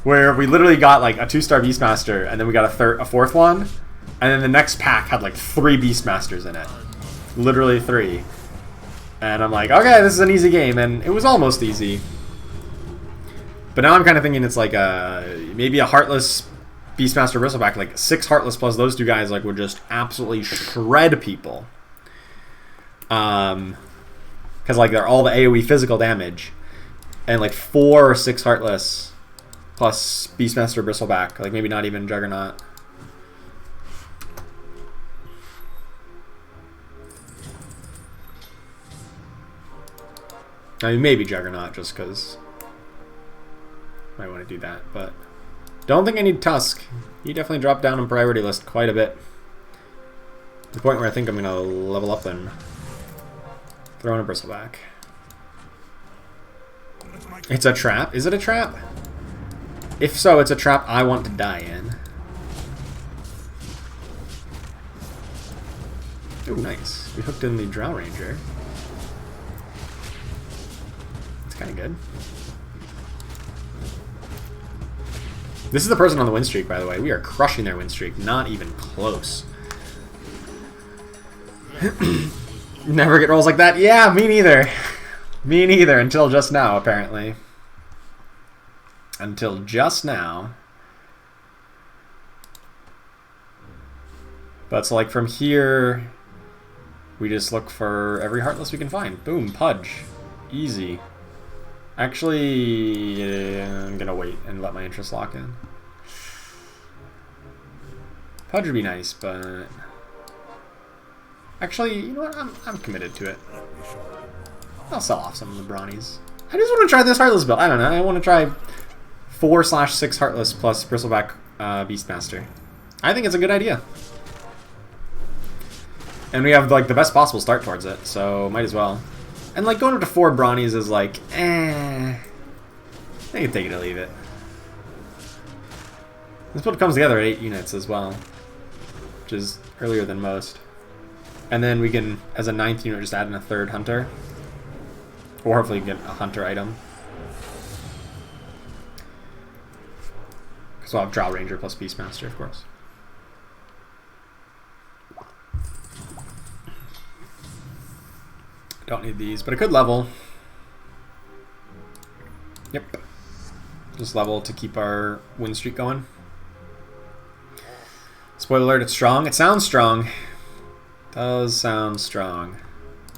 A: Where we literally got like a 2-star Beastmaster, and then we got a 4th one, and then the next pack had like 3 Beastmasters in it. Literally 3. And I'm like, okay, this is an easy game, and it was almost easy. But now I'm kind of thinking it's like maybe a Heartless Beastmaster Bristleback, like 6 Heartless plus those 2 guys like would just absolutely shred people. Because like they're all the AoE physical damage, and like 4 or 6 Heartless plus Beastmaster Bristleback, like maybe not even Juggernaut. I mean, maybe Juggernaut, just because might want to do that, but don't think I need Tusk. He definitely dropped down on priority list quite a bit. To the point where I think I'm going to level up and throw in a Bristleback. It's a trap? Is it a trap? If so, it's a trap I want to die in. Ooh, nice. We hooked in the Drow Ranger. It's kind of good. This is the person on the win streak, by the way. We are crushing their win streak. Not even close. Never get rolls like that. Yeah, me neither. Me neither, until just now, apparently. Until just now. But so like from here, we just look for every Heartless we can find. Boom, Pudge. Easy. Actually, I'm gonna wait and let my interest lock in. Pudge would be nice, but actually, you know what? I'm committed to it. I'll sell off some of the Brawnies. I just want to try this Heartless build. I don't know. I want to try 4/6 Heartless plus Bristleback Beastmaster. I think it's a good idea. And we have like the best possible start towards it, so might as well. And like going up to 4 Brawnies is like, I can take it or leave it. This build comes together at 8 units as well, which is earlier than most. And then we can, as a 9th unit, just add in a 3rd Hunter. Or hopefully get a Hunter item. Because we'll have Drow Ranger plus Beastmaster, of course. Don't need these, but I could level. Yep. Just level to keep our win streak going. Spoiler alert, it's strong. It sounds strong. Does sound strong.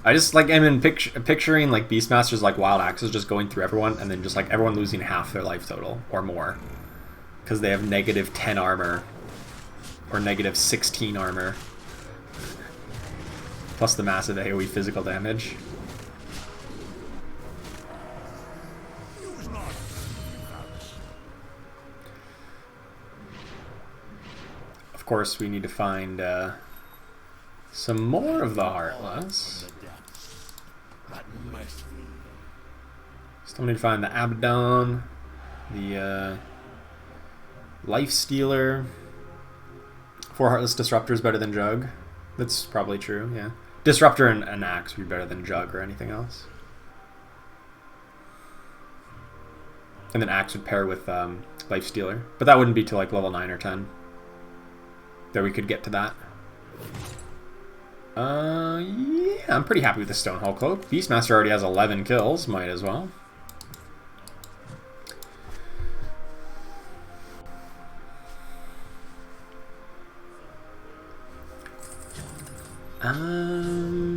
A: I just like I'm picturing like Beastmasters like Wild Axes just going through everyone and then just like everyone losing half their life total or more. Because they have -10 armor. Or -16 armor. Plus the massive AoE physical damage. course, we need to find some more of the Heartless. Still need to find the Abaddon, the Life Stealer. 4 Heartless Disruptors better than Jug. That's probably true, yeah. Disruptor and an Axe would be better than Jug or anything else. And then Axe would pair with Life Stealer. But that wouldn't be till like level 9 or 10 that we could get to that. Yeah, I'm pretty happy with the Stonehull Cloak. Beastmaster already has 11 kills, might as well.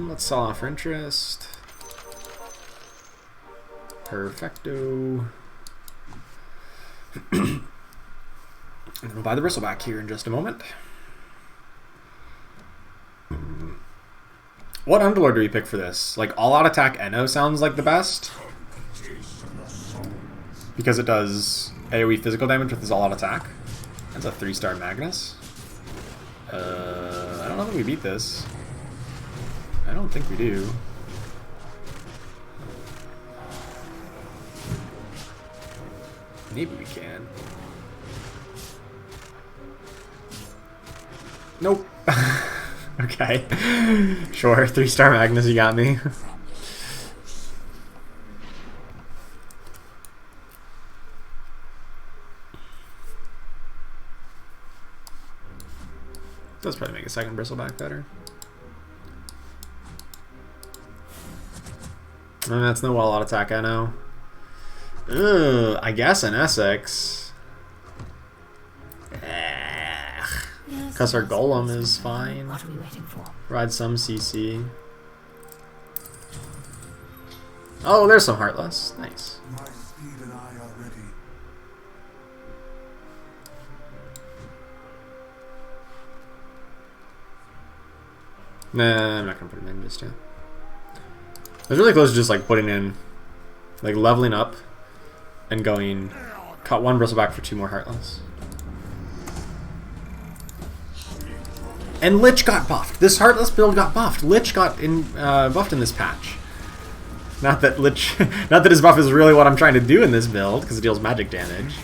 A: Let's sell off for interest. Perfecto. And we'll buy the bristleback here in just a moment. What Underlord do we pick for this? Like, all-out attack Enno sounds like the best. Because it does AoE physical damage with his all-out attack. That's a 3-star Magnus. I don't know if we beat this. I don't think we do. Maybe we can. Nope. Okay. Sure, 3-star Magnus, you got me. Does probably make a second bristleback better. And that's no all-out attack, I know. I guess an Essex. Because our Golem is fine.
G: What are we waiting for?
A: Ride some CC. Oh, there's some Heartless. Nice.
C: My steed and I are ready.
A: Nah, I'm not gonna put him in just yet. I was really close to just like putting in, like leveling up and going, cut 1 bristleback for 2 more Heartless. And Lich got buffed. This Heartless build got buffed. Lich got buffed in this patch. Not that Lich, not that his buff is really what I'm trying to do in this build, because it deals magic damage.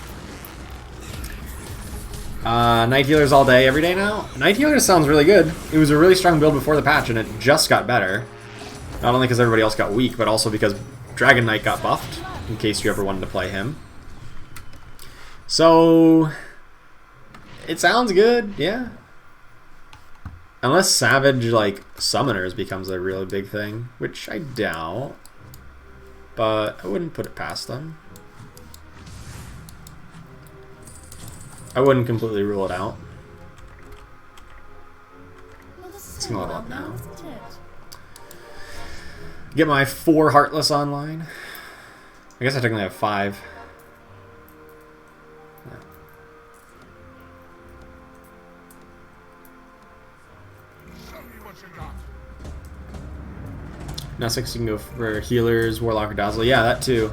A: Night Healers all day, every day now? Night Healers sounds really good. It was a really strong build before the patch, and it just got better. Not only because everybody else got weak, but also because Dragon Knight got buffed, in case you ever wanted to play him. So, it sounds good, yeah. Unless Savage, like, Summoners becomes a really big thing, which I doubt. But I wouldn't put it past them. I wouldn't completely rule it out.
G: Well, this
A: It's
G: is
A: gonna
G: well
A: level up now.
G: isn't it?
A: Get my 4 Heartless online. I guess I technically have 5. Yeah.
C: Show me what you got.
A: Now 6 you can go for Healers, Warlock, or Dazzle. Yeah, that too.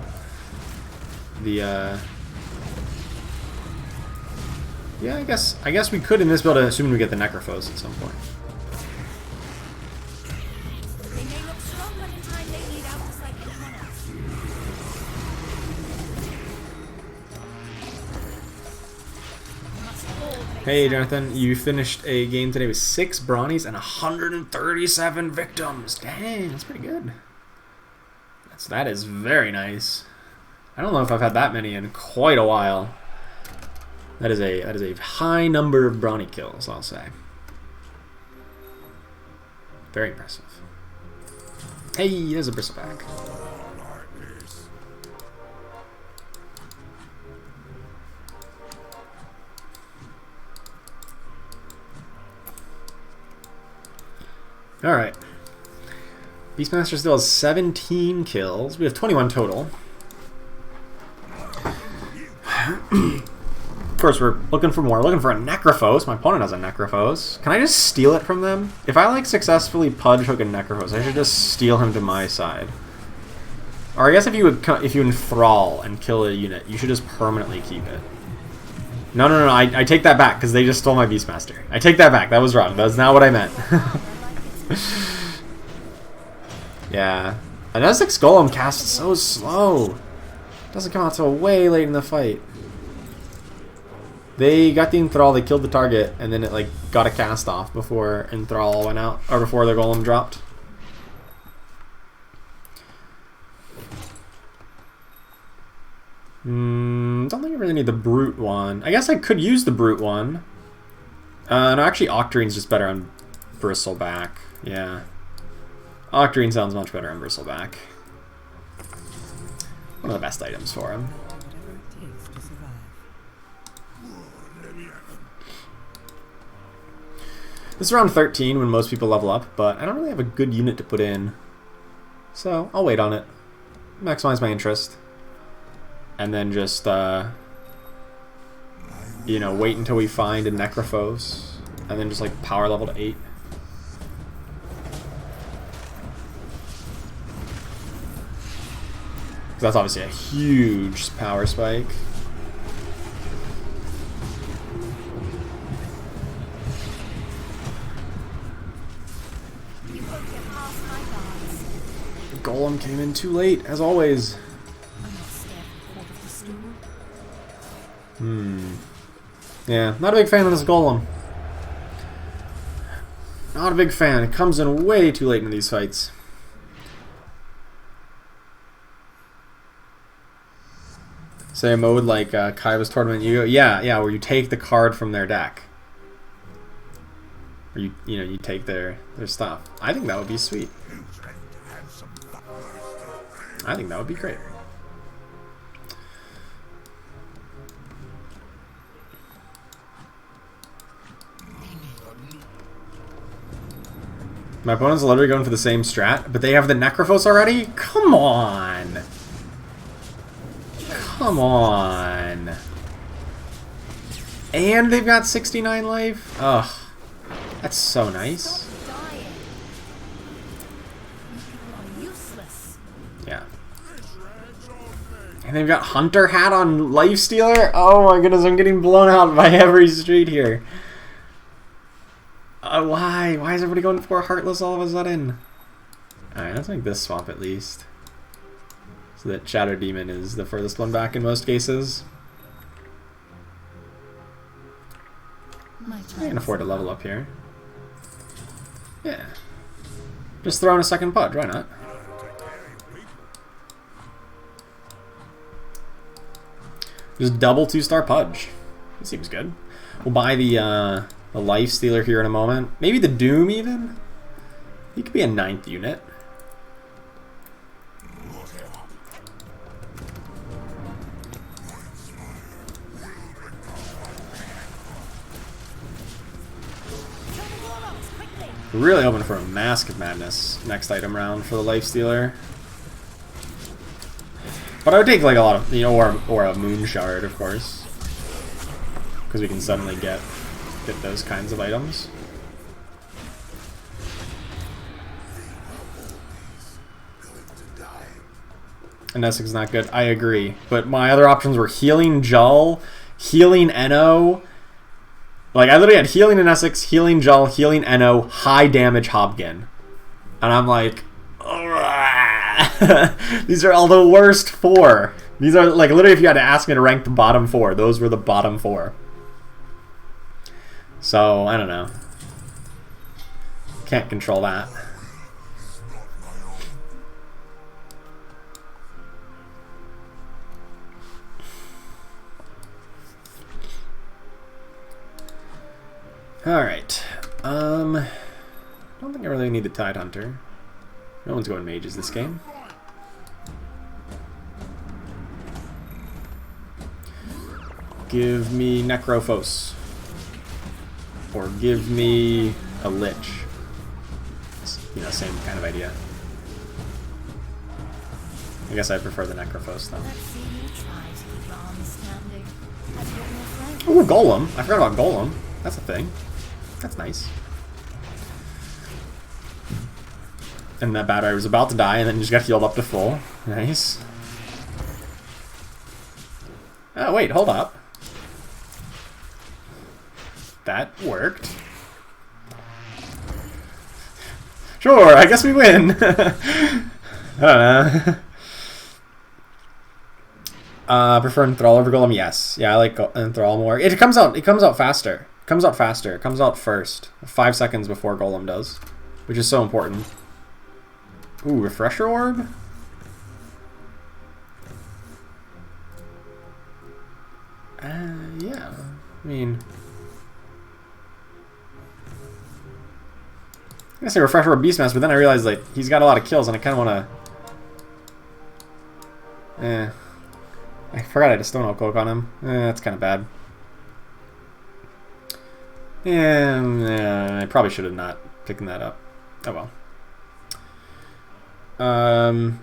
A: The yeah, I guess we could in this build, assuming we get the Necrophos at some point.
G: They may look strong, but in time they lead out just like anyone else.
A: Hey Jonathan, you finished a game today with 6 Brawnies and 137 victims. Dang, that's pretty good. That is very nice. I don't know if I've had that many in quite a while. That is a high number of Brawny kills, I'll say. Very impressive. Hey, there's a bristleback. Alright. Beastmaster still has 17 kills. We have 21 total. Of course, we're looking for more. We're looking for a Necrophos. My opponent has a Necrophos. Can I just steal it from them? If I, like, successfully pudge hook a Necrophos, I should just steal him to my side. Or I guess if you enthrall and kill a unit, you should just permanently keep it. No, no, no, I take that back, because they just stole my Beastmaster. I take that back. That was wrong. That's not what I meant. Yeah. An Essex Golem casts so slow. Doesn't come out till way late in the fight. They got the Enthrall, they killed the target, and then it like got a cast off before Enthrall went out, or before the Golem dropped. Don't think I really need the Brute one. I guess I could use the Brute one. No, actually Octarine's just better on Bristleback. Yeah. Octarine sounds much better on Bristleback. One of the best items for him.
B: Whatever it takes to survive.
A: This is around 13 when most people level up, but I don't really have a good unit to put in. So, I'll wait on it. Maximize my interest. And then just, you know, wait until we find a Necrophos. And then just, like, power level to 8. Because that's obviously a huge power spike.
G: You won't get past my guards.
A: Golem came in too late, as always.
G: I'm not scared of the court of the stool.
A: Yeah, not a big fan of this Golem. Not a big fan. It comes in way too late in these fights. Say a mode like Kaiba's Tournament, yeah, where you take the card from their deck. Or you take their stuff. I think that would be sweet. I think that would be great. My opponent's literally going for the same strat, but they have the Necrophos already? Come on! Come on! And they've got 69 life? Ugh. That's so nice.
G: Stop dying. You are useless.
A: Yeah. And they've got Hunter Hat on Lifestealer? Oh my goodness, I'm getting blown out by every street here. Why? Why is everybody going for Heartless all of a sudden? Alright, let's make this swap at least. So that Shadow Demon is the furthest one back in most cases.
G: My
A: I can afford to level up here. Yeah. Just throw in a second Pudge, why not? Just double 2-star Pudge. That seems good. We'll buy the Lifestealer here in a moment. Maybe the Doom even? He could be a 9th unit.
G: Kill the warlocks quickly.
A: We're really hoping for a Mask of Madness next item round for the Lifestealer. But I would take like a lot of, or a Moon Shard, of course. Because we can suddenly get those kinds of items. And Essex is not good. I agree. But my other options were Healing Jull, Healing Eno. Like, I literally had Healing in Essex, Healing Jull, Healing Eno, High Damage Hobgin. And I'm like, these are all the worst 4. These are, like, literally if you had to ask me to rank the bottom 4, those were the bottom 4. So, I don't know. Can't control that. Alright. I don't think I really need the Tide Hunter. No one's going mages this game. Give me Necrophos. Or give me a Lich. Same kind of idea. I guess I prefer the Necrophos though.
G: Let's see you try to keep your arms standing. Have you got more flank?
A: Ooh, Golem. I forgot about Golem. That's a thing. That's nice. And that battery was about to die and then just got healed up to full. Nice. Oh, wait, hold up. That worked. Sure, I guess we win. I don't know. Prefer Enthrall over Golem? Yes. Yeah, I like Enthrall more. It comes out faster. It comes out faster. It comes out first. 5 seconds before Golem does. Which is so important. Ooh, Refresher Orb? Yeah. I mean... I guess I Refresher Orb Beastmaster, but then I realized, like, he's got a lot of kills, and I kind of want to... I forgot I had a Stone Cloak on him. That's kind of bad. I probably should have not picked that up. Oh well.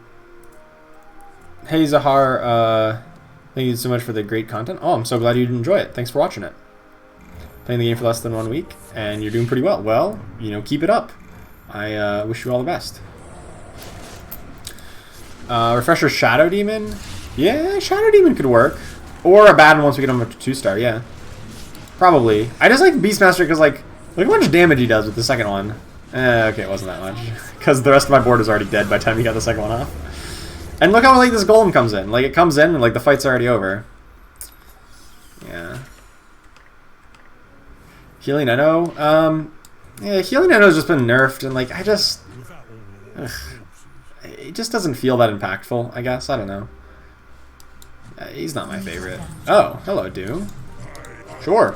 A: Hey Zahar, thank you so much for the great content. Oh, I'm so glad you enjoy it. Thanks for watching it. Playing the game for less than 1 week, and you're doing pretty well. Well, you know, keep it up. I wish you all the best. Refresher Shadow Demon? Yeah, Shadow Demon could work. Or a bad one once we get him up to 2-star, yeah. Probably. I just like Beastmaster because, like, look how much damage he does with the second one. Okay, it wasn't that much. Because the rest of my board is already dead by the time he got the second one off. And look how late this Golem comes in. Like, it comes in and, like, the fight's already over. Yeah. Healing Nano? Yeah, Healing Nano's just been nerfed, and, like, I just... Ugh. It just doesn't feel that impactful, I guess. I don't know. He's not my favorite. Oh, hello, Doom. Sure.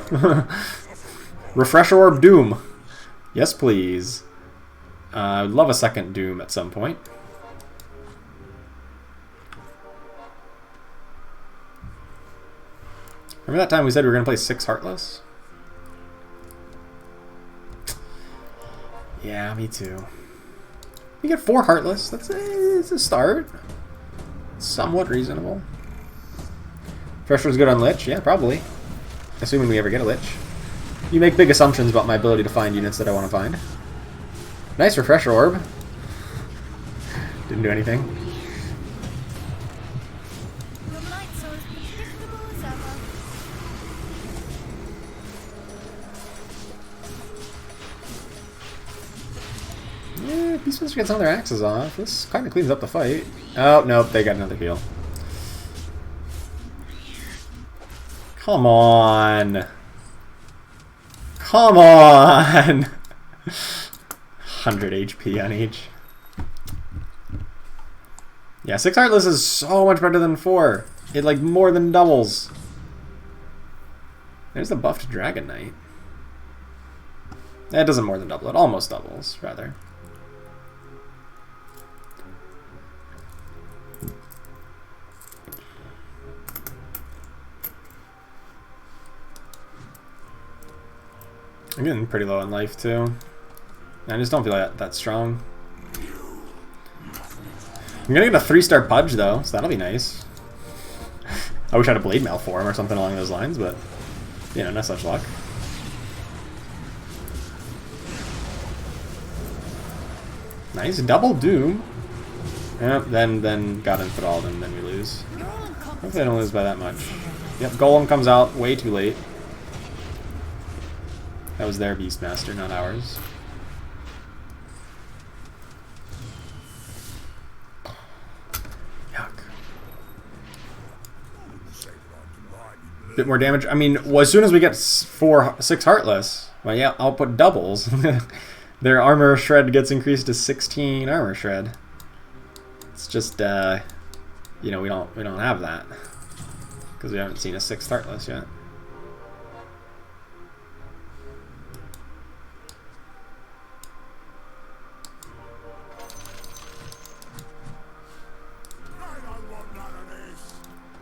A: Refresher Orb Doom. Yes, please. I'd love a second Doom at some point. Remember that time we said we were going to play 6 Heartless? Yeah, me too. You get 4 Heartless. That's it's a start. Somewhat reasonable. Fresher's good on Lich? Yeah, probably. Assuming we ever get a Lich. You make big assumptions about my ability to find units that I want to find. Nice Refresher Orb. Didn't do anything.
G: Your lights are as predictable as ever.
A: Yeah, Beastmaster gets some of their axes off. This kind of cleans up the fight. Oh, nope, they got another heal. Come on. Come on. 100 HP on each. Yeah, 6 Heartless is so much better than 4. It, like, more than doubles. There's the buffed Dragon Knight. That doesn't more than double. It almost doubles, rather. I'm getting pretty low on life, too. I just don't feel that strong. I'm gonna get a 3-star Pudge, though, so that'll be nice. I wish I had a Blade Mail for him or something along those lines, but, you know, no such luck. Nice, double Doom. Yep, then got enthralled and then we lose. Hopefully I don't lose by that much. Yep, Golem comes out way too late. That was their Beastmaster, not ours. Yuck. Bit more damage. I mean, well, as soon as we get 6 Heartless, well, yeah, I'll put doubles. Their armor shred gets increased to 16 armor shred. It's just, you know, we don't have that because we haven't seen a 6 Heartless yet.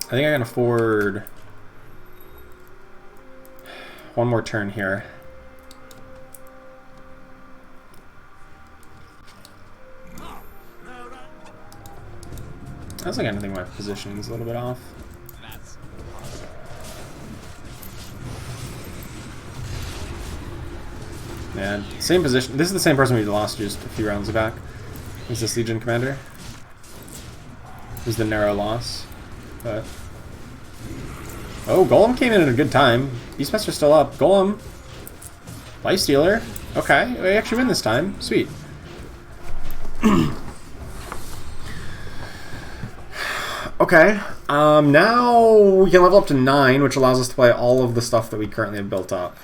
A: I think I can afford one more turn here. I was like, I think my positioning's a little bit off. Yeah, same position. This is the same person we lost just a few rounds back. Is this Legion Commander? It was the narrow loss, but. Oh, Golem came in at a good time. Beastmaster's still up. Golem. Lifestealer. Okay, we actually win this time. Sweet. Okay. Now we can level up to 9, which allows us to play all of the stuff that we currently have built up.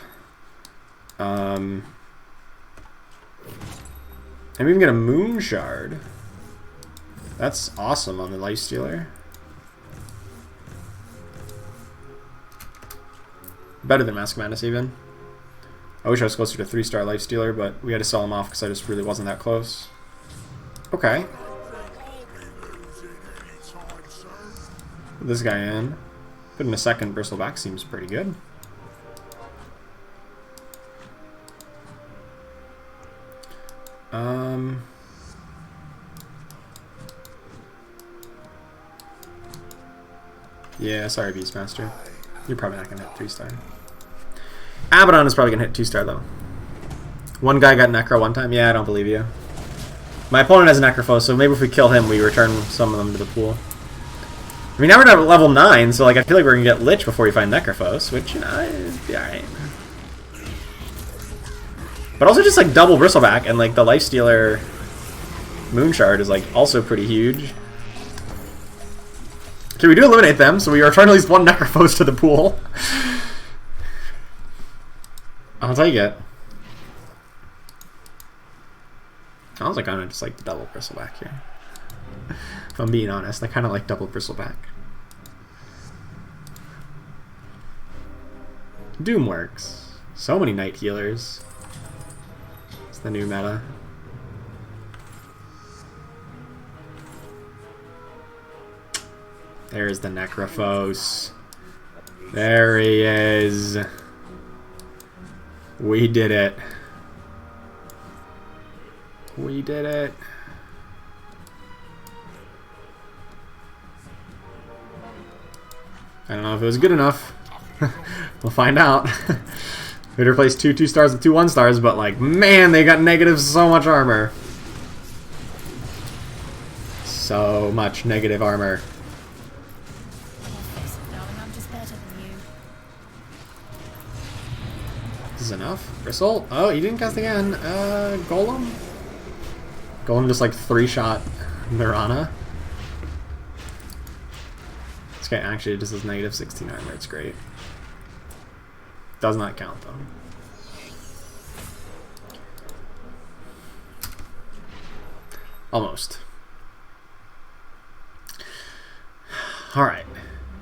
A: And we can get a Moon Shard. That's awesome on the Lifestealer. Better than Mask of Madness, even. I wish I was closer to 3-star Lifestealer, but we had to sell him off because I just really wasn't that close. Okay. Put this guy in. Put in a second Bristleback seems pretty good. Yeah, sorry, Beastmaster. You're probably not going to hit 3-star. Abaddon is probably going to hit 2-star, though. One guy got Necro one time. Yeah, I don't believe you. My opponent has a Necrophos, so maybe if we kill him, we return some of them to the pool. I mean, now we're at level 9, so like I feel like we're going to get Lich before we find Necrophos, which, you know, it'd be alright. But also just like double Bristleback, and like the Lifestealer Moonshard is like also pretty huge. Okay, we do eliminate them, so we return at least one Necrophos to the pool. I'll take it. Sounds like I'm just like double Bristleback here. If I'm being honest, I kind of like double Bristleback. Doom works. So many Night Healers. It's the new meta. There's the Necrophos. There he is. We did it. We did it. I don't know if it was good enough. We'll find out. We'd replace 2 2-stars with 2 1-stars, but like, man, they got negative so much armor. So much negative armor. This is enough. Bristle? Oh, he didn't cast again. Golem? Golem just like 3-shot Nirvana. This guy actually just has negative 16 armor. It's great. Does not count though. Almost. Alright.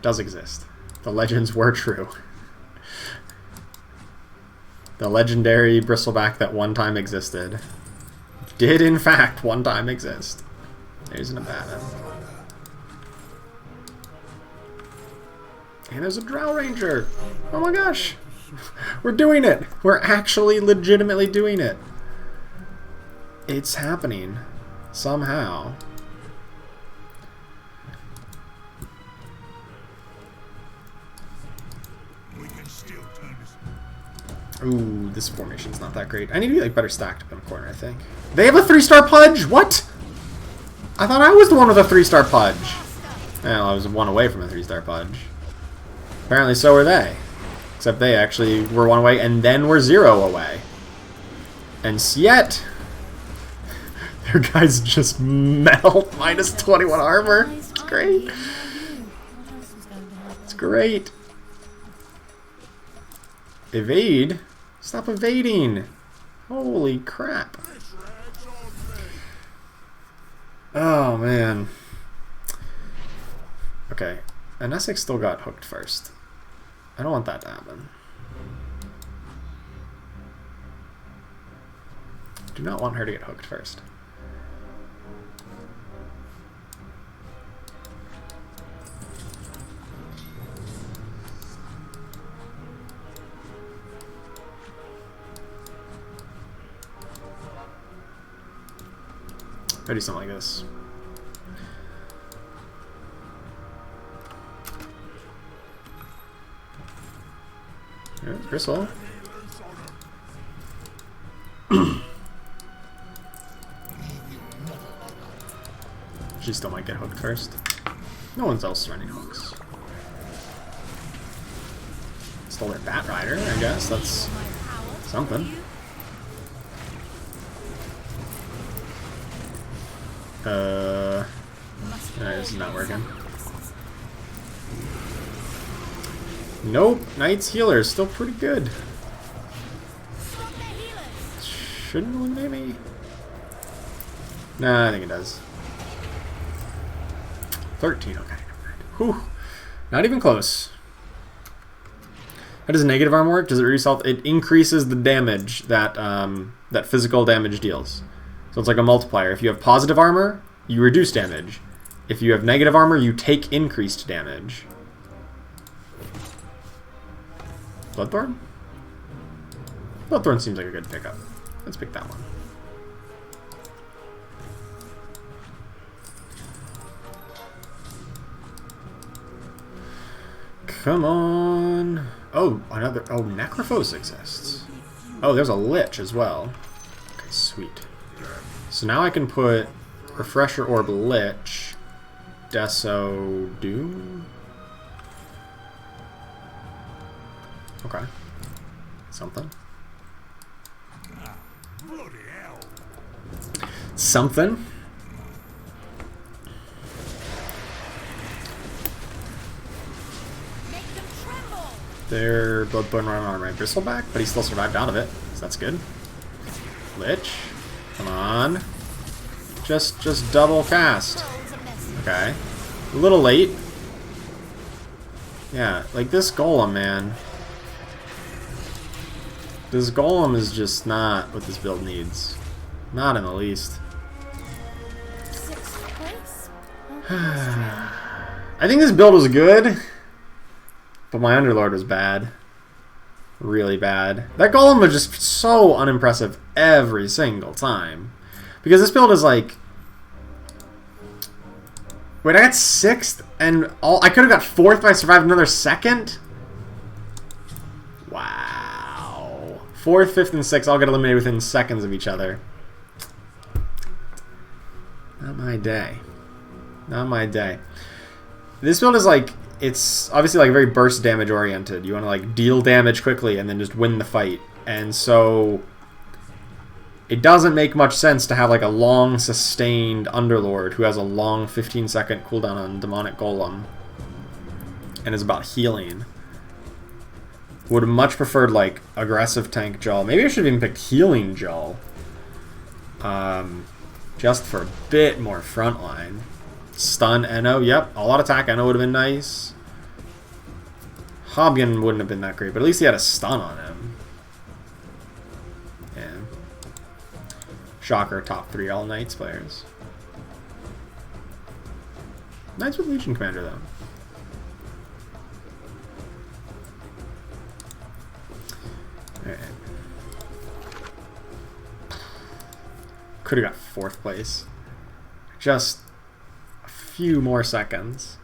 A: Does exist. The legends were true. The legendary Bristleback that one time existed did in fact one time exist. There's an Abaddon. And there's a Drow Ranger! Oh my gosh! We're doing it! We're actually legitimately doing it! It's happening. Somehow. Ooh, this formation's not that great. I need to be like better stacked up in the corner, I think. They have a 3-star Pudge? What? I thought I was the one with a 3-star Pudge. Well, I was 1 away from a 3-star Pudge. Apparently so were they. Except they actually were 1 away and then were 0 away. And yet, their guys just melt. Minus 21 armor. It's great. It's great. Evade? Stop evading. Holy crap. Oh, man. Okay. And Essex still got hooked first. I don't want that to happen. Do not want her to get hooked first. I'll do something like this. There's Gristle. She still might get hooked first. No one's else running hooks. Stole their Bat Rider, I guess. That's Something. This is not working. Nope. Knight's healer is still pretty good. Shouldn't eliminate me. Nah, I think it does. 13, okay. Whew. Not even close. How does negative armor work? Does it reduce health? It increases the damage that that physical damage deals. So it's like a multiplier. If you have positive armor, you reduce damage. If you have negative armor, you take increased damage. Bloodthorn? Bloodthorn seems like a good pickup. Let's pick that one. Come on. Oh, another. Oh, Necrophos exists. Oh, there's a Lich as well. Okay, sweet. So now I can put Refresher Orb Lich, Deso Doom. Okay. Something.
C: Bloody hell.
A: Something. Their Bloodborne run on my Bristleback, but he still survived out of it, so that's good. Lich. Come on. Just double cast. Okay. A little late. Yeah, like this Golem, man. This Golem is just not what this build needs. Not in the least. I think this build was good, but my Underlord was bad. Really bad. That Golem was just so unimpressive every single time. Because this build is like... Wait, I got 6th, and I could have got 4th if I survived another 2nd? Wow. 4th, 5th, and 6th all get eliminated within seconds of each other. Not my day. Not my day. This build is like... It's obviously like very burst damage oriented. You want to like deal damage quickly and then just win the fight. And so it doesn't make much sense to have like a long sustained Underlord who has a long 15-second cooldown on Demonic Golem and is about healing. Would have much preferred like aggressive tank Jaw. Maybe I should have even picked healing Jaw. Just for a bit more frontline. Stun Eno, yep. All out attack Eno would have been nice. Hobgen wouldn't have been that great, but at least he had a stun on him. Yeah. Shocker, top 3 all Knights players. Knights with Legion Commander, though. Alright. Could have got 4th place. Just few more seconds.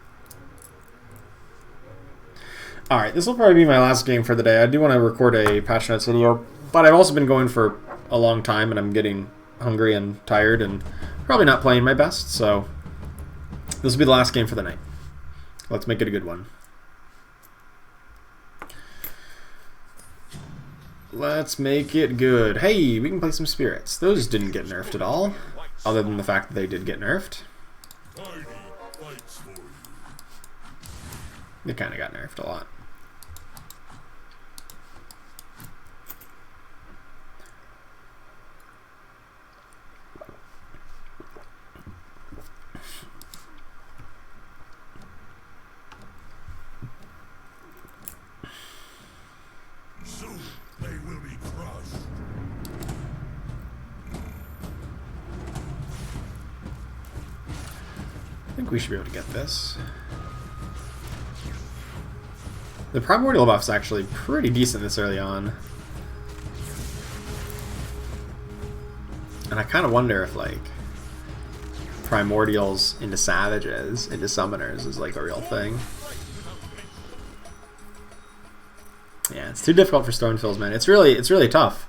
A: Alright, this will probably be my last game for the day. I do want to record a patch notes video, but I've also been going for a long time and I'm getting hungry and tired and probably not playing my best, so this will be the last game for the night. Let's make it a good one. Let's make it good. Hey, we can play some spirits. Those didn't get nerfed at all, other than the fact that they did get nerfed. They kind of got nerfed a lot.
C: Soon they will be crushed.
A: I think we should be able to get this. The Primordial buff's actually pretty decent this early on. And I kind of wonder if, like, Primordials into Savages, into Summoners is, like, a real thing. Yeah, it's too difficult for Stormfills, man. It's really tough,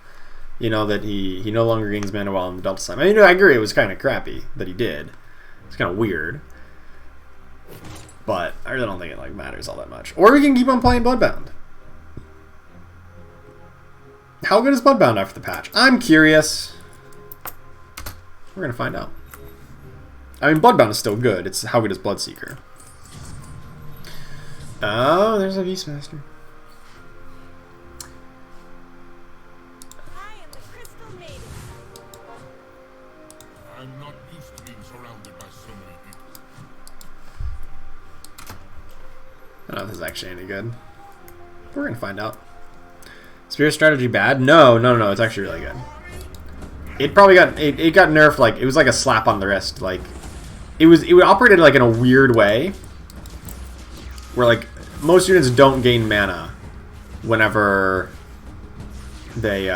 A: you know, that he no longer gains mana while in the Delta Time. I mean, I agree, it was kind of crappy that he did. It's kind of weird. But I really don't think it like matters all that much. Or we can keep on playing Bloodbound. How good is Bloodbound after the patch? I'm curious. We're gonna find out. I mean, Bloodbound is still good. It's how good is Bloodseeker? Oh, there's a Beastmaster.
G: I am the Crystal Maiden.
C: I'm not used to being surrounded by so many people.
A: I don't know if this is actually any good. We're gonna find out. Spirit strategy bad? No. It's actually really good. It probably got it got nerfed, like it was like a slap on the wrist. Like it operated like in a weird way, where like most units don't gain mana whenever they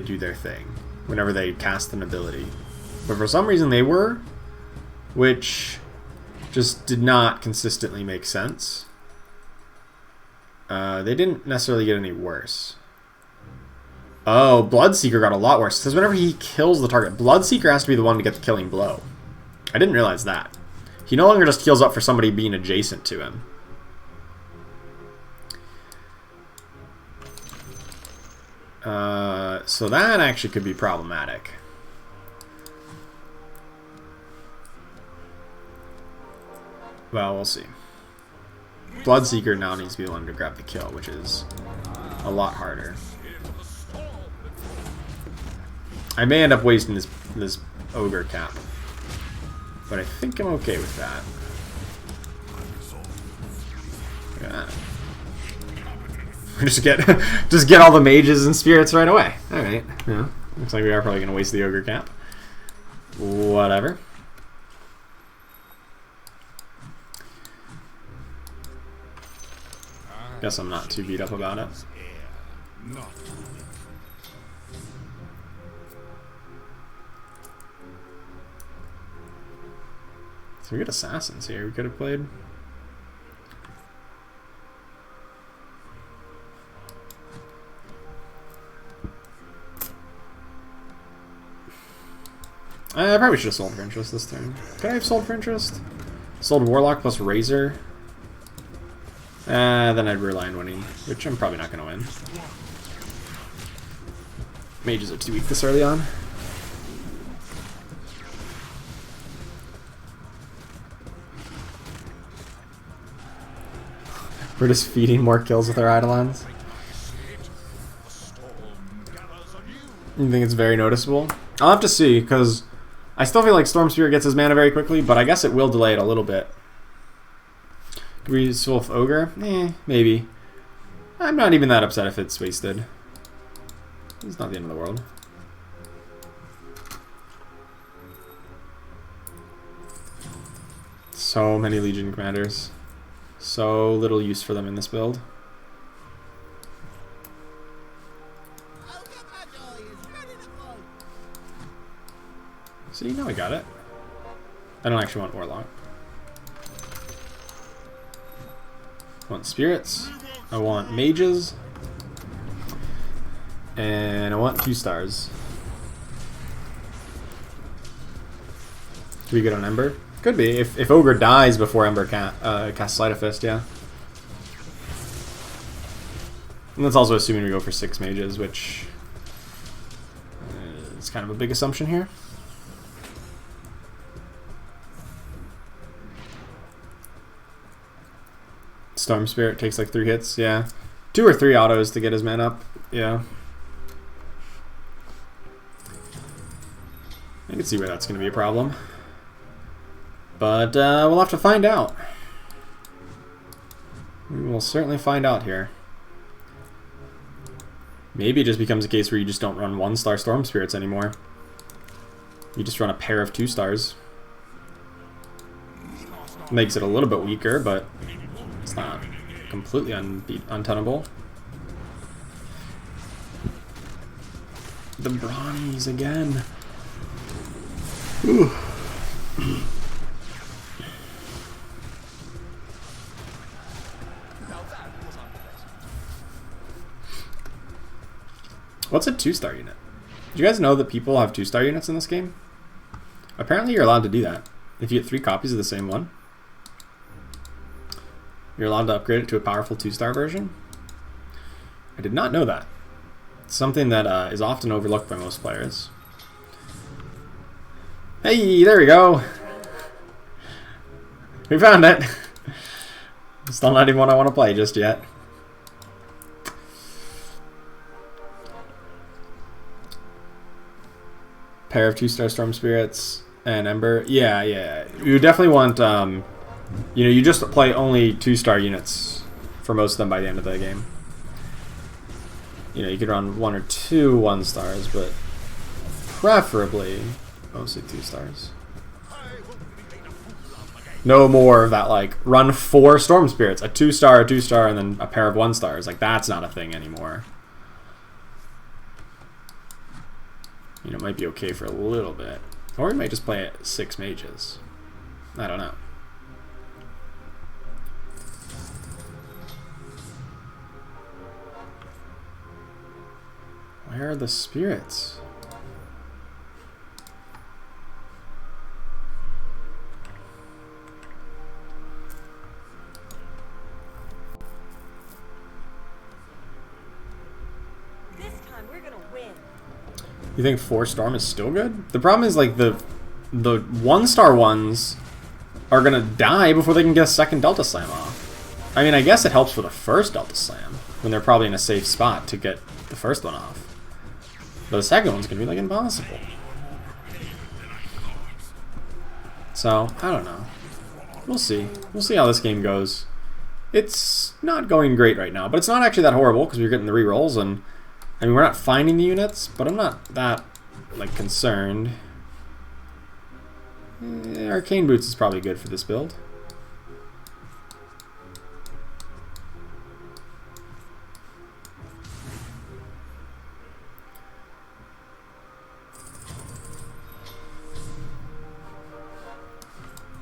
A: do their thing, whenever they cast an ability. But for some reason they were, which just did not consistently make sense. They didn't necessarily get any worse. Oh, Bloodseeker got a lot worse. It says whenever he kills the target, Bloodseeker has to be the one to get the killing blow. I didn't realize that. He no longer just heals up for somebody being adjacent to him. So that actually could be problematic. Well, we'll see. Bloodseeker now needs to be the one to grab the kill, which is a lot harder. I may end up wasting this ogre cap, but I think I'm okay with that. Look at that. just get all the mages and spirits right away. All right. Yeah. Looks like we are probably gonna waste the ogre cap. Whatever. Guess I'm not too beat up about it. So we got assassins here we could have played. I probably should have sold for interest this turn. Could I have sold for interest? Sold Warlock plus Razor. Then I'd rely on winning, which I'm probably not going to win. Mages are too weak this early on. We're just feeding more kills with our Eidolons. You think it's very noticeable? I'll have to see, because I still feel like Storm Spirit gets his mana very quickly, but I guess it will delay it a little bit. Do we Swolf Ogre? Maybe. I'm not even that upset if it's wasted. It's not the end of the world. So many Legion Commanders. So little use for them in this build. See, now I got it. I don't actually want Warlock. I want Spirits. I want Mages. And I want 2 stars. Do we get on Ember? Could be. If Ogre dies before Ember casts Sleight of Fist, yeah. And that's also assuming we go for 6 mages, which is kind of a big assumption here. Storm Spirit takes like 3 hits, yeah. 2 or 3 autos to get his man up, yeah. I can see where that's going to be a problem. But we'll have to find out. We will certainly find out here. Maybe it just becomes a case where you just don't run 1-star Storm Spirits anymore. You just run a pair of 2 stars. Makes it a little bit weaker, but it's not completely untenable. The Brawnies again. Ooh. What's a 2-star unit? Did you guys know that people have 2-star units in this game? Apparently you're allowed to do that. If you get 3 copies of the same one, you're allowed to upgrade it to a powerful 2-star version. I did not know that. Something that is often overlooked by most players. Hey, there we go. We found it. Still not even one I want to play just yet. Pair of 2-star Storm Spirits and Ember. Yeah, yeah. You definitely want, you know, you just play only 2-star units for most of them by the end of the game. You know, you could run 1 or 2 1-stars, but preferably mostly 2-stars. No more of that, like, run 4 Storm Spirits, a 2-star, a 2-star, and then a pair of 1-stars. Like, that's not a thing anymore. You know, it might be okay for a little bit. Or we might just play 6 mages. I don't know. Where are the spirits?
G: This time we're gonna win.
A: You think 4 Storm is still good? The problem is, like, the 1-star ones are gonna die before they can get a second Delta Slam off. I mean, I guess it helps for the first Delta Slam, when they're probably in a safe spot to get the first one off. But the second one's gonna be, like, impossible. So, I don't know. We'll see. We'll see how this game goes. It's not going great right now, but it's not actually that horrible, because we're getting the rerolls, and I mean, we're not finding the units, but I'm not that, like, concerned. Arcane Boots is probably good for this build.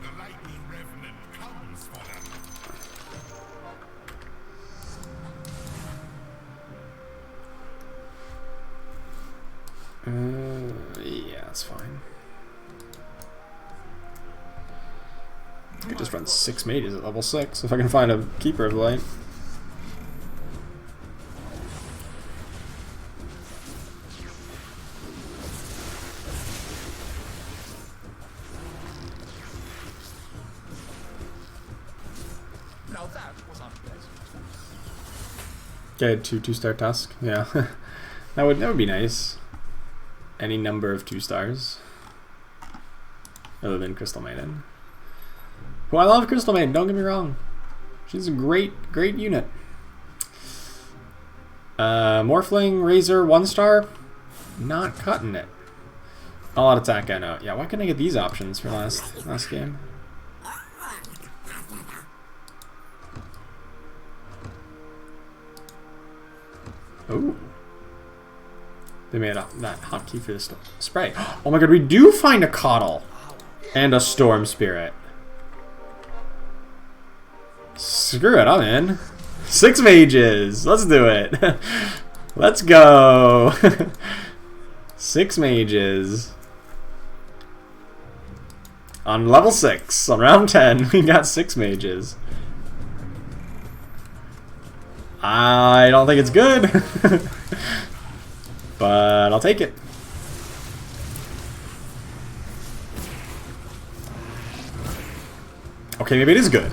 C: The lightning revenant comes for them.
A: Yeah, that's fine. I could just run 6 mages at level 6 if I can find a Keeper of the Light.
C: Now that was unpleasant.
A: Get a 2-star Tusk. Yeah, that would be nice. Any number of 2-stars, other than Crystal Maiden. Who I love Crystal Maiden. Don't get me wrong. She's a great unit. Morphling Razor 1-star. Not cutting it. All out attack. I know. Yeah. Why couldn't I get these options for last game? Ooh. They made that hotkey for this spray. Oh my god, we do find a Coddle and a Storm Spirit. Screw it, I'm in. 6 mages. Let's do it. Let's go. 6 mages. On level 6, on round 10, we got 6 mages. I don't think it's good. But I'll take it. Okay, maybe it is good.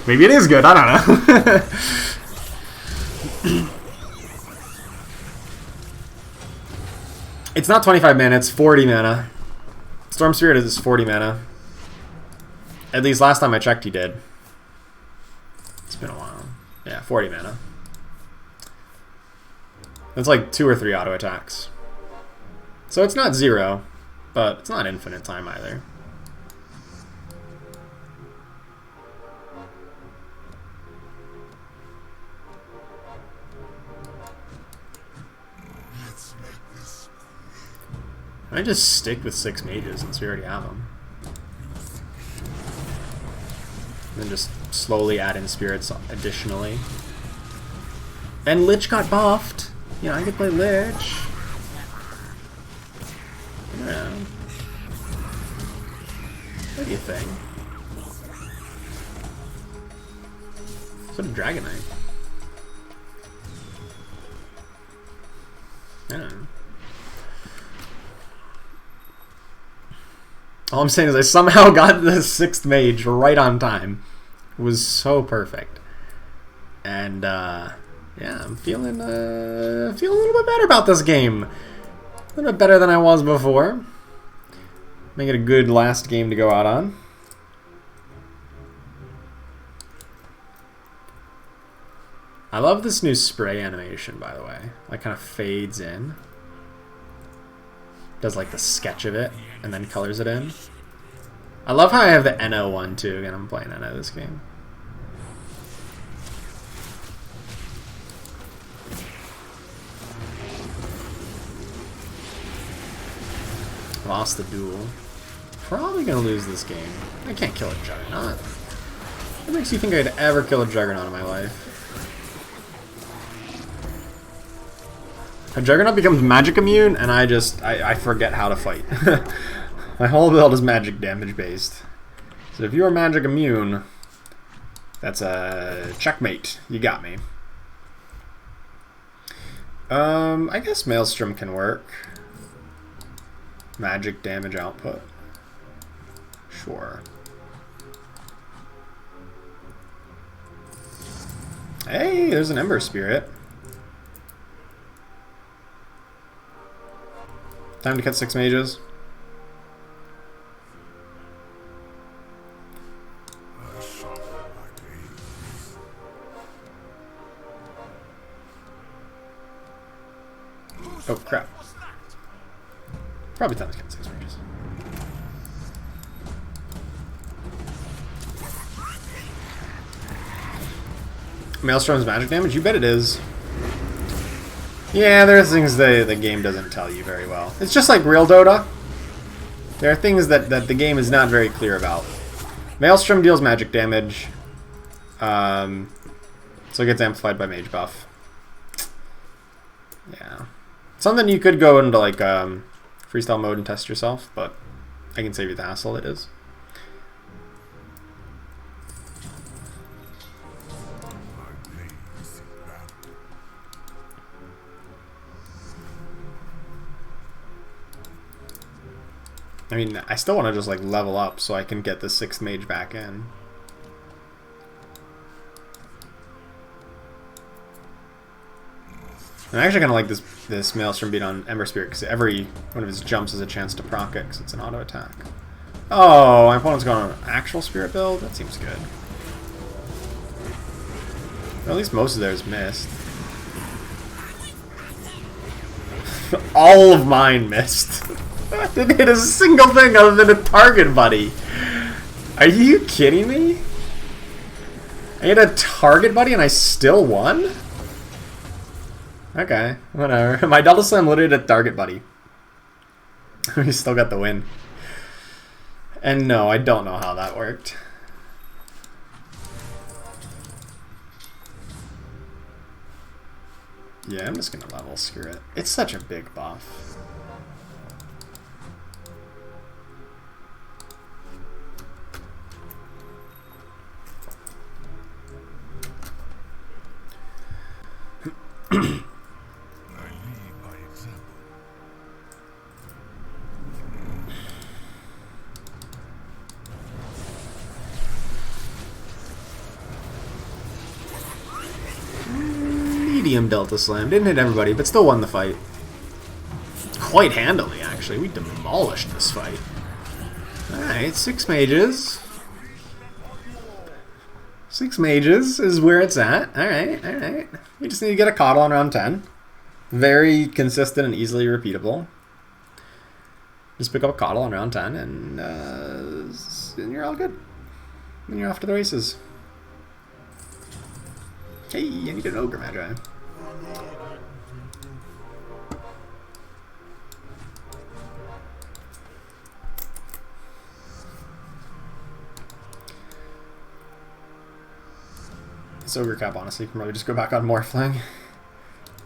A: Maybe it is good, I don't know. It's not 25 mana, it's 40 mana. Storm Spirit is 40 mana. At least last time I checked he did. It's been a while. Yeah, 40 mana. It's like 2 or 3 auto attacks. So it's not 0, but it's not infinite time either.
C: Let's make this.
A: I just stick with 6 mages since we already have them. And then just slowly add in spirits additionally. And Lich got buffed. Yeah, I could play Lich. Yeah. What do you think? So did Dragon Knight. Yeah. All I'm saying is I somehow got the 6th mage right on time. It was so perfect. And, yeah, I'm feeling a little bit better about this game. A little bit better than I was before. Make it a good last game to go out on. I love this new spray animation, by the way. Like, kind of fades in. Does, like, the sketch of it, and then colors it in. I love how I have the NO one, too. Again, I'm playing NO this game. Lost the duel. Probably gonna lose this game. I can't kill a Juggernaut. What makes you think I'd ever kill a Juggernaut in my life? A Juggernaut becomes magic immune, and I forget how to fight. My whole build is magic damage based. So if you're magic immune, that's a checkmate. You got me. I guess Maelstrom can work. Magic damage output. Sure. Hey, there's an Ember Spirit. Time to cut 6 mages. Oh crap. Probably time to cut 6 mages. Maelstrom's magic damage? You bet it is. Yeah, there are things the game doesn't tell you very well. It's just like real Dota. There are things that the game is not very clear about. Maelstrom deals magic damage. So it gets amplified by mage buff. Yeah. Something you could go into like freestyle mode and test yourself, but I can save you the hassle. It is. I mean, I still want to just like level up so I can get the 6th mage back in. I'm actually kind of like this Maelstrom beat on Ember Spirit because every one of his jumps is a chance to proc it because it's an auto attack. Oh, my opponent's going on an actual Spirit build? That seems good. Well, at least most of theirs missed. All of mine missed. I didn't hit a single thing other than a target buddy. Are you kidding me? I hit a target buddy and I still won? Okay, whatever. My Delta Slam literally hit a target buddy. We still got the win. And no, I don't know how that worked. Yeah, I'm just gonna level, screw it. It's such a big buff. Medium Delta Slam. Didn't hit everybody, but still won the fight. Quite handily, actually. We demolished this fight. Alright, 6 mages. 6 mages is where it's at. Alright, alright. You just need to get a coddle on round 10. Very consistent and easily repeatable. Just pick up a coddle on round 10 and you're all good. And you're off to the races. Hey, I need an Ogre Magi. This Ogre Cap, honestly, can probably just go back on Morphling.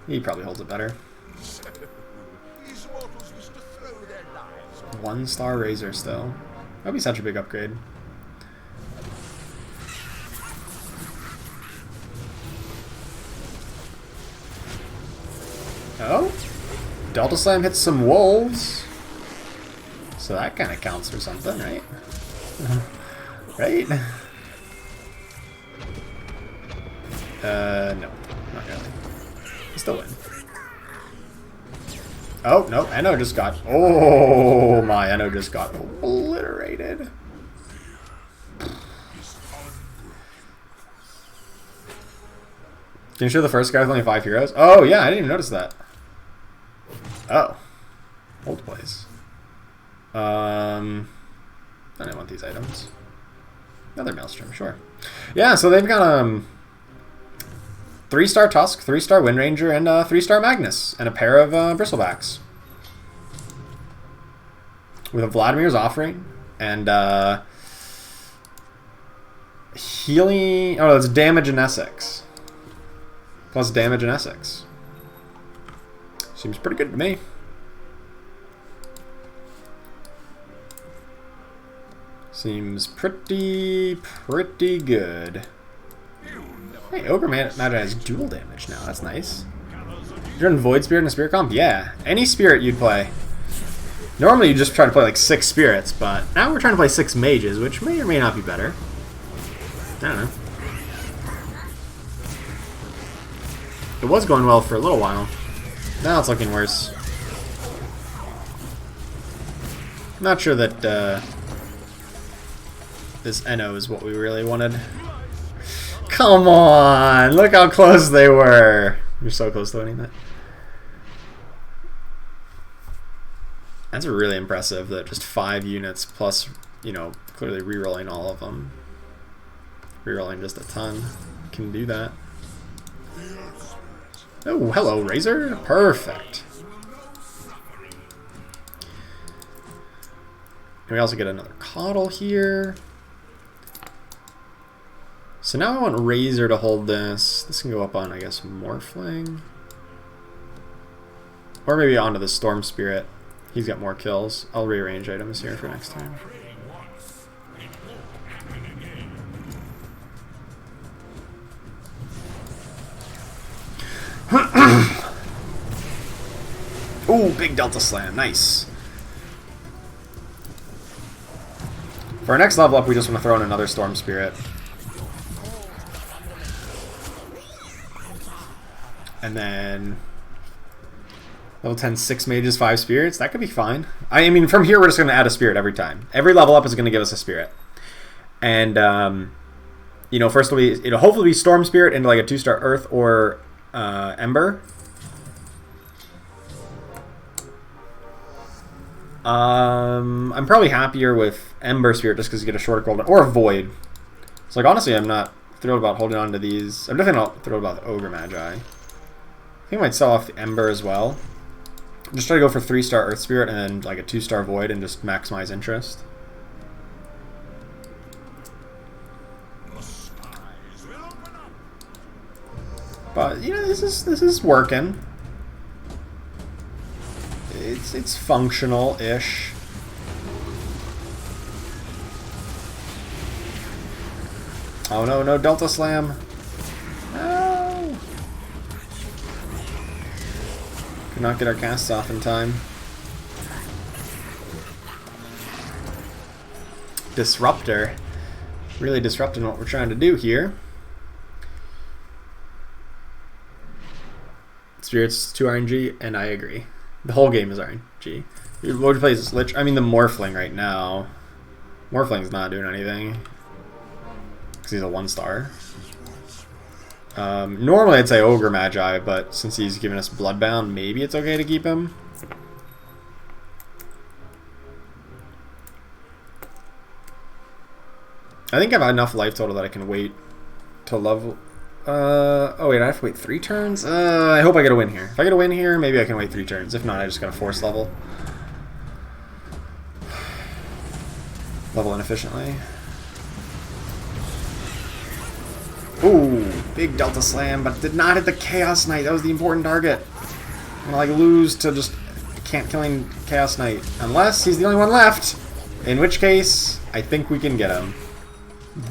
A: He probably holds it better.
C: These mortals used to throw their lives on
A: 1-star Razor still. That'd be such a big upgrade. Oh? Delta Slam hits some wolves. So that kind of counts for something, right? Right? No. Not really. Still win. Oh, no. Eno just got... Oh, my. Eno just got obliterated. Can you show the first guy with only 5 heroes? Oh, yeah. I didn't even notice that. Oh. Hold place. I didn't want these items. Another Maelstrom, sure. Yeah, so they've got 3-star Tusk, 3-star Windranger, and 3-star Magnus, and a pair of Bristlebacks. With a Vladimir's Offering, and healing... Oh, that's damage in Essex. Plus damage in Essex. Seems pretty good to me. Seems pretty good. Hey, Ogre Magi has dual damage now. That's nice. You're in Void Spirit and a Spirit Comp? Yeah. Any Spirit you'd play. Normally you just try to play like 6 Spirits, but now we're trying to play 6 Mages, which may or may not be better. I don't know. It was going well for a little while. Now it's looking worse. Not sure that this Eno is what we really wanted. Come on! Look how close they were! You're so close to winning that. That's really impressive that just 5 units plus, you know, clearly rerolling all of them. Rerolling just a ton. Can do that. Oh, hello, Razor. Perfect. And we also get another Coddle here. So now I want Razor to hold this. This can go up on, I guess, Morphling. Or maybe onto the Storm Spirit. He's got more kills. I'll rearrange items here for next time. Ooh, big Delta Slam. Nice. For our next level up, we just want to throw in another Storm Spirit. And then level 10, 6 mages, 5 spirits. That could be fine. I mean, from here, we're just going to add a spirit every time. Every level up is going to give us a spirit. And, you know, first it'll hopefully be Storm Spirit into like a 2-star Earth or Ember. I'm probably happier with Ember Spirit just because you get a shorter golden or a Void. So, like, honestly, I'm not thrilled about holding on to these. I'm definitely not thrilled about the Ogre Magi. I think I might sell off the Ember as well. Just try to go for 3-star Earth Spirit and then like a 2-star Void and just maximize interest. But you know, this is working. It's functional-ish. Oh no, no Delta Slam. No. Could not get our casts off in time. Disruptor. Really disrupting what we're trying to do here. Spirit's 2 RNG, and I agree. The whole game is RNG. What would you play is Lich? I mean, the Morphling right now. Morphling's not doing anything. Because he's a 1-star. Normally I'd say Ogre Magi, but since he's giving us Bloodbound, maybe it's okay to keep him. I think I've enough life total that I can wait to level... oh wait, I have to wait 3 turns? I hope I get a win here. If I get a win here, maybe I can wait 3 turns. If not, I just gotta force level. Level inefficiently. Ooh, big Delta Slam, but did not hit the Chaos Knight. That was the important target. I'm gonna like lose to just can't killing Chaos Knight. Unless he's the only one left. In which case, I think we can get him.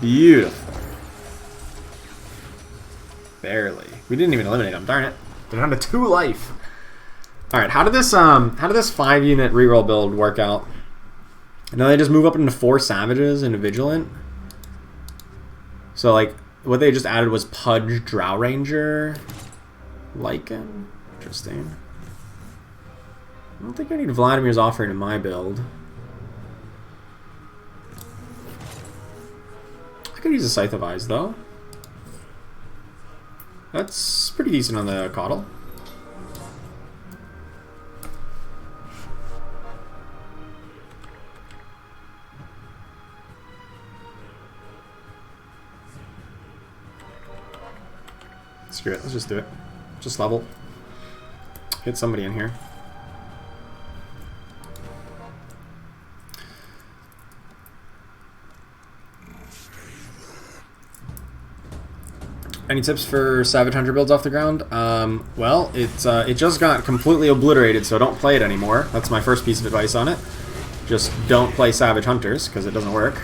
A: Beautiful. Barely. We didn't even eliminate him, darn it. They're down to 2 life. All right, how did this 5-unit reroll build work out? And then they just move up into 4 savages and a vigilant. So like what they just added was Pudge, Drow Ranger, Lycan. Interesting. I don't think I need Vladimir's Offering in my build. I could use a Scythe of Eyes though. That's pretty decent on the Caudal. Screw it, let's just do it. Just level. Get somebody in here. Any tips for Savage Hunter builds off the ground? Well, it just got completely obliterated, so don't play it anymore. That's my first piece of advice on it. Just don't play Savage Hunters, because it doesn't work.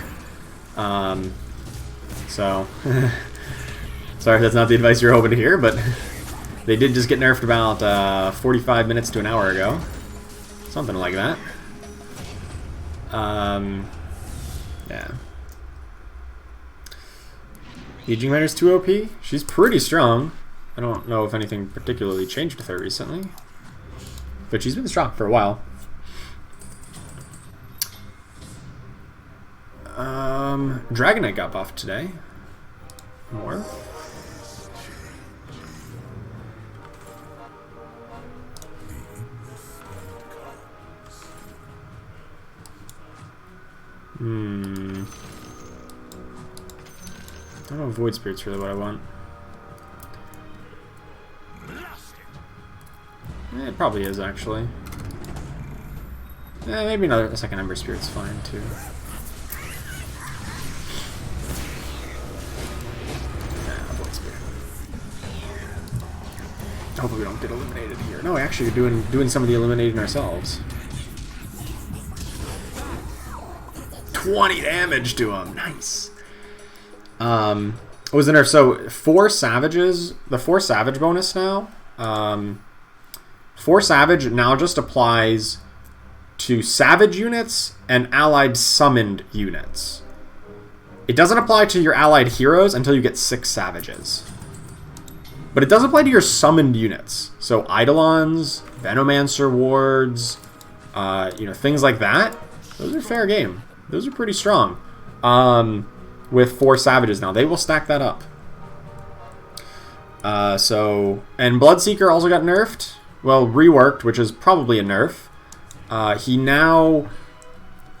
A: So, sorry if that's not the advice you're hoping to hear, but they did just get nerfed about 45 minutes to an hour ago. Something like that. Yeah. Aging Rider's 2 OP. She's pretty strong. I don't know if anything particularly changed with her recently. But she's been strong for a while. Dragon Knight got buffed today. More. I don't know if Void Spirit's really what I want. It probably is, actually. Yeah, maybe a second Ember Spirit's fine, too. Yeah, Void Spirit. Hopefully we don't get eliminated here. No, actually, we're doing some of the eliminating ourselves. 20 damage to him! Nice! What was the nerf? So 4 savages, the 4 savage bonus now, 4 savage now just applies to savage units and allied summoned units. It doesn't apply to your allied heroes until you get 6 savages. But it does apply to your summoned units. So Eidolons, Venomancer wards, things like that. Those are fair game. Those are pretty strong. With 4 savages now. They will stack that up. And Bloodseeker also got nerfed. Well, reworked, which is probably a nerf.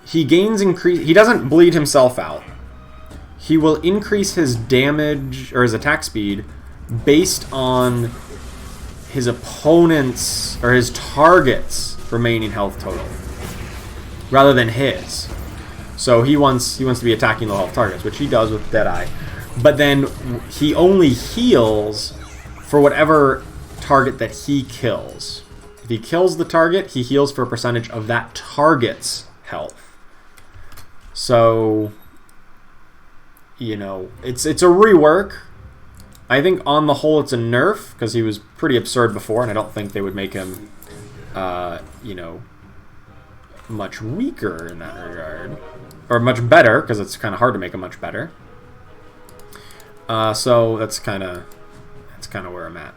A: He gains increase. He doesn't bleed himself out. He will increase his damage or his attack speed based on his opponent's or his target's remaining health total, rather than his. So he wants to be attacking low health targets, which he does with Deadeye. But then he only heals for whatever target that he kills. If he kills the target, he heals for a percentage of that target's health. So, it's a rework. I think on the whole it's a nerf, because he was pretty absurd before, and I don't think they would make him, much weaker in that regard. Or much better, because it's kind of hard to make him much better. So that's kind of where I'm at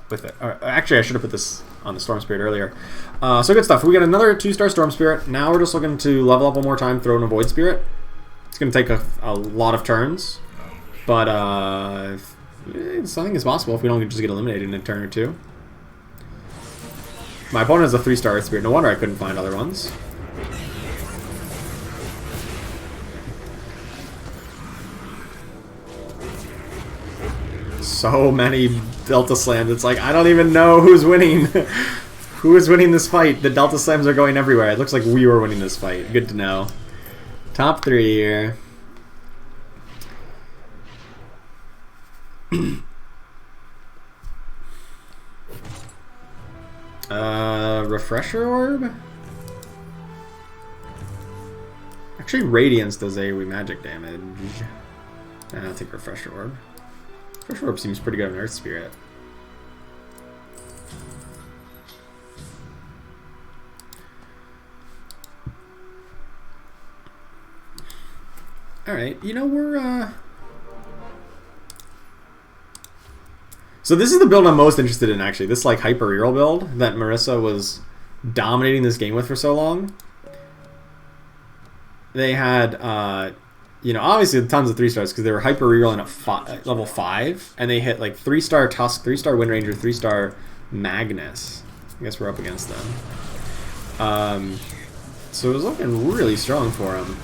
A: with it. Actually, I should have put this on the Storm Spirit earlier. So good stuff. We got another 2-star Storm Spirit. Now we're just looking to level up one more time, throw in a Void Spirit. It's going to take a lot of turns, but something is possible if we don't just get eliminated in a turn or two. My opponent has a 3-star Earth Spirit. No wonder I couldn't find other ones. So many Delta Slams. It's like, I don't even know who's winning. Who is winning this fight? The Delta Slams are going everywhere. It looks like we were winning this fight. Good to know. Top 3 here. Refresher Orb? Actually, Radiance does AoE magic damage. I'll take Refresher Orb. Refresher Orb seems pretty good on Earth Spirit. Alright, you know, we're, So this is the build I'm most interested in, actually. This, like, hyper-reroll build that Marissa was dominating this game with for so long. They had, you know, obviously tons of 3-stars because they were hyper-rerolling at level 5. And they hit, like, 3-star Tusk, 3-star Wind Ranger, 3-star Magnus. I guess we're up against them. So it was looking really strong for him.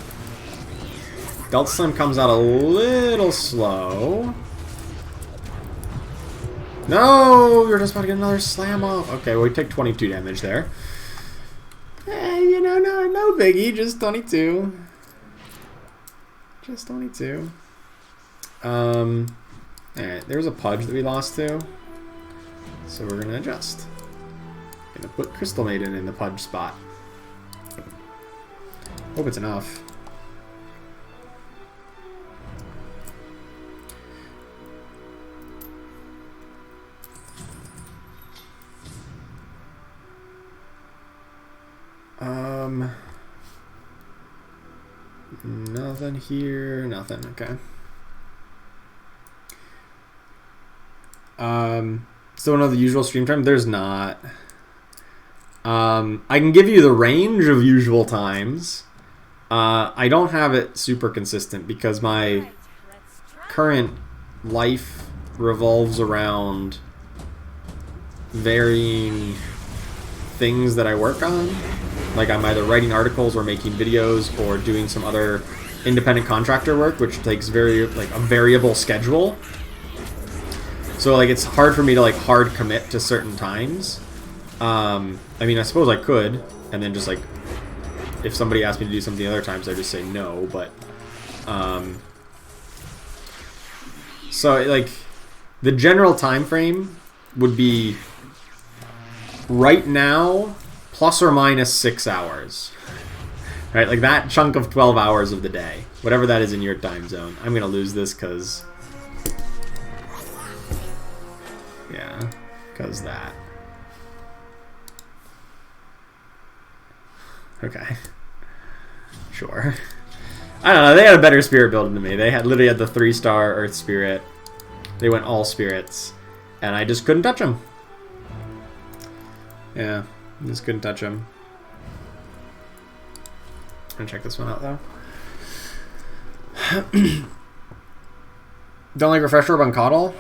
A: Delta Slam comes out a little slow. No! You're just about to get another slam off. Okay, well, we take 22 damage there. You know, no biggie. Just 22. Just 22. Alright, there's a Pudge that we lost to. So we're going to adjust. Gonna put Crystal Maiden in the Pudge spot. Hope it's enough. Nothing here, nothing, okay. Still another usual stream time? There's not. I can give you the range of usual times. I don't have it super consistent because my current life revolves around varying things that I work on. Like I'm either writing articles or making videos or doing some other independent contractor work, which takes a variable schedule. So like it's hard for me to like hard commit to certain times. I mean, I suppose I could, and then just like if somebody asked me to do something other times, I'd just say no. But so like the general time frame would be right now plus or minus 6 hours. Right, like that chunk of 12 hours of the day, whatever that is in your time zone. I'm gonna lose this because that. Okay. Sure. I don't know, they had a better spirit build than me. They literally had the 3-star Earth Spirit. They went all spirits. And I just couldn't touch them. Yeah, just couldn't touch them. I'm gonna check this one out though. Don't like Refresh Orb on Coddle?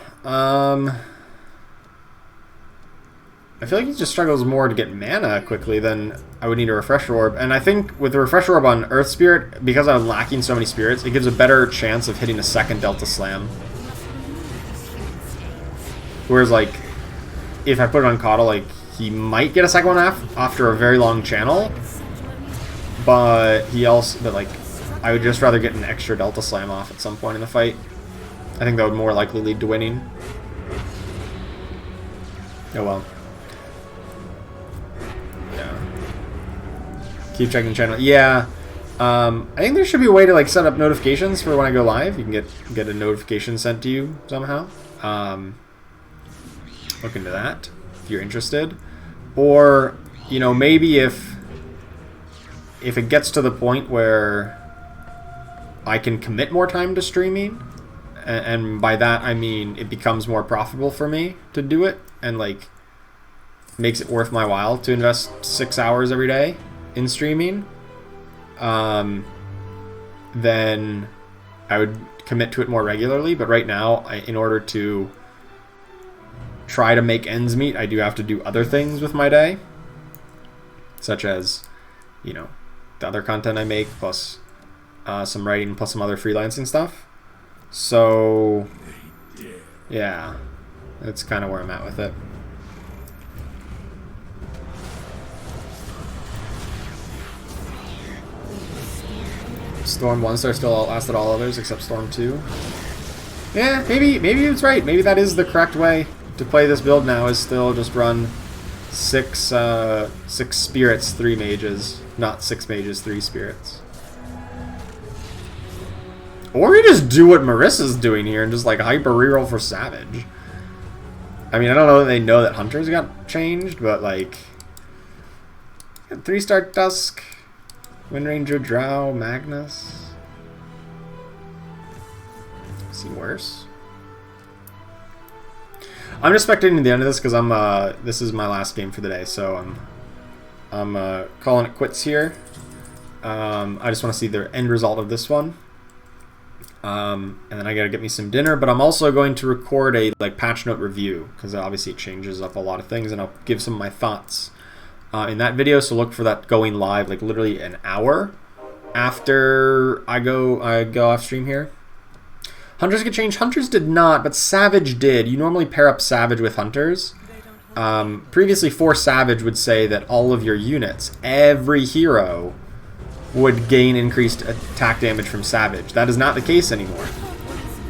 A: I feel like he just struggles more to get mana quickly than I would need a Refresh Orb. And I think with the Refresh Orb on Earth Spirit, because I'm lacking so many spirits, it gives a better chance of hitting a second Delta Slam. Whereas, like, if I put it on Coddle, like, he might get a second one after a very long channel. But like, I would just rather get an extra Delta Slam off at some point in the fight. I think that would more likely lead to winning. Oh well. Keep checking the channel. Yeah. I think there should be a way to like set up notifications for when I go live. You can get a notification sent to you somehow. Look into that if you're interested. Or, you know, maybe if it gets to the point where I can commit more time to streaming, and by that I mean it becomes more profitable for me to do it and like makes it worth my while to invest 6 hours every day in streaming, then I would commit to it more regularly. But right now, in order to try to make ends meet, I do have to do other things with my day, such as, you know, the other content I make, plus some writing, plus some other freelancing stuff. So, yeah, that's kind of where I'm at with it. Storm 1-star still lasted all others except Storm 2. Yeah, maybe it's right. Maybe that is the correct way to play this build now, is still just run 6 spirits, 3 mages. Not 6 mages, 3 spirits. Or we just do what Marissa's doing here and just like hyper reroll for Savage. I mean, I don't know that they know that Hunters got changed, but like 3-star Dusk, Wind Ranger, Drow, Magnus. seen worse. I'm just spectating the end of this because this is my last game for the day, so I'm calling it quits here. I just want to see the end result of this one. And then I gotta get me some dinner, but I'm also going to record a patch note review because obviously it changes up a lot of things, and I'll give some of my thoughts in that video. So look for that going live literally an hour after I go off stream here. Hunters get changed. Hunters did not, but Savage did. You normally pair up Savage with Hunters. Previously, for Savage would say that all of your units, every hero, would gain increased attack damage from Savage. That is not the case anymore.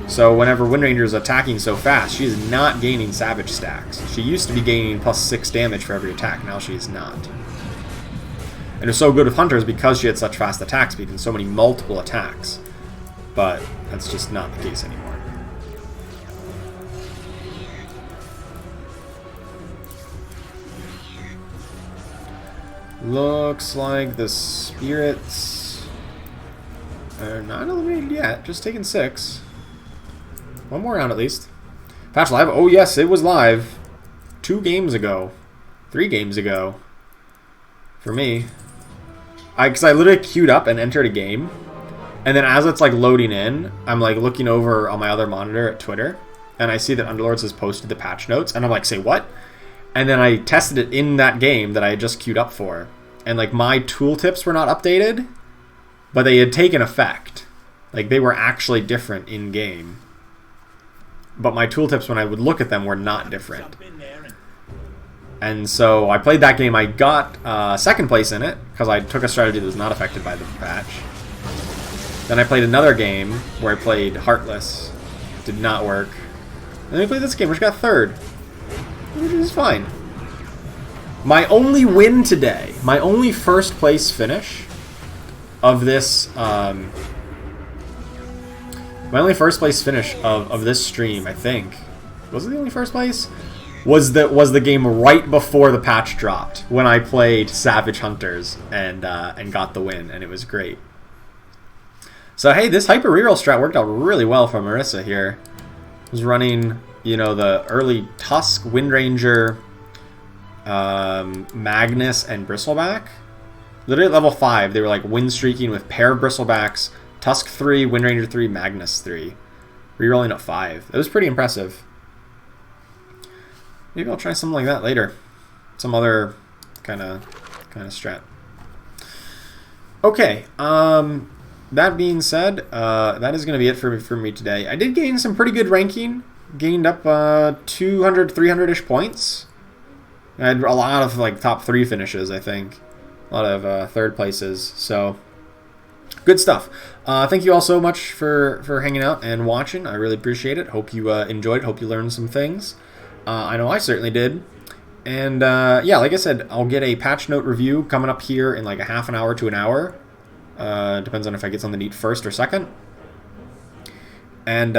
A: So whenever Wind Ranger is attacking so fast, she is not gaining Savage stacks. She used to be gaining +6 damage for every attack. Now she is not. And it's so good with Hunters because she had such fast attack speed and so many multiple attacks. But that's just not the case anymore. Looks like the spirits are not eliminated yet. Just taking 6. One more round at least. Patch live. Oh yes, it was live 2 games ago. 3 games ago. For me. Because I literally queued up and entered a game. And then as it's loading in, I'm looking over on my other monitor at Twitter. And I see that Underlords has posted the patch notes. And I'm say what? And then I tested it in that game that I had just queued up for. And my tooltips were not updated, but they had taken effect. They were actually different in game. But my tooltips, when I would look at them, were not different. And so I played that game. I got second place in it because I took a strategy that was not affected by the patch. Then I played another game where I played Heartless. Did not work. And then I played this game, which got third. Which is fine. My only win today, my only first place finish of this, my only first place finish of this stream, I think, was it the only first place? Was the game right before the patch dropped when I played Savage Hunters and got the win, and it was great. So hey, this hyper reroll strat worked out really well for Marissa here. I was running, the early Tusk, Wind Ranger, Magnus, and Bristleback. Literally at level 5, they were wind streaking with pair of Bristlebacks, Tusk 3, Wind Ranger 3, Magnus 3. Rerolling at 5. It was pretty impressive. Maybe I'll try something like that later. Some other kind of strat. Okay, that being said, that is going to be it for me today. I did gain some pretty good ranking. Gained up 200, 300-ish points. I had a lot of top 3 finishes, I think. A lot of third places. So, good stuff. Thank you all so much for hanging out and watching. I really appreciate it. Hope you enjoyed it. Hope you learned some things. I know I certainly did. And yeah, like I said, I'll get a patch note review coming up here in a half an hour to an hour. Depends on if I get something to eat first or second. And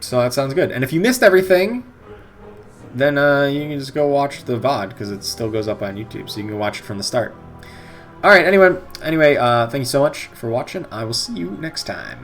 A: so that sounds good. And if you missed everything, then you can just go watch the VOD because it still goes up on YouTube, so you can go watch it from the start. All right. Anyway, thank you so much for watching. I will see you next time.